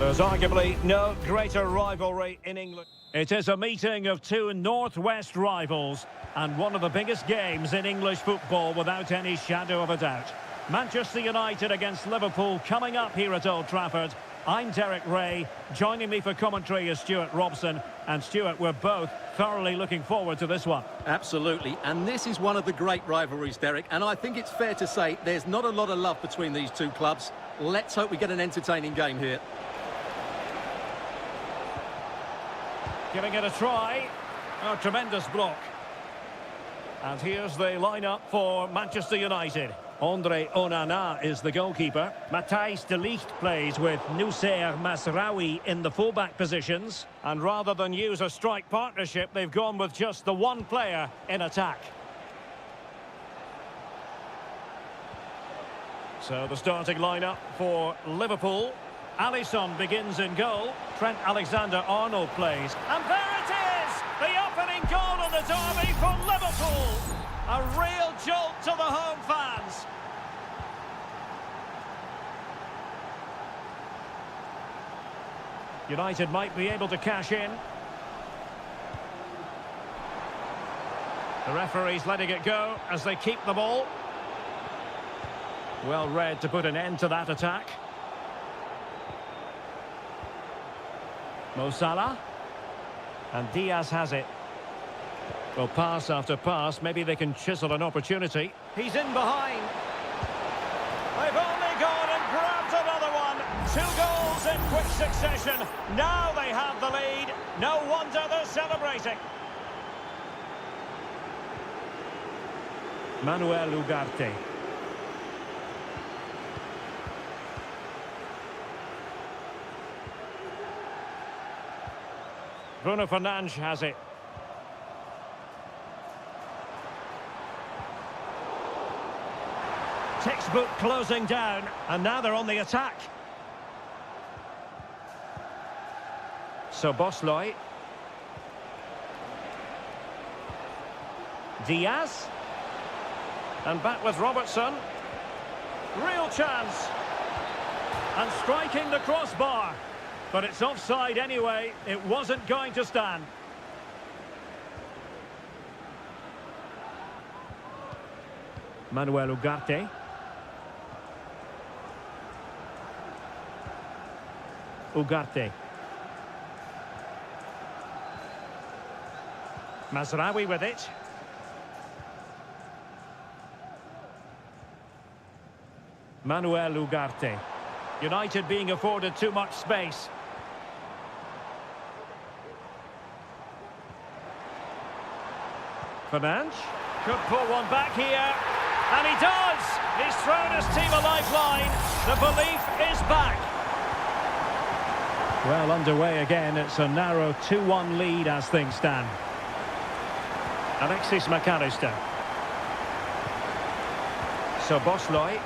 There's arguably no greater rivalry in England. It is a meeting of two northwest rivals and one of the biggest games in English football without any shadow of a doubt. Manchester United against Liverpool coming up here at Old Trafford. I'm Derek Ray. Joining me for commentary is Stuart Robson. And Stuart, we're both thoroughly looking forward to this one. Absolutely, and this is one of the great rivalries, Derek, and I think it's fair to say there's not a lot of love between these two clubs. Let's hope we get an entertaining game here. Giving it a try. A tremendous block. And here's the lineup for Manchester United. Andre Onana is the goalkeeper. Matthijs de Ligt plays with Noussair Mazraoui in the fullback positions. And rather than use a strike partnership, they've gone with just the one player in attack. So the starting lineup for Liverpool. Alisson begins in goal. Trent Alexander-Arnold plays. And there it is! The opening goal of the derby for Liverpool! A real jolt to the home fans. United might be able to cash in. The referee's letting it go as they keep the ball. Well read to put an end to that attack. Mo Salah. And Diaz has it. Well, pass after pass, maybe they can chisel an opportunity. He's in behind. They've only gone and grabbed another one. 2 goals in quick succession. Now they have the lead. No wonder they're celebrating. Manuel Ugarte. Bruno Fernandes has it. Textbook closing down, and now they're on the attack. So Bosley. Diaz. And back with Robertson. Real chance. And striking the crossbar. But it's offside anyway. It wasn't going to stand. Manuel Ugarte. Ugarte. Mazraoui with it. Manuel Ugarte. United being afforded too much space. Fernandes could pull one back here. And he does! He's thrown his team a lifeline. The belief is back. Well, underway again. It's a narrow 2-1 lead as things stand. Alexis McAllister. So Bosley.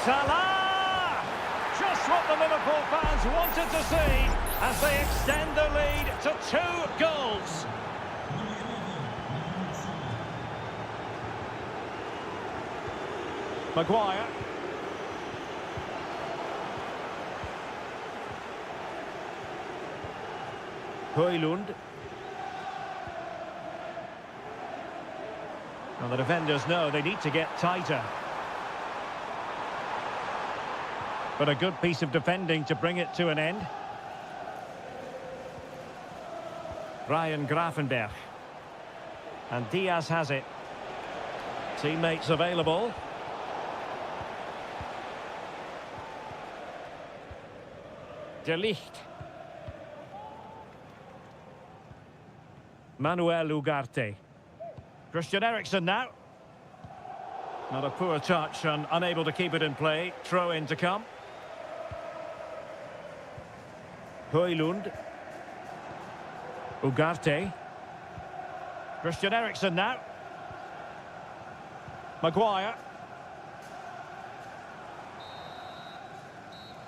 Salah! Just what the Liverpool fans wanted to see as they extend the lead to 2 goals. Maguire. Højlund. And the defenders know they need to get tighter. But a good piece of defending to bring it to an end. Ryan Gravenberch. And Diaz has it. Teammates available. De Ligt. Manuel Ugarte. Christian Eriksen now. Not a poor touch and unable to keep it in play. Throw in to come. Højlund. Ugarte. Christian Eriksen now. Maguire.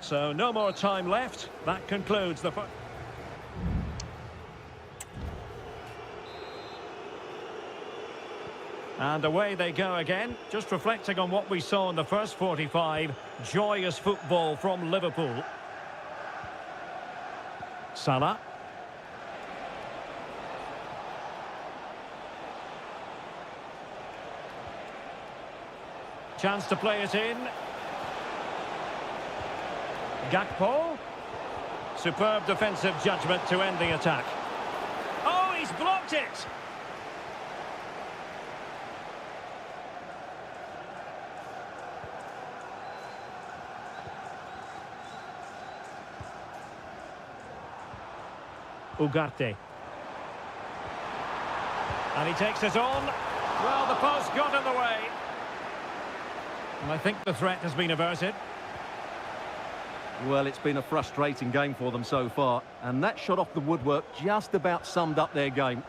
So no more time left. That concludes the... And away they go again. Just reflecting on what we saw in the first 45. Joyous football from Liverpool. Salah. Chance to play it in. Gakpo. Superb defensive judgment to end the attack. Oh, he's blocked it! Ugarte. And he takes it on. Well, the post got in the way. And I think the threat has been averted. Well, it's been a frustrating game for them so far, and that shot off the woodwork just about summed up their game.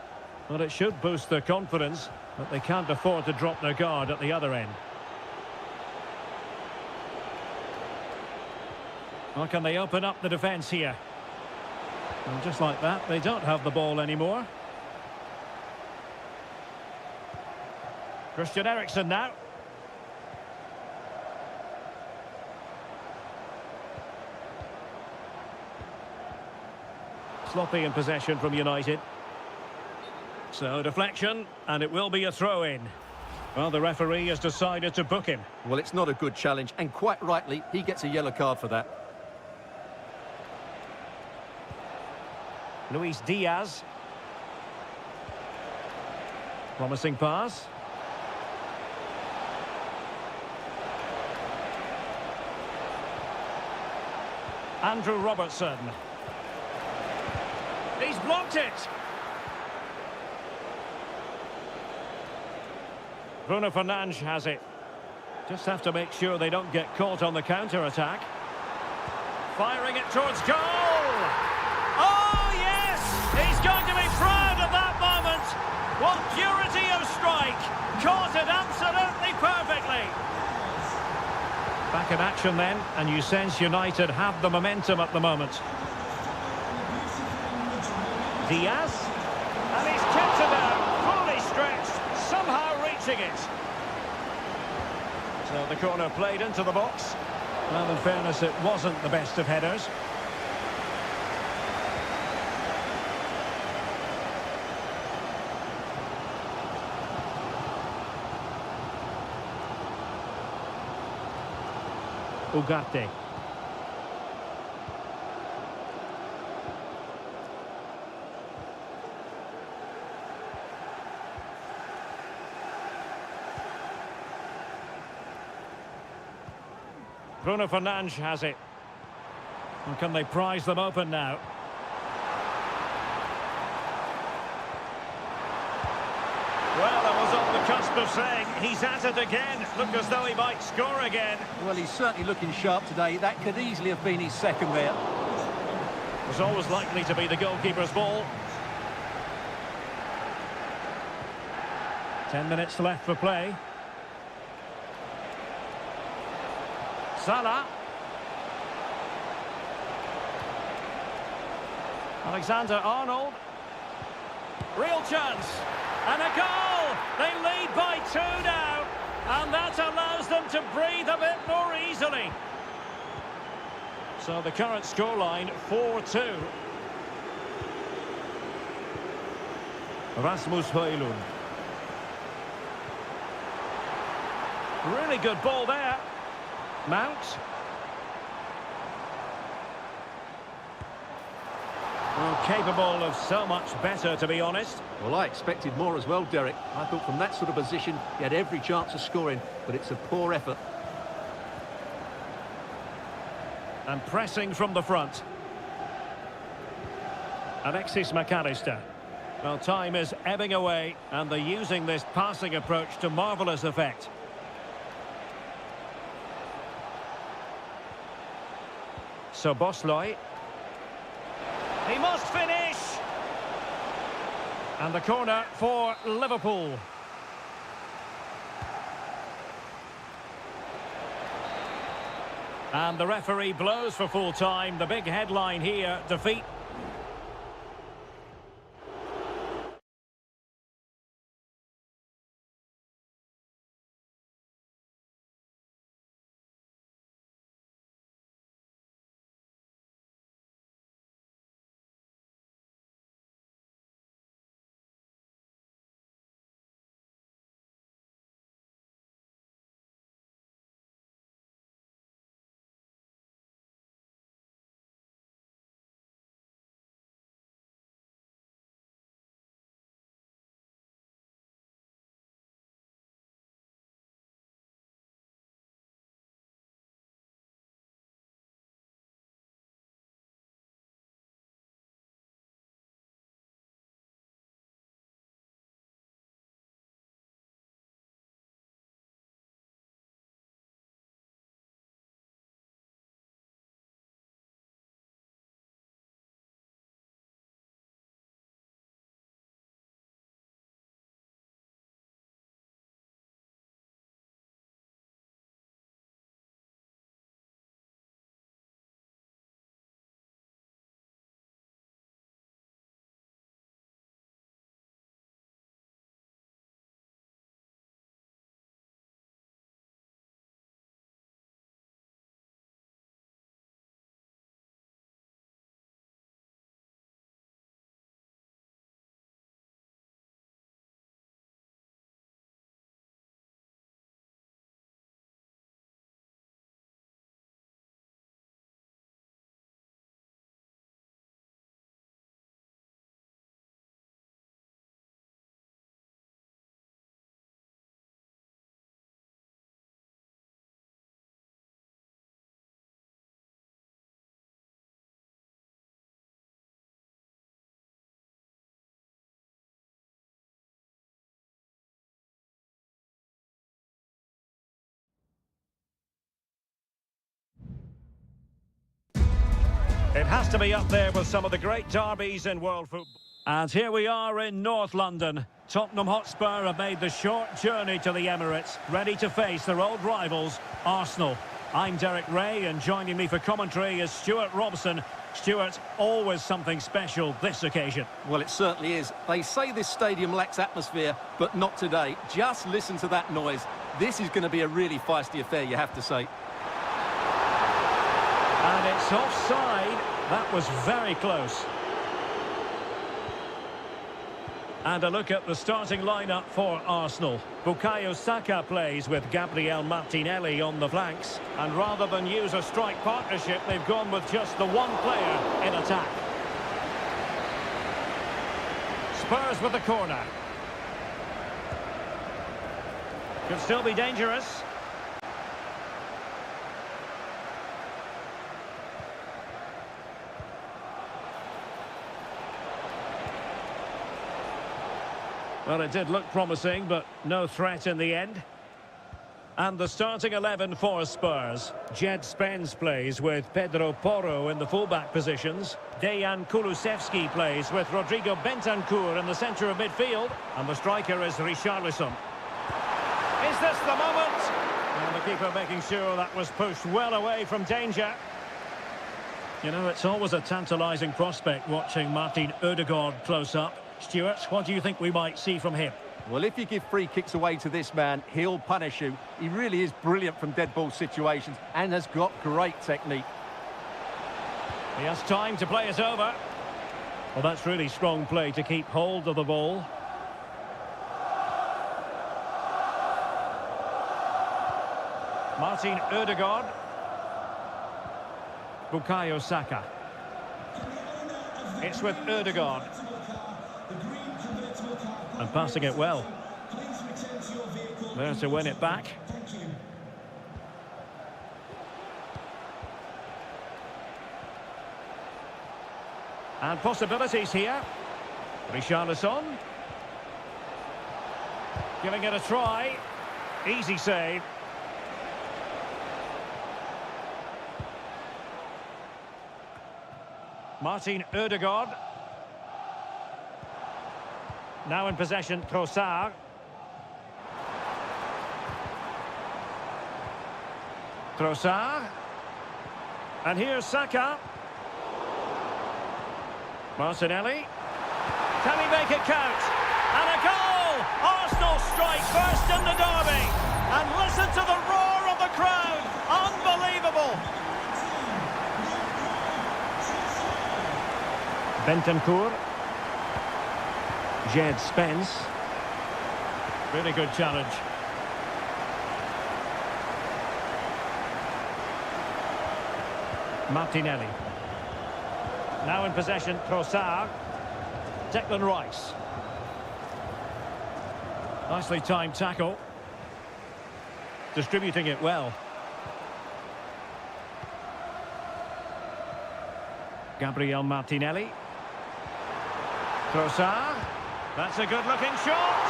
Well, it should boost their confidence, but they can't afford to drop their guard at the other end. Well, can they open up the defence here? And just like that, they don't have the ball anymore. Christian Eriksen now. Sloppy in possession from United. So deflection, and it will be a throw-in. Well, the referee has decided to book him. Well, it's not a good challenge, and quite rightly, he gets a yellow card for that. Luis Diaz. Promising pass. Andrew Robertson. He's blocked it. Bruno Fernandes has it. Just have to make sure they don't get caught on the counter-attack. Firing it towards goal. Oh, yes! He's going to be proud of that moment. What purity of strike. Caught it absolutely perfectly. Back in action then, and you sense United have the momentum at the moment. Diaz, and he's kept it out, fully stretched, somehow reaching it. So the corner played into the box. Well, in fairness, it wasn't the best of headers. Ugarte. Bruno Fernandes has it. And can they prise them open now? Well, I was on the cusp of saying he's at it again. Look as though he might score again. Well, he's certainly looking sharp today. That could easily have been his second there. It was always likely to be the goalkeeper's ball. 10 minutes left for play. Salah. Alexander-Arnold. Real chance. And a goal! They lead by 2 now. And that allows them to breathe a bit more easily. So the current scoreline, 4-2. Rasmus Højlund. Really good ball there. Mount. Well, capable of so much better, to be honest. Well, I expected more as well, Derek. I thought from that sort of position, he had every chance of scoring, but it's a poor effort. And pressing from the front. Alexis McAllister. Well, time is ebbing away, and they're using this passing approach to marvellous effect. So Bosley. He must finish! And the corner for Liverpool. And the referee blows for full time. The big headline here, defeat It has to be up there with some of the great derbies in world football. And here we are in North London. Tottenham Hotspur have made the short journey to the Emirates, ready to face their old rivals, Arsenal. I'm Derek Ray, and joining me for commentary is Stuart Robson. Stuart, always something special this occasion. Well, it certainly is. They say this stadium lacks atmosphere, but not today. Just listen to that noise. This is going to be a really feisty affair, you have to say. And it's offside. That was very close. And a look at the starting lineup for Arsenal. Bukayo Saka plays with Gabriel Martinelli on the flanks. And rather than use a strike partnership, they've gone with just the one player in attack. Spurs with the corner. Could still be dangerous. Well, it did look promising, but no threat in the end. And the starting 11 for Spurs. Jed Spence plays with Pedro Porro in the fullback positions. Dejan Kulusevski plays with Rodrigo Bentancur in the centre of midfield. And the striker is Richarlison. Is this the moment? And the keeper making sure that was pushed well away from danger. You know, it's always a tantalising prospect watching Martin Ødegaard close up. Stuart, what do you think we might see from him? Well, if you give free kicks away to this man, he'll punish you. He really is brilliant from dead ball situations and has got great technique. He has time to play it over. Well, that's really strong play to keep hold of the ball. Martin Ødegaard. Bukayo Saka. It's with Ødegaard. And passing it well. There to win it back. And possibilities here. Richarlison. Giving it a try. Easy save. Martin Ødegaard. Now in possession, Trossard. Trossard. And here's Saka. Martinelli. Can he make it count? And a goal! Arsenal strike first in the derby. And listen to the roar of the crowd. Unbelievable. Bentancur. Jed Spence. Really good challenge. Martinelli. Now in possession, Trossard. Declan Rice. Nicely timed tackle. Distributing it well. Gabriel Martinelli. Trossard. That's a good-looking shot.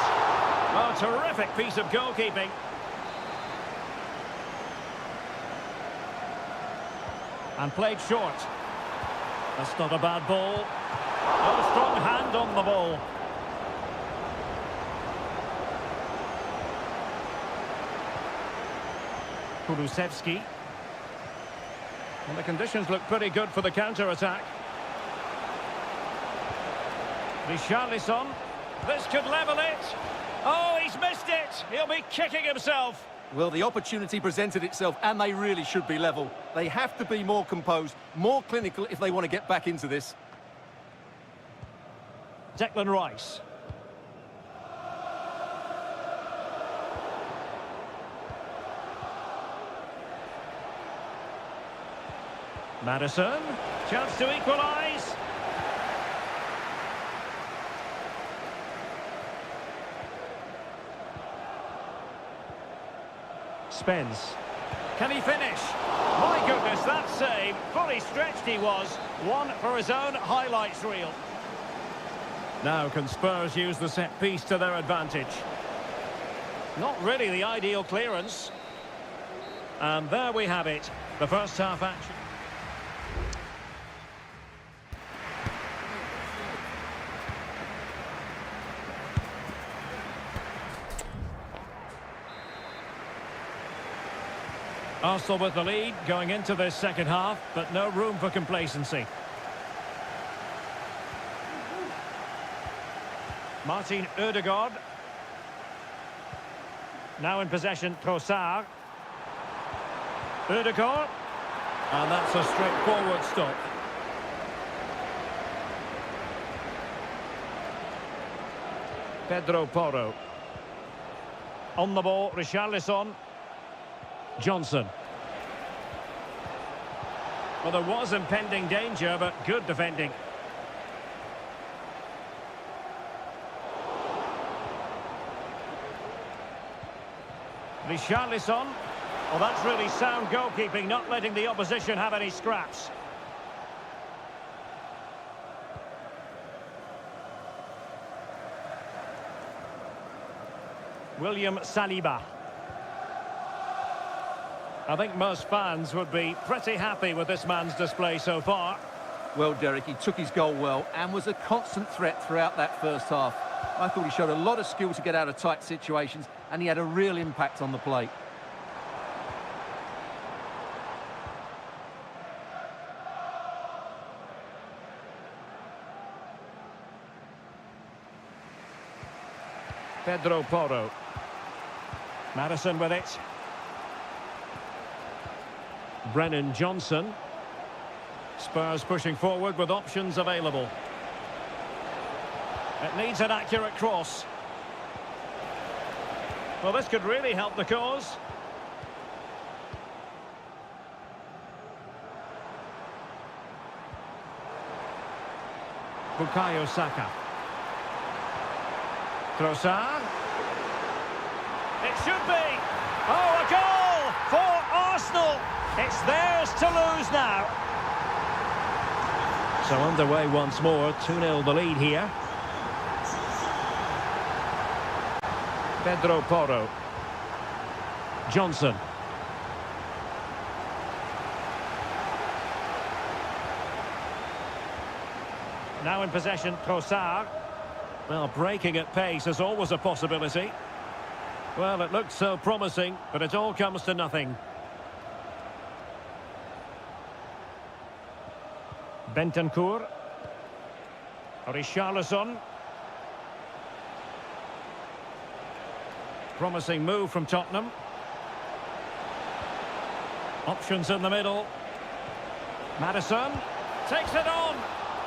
Oh, terrific piece of goalkeeping. And played short. That's not a bad ball. Oh, strong hand on the ball. Kulusevski. And the conditions look pretty good for the counter-attack. Richarlison. This could level it. Oh, he's missed it. He'll be kicking himself. Well, the opportunity presented itself, and they really should be level. They have to be more composed, more clinical if they want to get back into this. Declan Rice. Maddison. Chance to equalise. Spence. Can he finish? My goodness, that save. Fully stretched he was. One for his own highlights reel. Now can Spurs use the set piece to their advantage? Not really the ideal clearance. And there we have it. The first half action. Arsenal with the lead going into this second half, but no room for complacency. Martin Ødegaard. Now in possession, Trossard. Ødegaard. And that's a straightforward stop. Pedro Porro. On the ball, Richarlison. Johnson. Well, there was impending danger, but good defending. Richarlison. Well, that's really sound goalkeeping, not letting the opposition have any scraps. William Saliba. I think most fans would be pretty happy with this man's display so far. Well, Derek, he took his goal well and was a constant threat throughout that first half. I thought he showed a lot of skill to get out of tight situations, and he had a real impact on the plate. Pedro Porro. Maddison with it. Brennan Johnson. Spurs pushing forward with options available. It needs an accurate cross. Well, this could really help the cause. Bukayo Saka. Trossard. It should be. Oh, a goal for Arsenal. It's theirs to lose now. So underway once more, 2-0 the lead here. Pedro Porro. Johnson. Now in possession, Trossard. Well, breaking at pace is always a possibility. Well, it looked so promising, but it all comes to nothing. Bentancur. Richarlison. Promising move from Tottenham. Options in the middle. Maddison takes it on.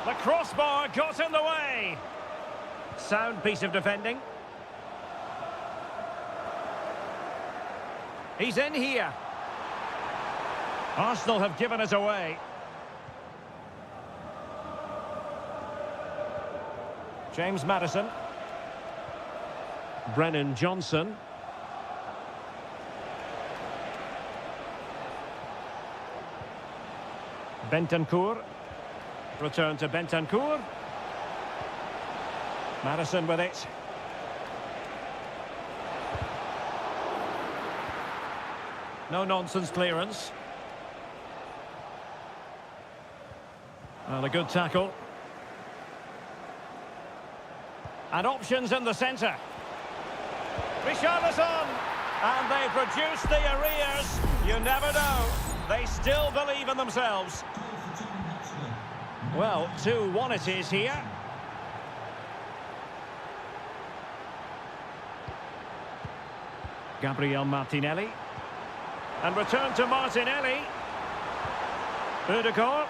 The crossbar got in the way. Sound piece of defending. He's in here. Arsenal have given it away. James Maddison. Brennan Johnson. Bentancur. Return to Bentancur. Maddison with it. No-nonsense clearance. Well, a good tackle. And options in the centre. Richarlison! And they produce the arrears. You never know. They still believe in themselves. Well, 2-1 it is here. Gabriel Martinelli. And return to Martinelli. Ødegaard.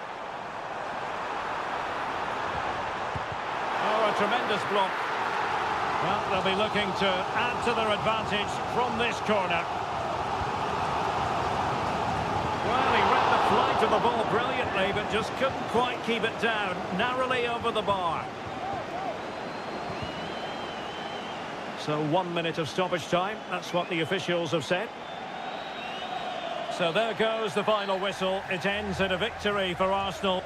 Oh, a tremendous block. Well, they'll be looking to add to their advantage from this corner. Well, he read the flight of the ball brilliantly, but just couldn't quite keep it down. Narrowly over the bar. So 1 minute of stoppage time. That's what the officials have said. So there goes the final whistle. It ends in a victory for Arsenal.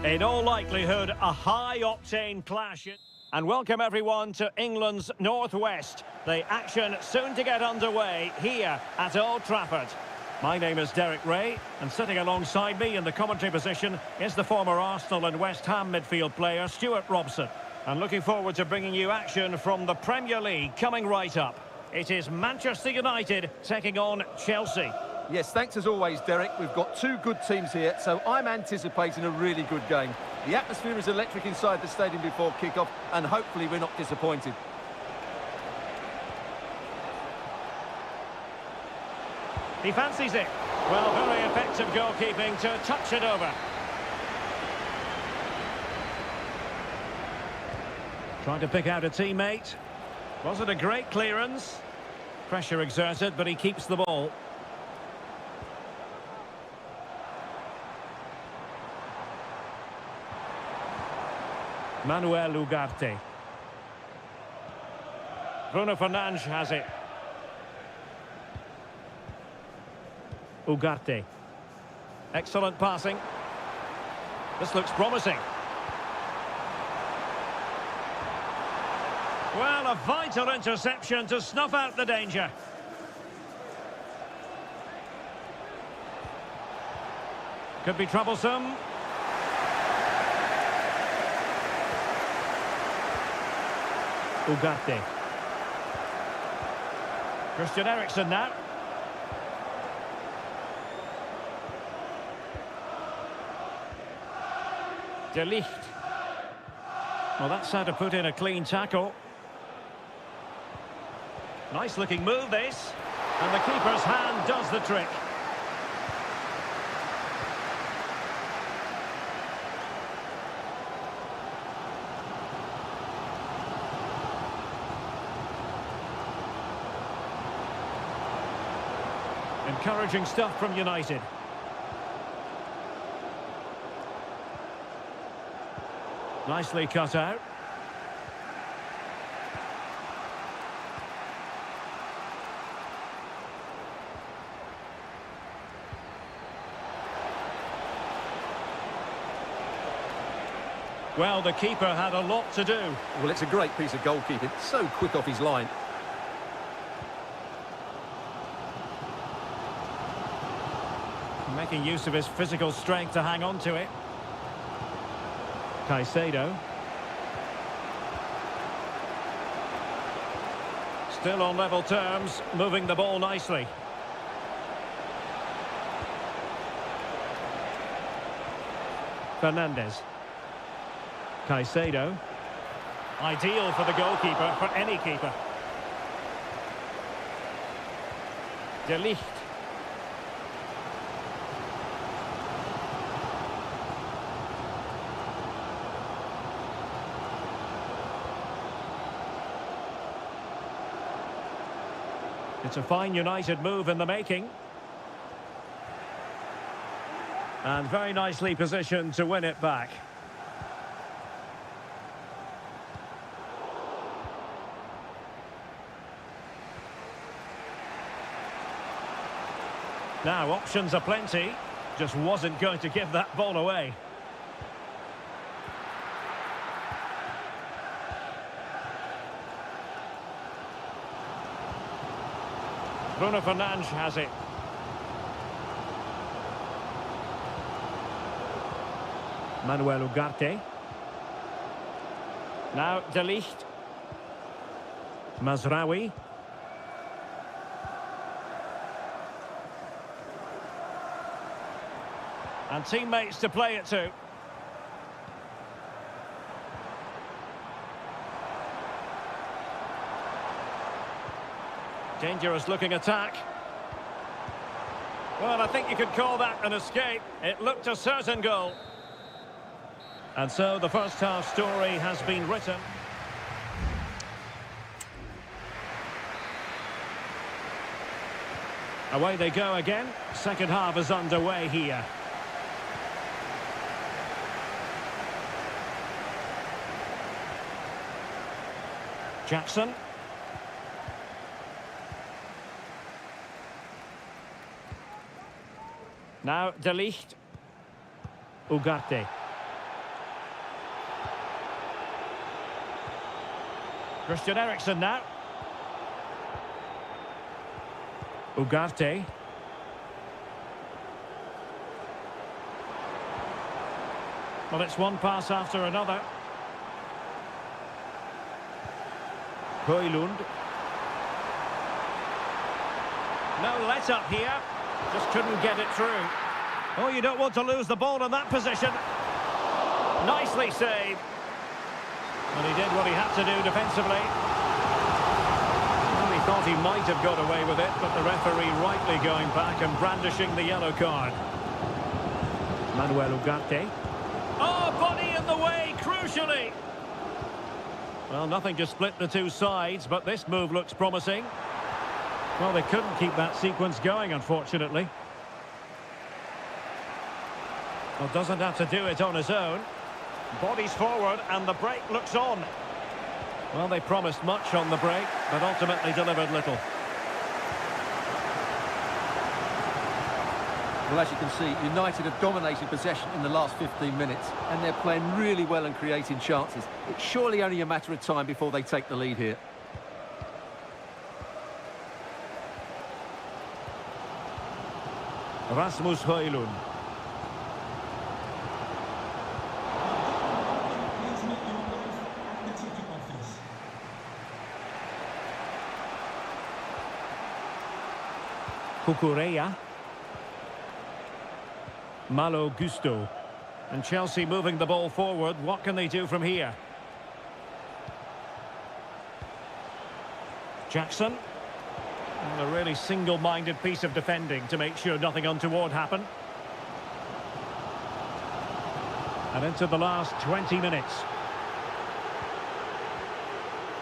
In all likelihood, a high-octane clash. And welcome everyone to England's Northwest. The action soon to get underway here at Old Trafford. My name is Derek Ray, and sitting alongside me in the commentary position is the former Arsenal and West Ham midfield player Stuart Robson. And looking forward to bringing you action from the Premier League coming right up. It is Manchester United taking on Chelsea. Yes, thanks as always, Derek. We've got two good teams here, so I'm anticipating a really good game. The atmosphere is electric inside the stadium before kick-off, and hopefully we're not disappointed. He fancies it. Well, very effective goalkeeping to touch it over. Trying to pick out a teammate. Was it a great clearance? Pressure exerted, but he keeps the ball. Manuel Ugarte. Bruno Fernandes has it. Ugarte. Excellent passing. This looks promising. Well, a vital interception to snuff out the danger. Could be troublesome. Ugarte. Christian Eriksen now. De Ligt. Well, that's how to put in a clean tackle. Nice looking move this. And the keeper's hand does the trick. Encouraging stuff from United. Nicely cut out. Well, the keeper had a lot to do. Well, it's a great piece of goalkeeping. So quick off his line. Making use of his physical strength to hang on to it. Caicedo. Still on level terms, moving the ball nicely. Fernandes. Caicedo. Ideal for the goalkeeper, for any keeper. De Ligt. It's a fine United move in the making. And very nicely positioned to win it back. Now, options are plenty. Just wasn't going to give that ball away. Bruno Fernandes has it. Manuel Ugarte. Now De Ligt. Mazraoui. And teammates to play it to. Dangerous looking attack. Well, I think you could call that an escape. It looked a certain goal. And so the first half story has been written. Away they go again. Second half is underway here. Jackson. Now De Ligt. Ugarte. Christian Eriksen now. Ugarte. Well, it's one pass after another. Højlund. No let-up here. Just couldn't get it through. Oh, you don't want to lose the ball in that position. Nicely saved. And he did what he had to do defensively. Well, he thought he might have got away with it, but the referee rightly going back and brandishing the yellow card. Manuel Ugarte. Oh, body in the way, crucially. Well, nothing to split the two sides, but this move looks promising. Well, they couldn't keep that sequence going, unfortunately. Well, doesn't have to do it on his own. Bodies forward, and the break looks on. Well, they promised much on the break, but ultimately delivered little. Well, as you can see, United have dominated possession in the last 15 minutes, and they're playing really well and creating chances. It's surely only a matter of time before they take the lead here. Rasmus Højlund. Cucurella. Malo Gusto. And Chelsea moving the ball forward. What can they do from here? Jackson. And a really single-minded piece of defending to make sure nothing untoward happened. And into the last 20 minutes.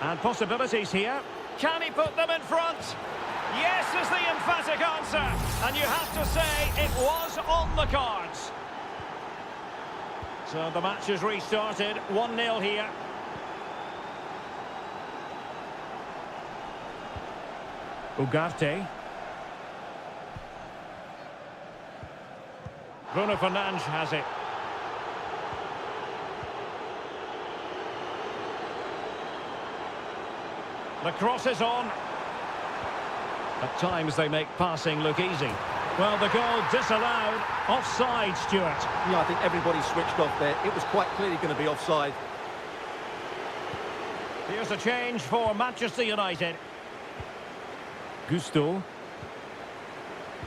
And possibilities here. Can he put them in front? Yes is the emphatic answer. And you have to say it was on the cards. So the match is restarted. 1-0 here. Ugarte. Bruno Fernandes has it. The cross is on. At times they make passing look easy. Well, the goal disallowed. Offside, Stuart. Yeah, I think everybody switched off there. It was quite clearly going to be offside. Here's a change for Manchester United. Gusto.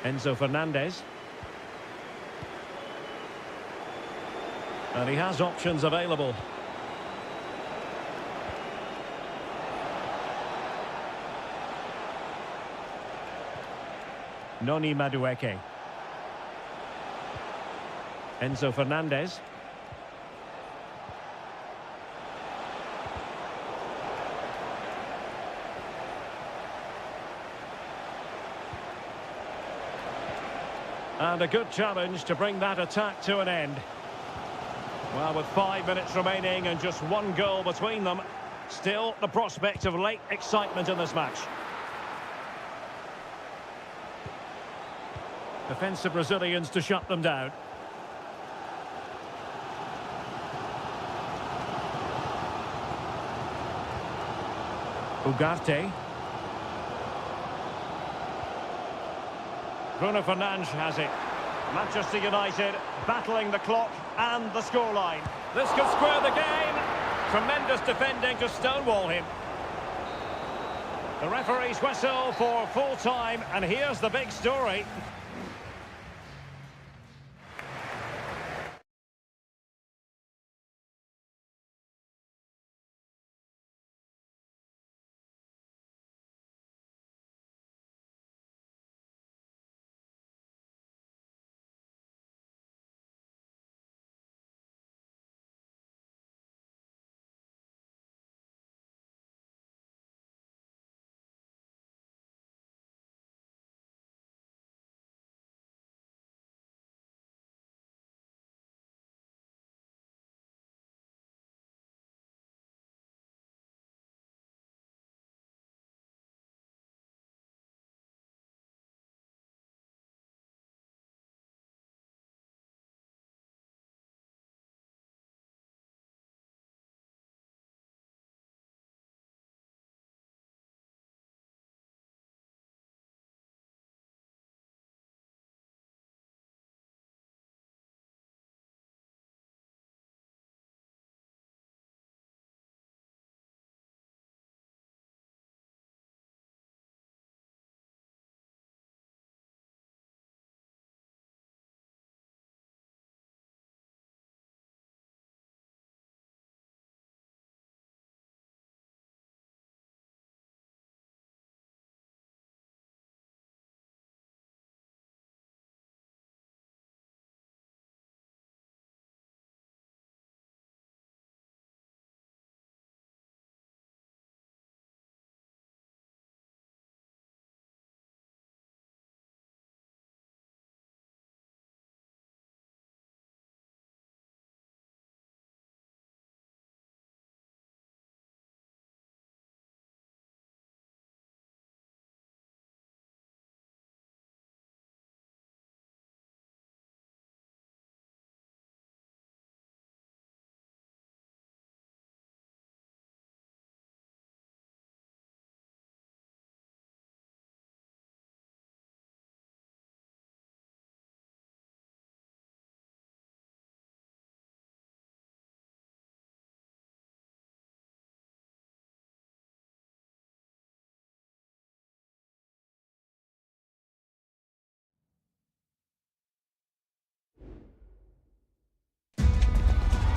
Enzo Fernandez. And he has options available. Noni Madueke. Enzo Fernandez. And a good challenge to bring that attack to an end. Well, with 5 minutes remaining and just one goal between them, still the prospect of late excitement in this match. Defensive Brazilians to shut them down. Ugarte. Bruno Fernandes has it. Manchester United battling the clock and the scoreline. This could square the game. Tremendous defending to stonewall him. The referee's whistle for full time, and here's the big story.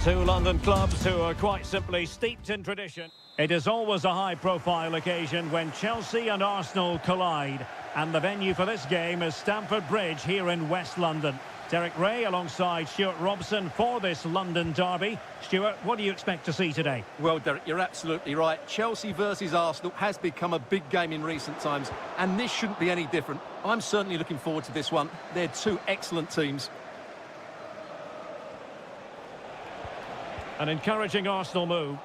Two London clubs who are quite simply steeped in tradition. It is always a high-profile occasion when Chelsea and Arsenal collide. And the venue for this game is Stamford Bridge here in West London. Derek Ray alongside Stuart Robson for this London derby. Stuart, what do you expect to see today? Well, Derek, you're absolutely right. Chelsea versus Arsenal has become a big game in recent times, and this shouldn't be any different. I'm certainly looking forward to this one. They're two excellent teams. An encouraging Arsenal move.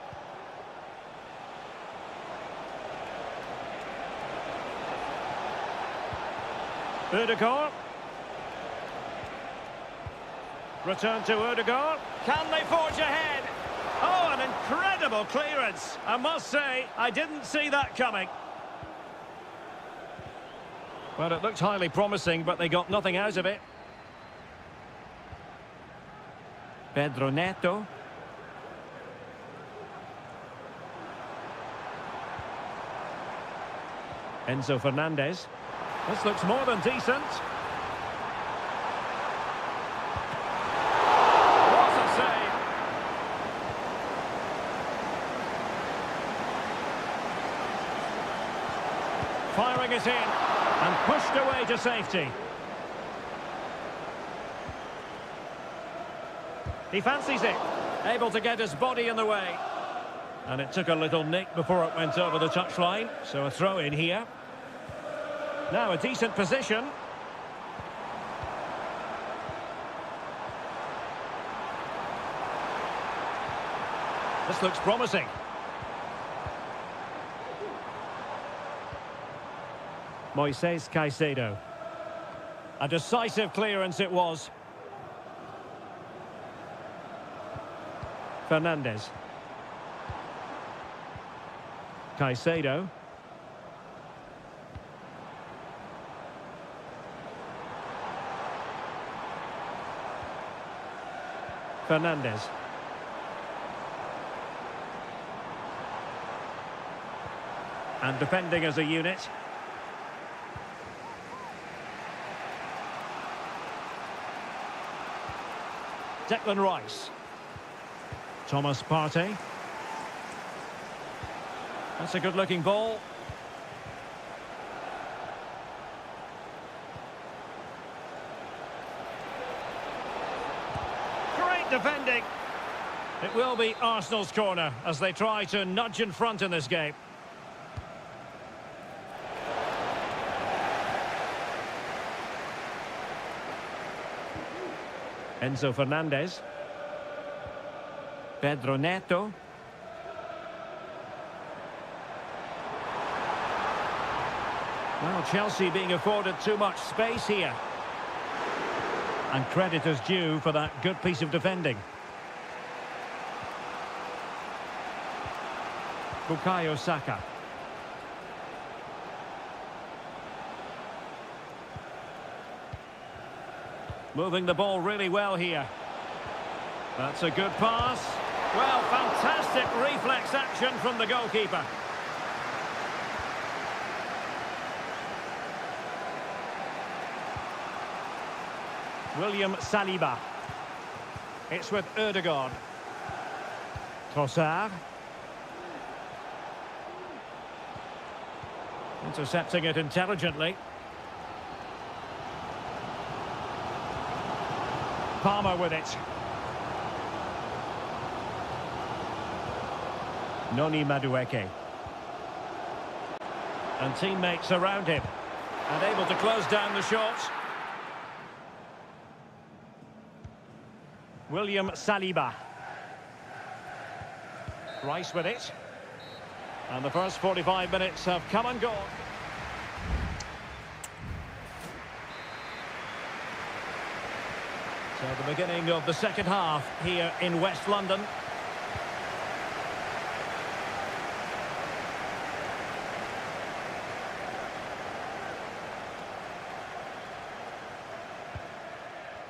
Ødegaard. Return to Ødegaard. Can they forge ahead? Oh, an incredible clearance. I must say, I didn't see that coming. Well, it looked highly promising, but they got nothing out of it. Pedro Neto. Enzo Fernandez. This looks more than decent. What a save! Firing it in and pushed away to safety. He fancies it, able to get his body in the way. And it took a little nick before it went over the touchline, so a throw in here. Now a decent position. This looks promising. Moises Caicedo. A decisive clearance it was. Fernandez. Caicedo. Fernandez. And defending as a unit. Declan Rice. Thomas Partey. That's a good-looking ball. Great defending. It will be Arsenal's corner as they try to nudge in front in this game. Enzo Fernandez. Pedro Neto. Well, Chelsea being afforded too much space here. And credit is due for that good piece of defending. Bukayo Saka. Moving the ball really well here. That's a good pass. Well, fantastic reflex action from the goalkeeper. William Saliba. It's with Ødegaard. Trossard. Intercepting it intelligently. Palmer with it. Noni Madueke. And teammates around him. And able to close down the shot. William Saliba. Rice with it. And the first 45 minutes have come and gone. So the beginning of the second half here in West London.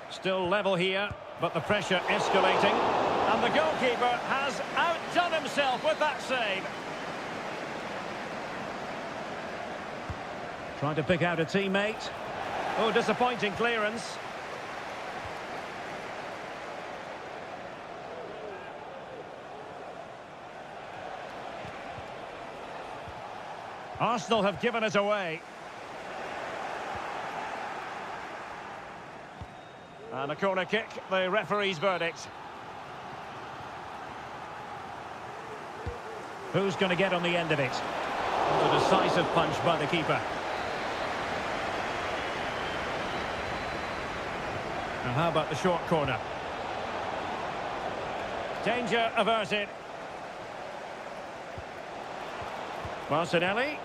Still level here, but the pressure escalating. And the goalkeeper has outdone himself with that save. Trying to pick out a teammate. Oh, disappointing clearance. Arsenal have given it away. And a corner kick, the referee's verdict. Who's going to get on the end of it? A decisive punch by the keeper. Now how about the short corner? Danger averted. Martinelli.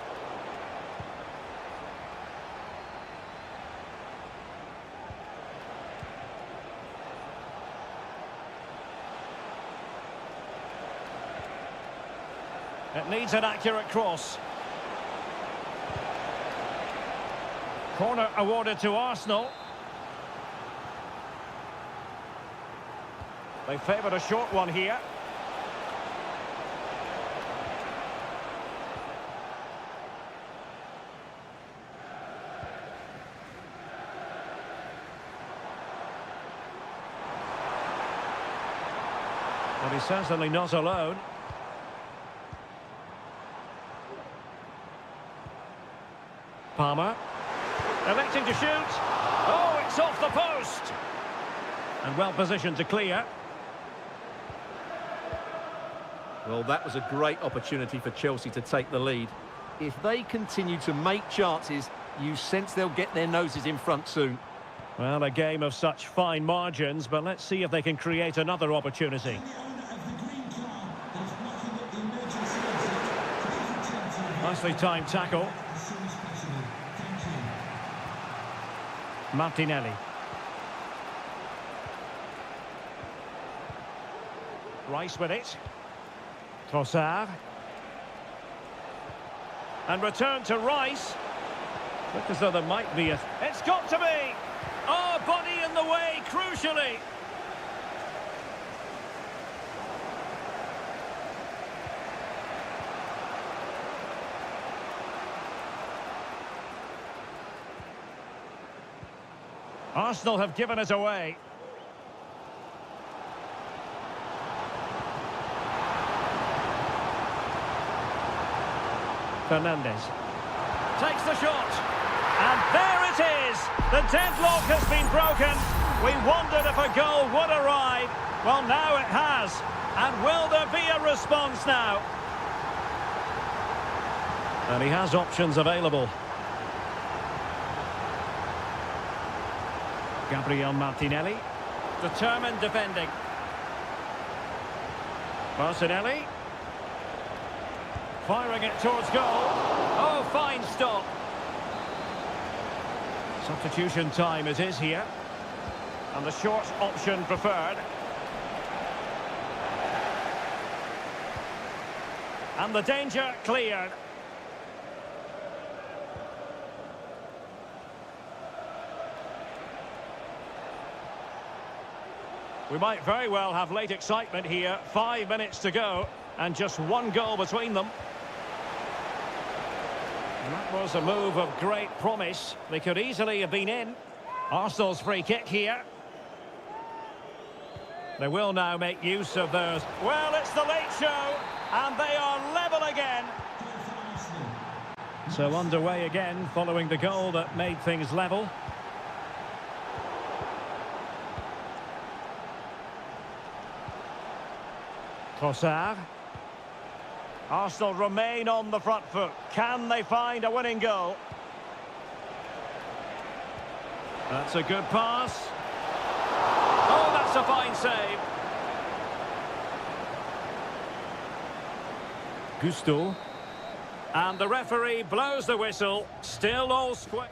It needs an accurate cross. Corner awarded to Arsenal. They favoured a short one here. But he's certainly not alone. Palmer. Electing to shoot. Oh, it's off the post. And well positioned to clear. Well, that was a great opportunity for Chelsea to take the lead. If they continue to make chances, you sense they'll get their noses in front soon. Well, a game of such fine margins, but let's see if they can create another opportunity. Nicely timed tackle. Martinelli. Rice with it. Trossard. And return to Rice. Look as though there might be a... It's got to be! Oh, body in the way, crucially. Arsenal have given it away. Fernandes takes the shot, and there it is. The deadlock has been broken. We wondered if a goal would arrive. Well, now it has. And will there be a response now? And he has options available. Gabriel Martinelli, determined defending. Martinelli, firing it towards goal. Oh, fine stop. Substitution time it is here. And the short option preferred. And the danger cleared. We might very well have late excitement here. 5 minutes to go, and just one goal between them. And that was a move of great promise. They could easily have been in. Arsenal's free kick here. They will now make use of theirs. Well, it's the late show, and they are level again. So underway again, following the goal that made things level. Trossard. Arsenal remain on the front foot. Can they find a winning goal? That's a good pass. Oh, that's a fine save. Gusto. And the referee blows the whistle. Still all square.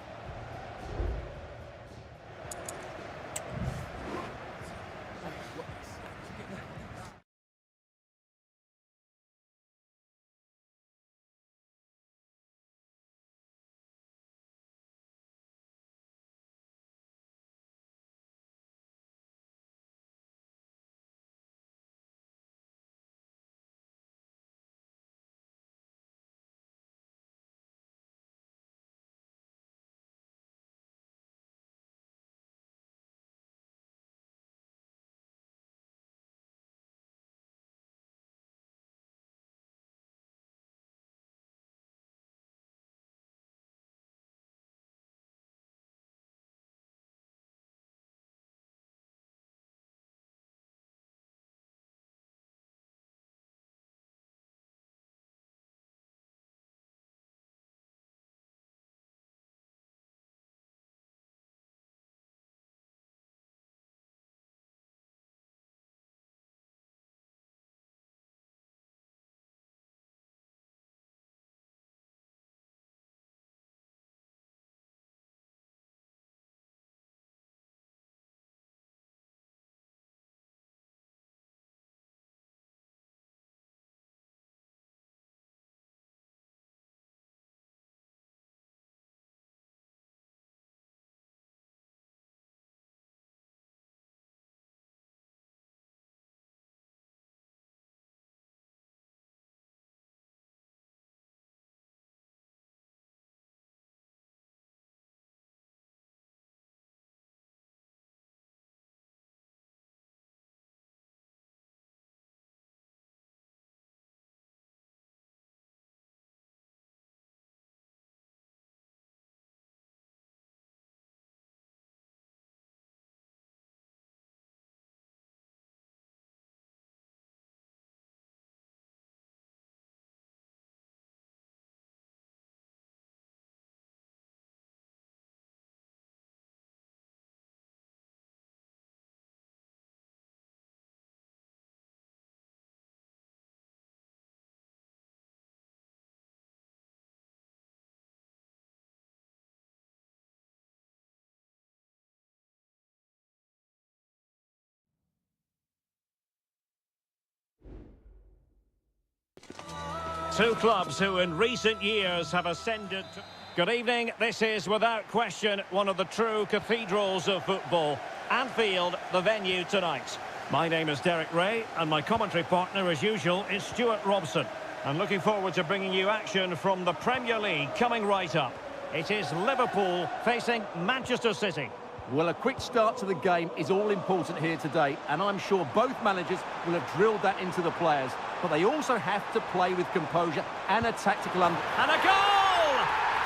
Two clubs who in recent years have ascended to... Good evening, this is without question one of the true cathedrals of football. Anfield, the venue tonight. My name is Derek Ray and my commentary partner as usual is Stuart Robson. I'm looking forward to bringing you action from the Premier League coming right up. It is Liverpool facing Manchester City. Well, a quick start to the game is all important here today, and I'm sure both managers will have drilled that into the players. But they also have to play with composure and a tactical And a goal!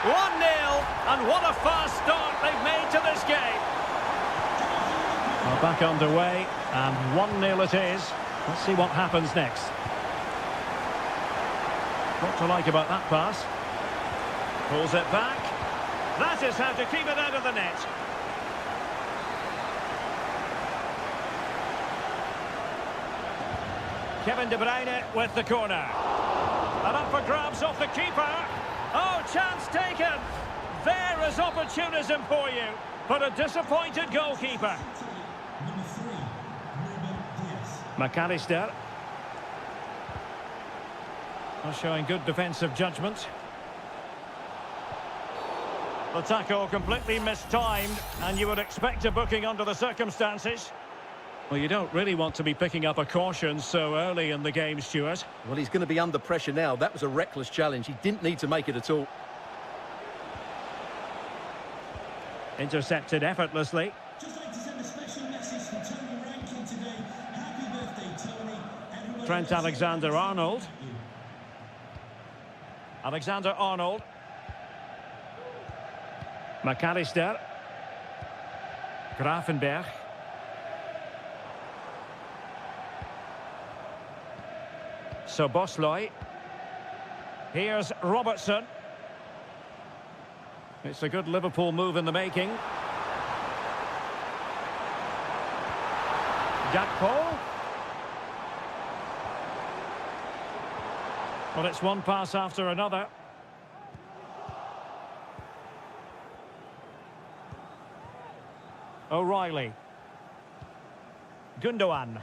1-0, and what a fast start they've made to this game. Well, back underway, and 1-0 it is. Let's see what happens next. What to like about that pass? Pulls it back. That is how to keep it out of the net. Kevin De Bruyne with the corner. And up for grabs off the keeper. Oh, chance taken. There is opportunism for you. But a disappointed goalkeeper. McAllister. Well, showing good defensive judgment. The tackle completely mistimed, and you would expect a booking under the circumstances. Well, you don't really want to be picking up a caution so early in the game, Stuart. Well, he's going to be under pressure now. That was a reckless challenge. He didn't need to make it at all. Intercepted effortlessly. Just like to send a special message to Tony Rankin today. Happy birthday, Tony. Everyone Trent Alexander-Arnold. Alexander-Arnold. McAllister. Gravenberg. So Bosloy. Here's Robertson. It's a good Liverpool move in the making. Gakpo. Well, it's one pass after another. O'Reilly. Gundogan.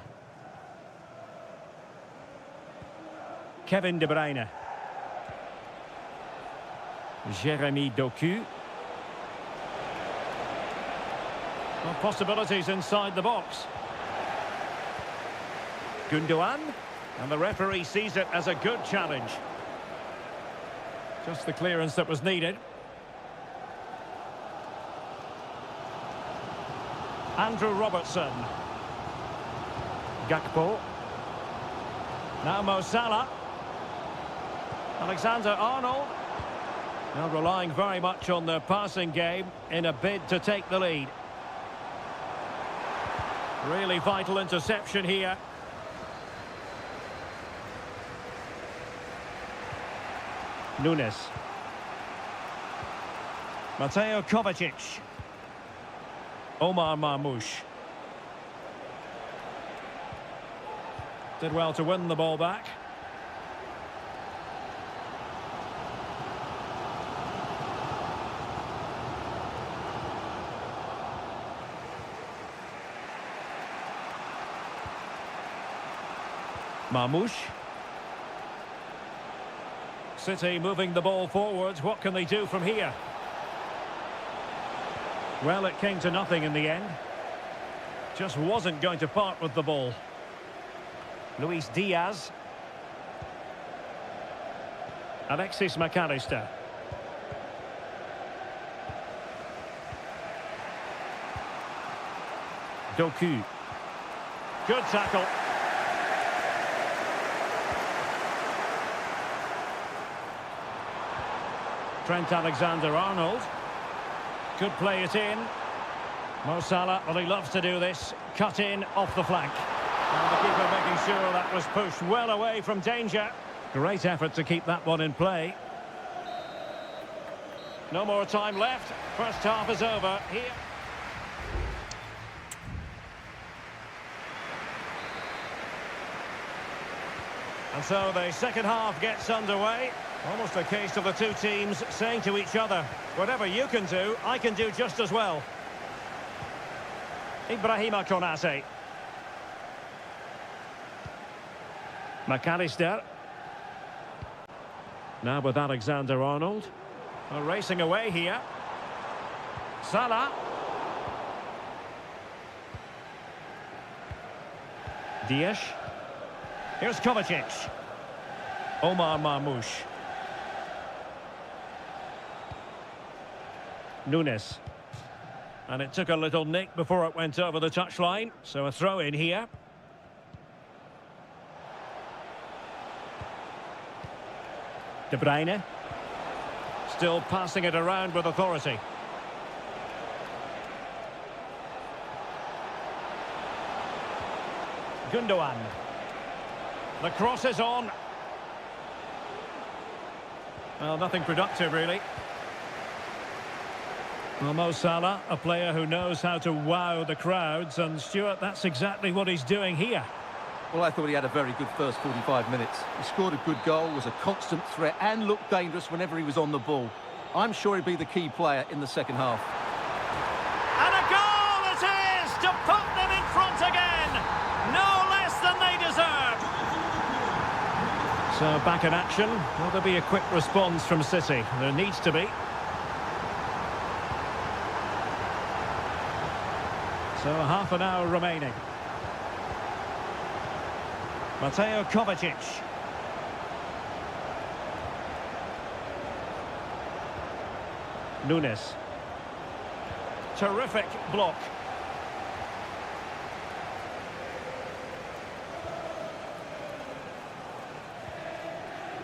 Kevin De Bruyne. Jeremy Doku. Well, possibilities inside the box. Gundogan. And the referee sees it as a good challenge. Just the clearance that was needed. Andrew Robertson. Gakpo. Now Mo Salah. Alexander-Arnold. Now relying very much on their passing game in a bid to take the lead. Really vital interception here. Nunes. Mateo Kovacic. Omar Marmoush. Did well to win the ball back. Marmoush. City moving the ball forwards. What can they do from here? Well, it came to nothing in the end. Just wasn't going to part with the ball. Luis Diaz. Alexis McAllister. Doku. Good tackle. Trent Alexander-Arnold. Could play it in. Mo Salah, well, he loves to do this. Cut in off the flank. And the keeper making sure that was pushed well away from danger. Great effort to keep that one in play. No more time left. First half is over here. And so the second half gets underway. Almost a case of the two teams saying to each other, whatever you can do, I can do just as well. Ibrahima Konate. McAllister. Now with Alexander-Arnold. Racing away here. Salah. Diaz. Here's Kovacic. Omar Marmoush. Nunes. And it took a little nick before it went over the touchline. So a throw in here. De Bruyne. Still passing it around with authority. Gundogan. The cross is on. Well, nothing productive, really. Well, Mo Salah, a player who knows how to wow the crowds, and Stuart, that's exactly what he's doing here. Well, I thought he had a very good first 45 minutes. He scored a good goal, was a constant threat, and looked dangerous whenever he was on the ball. I'm sure he'd be the key player in the second half. And a goal it is to put them in front again. No less than they deserve. So back in action. Will there be a quick response from City? There needs to be. So half an hour remaining. Mateo Kovacic. Nunes. Terrific block.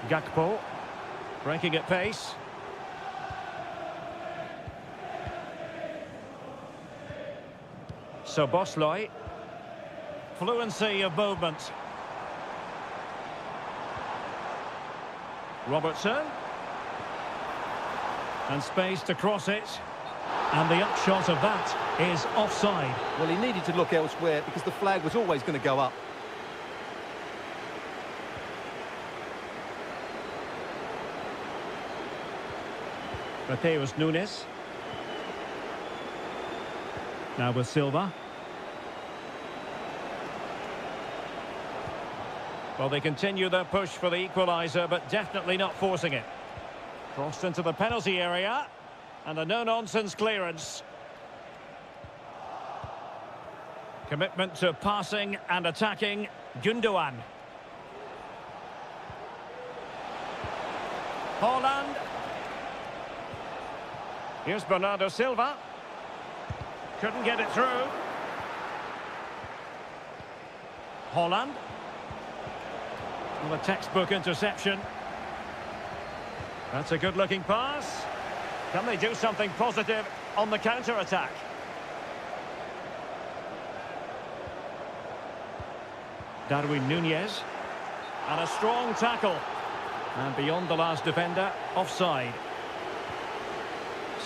Gakpo. Breaking at pace. So Bosley. Fluency of movement. Robertson. And space to cross it. And the upshot of that is offside. Well, he needed to look elsewhere because the flag was always going to go up. Mateus Nunes. Now with Silva. Well, they continue their push for the equaliser, but definitely not forcing it. Crossed into the penalty area. And a no-nonsense clearance. Commitment to passing and attacking. Gundogan. Haaland. Here's Bernardo Silva. Couldn't get it through. Haaland. Well, a textbook interception. That's a good-looking pass. Can they do something positive on the counter-attack? Darwin Nunez. And a strong tackle. And beyond the last defender, offside.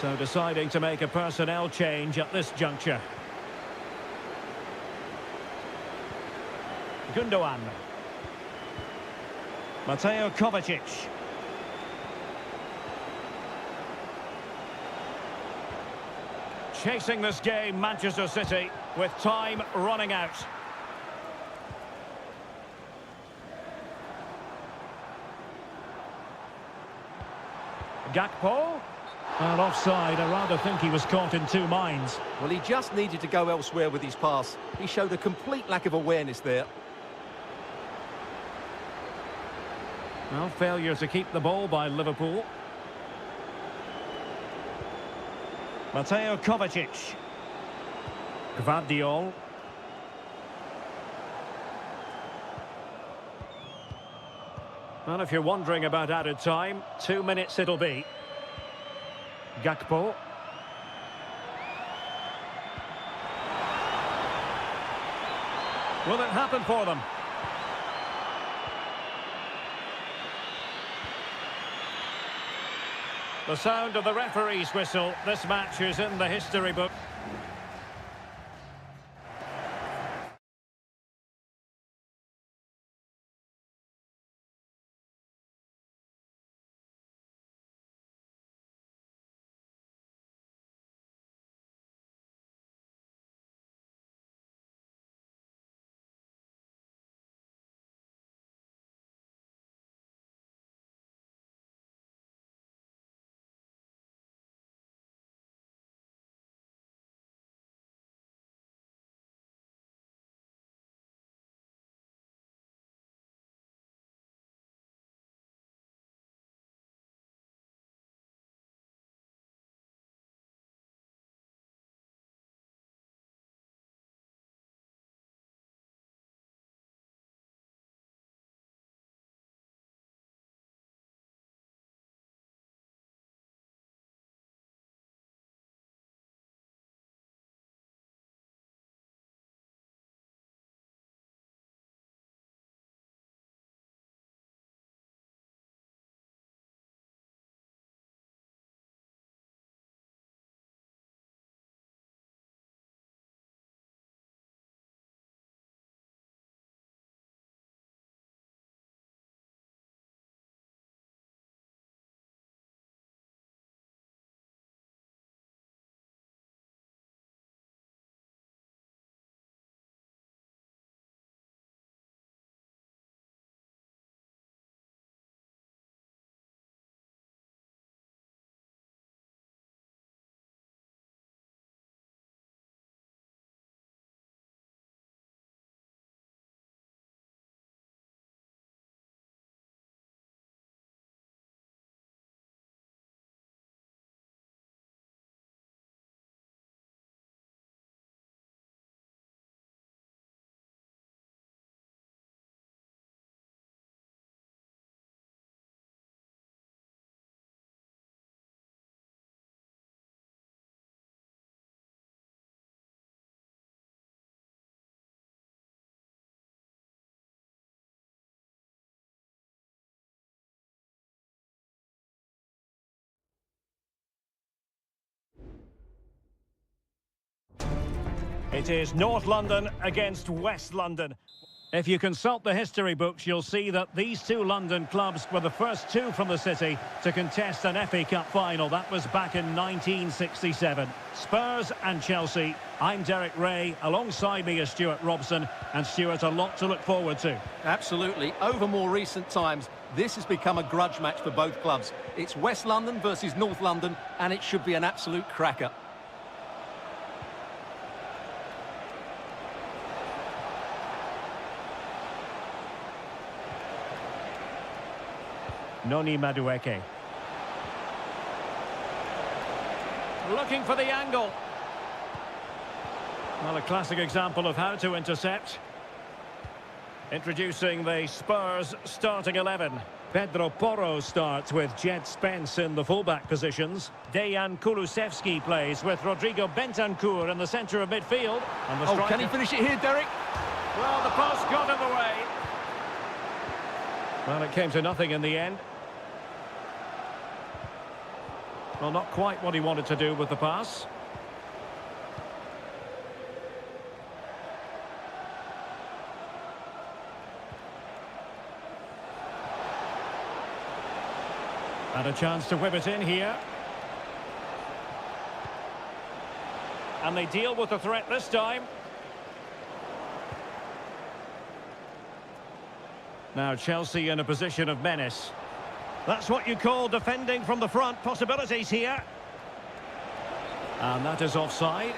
So deciding to make a personnel change at this juncture. Gundogan. Mateo Kovacic. Chasing this game, Manchester City, with time running out. Gakpo. And offside. I rather think he was caught in two minds. Well, he just needed to go elsewhere with his pass. He showed a complete lack of awareness there. Well, failure to keep the ball by Liverpool. Mateo Kovacic. Gvardiol. Well, if you're wondering about added time, 2 minutes it'll be. Gakpo. Will it happen for them? The sound of the referee's whistle. This match is in the history book. It is North London against West London. If you consult the history books, you'll see that these two London clubs were the first two from the city to contest an FA Cup final. That was back in 1967. Spurs and Chelsea. I'm Derek Ray. Alongside me is Stuart Robson. And Stuart, a lot to look forward to. Absolutely. Over more recent times, this has become a grudge match for both clubs. It's West London versus North London, and it should be an absolute cracker. Noni Madueke. Looking for the angle. Well, a classic example of how to intercept. Introducing the Spurs starting 11. Pedro Porro starts with Jed Spence in the fullback positions. Dejan Kulusevski plays with Rodrigo Bentancur in the centre of midfield. And the striker... can he finish it here, Derek? Well, the pass got in the way. Well, it came to nothing in the end. Well, not quite what he wanted to do with the pass. And a chance to whip it in here. And they deal with the threat this time. Now Chelsea in a position of menace. That's what you call defending from the front. Possibilities here. And that is offside.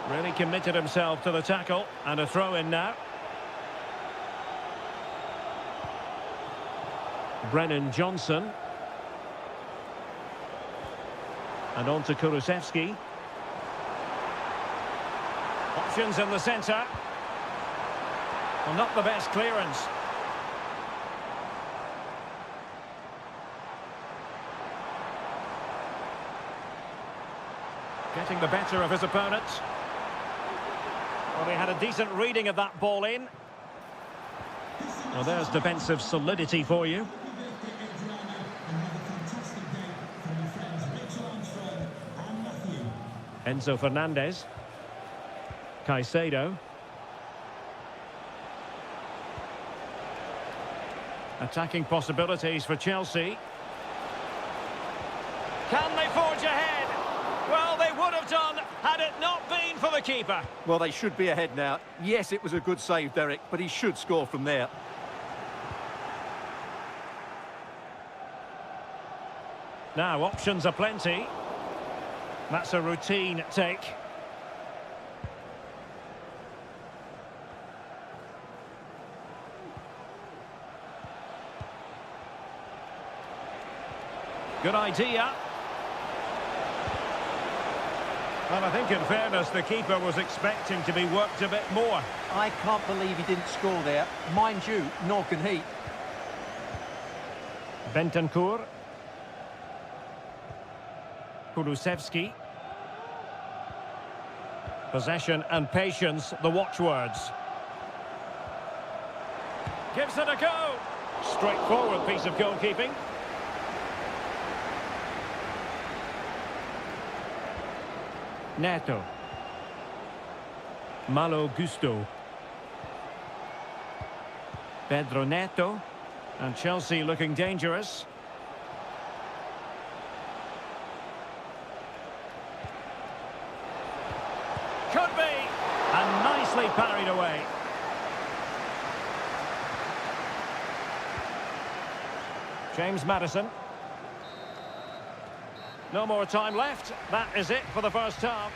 Really committed himself to the tackle. And a throw in now. Brennan Johnson. And on to Kulusevski. Options in the centre. Well, not the best clearance. Getting the better of his opponent. Well, they had a decent reading of that ball in. Well, there's defensive solidity for you. Enzo Fernandez. Caicedo. Attacking possibilities for Chelsea. Can they forge ahead? Well, they would have done had it not been for the keeper. Well, they should be ahead now. Yes, it was a good save, Derek, but he should score from there. Now, options are plenty. That's a routine take. Good idea. Well, I think in fairness, the keeper was expecting to be worked a bit more. I can't believe he didn't score there. Mind you, nor can he. Bentancur. Kulusevski. Possession and patience, the watchwords. Gives it a go. Straightforward piece of goalkeeping. Neto. Malo Gusto. Pedro Neto. And Chelsea looking dangerous. Could be. And nicely parried away. James Maddison. No more time left. That is it for the first half.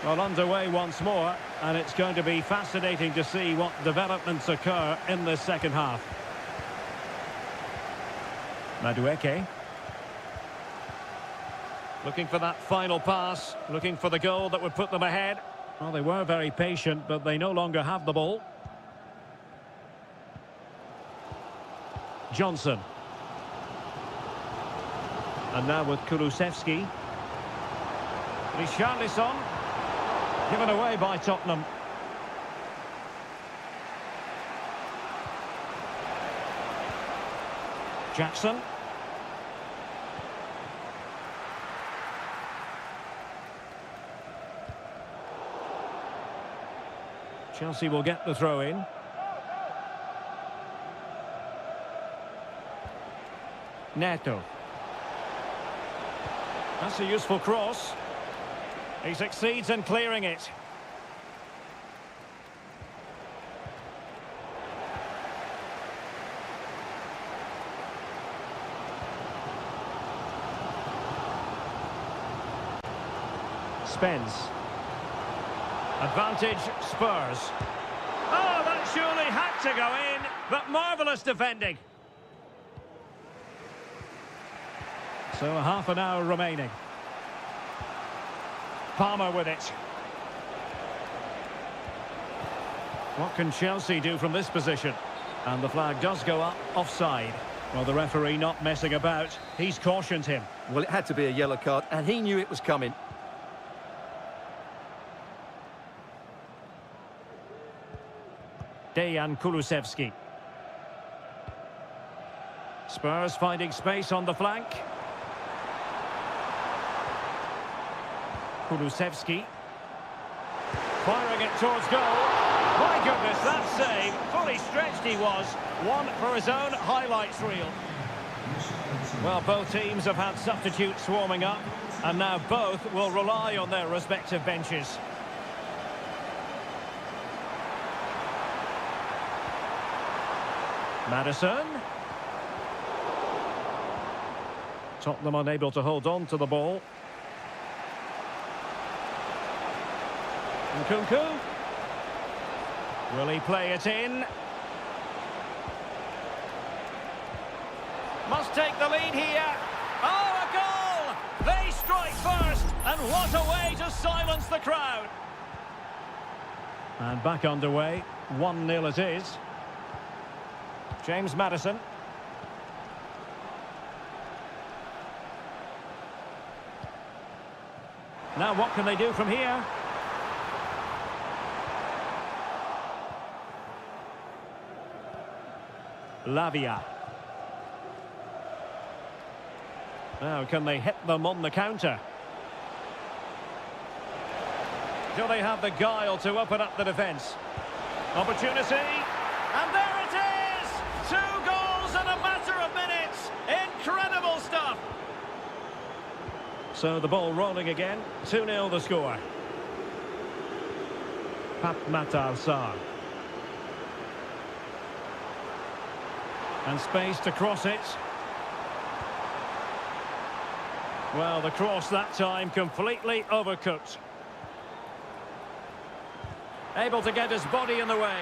Well, underway once more, and it's going to be fascinating to see what developments occur in this second half. Madueke. Looking for that final pass, looking for the goal that would put them ahead. Well, they were very patient, but they no longer have the ball. Johnson. And now with Kulusevski. Richarlison. Given away by Tottenham. Jackson. Chelsea will get the throw in. Neto. That's a useful cross. He succeeds in clearing it. Spence. Advantage Spurs. Oh, that surely had to go in, but marvellous defending. So half an hour remaining. Palmer with it. What can Chelsea do from this position? And the flag does go up offside. Well, the referee not messing about. He's cautioned him. Well, it had to be a yellow card, and he knew it was coming. Dejan Kulusevski. Spurs finding space on the flank. Kulusevski. Firing it towards goal. My goodness, that save. Fully stretched he was. One for his own highlights reel. Well, both teams have had substitutes warming up, and now both will rely on their respective benches. Maddison. Tottenham unable to hold on to the ball. Nkunku. Will he play it in? Must take the lead here. Oh, a goal! They strike first, and what a way to silence the crowd. And back underway, 1-0 it is. James Maddison. Now what can they do from here? Lavia. Now can they hit them on the counter? Do they have the guile to open up the defence? Opportunity. And there it is! 2 goals in a matter of minutes. Incredible stuff. So the ball rolling again. 2-0 the score. Pape Sarr. And space to cross it. Well, the cross that time completely overcooked. Able to get his body in the way.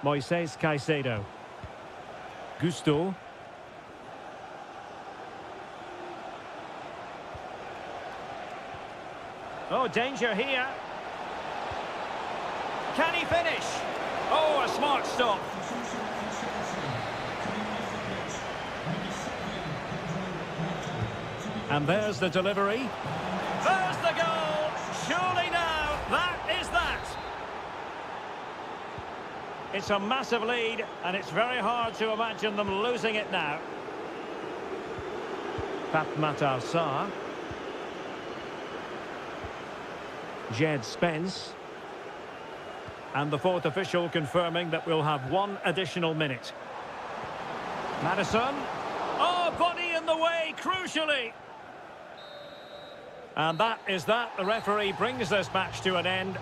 Moises Caicedo. Gusto. Oh, danger here. Can he finish? Oh, a smart stop. And there's the delivery. There's the goal. Surely now, that is that. It's a massive lead, and it's very hard to imagine them losing it now. Pape Sarr. Jed Spence. And the fourth official confirming that we'll have 1 additional minute. Maddison. Oh, body in the way, crucially. And that is that. The referee brings this match to an end.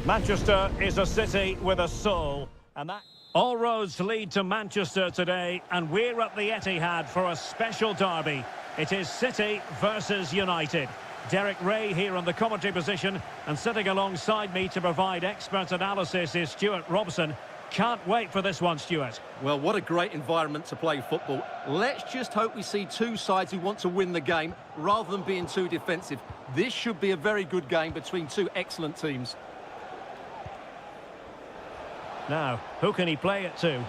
Manchester is a city with a soul, and that all roads lead to Manchester today, and we're at the Etihad for a special derby. It is City versus United. Derek Ray here on the commentary position, and sitting alongside me to provide expert analysis is Stuart Robson. Can't wait for this one, Stuart. Well, what a great environment to play football. Let's just hope we see two sides who want to win the game rather than being too defensive. This should be a very good game between two excellent teams. Now, who can he play it to?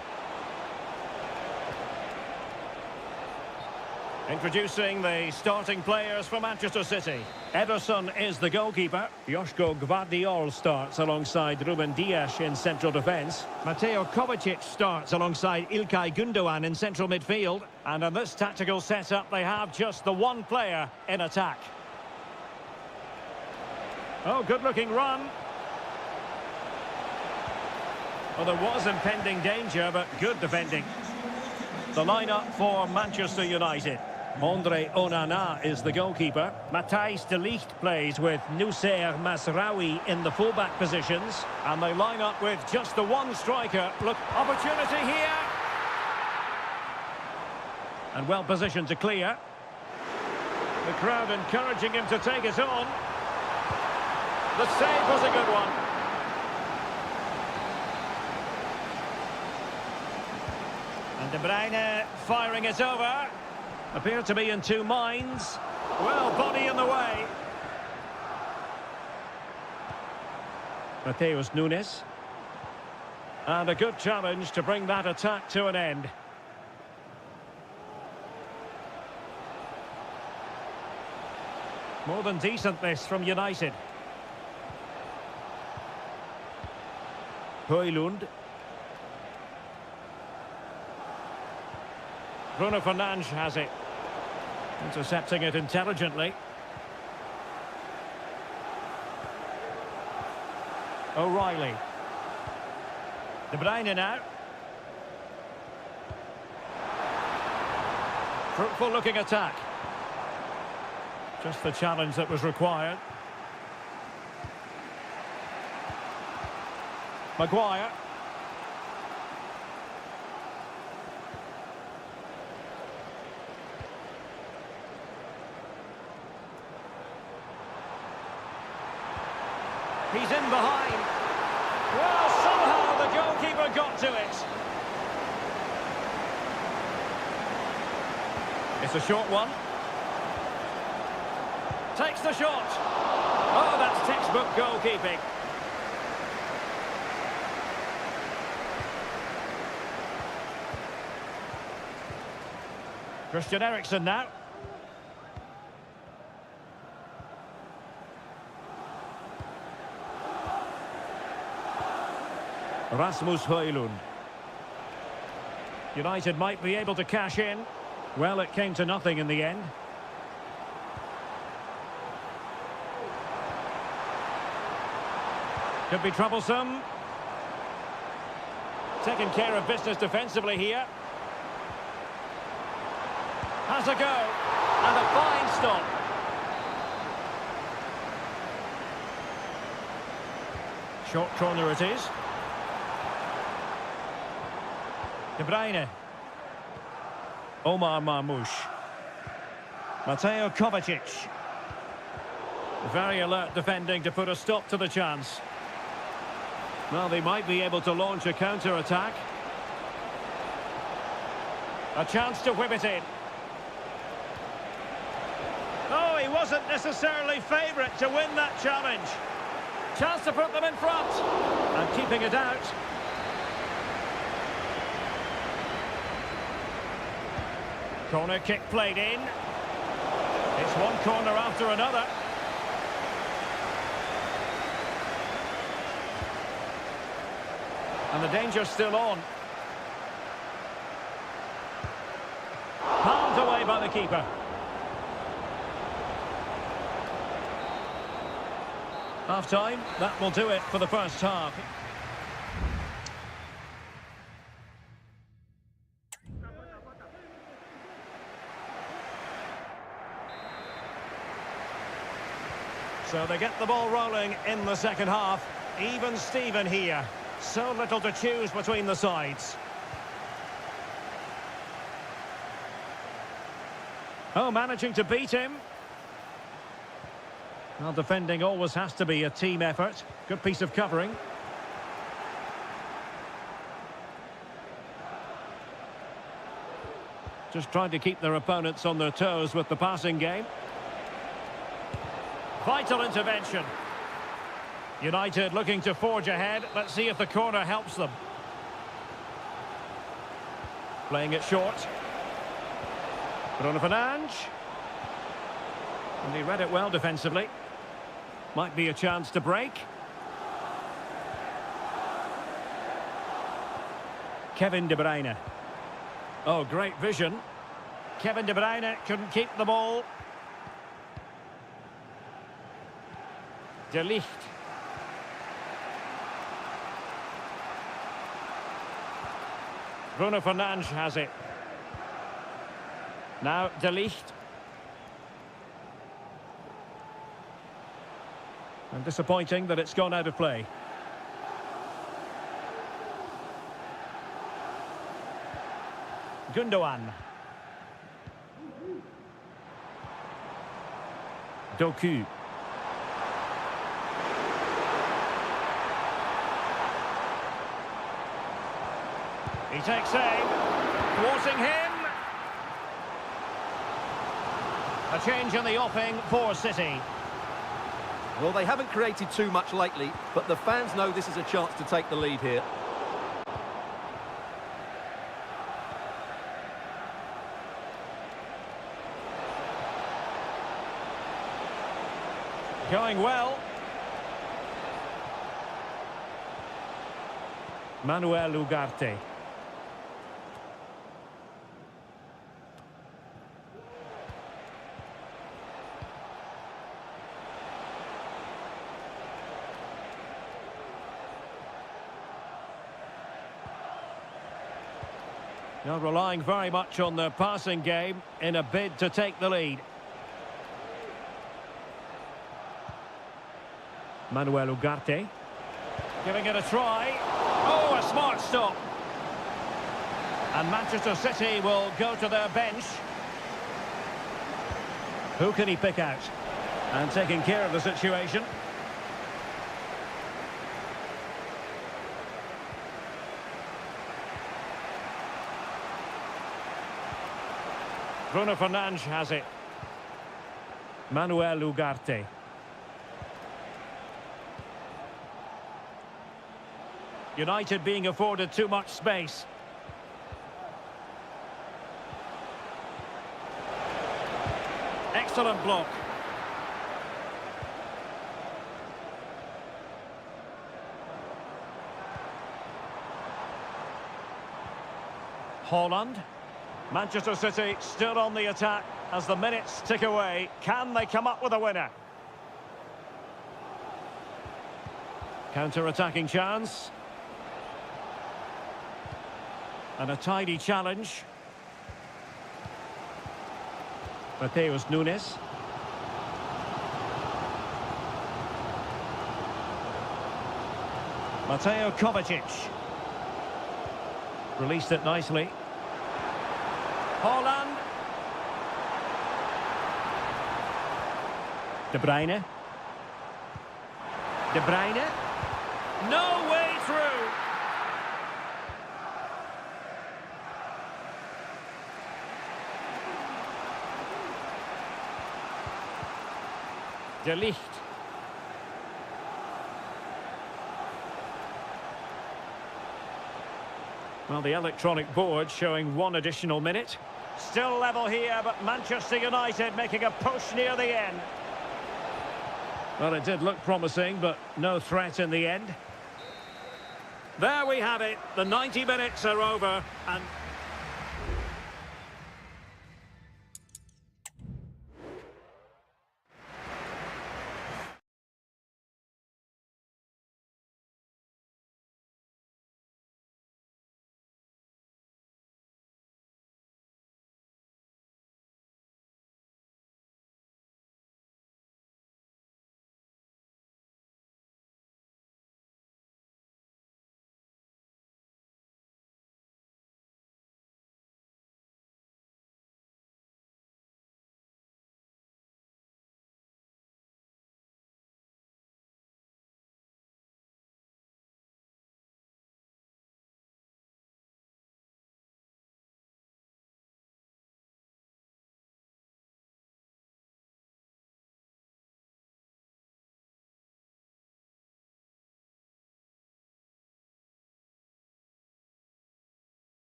Introducing the starting players for Manchester City. Ederson is the goalkeeper. Joško Gvardiol starts alongside Ruben Dias in central defence. Mateo Kovacic starts alongside Ilkay Gundogan in central midfield. And in this tactical setup, they have just the one player in attack. Oh, good-looking run. Well, there was impending danger, but good defending. The lineup for Manchester United. Andre Onana is the goalkeeper. Matthijs de Ligt plays with Noussair Mazraoui in the fullback positions. And they line up with just the one striker. Look, opportunity here. And well positioned to clear. The crowd encouraging him to take it on. The save was a good one. And De Bruyne firing it over. Appear to be in two minds. Well, body in the way. Mateus Nunes. And a good challenge to bring that attack to an end. More than decent this from United. Højlund. Bruno Fernandes has it. Intercepting it intelligently. O'Reilly. De Bruyne now. Fruitful looking attack. Just the challenge that was required. Maguire. He's in behind. Well, somehow the goalkeeper got to it. It's a short one. Takes the shot. Oh, that's textbook goalkeeping. Christian Eriksen now. Rasmus Højlund. United might be able to cash in. Well, it came to nothing in the end. Could be troublesome. Taking care of business defensively here. Has a go. And a fine stop. Short corner it is. De Bruyne. Omar Marmoush. Mateo Kovacic. Very alert defending to put a stop to the chance. Well, they might be able to launch a counter-attack. A chance to whip it in. Oh, he wasn't necessarily favourite to win that challenge. Chance to put them in front. And keeping it out. Corner kick played in. It's one corner after another. And the danger's still on. Palmed away by the keeper. Half-time, that will do it for the first half. So they get the ball rolling in the second half. Even Steven here. So little to choose between the sides. Oh, managing to beat him. Well, defending always has to be a team effort. Good piece of covering. Just trying to keep their opponents on their toes with the passing game. Vital intervention. United looking to forge ahead. Let's see if the corner helps them. Playing it short. Bruno Fernandes. And he read it well defensively. Might be a chance to break. Kevin De Bruyne. Oh, great vision. Kevin De Bruyne couldn't keep the ball. De Ligt. Bruno Fernandes has it. Now De Ligt. And disappointing that it's gone out of play. Gundogan. Doku. He takes aim. Thwarting him. A change in the offing for City. Well, they haven't created too much lately, but the fans know this is a chance to take the lead here. Going well. Manuel Ugarte. Now relying very much on their passing game in a bid to take the lead. Manuel Ugarte. Giving it a try. Oh, a smart stop. And Manchester City will go to their bench. Who can he pick out? And taking care of the situation. Bruno Fernandes has it. Manuel Ugarte. United being afforded too much space. Excellent block. Haaland. Manchester City still on the attack as the minutes tick away. Can they come up with a winner? Counter-attacking chance. And a tidy challenge. Mateus Nunes. Mateo Kovacic. Released it nicely. Haaland. De Bruyne. De Bruyne. No way through. De Ligt. Well, the electronic board showing one additional minute. Still level here, but Manchester United making a push near the end. Well, it did look promising, but no threat in the end. There we have it. The 90 minutes are over, and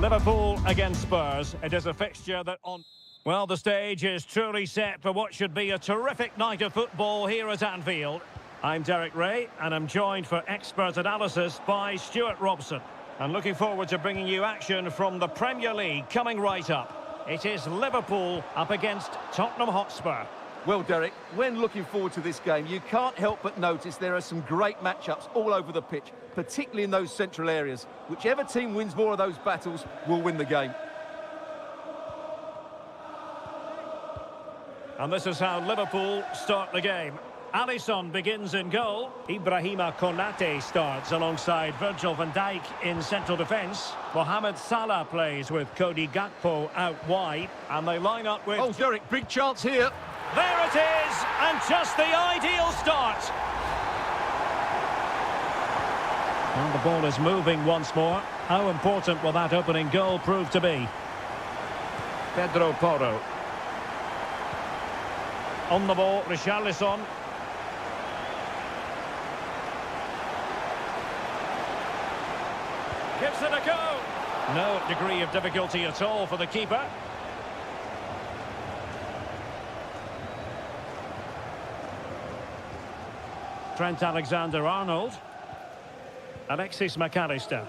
Liverpool against Spurs. It is a fixture that on... Well, the stage is truly set for what should be a terrific night of football here at Anfield. I'm Derek Ray, and I'm joined for expert analysis by Stuart Robson. And looking forward to bringing you action from the Premier League coming right up. It is Liverpool up against Tottenham Hotspur. Well, Derek, when looking forward to this game, you can't help but notice there are some great matchups all over the pitch, particularly in those central areas. Whichever team wins more of those battles will win the game. And this is how Liverpool start the game. Alisson begins in goal. Ibrahima Konate starts alongside Virgil van Dijk in central defence. Mohamed Salah plays with Cody Gakpo out wide. And they line up with... Oh, Derek, big chance here. There it is! And just the ideal start. And the ball is moving once more. How important will that opening goal prove to be? Pedro Porro. On the ball, Richarlison. Gives it a go. No degree of difficulty at all for the keeper. Trent Alexander-Arnold. Alexis McAllister.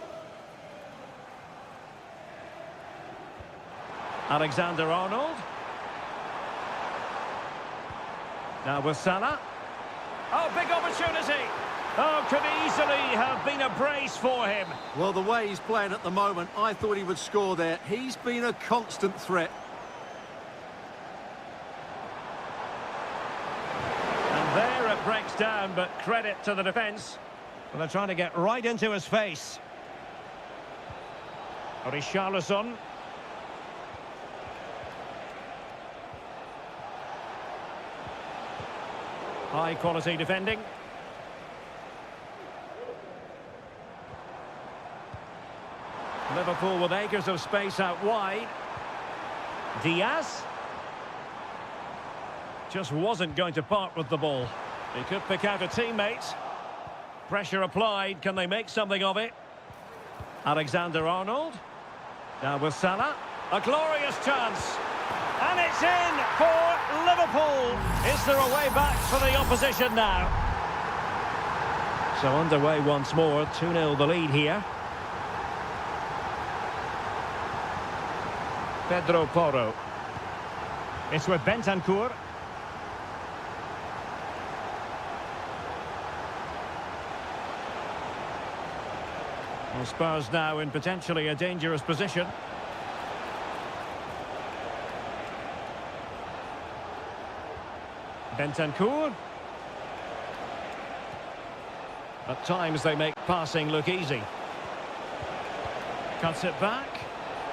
Alexander-Arnold. Now with Salah. Oh, big opportunity. Oh, could easily have been a brace for him. Well, the way he's playing at the moment, I thought he would score there. He's been a constant threat. And there it breaks down, but credit to the defence. Well, they're trying to get right into his face. Richarlison. High quality defending. Liverpool with acres of space out wide. Diaz. Just wasn't going to part with the ball. He could pick out a teammate. Pressure applied. Can they make something of it? Alexander-Arnold. Now with Salah. A glorious chance. And it's in for Liverpool. Is there a way back for the opposition now? So underway once more. 2-0 the lead here. Pedro Porro. It's with Bentancur. Well, Spurs now in potentially a dangerous position. Bentancur. At times they make passing look easy. Cuts it back.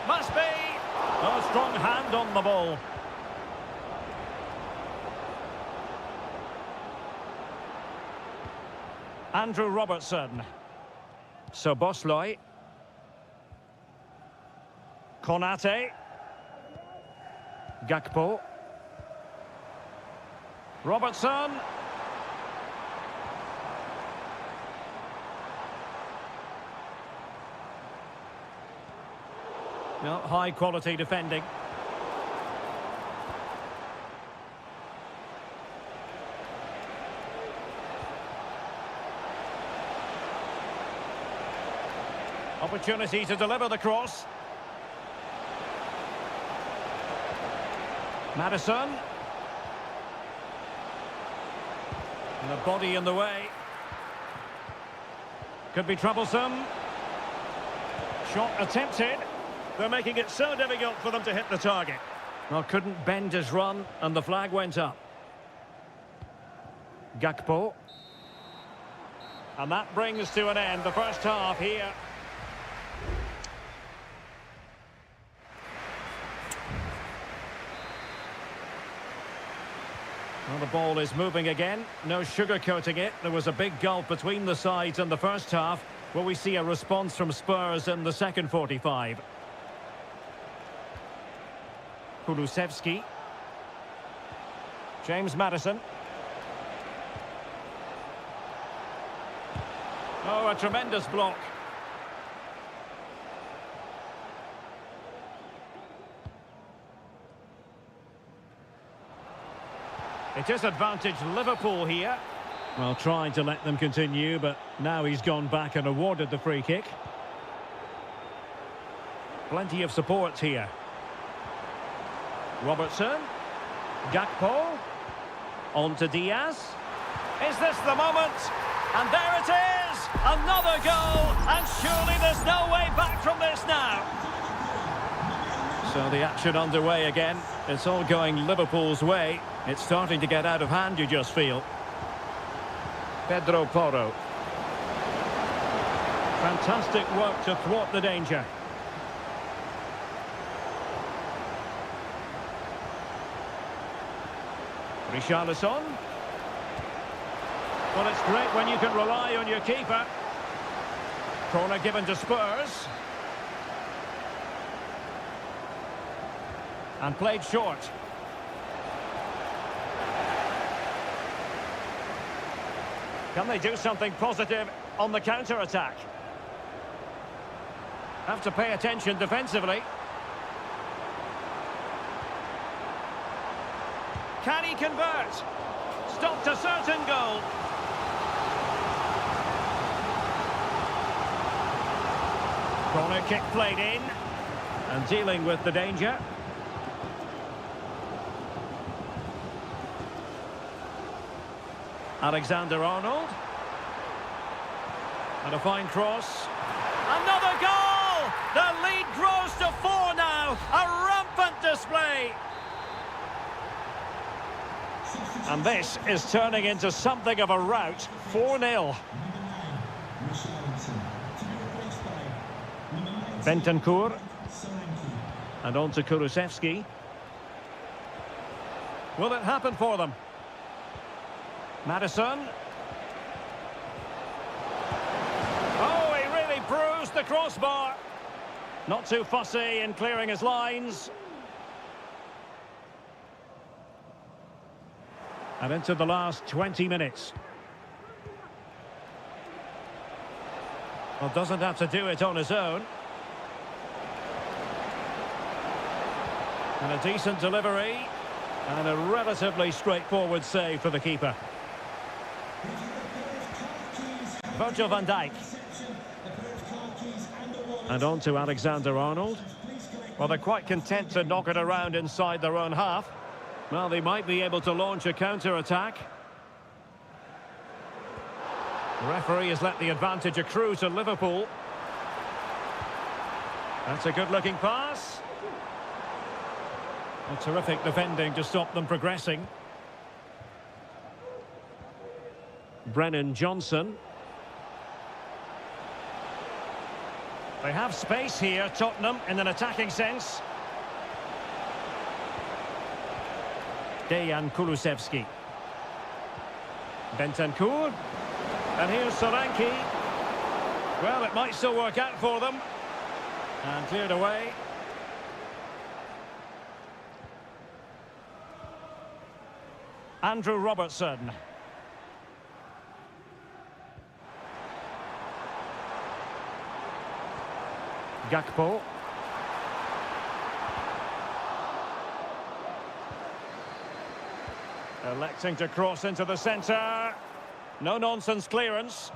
Must be! A strong hand on the ball. Andrew Robertson. Szoboszlai. Konate. Gakpo. Robertson. No, high quality defending. Opportunity to deliver the cross. Maddison. And the body in the way. Could be troublesome. Shot attempted. They're making it so difficult for them to hit the target. Well, couldn't bend his run, and the flag went up. Gakpo. And that brings to an end the first half here. Well, the ball is moving again. No sugarcoating it. There was a big gulf between the sides in the first half. Will we see a response from Spurs in the second 45? Kulusevski. James Maddison. Oh, a tremendous block. It is advantage Liverpool here. Well, trying to let them continue, but now he's gone back and awarded the free kick. Plenty of support here. Robertson. Gakpo. On to Diaz. Is this the moment? And there it is! Another goal! And surely there's no way back from this now. So the action underway again. It's all going Liverpool's way. It's starting to get out of hand, you just feel. Pedro Porro. Fantastic work to thwart the danger. Richarlison. Well, it's great when you can rely on your keeper. Corner given to Spurs. And played short. Can they do something positive on the counter-attack? Have to pay attention defensively. Can he convert? Stopped a certain goal. Corner kick played in. And dealing with the danger. Alexander-Arnold. And a fine cross. Another goal! The lead grows to 4 now. A rampant display. And this is turning into something of a rout. 4-0. Bentancur. And on to Kulusevski. Will it happen for them? Maddison. Oh, he really bruised the crossbar. Not too fussy in clearing his lines. And into the last 20 minutes. Well, doesn't have to do it on his own. And a decent delivery. And a relatively straightforward save for the keeper. Virgil van Dijk. And on to Alexander-Arnold. Well, they're quite content to knock it around inside their own half. Well, they might be able to launch a counter-attack. The referee has let the advantage accrue to Liverpool. That's a good-looking pass. A terrific defending to stop them progressing. Brennan Johnson. They have space here, Tottenham, in an attacking sense. Dejan Kulusevski. Bentancur. And here's Solanke. Well, it might still work out for them. And cleared away. Andrew Robertson. Gakpo. Electing to cross into the centre. No-nonsense clearance.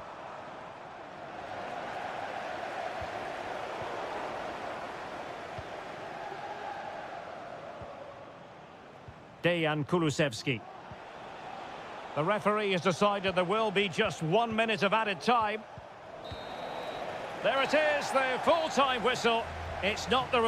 Dejan Kulusevski. The referee has decided there will be just 1 minute of added time. There it is, the full-time whistle. It's not the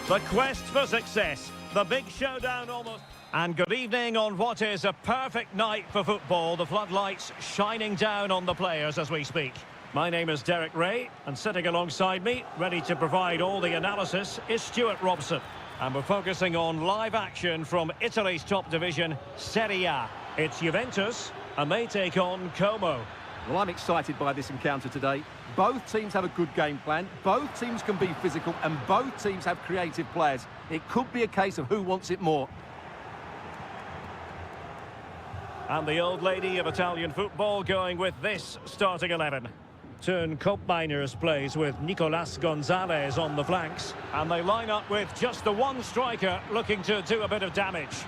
The quest for success. The big showdown almost. And good evening on what is a perfect night for football. The floodlights shining down on the players as we speak. My name is Derek Ray, and sitting alongside me, ready to provide all the analysis, is Stuart Robson. And we're focusing on live action from Italy's top division, Serie A. It's Juventus, and they take on Como. Well, I'm excited by this encounter today. Both teams have a good game plan, both teams can be physical, and both teams have creative players. It could be a case of who wants it more. And the old lady of Italian football going with this starting 11. Turn Miners plays with Nicolas Gonzalez on the flanks. And they line up with just the one striker looking to do a bit of damage.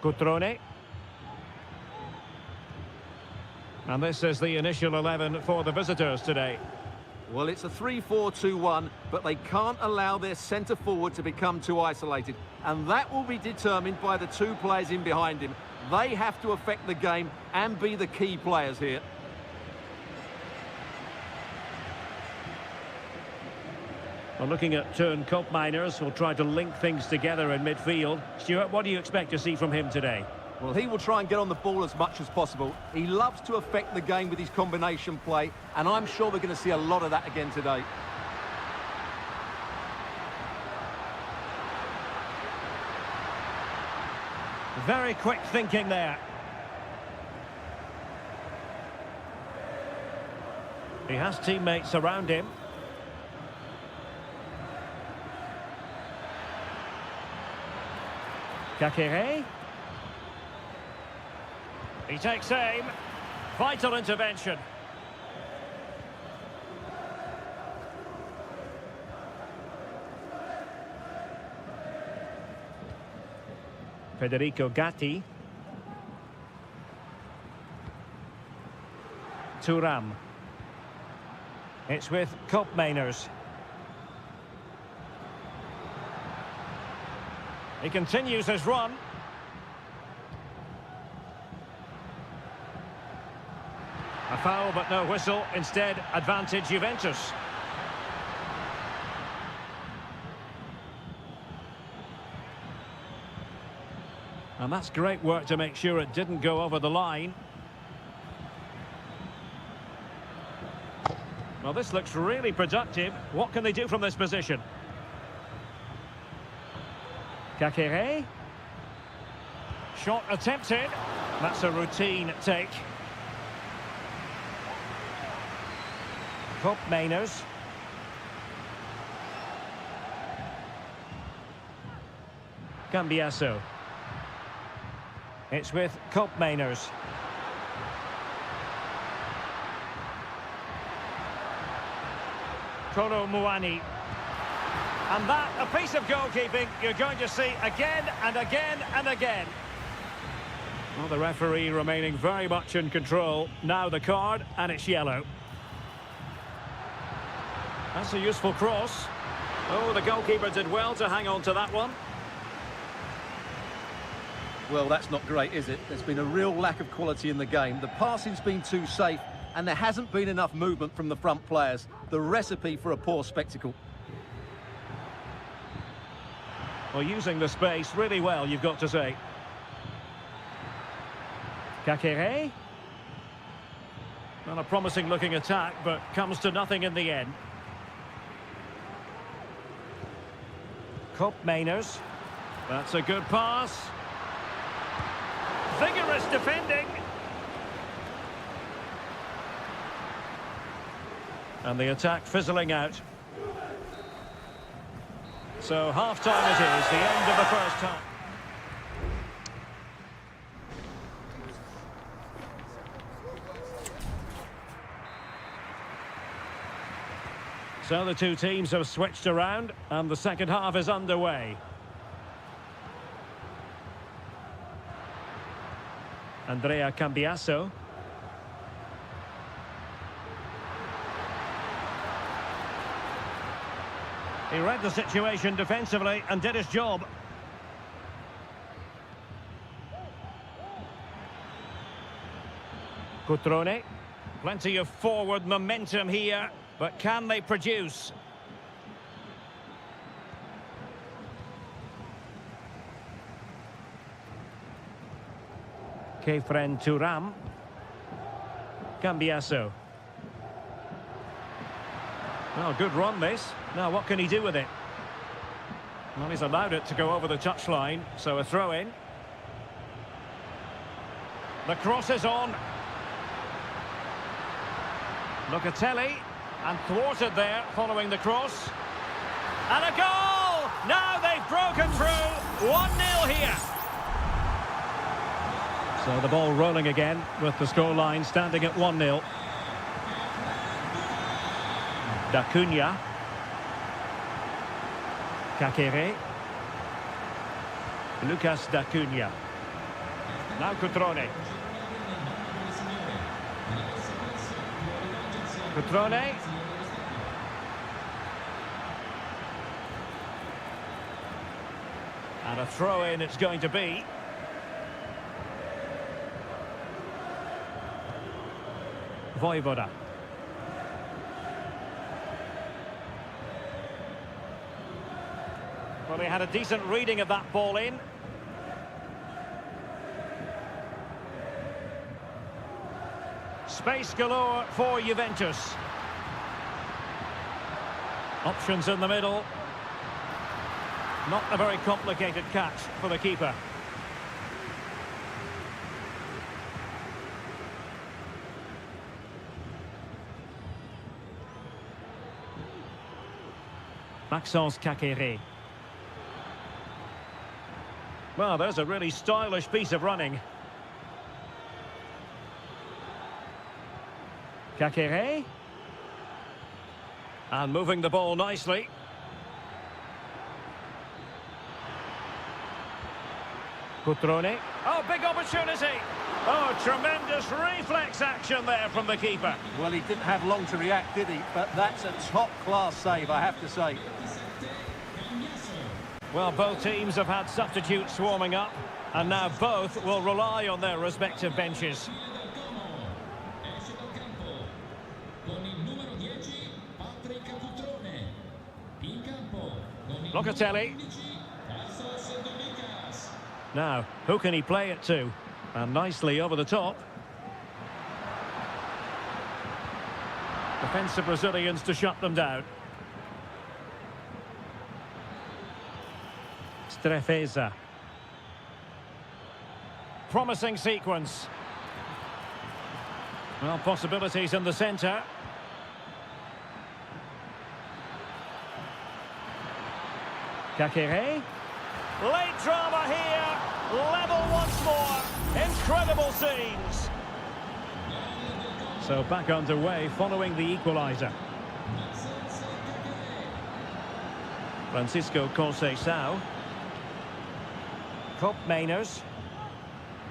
Cutrone. And this is the initial 11 for the visitors today. Well, it's a 3-4-2-1, but they can't allow their centre-forward to become too isolated. And that will be determined by the two players in behind him. They have to affect the game and be the key players here. Well, looking at Turn Miners, will try to link things together in midfield. Stuart, what do you expect to see from him today? Well, he will try and get on the ball as much as possible. He loves to affect the game with his combination play, and I'm sure we're going to see a lot of that again today. Very quick thinking there. He has teammates around him. Kakere. He takes aim. Vital intervention. Federico Gatti. Thuram. It's with Miners. He continues his run. A foul, but no whistle. Instead, advantage Juventus. And that's great work to make sure it didn't go over the line. Well, this looks really productive. What can they do from this position? Kakere. Shot attempted. That's a routine take. Miners. Cambiasso. It's with Miners. Kolo Muani. And that, a piece of goalkeeping you're going to see again and again and again. Well, the referee remaining very much in control. Now the card, and it's yellow. That's a useful cross. Oh, the goalkeeper did well to hang on to that one. Well, that's not great, is it? There's been a real lack of quality in the game. The passing's been too safe, and there hasn't been enough movement from the front players. The recipe for a poor spectacle. Well, using the space really well, you've got to say. Kakere. Well, a promising-looking attack, but comes to nothing in the end. Miners. That's a good pass. Vigorous defending. And the attack fizzling out. So half-time it is, the end of the first half. So the two teams have switched around, and the second half is underway. Andrea Cambiasso. He read the situation defensively and did his job. Cutrone. Plenty of forward momentum here, but can they produce? Kefren Turam. Cambiaso. Well, good run this. Now what can he do with it? Well, he's allowed it to go over the touchline, so a throw in. The cross is on. Locatelli, and thwarted there following the cross. And a goal! Now they've broken through. 1-0 here. So the ball rolling again with the scoreline standing at 1-0. Da Cunha. Kakere. Lucas Da Cunha. Now Cutrone. Cutrone. And a throw-in it's going to be. Vojvoda. Well, he had a decent reading of that ball in. Space galore for Juventus. Options in the middle. Not a very complicated catch for the keeper. Maxence Kakere. Well, there's a really stylish piece of running. Kakere. And moving the ball nicely. Cutrone. Oh, big opportunity. Oh, tremendous reflex action there from the keeper. Well, he didn't have long to react, did he? But that's a top-class save, I have to say. Well, both teams have had substitutes warming up, and now both will rely on their respective benches. Locatelli. Now, who can he play it to? And nicely over the top. Defensive Brazilians to shut them down. Strefeza. Promising sequence. Well, possibilities in the centre. Kakere. Late drama here. Level once more. Incredible scenes. So back underway following the equaliser. Francisco Conceição. Cope Mainers.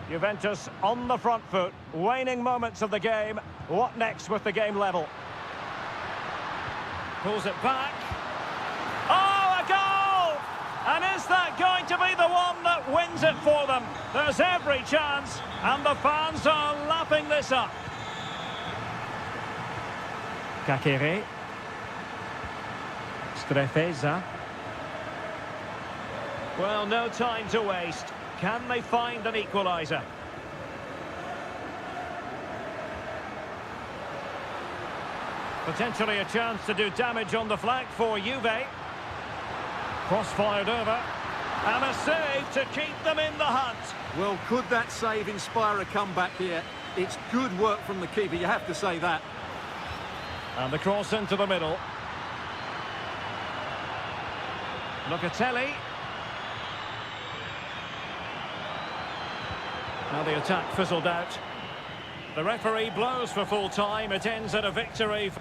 Juventus on the front foot. Waning moments of the game. What next with the game level? Pulls it back. Oh, a goal! And is that going to be the one that wins it for them? There's every chance, and the fans are lapping this up. Kakere. Strefeza. Well, no time to waste. Can they find an equaliser? Potentially a chance to do damage on the flank for Juve. Cross-fired over. And a save to keep them in the hunt. Well, could that save inspire a comeback here? It's good work from the keeper, you have to say that. And the cross into the middle. Locatelli. Now the attack fizzled out. The referee blows for full time. It ends at a victory.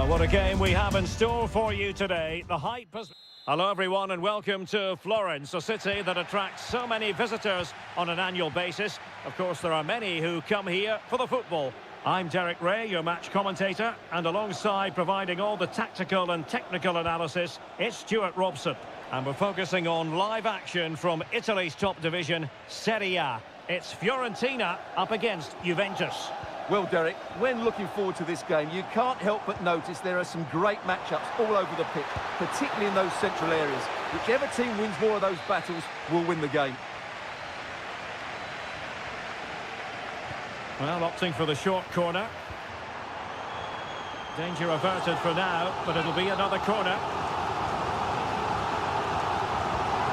Well, what a game we have in store for you today. The hype has... Hello everyone and welcome to Florence, a city that attracts so many visitors on an annual basis. Of course, there are many who come here for the football. I'm Derek Ray, your match commentator, and alongside providing all the tactical and technical analysis, it's Stuart Robson. And we're focusing on live action from Italy's top division, Serie A. It's Fiorentina up against Juventus. Well, Derek, when looking forward to this game, you can't help but notice there are some great matchups all over the pitch, particularly in those central areas. Whichever team wins more of those battles will win the game. Well, opting for the short corner. Danger averted for now, but it'll be another corner.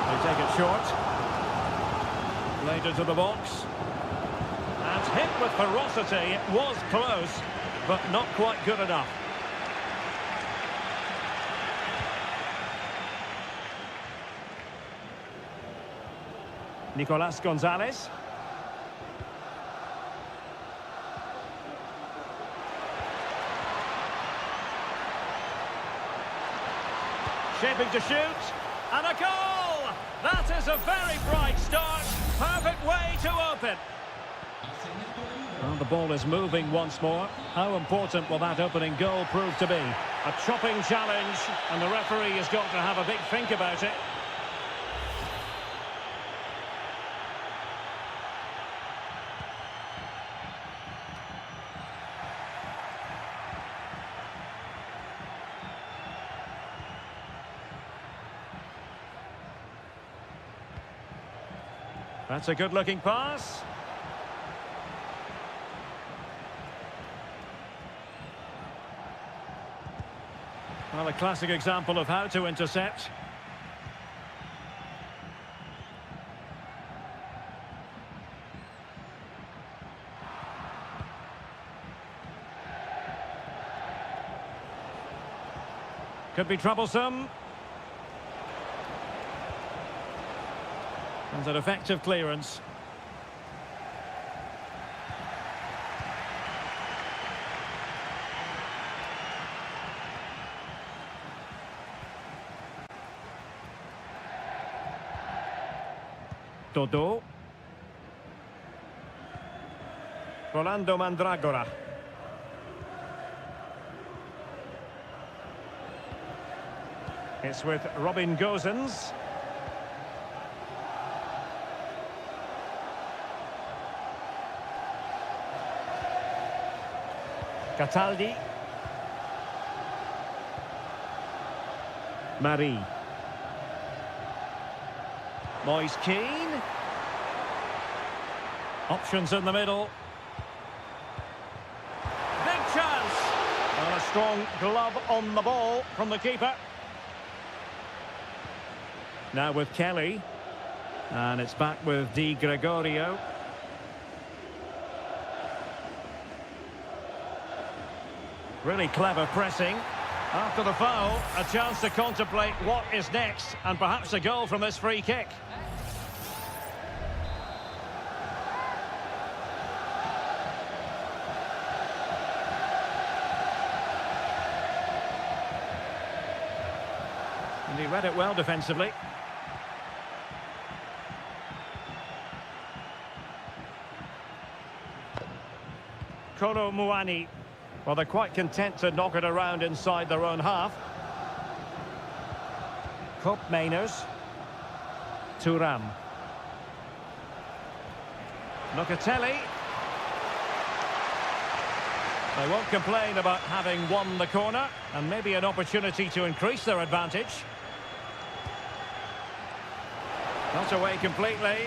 They take it short. Laid into the box. And hit with ferocity. It was close, but not quite good enough. Nicolas Gonzalez. Shaping to shoot. And a goal! That is a very bright start. Perfect way to open. Well, the ball is moving once more. How important will that opening goal prove to be? A chopping challenge, and the referee has got to have a big think about it. That's a good-looking pass. Well, a classic example of how to intercept. Could be troublesome. And an effective clearance. Dodo. Rolando Mandragora. It's with Robin Gosens. Cataldi. Marie. Moise Keane. Options in the middle. Big chance. And a strong glove on the ball from the keeper. Now with Kelly. And it's back with Di Gregorio. Really clever pressing. After the foul, a chance to contemplate what is next, and perhaps a goal from this free kick. And he read it well defensively. Kolo Muani. Well, they're quite content to knock it around inside their own half. Koop Mainers. Thuram. Locatelli. They won't complain about having won the corner, and maybe an opportunity to increase their advantage. Not away completely.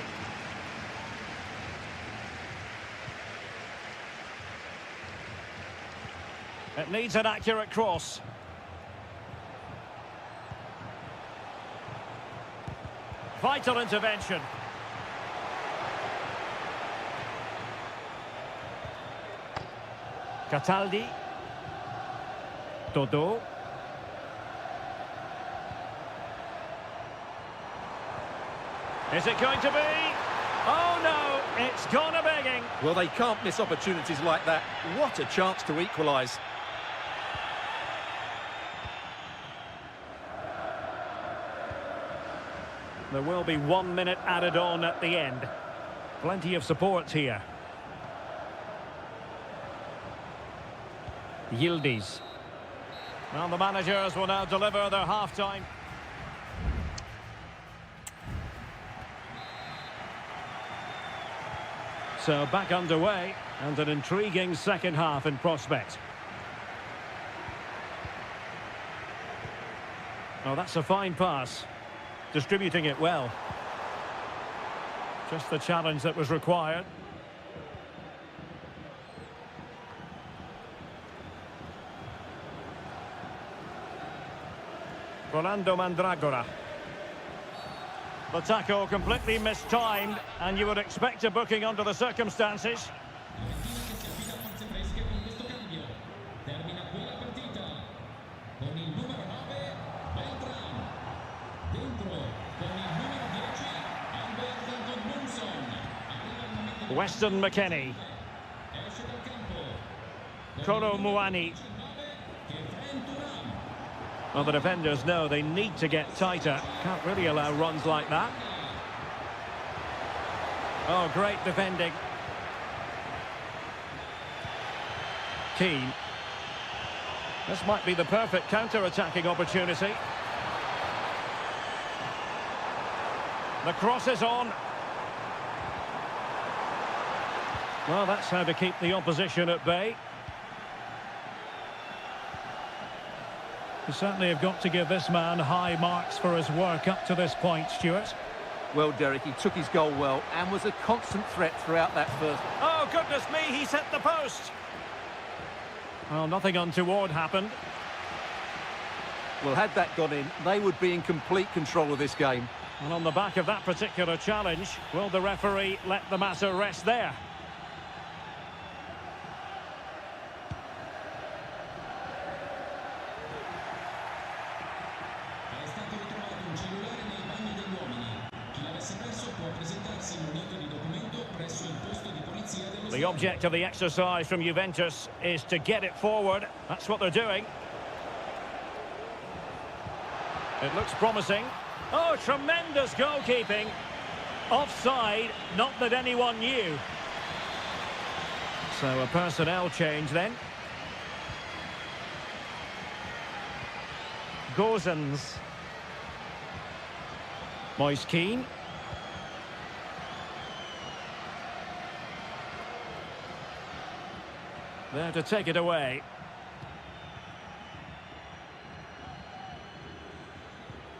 It needs an accurate cross. Vital intervention. Cataldi. Dodo. Is it going to be? Oh no, it's gone a begging. Well, they can't miss opportunities like that. What a chance to equalise. There will be 1 minute added on at the end. Plenty of support here. Yildiz. Well, the managers will now deliver their half-time. So back underway, and an intriguing second half in prospect. Oh, that's a fine pass. Distributing it well. Just the challenge that was required. Rolando Mandragora. The tackle completely mistimed, and you would expect a booking under the circumstances. Weston McKennie. Kolo Muani. Well, the defenders know they need to get tighter. Can't really allow runs like that. Oh, great defending. Keane. This might be the perfect counter-attacking opportunity. The cross is on. Well, that's how to keep the opposition at bay. You certainly have got to give this man high marks for his work up to this point, Stuart. Well, Derek, he took his goal well and was a constant threat throughout that first. Oh, goodness me, he's hit the post. Well, nothing untoward happened. Well, had that gone in, they would be in complete control of this game. And on the back of that particular challenge, will the referee let the matter rest there? The object of the exercise from Juventus is to get it forward. That's what they're doing. It looks promising. Oh, tremendous goalkeeping. Offside, not that anyone knew. So a personnel change then. Gozens. Moise Keane. There to take it away.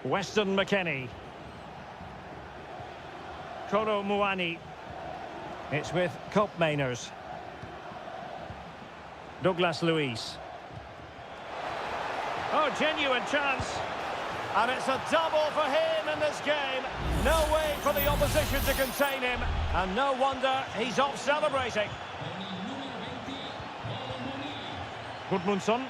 Weston McKennie. Kolo Muani. It's with Koopmeiners. Douglas Luiz. Oh, genuine chance. And it's a double for him in this game. No way for the opposition to contain him. And no wonder he's off celebrating. Gudmundsson.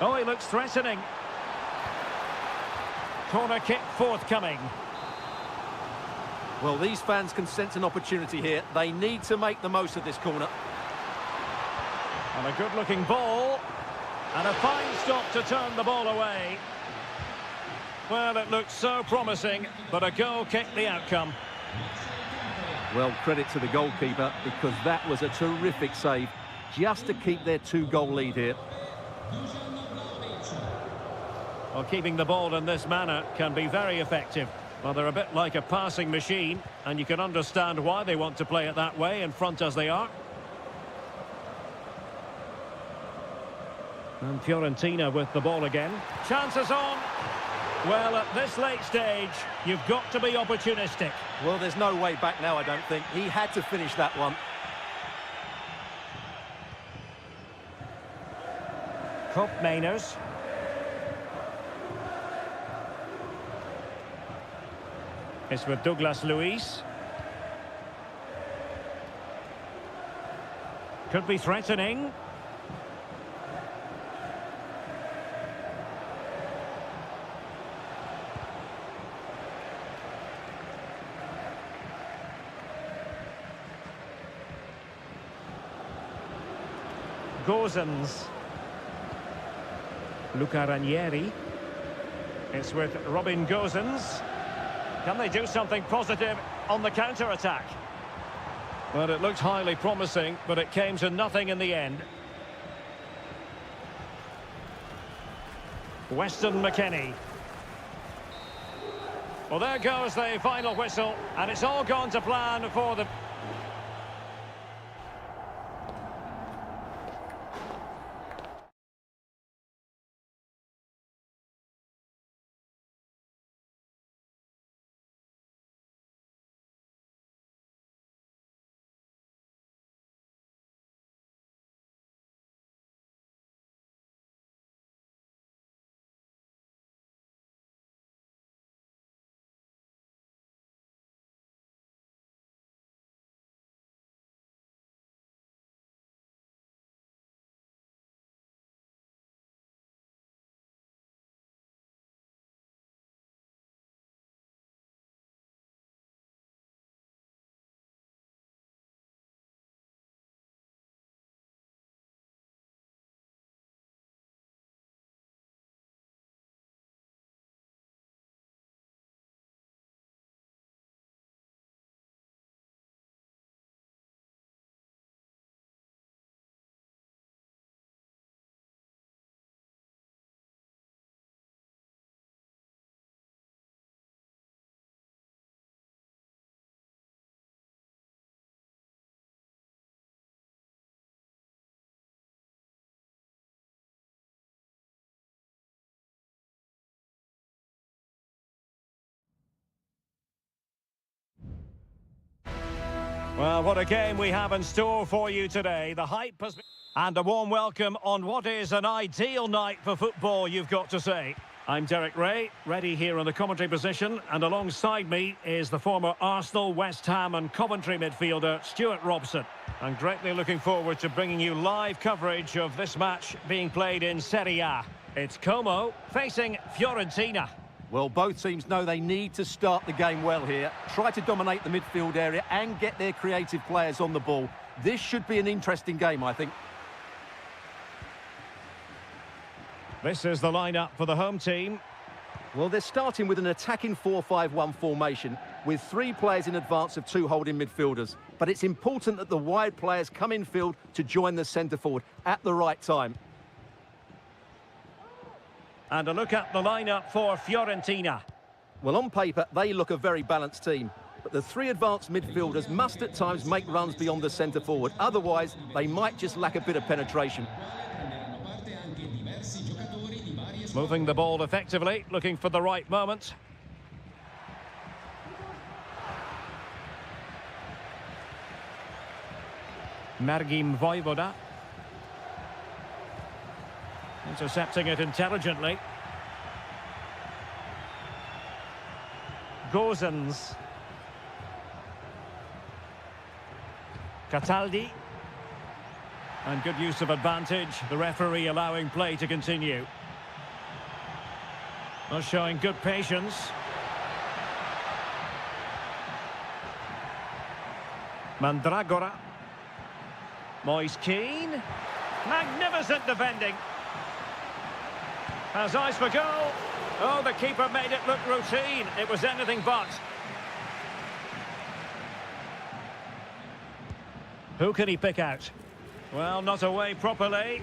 Oh, he looks threatening. Corner kick forthcoming. Well, these fans can sense an opportunity here. They need to make the most of this corner. And a good-looking ball. And a fine stop to turn the ball away. Well, it looked so promising, but a goal kicked the outcome. Well, credit to the goalkeeper, because that was a terrific save, just to keep their 2-goal lead here. Well, keeping the ball in this manner can be very effective. Well, they're a bit like a passing machine, and you can understand why they want to play it that way, in front as they are. And Fiorentina with the ball again. Chances on. Well, at this late stage, you've got to be opportunistic. Well, there's no way back now, I don't think. He had to finish that one. Koopmeiners. It's with Douglas Luiz. Could be threatening. Gozens. Luca Ranieri. It's with Robin Gozens. Can they do something positive on the counter-attack? Well, it looked highly promising, but it came to nothing in the end. Weston McKennie. Well, there goes the final whistle, and it's all gone to plan for the... Well, what a game we have in store for you today. The hype has been... And a warm welcome on what is an ideal night for football, you've got to say. I'm Derek Ray, ready here in the commentary position, and alongside me is the former Arsenal, West Ham and Coventry midfielder, Stuart Robson. I'm greatly looking forward to bringing you live coverage of this match being played in Serie A. It's Como facing Fiorentina. Well, both teams know they need to start the game well here. Try to dominate the midfield area and get their creative players on the ball. This should be an interesting game, I think. This is the lineup for the home team. Well, they're starting with an attacking 4-5-1 formation with 3 players in advance of 2 holding midfielders. But it's important that the wide players come in field to join the centre forward at the right time. And a look at the lineup for Fiorentina. Well, on paper, they look a very balanced team. But the 3 advanced midfielders must at times make runs beyond the centre forward. Otherwise, they might just lack a bit of penetration. Moving the ball effectively, looking for the right moment. Mergim Vojvoda. Intercepting it intelligently. Gozens. Cataldi. And good use of advantage. The referee allowing play to continue. Well, showing good patience. Mandragora. Moise Keane. Magnificent defending. Has eyes for goal. Oh, the keeper made it look routine. It was anything but. Who can he pick out? Well, not away properly.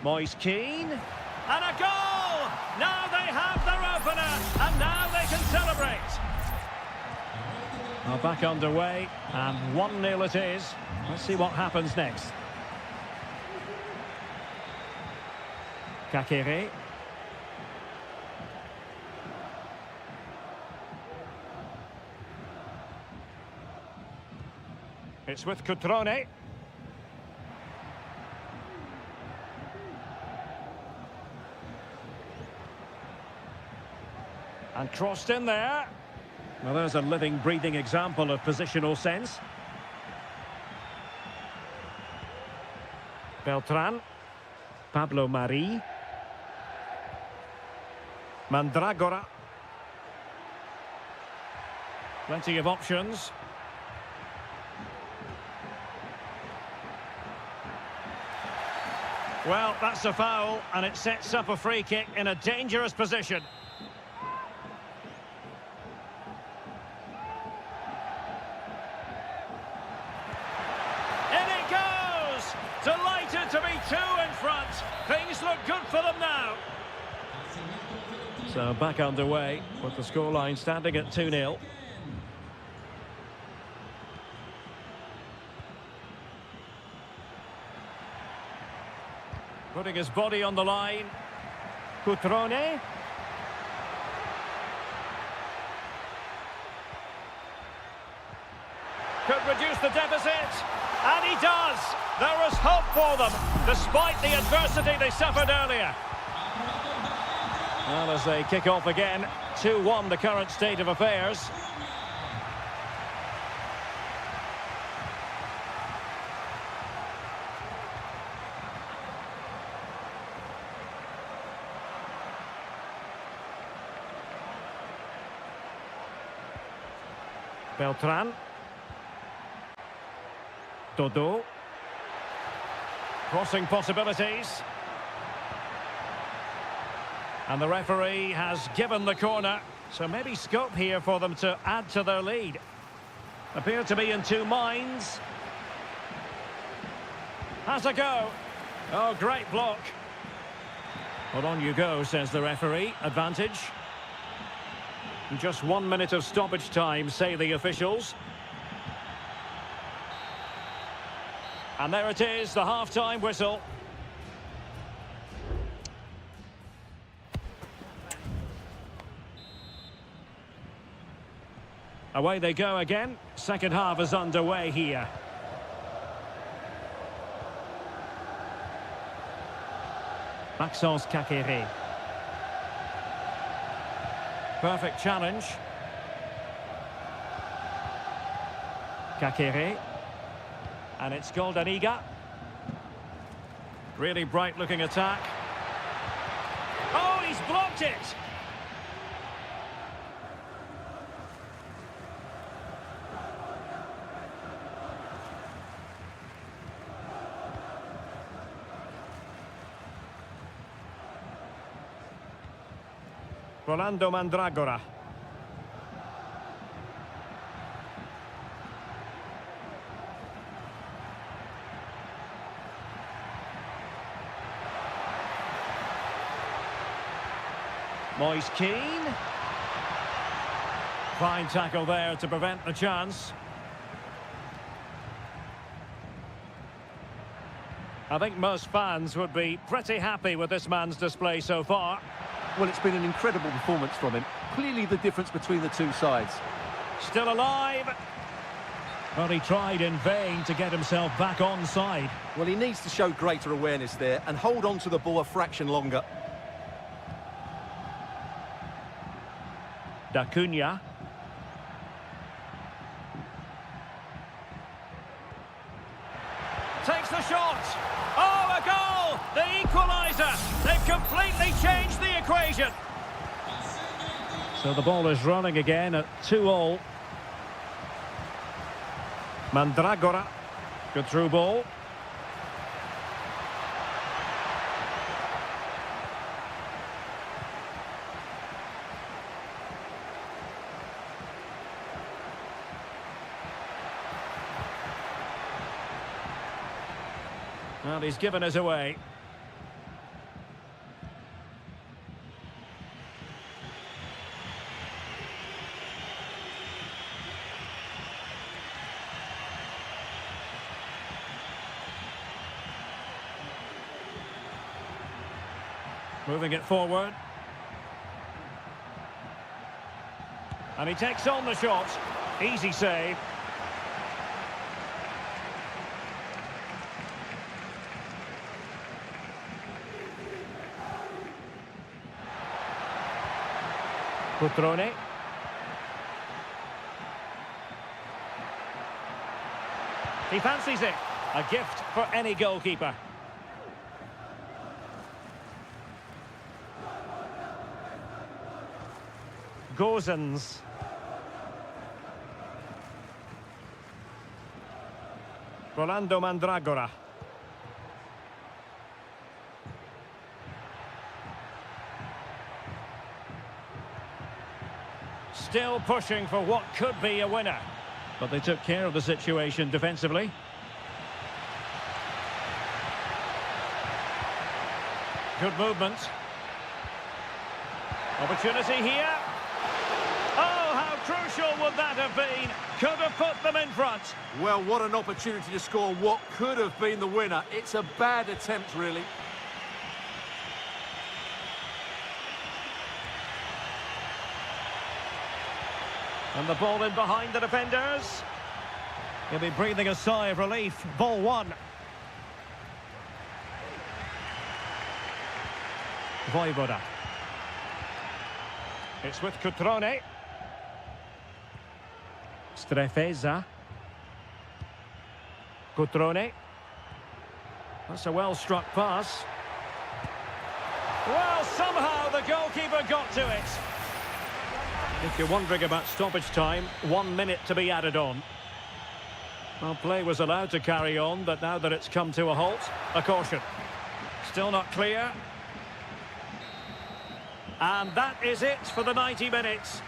Moise Keane. And a goal! Now they have their opener, and now they can celebrate. Well, back underway, and 1-0 it is. Let's see what happens next. Kakere. It's with Cutrone. And crossed in there. Well, there's a living, breathing example of positional sense. Beltran. Pablo Mari. Mandragora. Plenty of options. Well, that's a foul, and it sets up a free kick in a dangerous position. In it goes! Delighted to be two in front. Things look good for them now. So back underway with the scoreline standing at 2-0. Putting his body on the line. Cutrone. Could reduce the deficit. And he does. There is hope for them, despite the adversity they suffered earlier. Well, as they kick off again, 2-1 the current state of affairs. Beltran. Dodo. Crossing possibilities. And the referee has given the corner, so maybe scope here for them to add to their lead. Appear to be in two minds. Has a go. Oh, great block. Well, on you go, says the referee. Advantage. Just 1 minute of stoppage time, say the officials. And there it is, the half-time whistle. Away they go again. Second half is underway here. Maxence Kakere. Perfect challenge. Kakere. And it's Goldaniga. Really bright-looking attack. Oh, he's blocked it! Rolando Mandragora. Moise Keane. Fine tackle there to prevent the chance. I think most fans would be pretty happy with this man's display so far. Well, it's been an incredible performance from him. Clearly the difference between the two sides. Still alive. Well, he tried in vain to get himself back on side. Well, he needs to show greater awareness there and hold on to the ball a fraction longer. D'Acunha. Takes the shot. Oh, a goal! The equaliser. They've completely changed the equation. So the ball is running again at 2-2. Mandragora. Good through ball. Well, he's given us away. Moving it forward. And he takes on the shot. Easy save. Cutrone. He fancies it. A gift for any goalkeeper. Gozens. Rolando Mandragora. still pushing for what could be a winner. But they took care of the situation defensively. Good movement. Opportunity here. Oh, how crucial would that have been? Could have put them in front. Well, what an opportunity to score what could have been the winner. It's a bad attempt, really. And the ball in behind the defenders. He'll be breathing a sigh of relief. Ball one. Voivoda. It's with Cutrone. Strefeza. Cutrone. That's a well-struck pass. Well, somehow the goalkeeper got to it. If you're wondering about stoppage time, 1 minute to be added on. Well, play was allowed to carry on, but now that it's come to a halt, a caution. Still not clear. And that is it for the 90 minutes.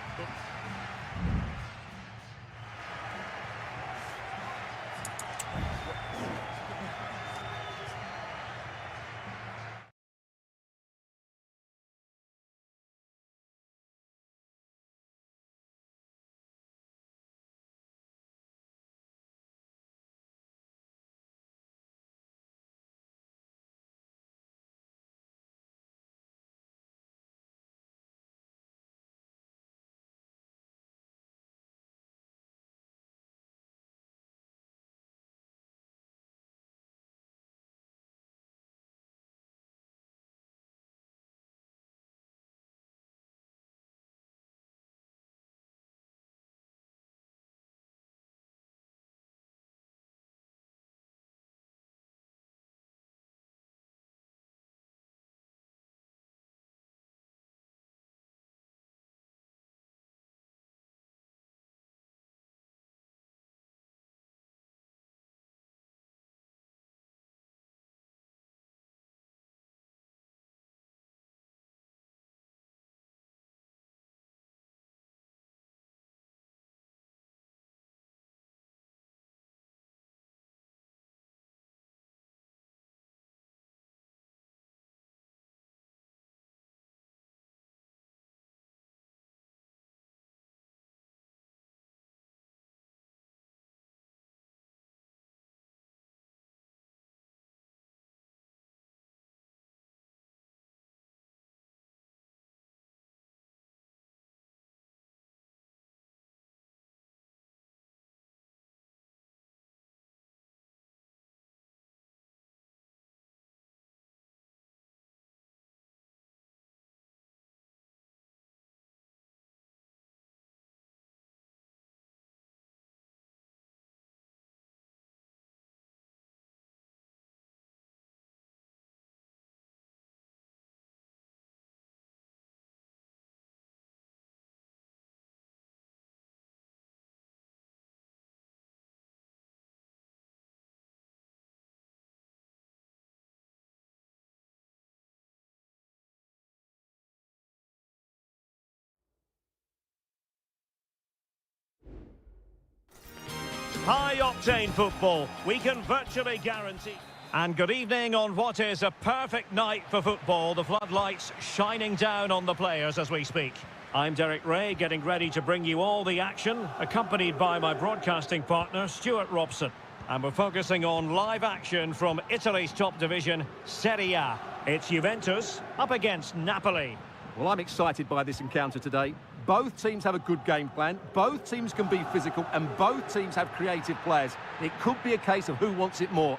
High-octane football, we can virtually guarantee. And good evening on what is a perfect night for football. The floodlights shining down on the players as we speak. I'm Derek Ray, getting ready to bring you all the action, accompanied by my broadcasting partner, Stuart Robson. And we're focusing on live action from Italy's top division, Serie A. It's Juventus up against Napoli. Well, I'm excited by this encounter today. Both teams have a good game plan, both teams can be physical, and both teams have creative players. It could be a case of who wants it more.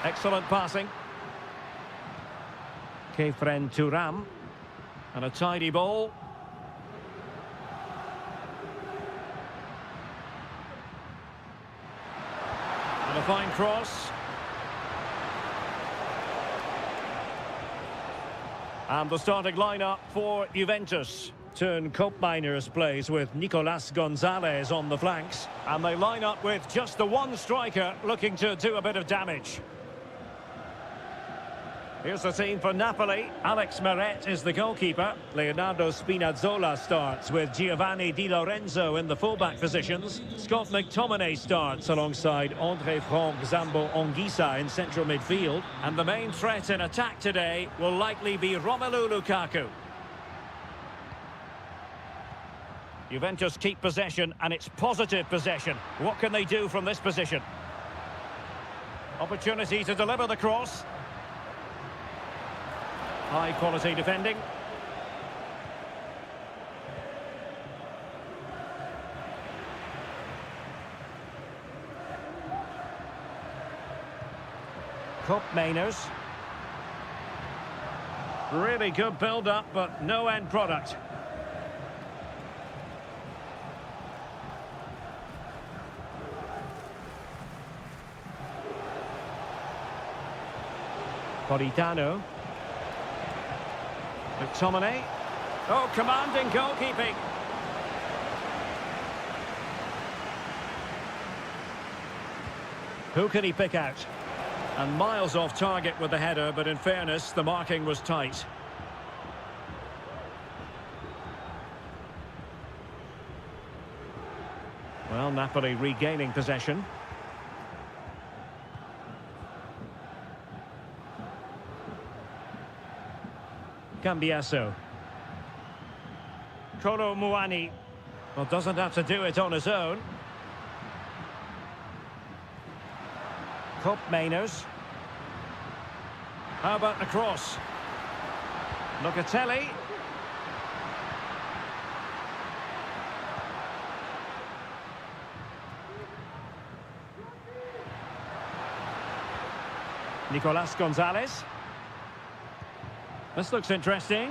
Excellent passing. Kefren Turam. And a tidy ball. And a fine cross. And the starting lineup for Juventus. Turn Koopmeiners plays with Nicolas Gonzalez on the flanks. And they line up with just the one striker looking to do a bit of damage. Here's the team for Napoli. Alex Meret is the goalkeeper. Leonardo Spinazzola starts with Giovanni Di Lorenzo in the fullback positions. Scott McTominay starts alongside André Franck Zambo Anguissa in central midfield. And the main threat in attack today will likely be Romelu Lukaku. Juventus keep possession, and it's positive possession. What can they do from this position? Opportunity to deliver the cross. High quality defending. Cup Mainers. Really good build-up, but no end product. Politano. McTominay. Oh, commanding goalkeeping. Who can he pick out? And miles off target with the header, but in fairness, the marking was tight. Well, Napoli regaining possession. Cambiasso. Kolo Muani. Well, doesn't have to do it on his own. Cup Mainers. How about the cross? Locatelli. Nicolas Gonzalez. This looks interesting.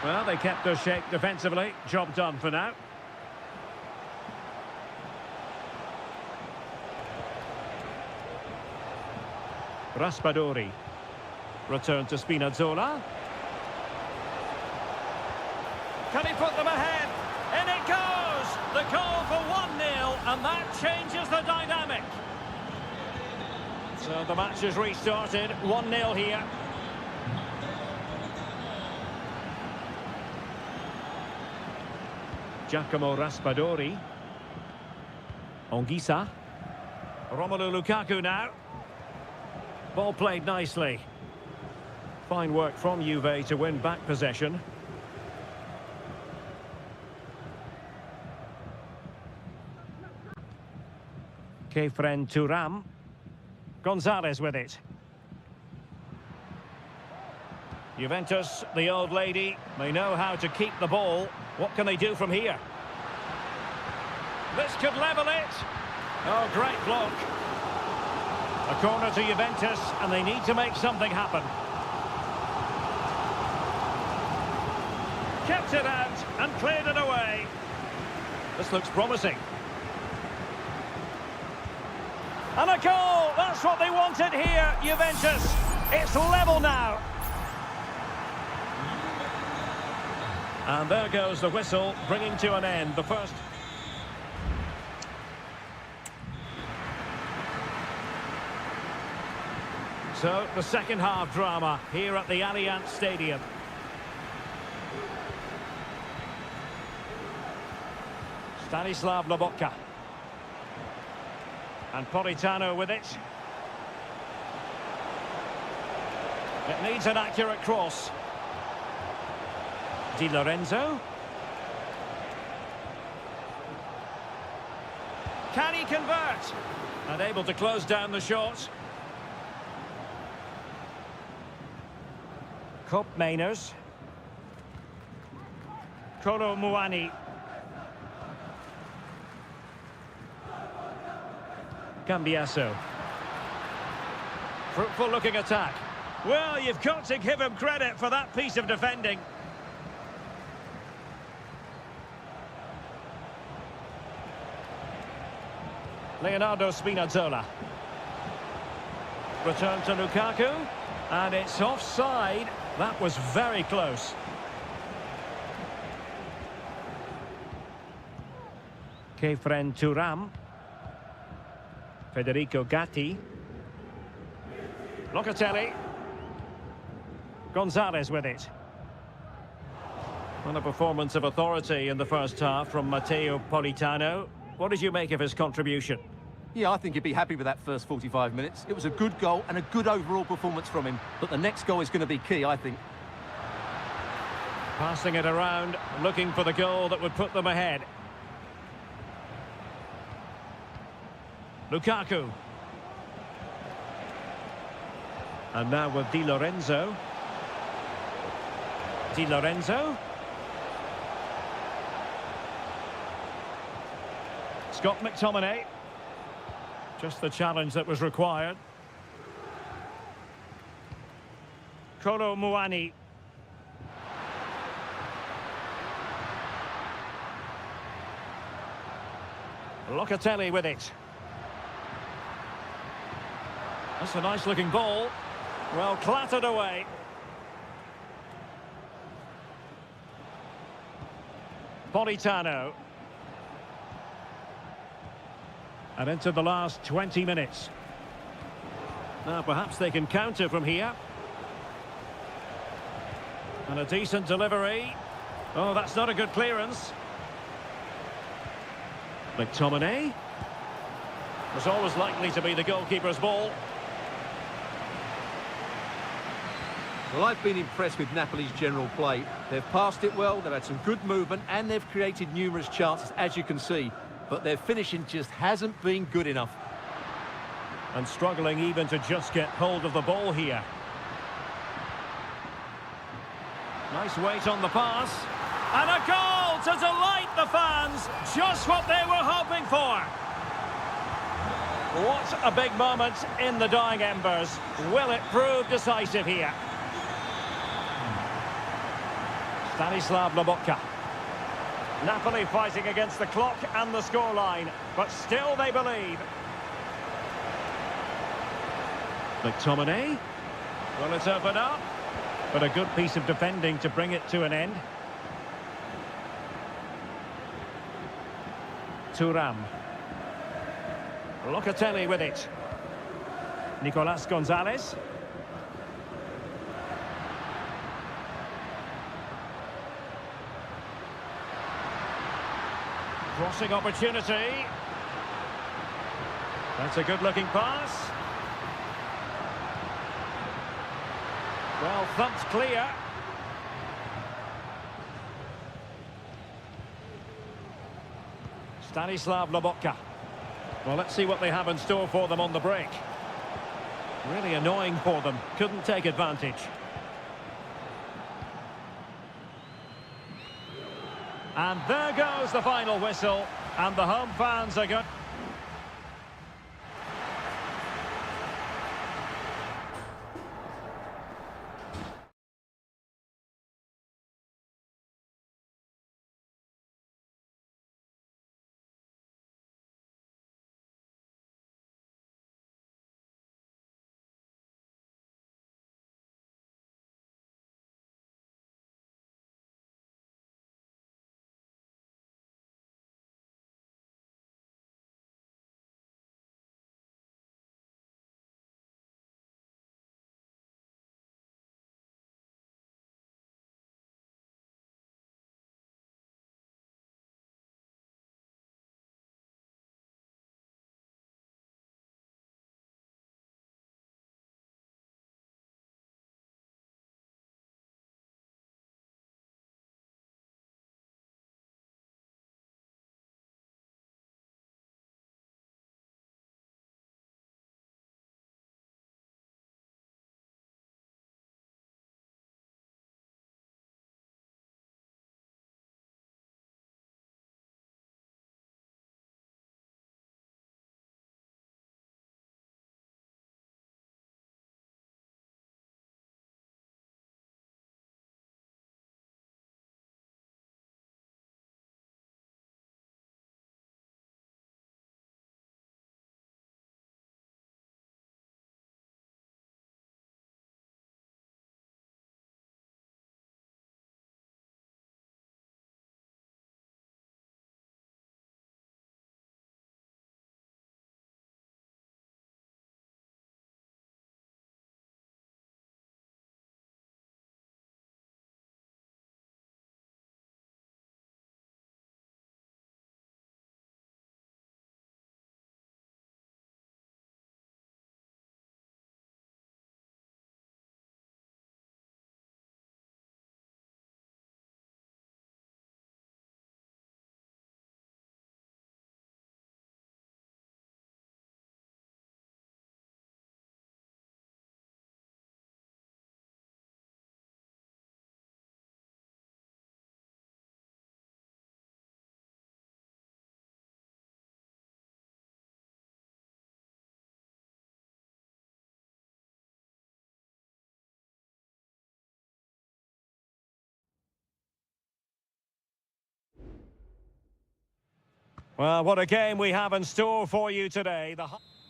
Well, they kept their shape defensively. Job done for now. Raspadori. Return to Spinazzola. Can he put them ahead? In it goes! The goal for 1-0, and that changes the dynamic. So the match is restarted. 1-0 here. Giacomo Raspadori. Anguissa. Romelu Lukaku now. Ball played nicely. Fine work from Juve to win back possession. Kefren Turam. Gonzalez with it. Juventus, the old lady, they know how to keep the ball. What can they do from here? This could level it. Oh, great block. A corner to Juventus, and they need to make something happen. Kept it out and cleared it away. This looks promising. And a goal! That's what they wanted here, Juventus. It's level now. And there goes the whistle, bringing to an end the first. So, the second half drama here at the Allianz Stadium. Stanislav Lobotka. And Politano with it. It needs an accurate cross. Di Lorenzo. Can he convert? And able to close down the shot. Cup Mainers. Kolo Muani. Cambiasso. Fruitful looking attack. Well, you've got to give him credit for that piece of defending. Leonardo Spinazzola. Return to Lukaku. And it's offside. That was very close. Kefren Turam. Federico Gatti. Locatelli. Gonzalez with it. And a performance of authority in the first half from Matteo Politano. What did you make of his contribution? Yeah, I think he'd be happy with that first 45 minutes. It was a good goal and a good overall performance from him. But the next goal is going to be key, I think. Passing it around, looking for the goal that would put them ahead. Lukaku. And now with Di Lorenzo. Di Lorenzo. Scott McTominay. Just the challenge that was required. Kolo Muani. Locatelli with it. That's a nice looking ball. Well, clattered away. Politano. And into the last 20 minutes. Now perhaps they can counter from here. And a decent delivery. Oh, that's not a good clearance. McTominay. Was always likely to be the goalkeeper's ball. Well, I've been impressed with Napoli's general play. They've passed it well, they've had some good movement, and they've created numerous chances, as you can see. But their finishing just hasn't been good enough. And struggling even to just get hold of the ball here. Nice weight on the pass. And a goal to delight the fans. Just what they were hoping for. What a big moment in the dying embers. Will it prove decisive here? Stanislav Lobotka. Napoli fighting against the clock and the scoreline, but still they believe. McTominay. Well, it's opened up, but a good piece of defending to bring it to an end. Thuram. Locatelli with it. Nicolas Gonzalez. Crossing opportunity. That's a good-looking pass. Well, thumped clear. Stanislav Lobotka. Well, let's see what they have in store for them on the break. Really annoying for them. Couldn't take advantage. And there goes the final whistle. And the home fans are good. Well, what a game we have in store for you today.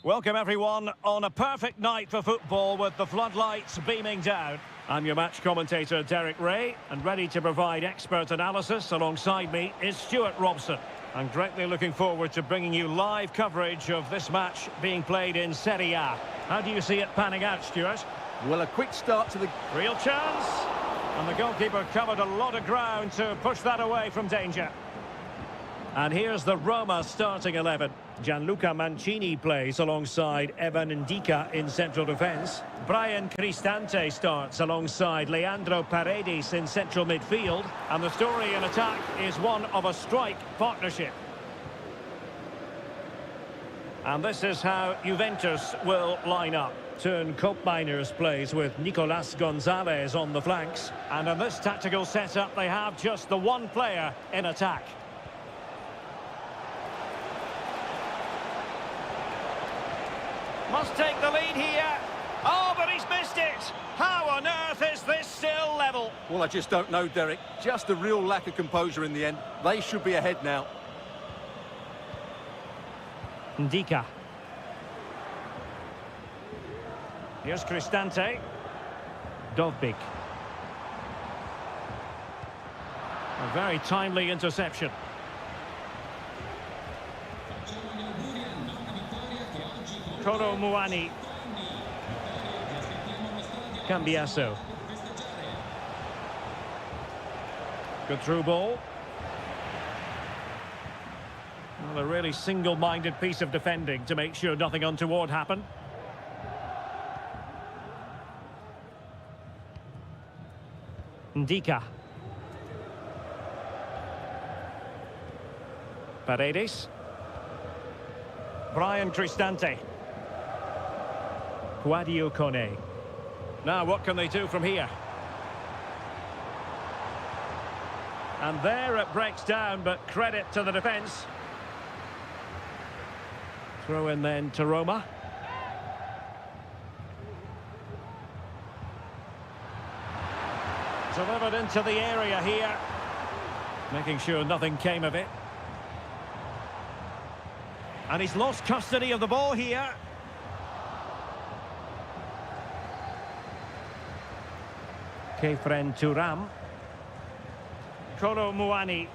Welcome everyone on a perfect night for football with the floodlights beaming down. I'm your match commentator Derek Ray, and ready to provide expert analysis alongside me is Stuart Robson. I'm greatly looking forward to bringing you live coverage of this match being played in Serie A. How do you see it panning out, Stuart? Well, a quick start to the... Real chance! And the goalkeeper covered a lot of ground to push that away from danger. And here's the Roma starting 11. Gianluca Mancini plays alongside Evan Ndika in central defence. Brian Cristante starts alongside Leandro Paredes in central midfield. And the story in attack is one of a strike partnership. And this is how Juventus will line up. Turn Koopmeiners plays with Nicolas Gonzalez on the flanks. And in this tactical setup, they have just the one player in attack. Must take the lead here. Oh, but he's missed it. How on earth is this still level? Well, I just don't know, Derek. Just a real lack of composure in the end. They should be ahead now. Ndika. Here's Cristante. Dovbik. A very timely interception. Kolo Muani. Cambiasso. Good through ball. Well, a really single-minded piece of defending to make sure nothing untoward happened. Ndika. Paredes. Brian Cristante. Guadio Kone. Now what can they do from here? And there it breaks down, but credit to the defence. Throw in then to Roma. Delivered into the area here. Making sure nothing came of it. And he's lost custody of the ball here. Kefren Turam. Kolo Muani.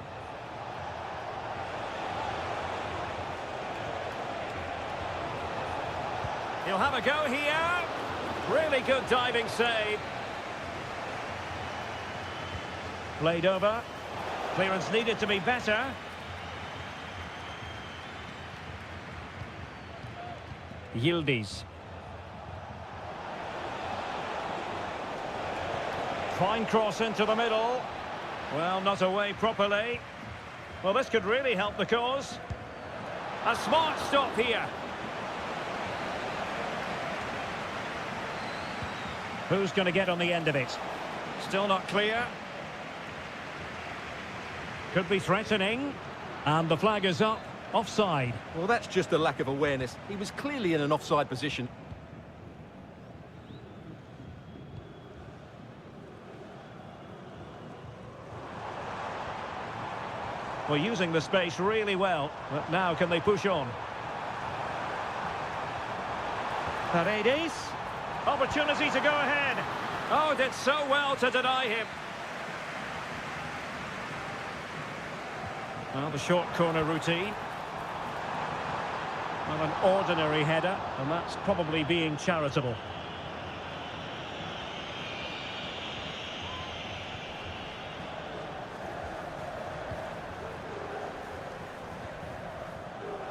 He'll have a go here. Really good diving save. Played over. Clearance needed to be better. Yildiz. Fine cross into the middle. Well, not away properly. Well, this could really help the cause. A smart stop here. Who's going to get on the end of it? Still not clear. Could be threatening. And the flag is up. Offside. Well, that's just a lack of awareness. He was clearly in an offside position. Well, using the space really well. But now can they push on? Paredes. Opportunity to go ahead. Oh, did so well to deny him. Well, the short corner routine. Well, an ordinary header, and that's probably being charitable.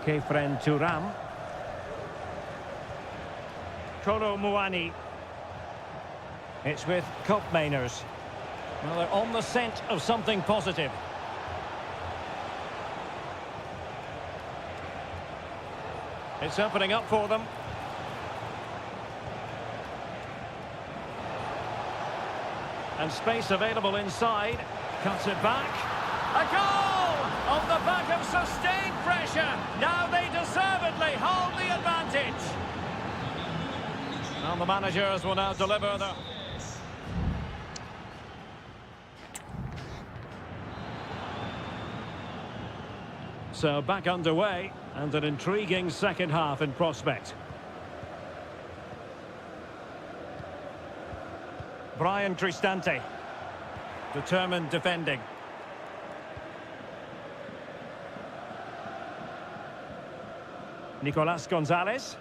Kefren Turam. Kolo Muani. It's with Koopmeiners. Well, they're on the scent of something positive. It's opening up for them. And space available inside. Cuts it back. A goal! On the back of sustained pressure. Now they deservedly hold the advantage. And the managers will now deliver the... So back underway, and an intriguing second half in prospect. Brian Cristante. Determined defending. Nicolas Gonzalez.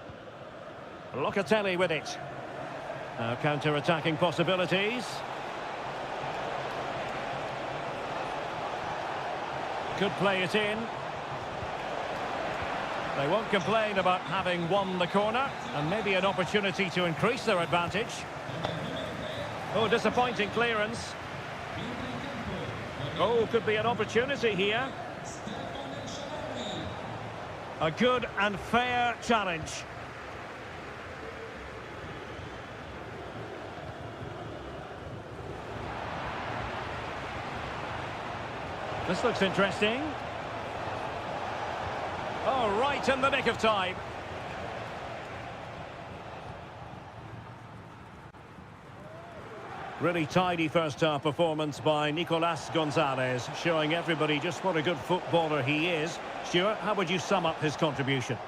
Locatelli with it. Now counter-attacking possibilities. Could play it in. They won't complain about having won the corner, and maybe an opportunity to increase their advantage. Oh, disappointing clearance. Oh, could be an opportunity here. A good and fair challenge. This looks interesting. Oh, right in the nick of time. Really tidy first-half performance by Nicolas Gonzalez, showing everybody just what a good footballer he is. Stuart, how would you sum up his contribution?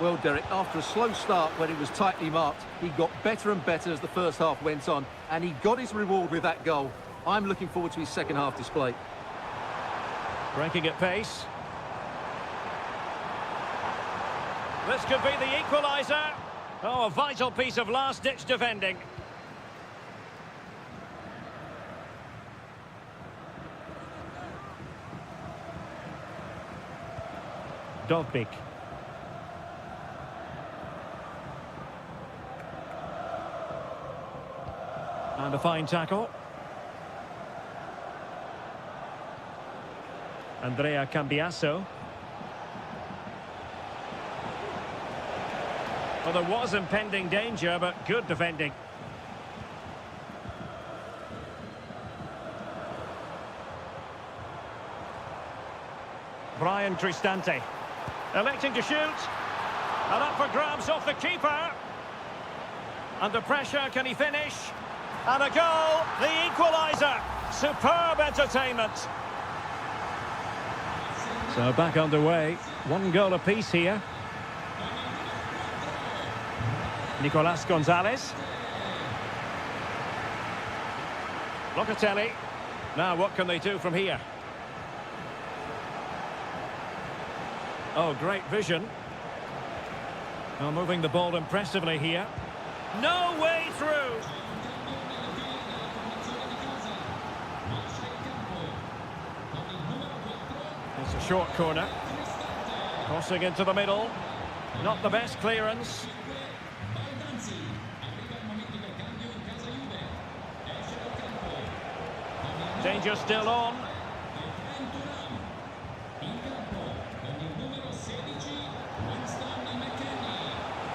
Well, Derek, after a slow start when it was tightly marked, he got better and better as the first half went on, and he got his reward with that goal. I'm looking forward to his second half display. Breaking at pace. This could be the equaliser. Oh, a vital piece of last-ditch defending. Dovbik. And a fine tackle. Andrea Cambiasso. Well, there was impending danger, but good defending. Brian Cristante. Electing to shoot. And up for grabs off the keeper. Under pressure, can he finish? And a goal, the equaliser. Superb entertainment. So back underway. One goal apiece here. Nicolas Gonzalez. Locatelli. Now what can they do from here? Oh, great vision. Now moving the ball impressively here. No way through. It's a short corner. Crossing into the middle. Not the best clearance. Danger still on.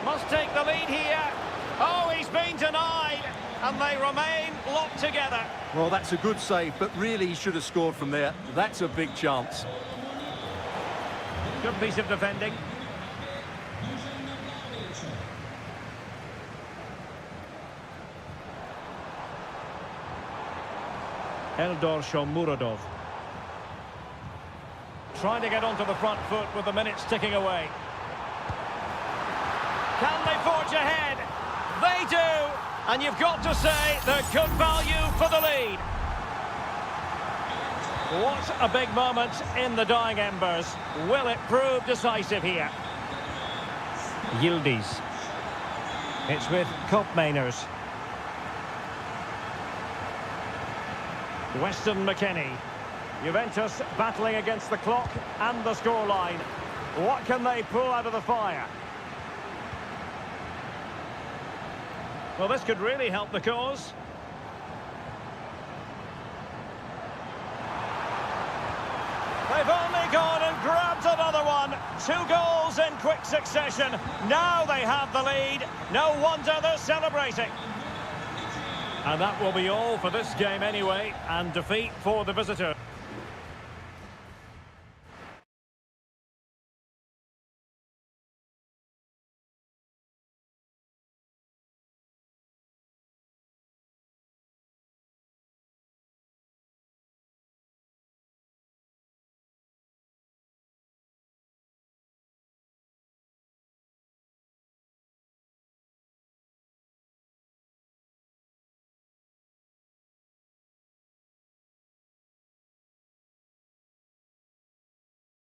Must take the lead here. Oh, he's been denied. And they remain locked together. Well, that's a good save, but really he should have scored from there. That's a big chance. Good piece of defending. Eldor Shomurodov. Trying to get onto the front foot with the minutes ticking away. Can they forge ahead? They do! And you've got to say they're good value for the lead. What a big moment in the dying embers. Will it prove decisive here? Yildiz. It's with Koopmeiners. Weston McKennie. Juventus battling against the clock and the scoreline. What can they pull out of the fire? Well, this could really help the cause. They've only gone and grabbed another one. 2 goals in quick succession. Now they have the lead. No wonder they're celebrating. And that will be all for this game anyway, and defeat for the visitor.